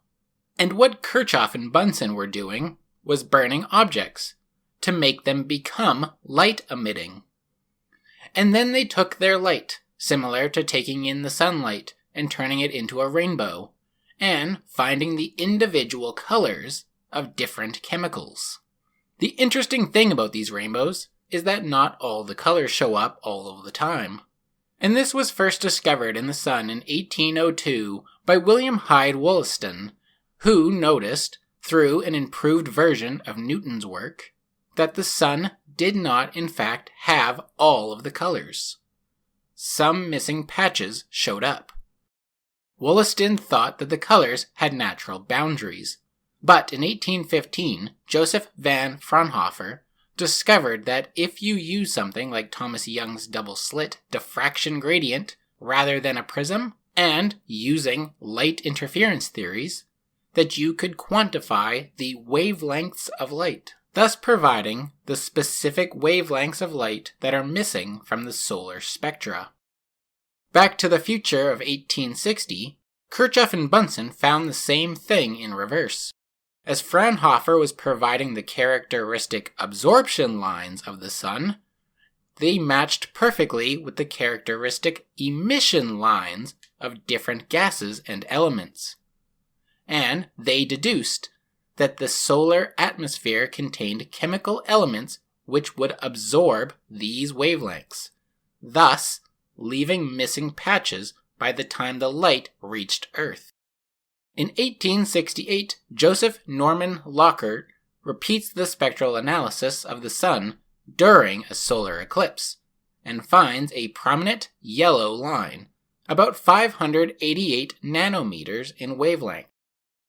and what Kirchhoff and Bunsen were doing was burning objects to make them become light-emitting. And then they took their light, similar to taking in the sunlight and turning it into a rainbow, and finding the individual colors of different chemicals. The interesting thing about these rainbows is that not all the colors show up all of the time. And this was first discovered in the sun in 1802 by William Hyde Wollaston, who noticed, through an improved version of Newton's work, that the sun did not in fact have all of the colors. Some missing patches showed up. Wollaston thought that the colors had natural boundaries, but in 1815, Joseph van Fraunhofer discovered that if you use something like Thomas Young's double-slit diffraction gradient rather than a prism, and using light interference theories, that you could quantify the wavelengths of light, thus providing the specific wavelengths of light that are missing from the solar spectra. Back to the Future of 1860, Kirchhoff and Bunsen found the same thing in reverse. As Fraunhofer was providing the characteristic absorption lines of the sun, they matched perfectly with the characteristic emission lines of different gases and elements. And they deduced that the solar atmosphere contained chemical elements which would absorb these wavelengths, thus leaving missing patches by the time the light reached Earth. In 1868, Joseph Norman Lockyer repeats the spectral analysis of the sun during a solar eclipse, and finds a prominent yellow line, about 588 nanometers in wavelength,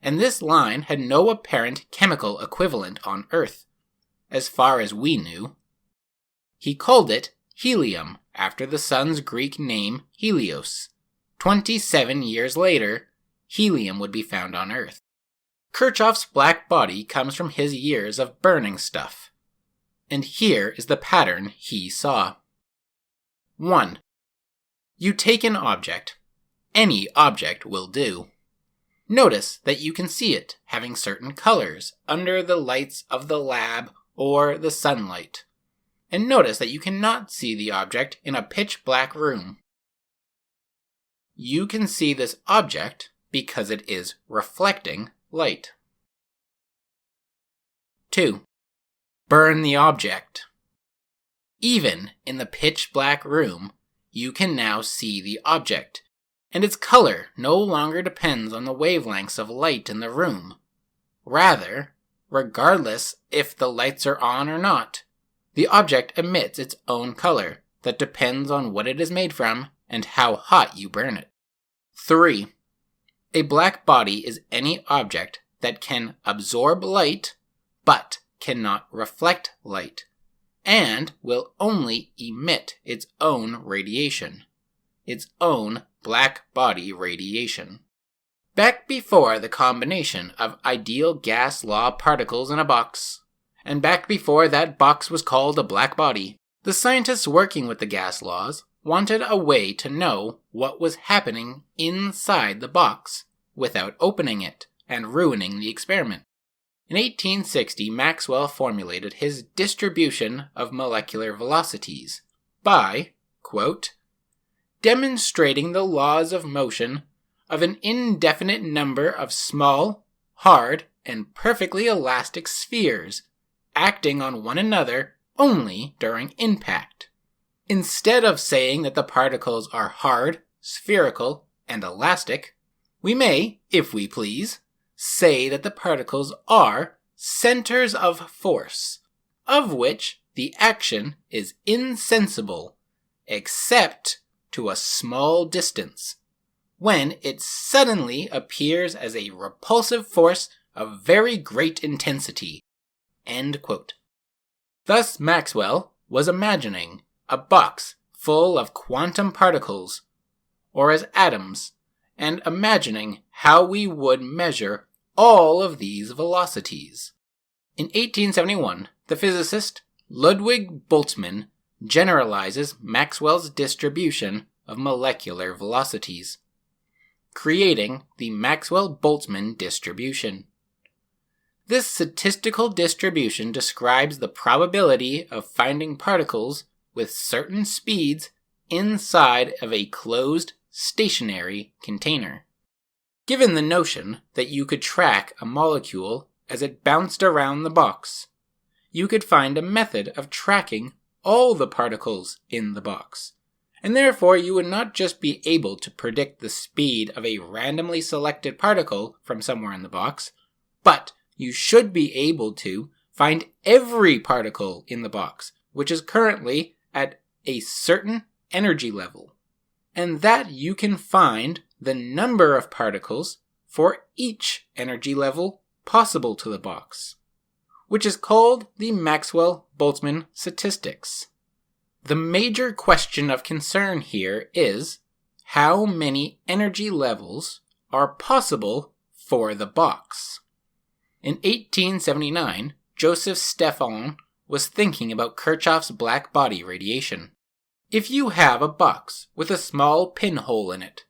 and this line had no apparent chemical equivalent on Earth, as far as we knew. He called it helium, after the sun's Greek name Helios. 27 years later, helium would be found on Earth. Kirchhoff's black body comes from his years of burning stuff. And here is the pattern he saw. 1. You take an object. Any object will do. Notice that you can see it having certain colors under the lights of the lab or the sunlight. And notice that you cannot see the object in a pitch black room. You can see this object because it is reflecting light. 2. Burn the object. Even in the pitch black room, you can now see the object, and its color no longer depends on the wavelengths of light in the room. Rather, regardless if the lights are on or not, the object emits its own color that depends on what it is made from and how hot you burn it. 3. A black body is any object that can absorb light, but cannot reflect light, and will only emit its own radiation, its own black body radiation. Back before the combination of ideal gas law particles in a box, and back before that box was called a black body, the scientists working with the gas laws wanted a way to know what was happening inside the box without opening it and ruining the experiment. In 1860, Maxwell formulated his distribution of molecular velocities by, quote, demonstrating the laws of motion of an indefinite number of small, hard, and perfectly elastic spheres acting on one another only during impact. Instead of saying that the particles are hard, spherical, and elastic, we may, if we please, say that the particles are centers of force, of which the action is insensible, except to a small distance, when it suddenly appears as a repulsive force of very great intensity. End quote. Thus Maxwell was imagining a box full of quantum particles, or as atoms, and imagining how we would measure all of these velocities. In 1871, the physicist Ludwig Boltzmann generalizes Maxwell's distribution of molecular velocities, creating the Maxwell-Boltzmann distribution. This statistical distribution describes the probability of finding particles with certain speeds inside of a closed, stationary container. Given the notion that you could track a molecule as it bounced around the box, you could find a method of tracking all the particles in the box, and therefore you would not just be able to predict the speed of a randomly selected particle from somewhere in the box, but you should be able to find every particle in the box, which is currently at a certain energy level, and that you can find the number of particles for each energy level possible to the box, which is called the Maxwell-Boltzmann statistics. The major question of concern here is, how many energy levels are possible for the box. In 1879, Joseph Stephan was thinking about Kirchhoff's black body radiation. If you have a box with a small pinhole in it,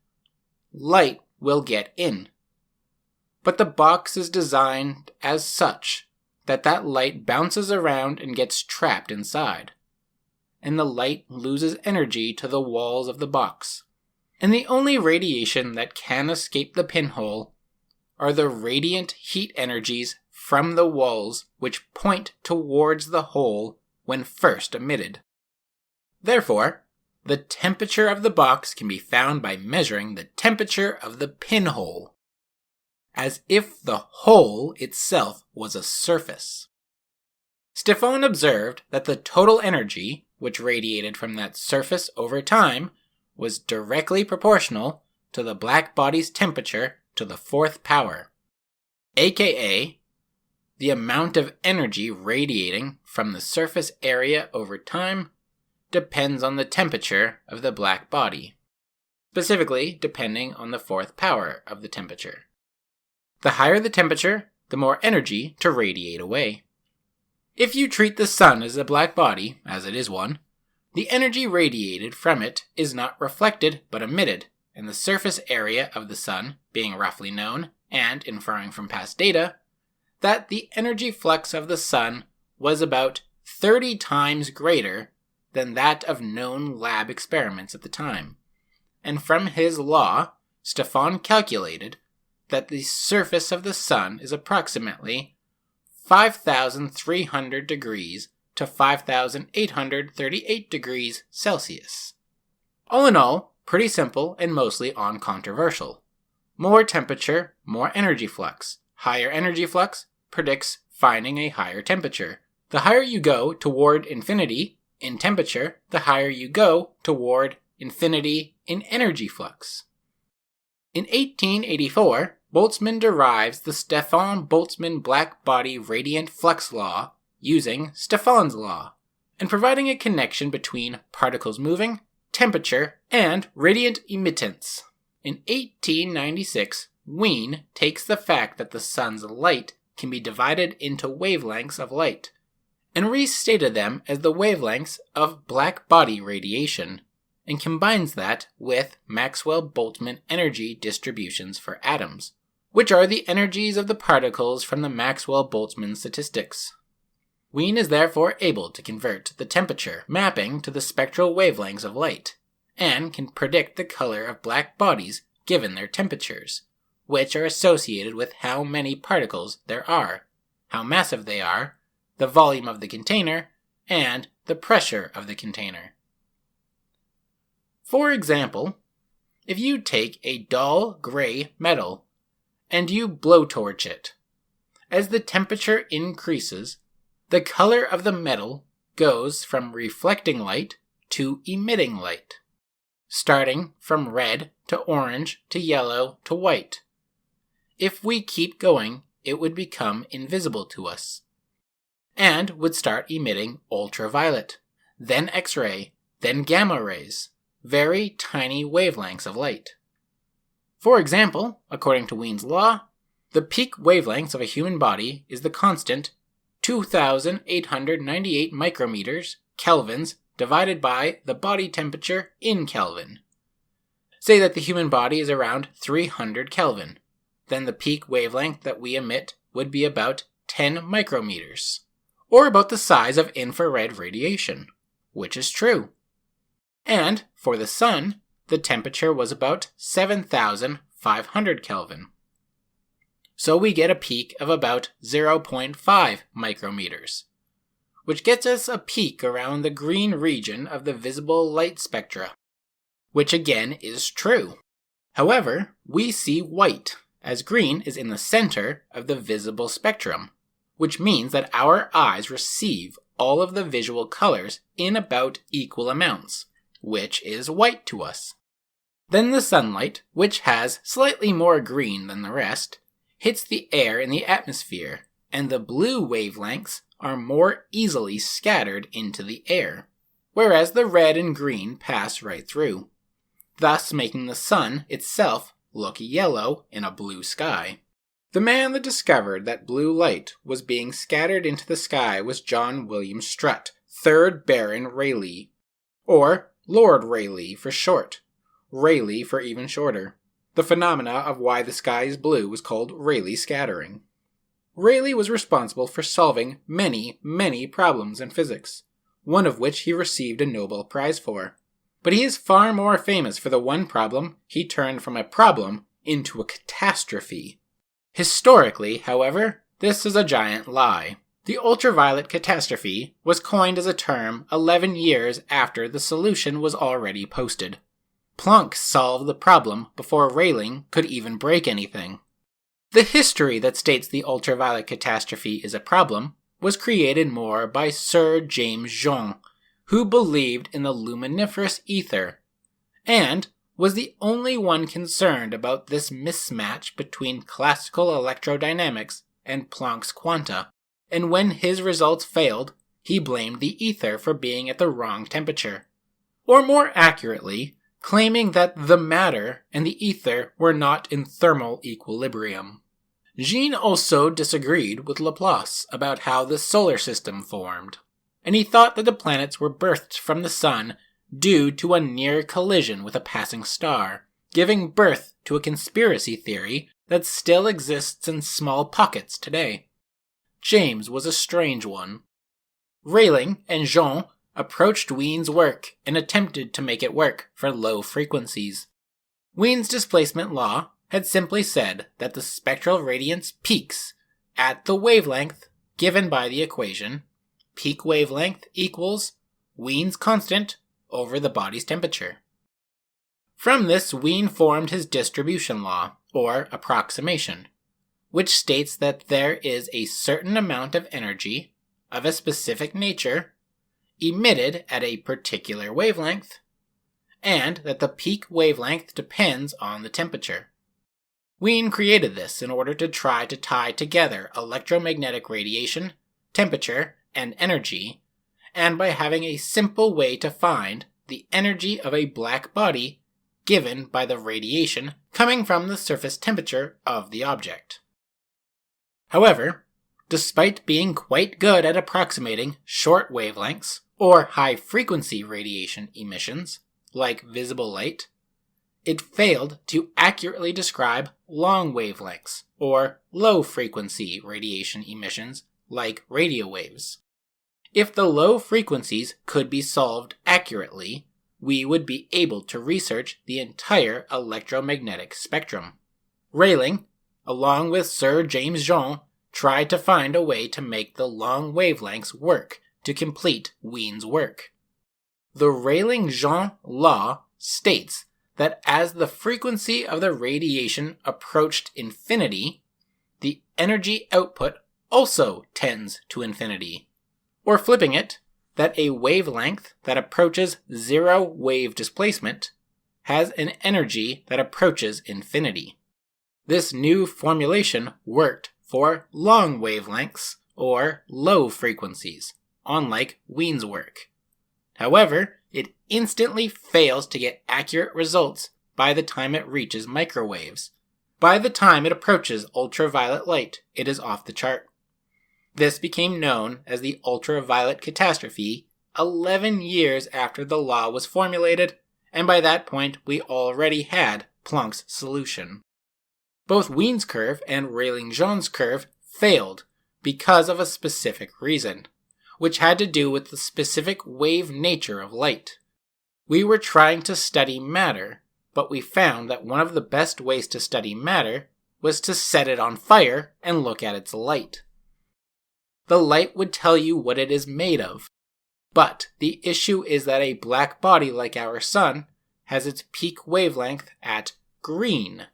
light will get in. But the box is designed as such that light bounces around and gets trapped inside, and the light loses energy to the walls of the box. And the only radiation that can escape the pinhole are the radiant heat energies from the walls which point towards the hole when first emitted. Therefore, the temperature of the box can be found by measuring the temperature of the pinhole, as if the hole itself was a surface. Stephan observed that the total energy which radiated from that surface over time was directly proportional to the black body's temperature to the fourth power, aka the amount of energy radiating from the surface area over time depends on the temperature of the black body, specifically depending on the fourth power of the temperature. The higher the temperature, the more energy to radiate away. If you treat the sun as a black body, as it is one, the energy radiated from it is not reflected but emitted, and the surface area of the sun being roughly known, and inferring from past data, that the energy flux of the sun was about 30 times greater than that of known lab experiments at the time. And from his law, Stephan calculated that the surface of the sun is approximately 5,300 degrees to 5,838 degrees Celsius. All in all, pretty simple and mostly uncontroversial. More temperature, more energy flux. Higher energy flux predicts finding a higher temperature. The higher you go toward infinity in temperature, the higher you go toward infinity in energy flux. In 1884, Boltzmann derives the Stefan-Boltzmann black body radiant flux law using Stephan's law, and providing a connection between particles moving, temperature, and radiant emittance. In 1896, Wien takes the fact that the sun's light can be divided into wavelengths of light, and restated them as the wavelengths of black body radiation, and combines that with Maxwell-Boltzmann energy distributions for atoms, which are the energies of the particles from the Maxwell-Boltzmann statistics. Wien is therefore able to convert the temperature mapping to the spectral wavelengths of light, and can predict the color of black bodies given their temperatures, which are associated with how many particles there are, how massive they are, the volume of the container, and the pressure of the container. For example, if you take a dull gray metal and you blowtorch it, as the temperature increases, the color of the metal goes from reflecting light to emitting light, starting from red to orange to yellow to white. If we keep going, it would become invisible to us, and would start emitting ultraviolet, then X-ray, then gamma rays, very tiny wavelengths of light. For example, according to Wien's law, the peak wavelengths of a human body is the constant 2,898 micrometers, kelvins, divided by the body temperature in Kelvin. Say that the human body is around 300 Kelvin, then the peak wavelength that we emit would be about 10 micrometers, or about the size of infrared radiation, which is true. And for the sun, the temperature was about 7,500 Kelvin. So we get a peak of about 0.5 micrometers, which gets us a peak around the green region of the visible light spectra, which again is true. However, we see white, as green is in the center of the visible spectrum, which means that our eyes receive all of the visual colors in about equal amounts, which is white to us. Then the sunlight, which has slightly more green than the rest, hits the air in the atmosphere, and the blue wavelengths are more easily scattered into the air, whereas the red and green pass right through. thus making the sun itself look yellow in a blue sky. The man that discovered that blue light was being scattered into the sky was John William Strutt, 3rd Baron Rayleigh, or Lord Rayleigh for short, Rayleigh for even shorter. The phenomena of why the sky is blue was called Rayleigh scattering. Rayleigh was responsible for solving many, many problems in physics, one of which he received a Nobel Prize for. But he is far more famous for the one problem he turned from a problem into a catastrophe. Historically, however, this is a giant lie. The ultraviolet catastrophe was coined as a term 11 years after the solution was already posted. Planck solved the problem before Rayleigh could even break anything. The history that states the ultraviolet catastrophe is a problem was created more by Sir James Jean, who believed in the luminiferous ether, and was the only one concerned about this mismatch between classical electrodynamics and Planck's quanta, and when his results failed, he blamed the ether for being at the wrong temperature. Or more accurately, claiming that the matter and the ether were not in thermal equilibrium. Jean also disagreed with Laplace about how the solar system formed, and he thought that the planets were birthed from the sun due to a near collision with a passing star, giving birth to a conspiracy theory that still exists in small pockets today. James was a strange one. Rayleigh and Jean approached Wien's work and attempted to make it work for low frequencies. Wien's displacement law had simply said that the spectral radiance peaks at the wavelength given by the equation peak wavelength equals Wien's constant over the body's temperature. From this, Wien formed his distribution law, or approximation, which states that there is a certain amount of energy of a specific nature emitted at a particular wavelength, and that the peak wavelength depends on the temperature. Wien created this in order to try to tie together electromagnetic radiation, temperature, and energy, and by having a simple way to find the energy of a black body given by the radiation coming from the surface temperature of the object. However, despite being quite good at approximating short wavelengths or high-frequency radiation emissions, like visible light, it failed to accurately describe long wavelengths or low-frequency radiation emissions, like radio waves. If the low frequencies could be solved accurately, we would be able to research the entire electromagnetic spectrum. Rayleigh, along with Sir James Jean, tried to find a way to make the long wavelengths work to complete Wien's work. The Rayleigh-Jean law states that as the frequency of the radiation approached infinity, the energy output also tends to infinity. Or flipping it, that a wavelength that approaches zero wave displacement has an energy that approaches infinity. This new formulation worked for long wavelengths or low frequencies, unlike Wien's work. However, it instantly fails to get accurate results by the time it reaches microwaves. By the time it approaches ultraviolet light, it is off the chart. This became known as the ultraviolet catastrophe 11 years after the law was formulated, and by that point we already had Planck's solution. Both Wien's curve and Rayleigh-Jean's curve failed because of a specific reason, which had to do with the specific wave nature of light. We were trying to study matter, but we found that one of the best ways to study matter was to set it on fire and look at its light. The light would tell you what it is made of. But the issue is that a black body like our sun has its peak wavelength at green,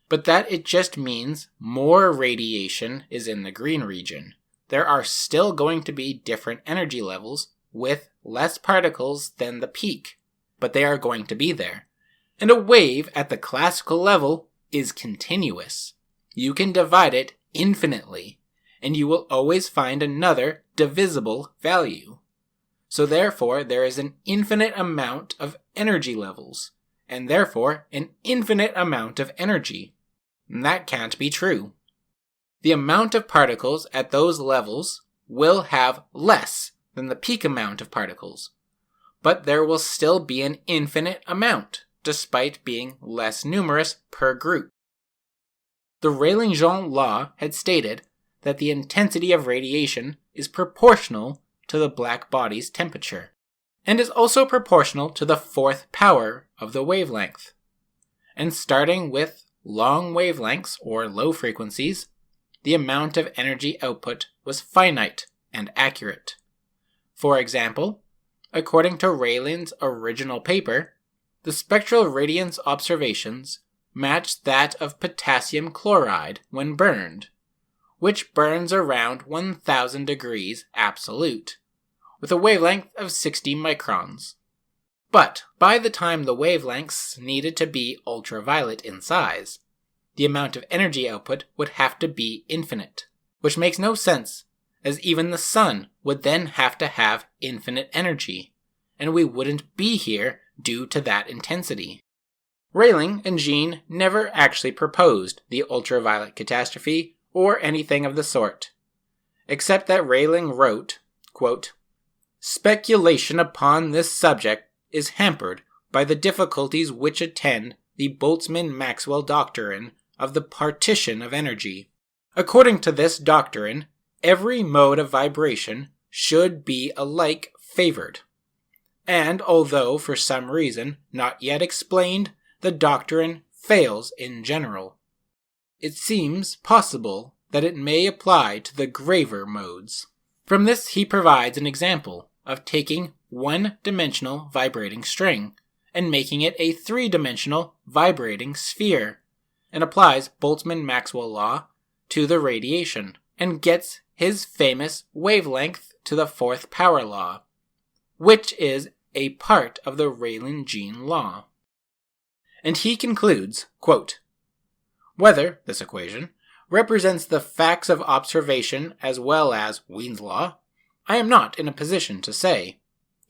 but that it just means more radiation is in the green region. There are still going to be different energy levels with less particles than the peak, but they are going to be there. And a wave at the classical level is continuous. You can divide it infinitely, and you will always find another divisible value. So therefore, there is an infinite amount of energy levels, and therefore an infinite amount of energy. And that can't be true. The amount of particles at those levels will have less than the peak amount of particles, but there will still be an infinite amount, despite being less numerous per group. The Rayleigh-Jean law had stated that the intensity of radiation is proportional to the black body's temperature, and is also proportional to the fourth power of the wavelength. And starting with long wavelengths or low frequencies, the amount of energy output was finite and accurate. For example, according to Rayleigh's original paper, the spectral radiance observations matched that of potassium chloride when burned, which burns around 1000 degrees absolute, with a wavelength of 60 microns. But by the time the wavelengths needed to be ultraviolet in size, the amount of energy output would have to be infinite, which makes no sense, as even the sun would then have to have infinite energy, and we wouldn't be here due to that intensity. Rayleigh and Jean never actually proposed the ultraviolet catastrophe or anything of the sort, except that Rayleigh wrote, quote, "Speculation upon this subject is hampered by the difficulties which attend the Boltzmann-Maxwell doctrine of the partition of energy. According to this doctrine, every mode of vibration should be alike favored. And although for some reason not yet explained, the doctrine fails in general, it seems possible that it may apply to the graver modes." From this he provides an example of taking one-dimensional vibrating string and making it a three-dimensional vibrating sphere, and applies Boltzmann-Maxwell law to the radiation, and gets his famous wavelength to the fourth power law, which is a part of the Rayleigh-Jean law. And he concludes, quote, "Whether this equation represents the facts of observation as well as Wien's law, I am not in a position to say.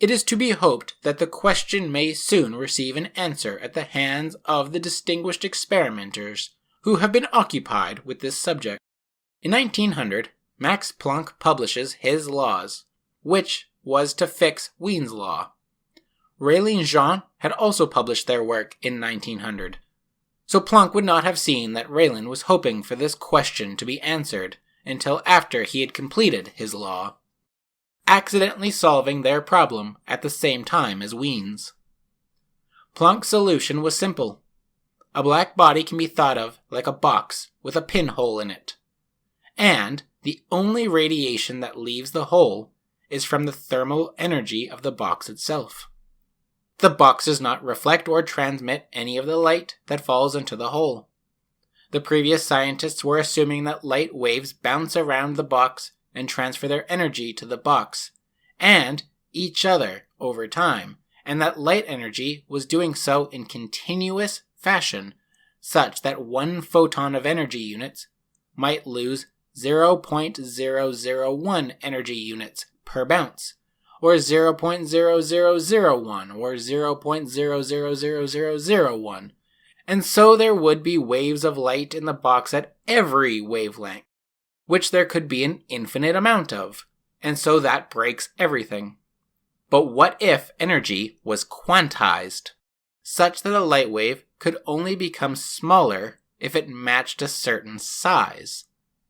It is to be hoped that the question may soon receive an answer at the hands of the distinguished experimenters who have been occupied with this subject." In 1900, Max Planck publishes his laws, which was to fix Wien's law. Rayleigh and Jean had also published their work in 1900, so Planck would not have seen that Rayleigh was hoping for this question to be answered until after he had completed his law, accidentally solving their problem at the same time as Wien's. Planck's solution was simple. A black body can be thought of like a box with a pinhole in it, and the only radiation that leaves the hole is from the thermal energy of the box itself. The box does not reflect or transmit any of the light that falls into the hole. The previous scientists were assuming that light waves bounce around the box and transfer their energy to the box and each other over time, and that light energy was doing so in continuous fashion, such that one photon of energy units might lose 0.001 energy units per bounce, or 0.0001 or 0.000001, and so there would be waves of light in the box at every wavelength, which there could be an infinite amount of, and so that breaks everything. But what if energy was quantized, such that a light wave could only become smaller if it matched a certain size,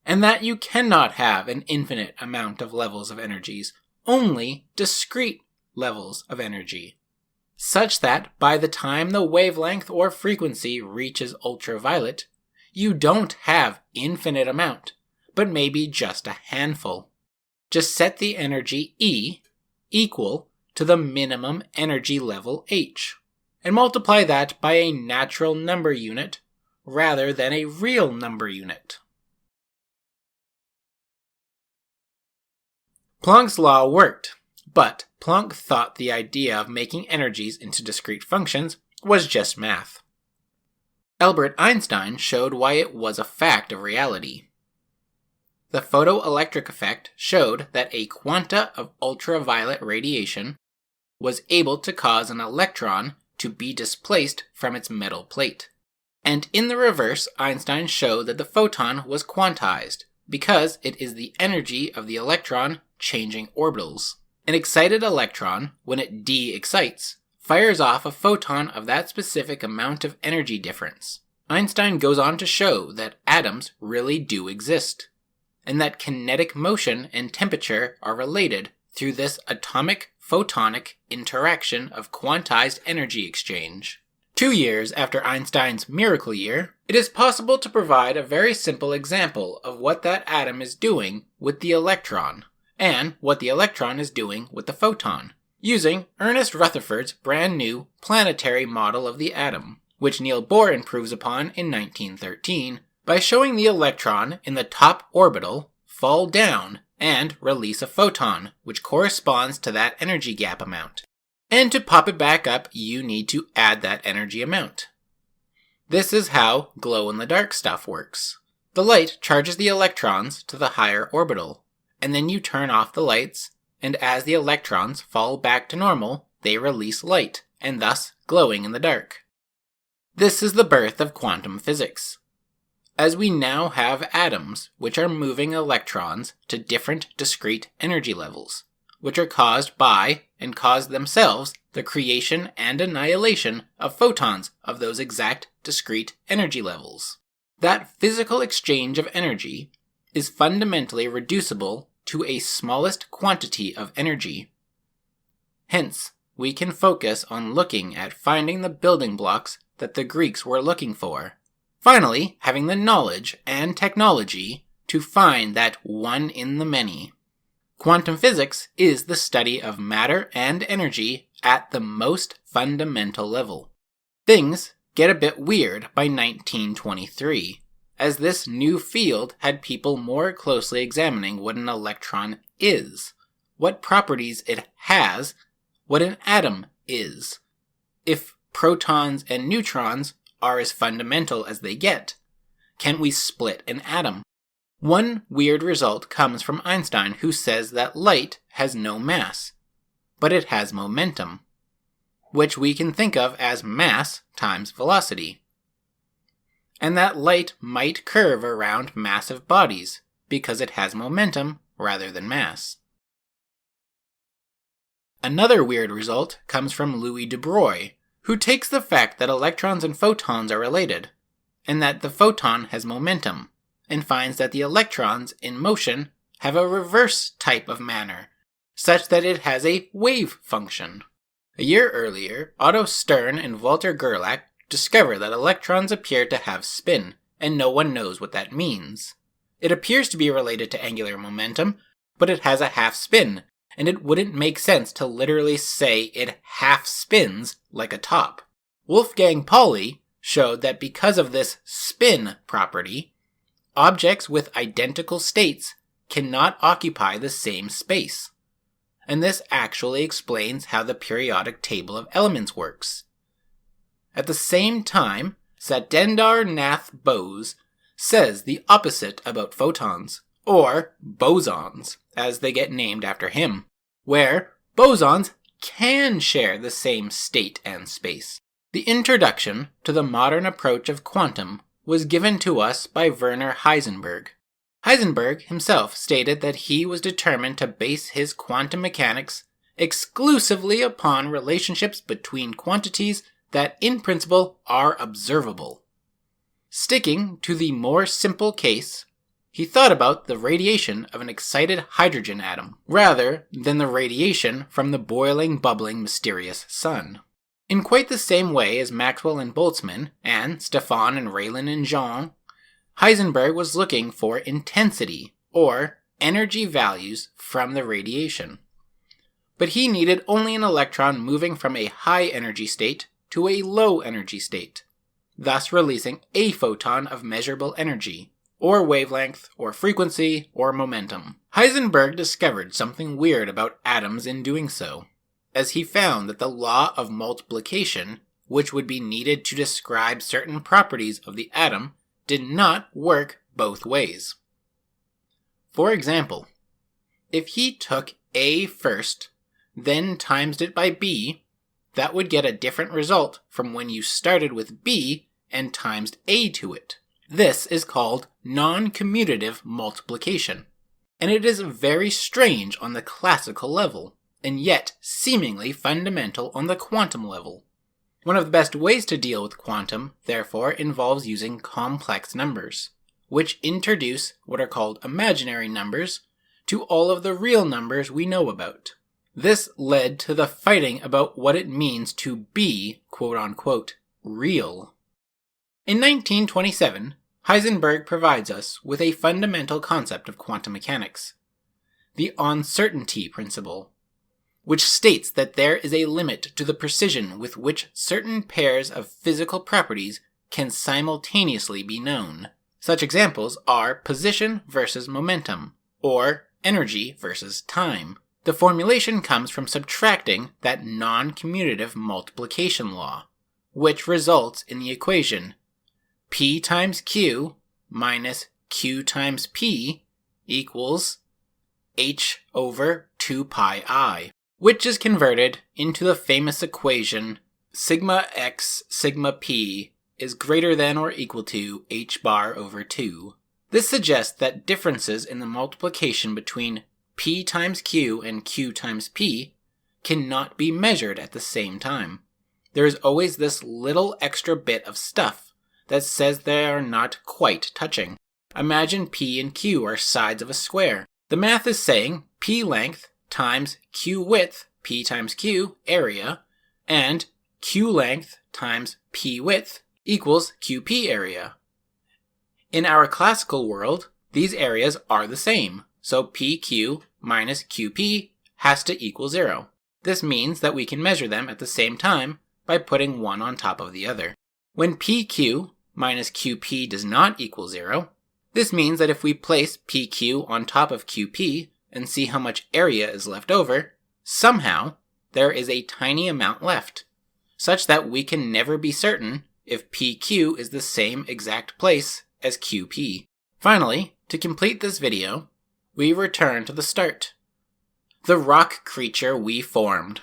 and that you cannot have an infinite amount of levels of energies, only discrete levels of energy, such that by the time the wavelength or frequency reaches ultraviolet, you don't have infinite amount, but maybe just a handful. Just set the energy E equal to the minimum energy level H, and multiply that by a natural number unit rather than a real number unit. Planck's law worked, but Planck thought the idea of making energies into discrete functions was just math. Albert Einstein showed why it was a fact of reality. The photoelectric effect showed that a quanta of ultraviolet radiation was able to cause an electron to be displaced from its metal plate. And in the reverse, Einstein showed that the photon was quantized, because it is the energy of the electron changing orbitals. An excited electron, when it de-excites, fires off a photon of that specific amount of energy difference. Einstein goes on to show that atoms really do exist, and that kinetic motion and temperature are related through this atomic-photonic interaction of quantized energy exchange. 2 years after Einstein's miracle year, it is possible to provide a very simple example of what that atom is doing with the electron, and what the electron is doing with the photon, using Ernest Rutherford's brand new planetary model of the atom, which Niels Bohr improves upon in 1913 by showing the electron in the top orbital fall down and release a photon, which corresponds to that energy gap amount. And to pop it back up, you need to add that energy amount. This is how glow-in-the-dark stuff works. The light charges the electrons to the higher orbital, and then you turn off the lights, and as the electrons fall back to normal, they release light, and thus glowing in the dark. This is the birth of quantum physics, as we now have atoms which are moving electrons to different discrete energy levels, which are caused by, and cause themselves, the creation and annihilation of photons of those exact discrete energy levels. That physical exchange of energy is fundamentally reducible to a smallest quantity of energy. Hence, we can focus on looking at finding the building blocks that the Greeks were looking for. Finally, having the knowledge and technology to find that one in the many. Quantum physics is the study of matter and energy at the most fundamental level. Things get a bit weird by 1923, as this new field had people more closely examining what an electron is, what properties it has, what an atom is. If protons and neutrons are as fundamental as they get, can we split an atom? One weird result comes from Einstein, who says that light has no mass, but it has momentum, which we can think of as mass times velocity. And that light might curve around massive bodies, because it has momentum rather than mass. Another weird result comes from Louis de Broglie, who takes the fact that electrons and photons are related, and that the photon has momentum, and finds that the electrons in motion have a reverse type of manner, such that it has a wave function. A year earlier, Otto Stern and Walter Gerlach discovered that electrons appear to have spin, and no one knows what that means. It appears to be related to angular momentum, but it has a half spin, and it wouldn't make sense to literally say it half spins like a top. Wolfgang Pauli showed that because of this spin property, objects with identical states cannot occupy the same space. And this actually explains how the periodic table of elements works. At the same time, Satendra Nath Bose says the opposite about photons, or bosons, as they get named after him, where bosons can share the same state and space. The introduction to the modern approach of quantum was given to us by Werner Heisenberg. Heisenberg himself stated that he was determined to base his quantum mechanics exclusively upon relationships between quantities that in principle are observable. Sticking to the more simple case, he thought about the radiation of an excited hydrogen atom, rather than the radiation from the boiling, bubbling, mysterious sun. In quite the same way as Maxwell and Boltzmann, and Stefan and Raylan and Jean, Heisenberg was looking for intensity, or energy values from the radiation. But he needed only an electron moving from a high energy state to a low energy state, thus releasing a photon of measurable energy, or wavelength, or frequency, or momentum. Heisenberg discovered something weird about atoms in doing so, as he found that the law of multiplication, which would be needed to describe certain properties of the atom, did not work both ways. For example, if he took A first, then timesed it by B, that would get a different result from when you started with b and times a to it. This is called non-commutative multiplication, and it is very strange on the classical level, and yet seemingly fundamental on the quantum level. One of the best ways to deal with quantum, therefore, involves using complex numbers, which introduce what are called imaginary numbers to all of the real numbers we know about. This led to the fighting about what it means to be, quote-unquote, real. In 1927, Heisenberg provides us with a fundamental concept of quantum mechanics, the uncertainty principle, which states that there is a limit to the precision with which certain pairs of physical properties can simultaneously be known. Such examples are position versus momentum, or energy versus time. The formulation comes from subtracting that non-commutative multiplication law, which results in the equation P times Q minus Q times P equals H over 2 pi I, which is converted into the famous equation sigma x sigma p is greater than or equal to h bar over 2. This suggests that differences in the multiplication between p times q and q times p cannot be measured at the same time. There is always this little extra bit of stuff that says they are not quite touching. Imagine p and q are sides of a square. The math is saying p length times q width, p times q, area, and q length times p width equals qp area. In our classical world, these areas are the same, so pq minus qp has to equal 0. This means that we can measure them at the same time by putting one on top of the other. When pq minus qp does not equal 0, this means that if we place pq on top of qp and see how much area is left over, somehow there is a tiny amount left, such that we can never be certain if pq is the same exact place as qp. Finally, to complete this video, we return to the start. The rock creature we formed.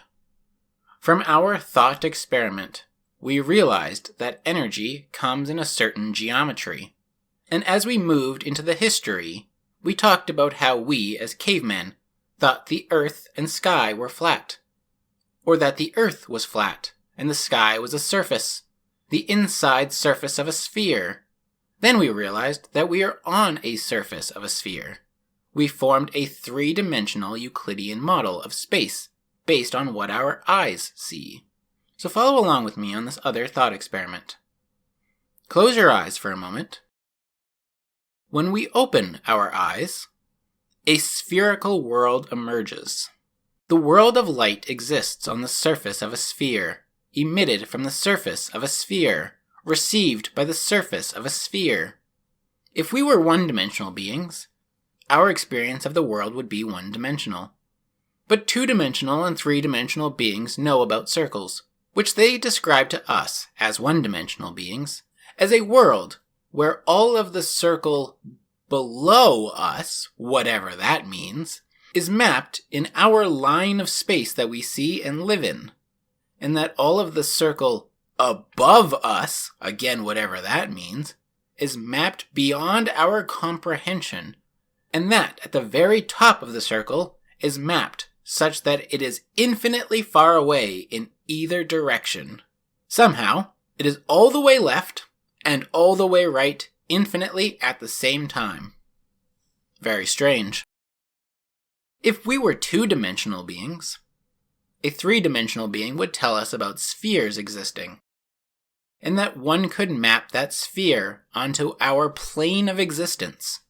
From our thought experiment, we realized that energy comes in a certain geometry. And as we moved into the history, we talked about how we, as cavemen, thought the earth and sky were flat. Or that the earth was flat, and the sky was a surface, the inside surface of a sphere. Then we realized that we are on a surface of a sphere. We formed a three-dimensional Euclidean model of space, based on what our eyes see. So follow along with me on this other thought experiment. Close your eyes for a moment. When we open our eyes, a spherical world emerges. The world of light exists on the surface of a sphere, emitted from the surface of a sphere, received by the surface of a sphere. If we were one-dimensional beings, our experience of the world would be one-dimensional. But two-dimensional and three-dimensional beings know about circles, which they describe to us, as one-dimensional beings, as a world where all of the circle below us, whatever that means, is mapped in our line of space that we see and live in, and that all of the circle above us, again whatever that means, is mapped beyond our comprehension, and that at the very top of the circle is mapped such that it is infinitely far away in either direction. Somehow, it is all the way left and all the way right infinitely at the same time. Very strange. If we were two-dimensional beings, a three-dimensional being would tell us about spheres existing, and that one could map that sphere onto our plane of existence,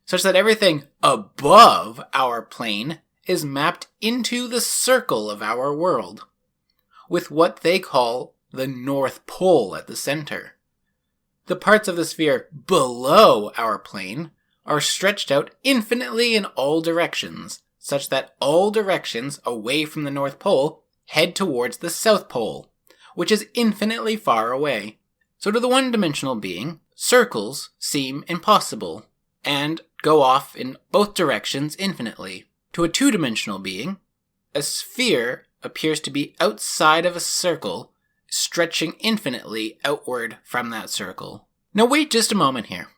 such that everything above our plane is mapped into the circle of our world, with what they call the North Pole at the center. The parts of the sphere below our plane are stretched out infinitely in all directions, such that all directions away from the North Pole head towards the South Pole, which is infinitely far away. So to the one-dimensional being, circles seem impossible, and go off in both directions infinitely. To a two-dimensional being, a sphere appears to be outside of a circle, stretching infinitely outward from that circle. Now wait just a moment here.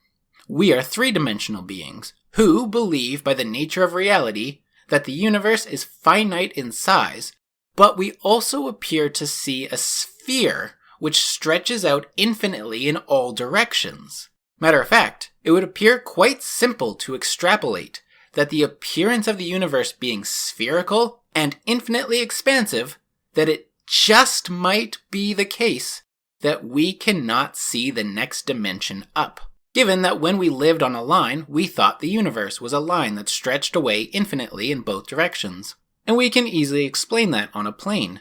We are three-dimensional beings who believe by the nature of reality that the universe is finite in size, but we also appear to see a sphere which stretches out infinitely in all directions. Matter of fact, it would appear quite simple to extrapolate that the appearance of the universe being spherical and infinitely expansive, that it just might be the case that we cannot see the next dimension up. Given that when we lived on a line, we thought the universe was a line that stretched away infinitely in both directions. And we can easily explain that on a plane,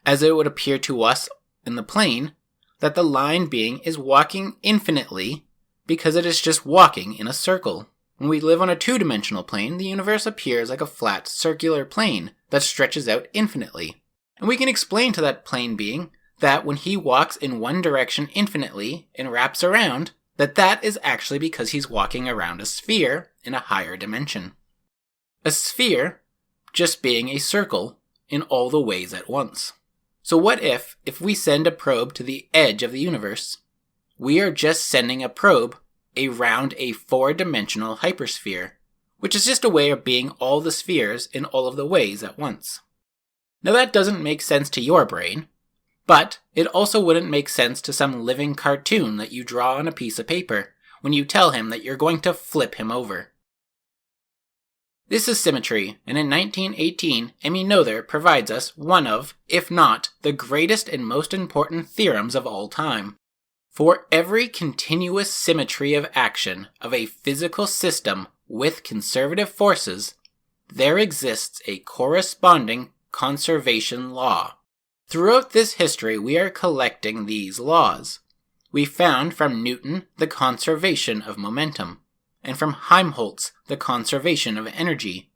as it would appear to us in the plane that the line being is walking infinitely because it is just walking in a circle. When we live on a two-dimensional plane, the universe appears like a flat circular plane that stretches out infinitely. And we can explain to that plane being that when he walks in one direction infinitely and wraps around, that is actually because he's walking around a sphere in a higher dimension. A sphere just being a circle in all the ways at once. So what if we send a probe to the edge of the universe, we are just sending a probe around a four-dimensional hypersphere, which is just a way of being all the spheres in all of the ways at once. Now that doesn't make sense to your brain, but it also wouldn't make sense to some living cartoon that you draw on a piece of paper when you tell him that you're going to flip him over. This is symmetry, and in 1918, Emmy Noether provides us one of, if not, the greatest and most important theorems of all time. For every continuous symmetry of action of a physical system with conservative forces, there exists a corresponding conservation law. Throughout this history, we are collecting these laws. We found from Newton the conservation of momentum, and from Helmholtz the conservation of energy.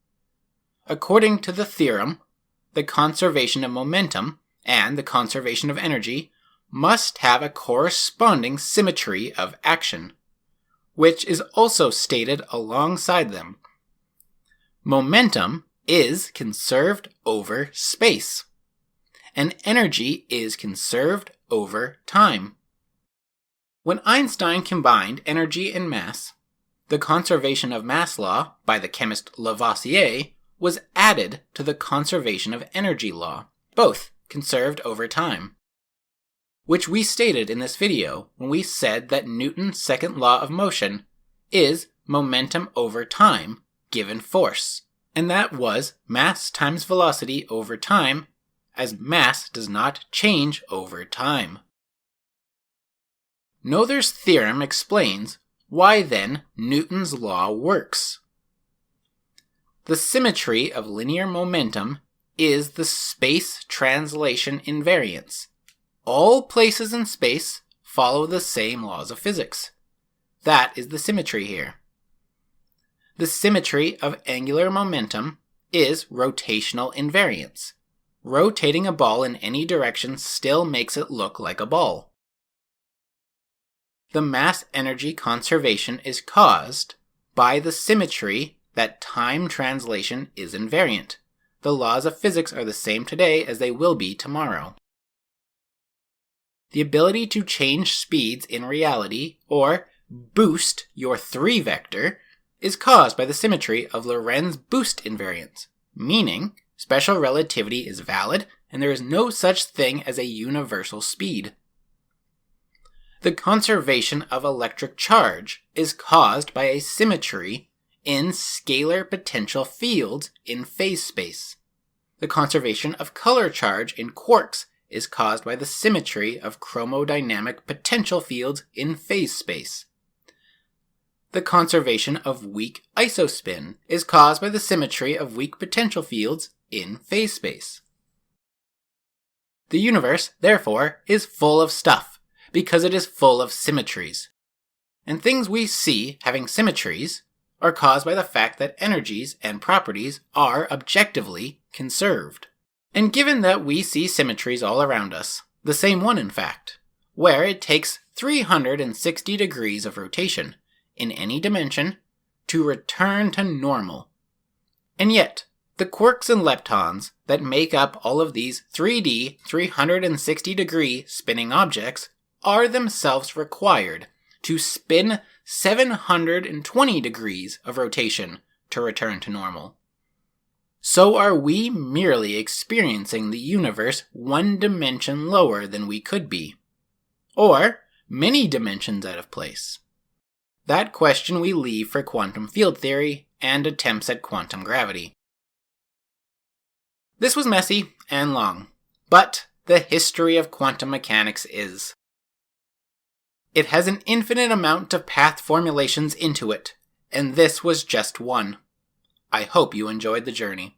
According to the theorem, the conservation of momentum and the conservation of energy must have a corresponding symmetry of action, which is also stated alongside them. Momentum is conserved over space, and energy is conserved over time. When Einstein combined energy and mass, the conservation of mass law by the chemist Lavoisier was added to the conservation of energy law, both conserved over time, which we stated in this video when we said that Newton's second law of motion is momentum over time given force, and that was mass times velocity over time, as mass does not change over time. Noether's theorem explains why then Newton's law works. The symmetry of linear momentum is the space translation invariance. All places in space follow the same laws of physics. That is the symmetry here. The symmetry of angular momentum is rotational invariance. Rotating a ball in any direction still makes it look like a ball. The mass-energy conservation is caused by the symmetry that time translation is invariant. The laws of physics are the same today as they will be tomorrow. The ability to change speeds in reality, or boost your 3-vector, is caused by the symmetry of Lorentz boost invariance, meaning special relativity is valid and there is no such thing as a universal speed. The conservation of electric charge is caused by a symmetry in scalar potential fields in phase space. The conservation of color charge in quarks is caused by the symmetry of chromodynamic potential fields in phase space. The conservation of weak isospin is caused by the symmetry of weak potential fields in phase space. The universe, therefore, is full of stuff, because it is full of symmetries. And things we see having symmetries are caused by the fact that energies and properties are objectively conserved. And given that we see symmetries all around us, the same one in fact, where it takes 360 degrees of rotation in any dimension to return to normal. And yet, The quarks and leptons that make up all of these 3D, 360-degree spinning objects are themselves required to spin 720 degrees of rotation to return to normal. So are we merely experiencing the universe one dimension lower than we could be? Or many dimensions out of place? That question we leave for quantum field theory and attempts at quantum gravity. This was messy and long, but the history of quantum mechanics is. It has an infinite amount of path formulations into it, and this was just one. I hope you enjoyed the journey.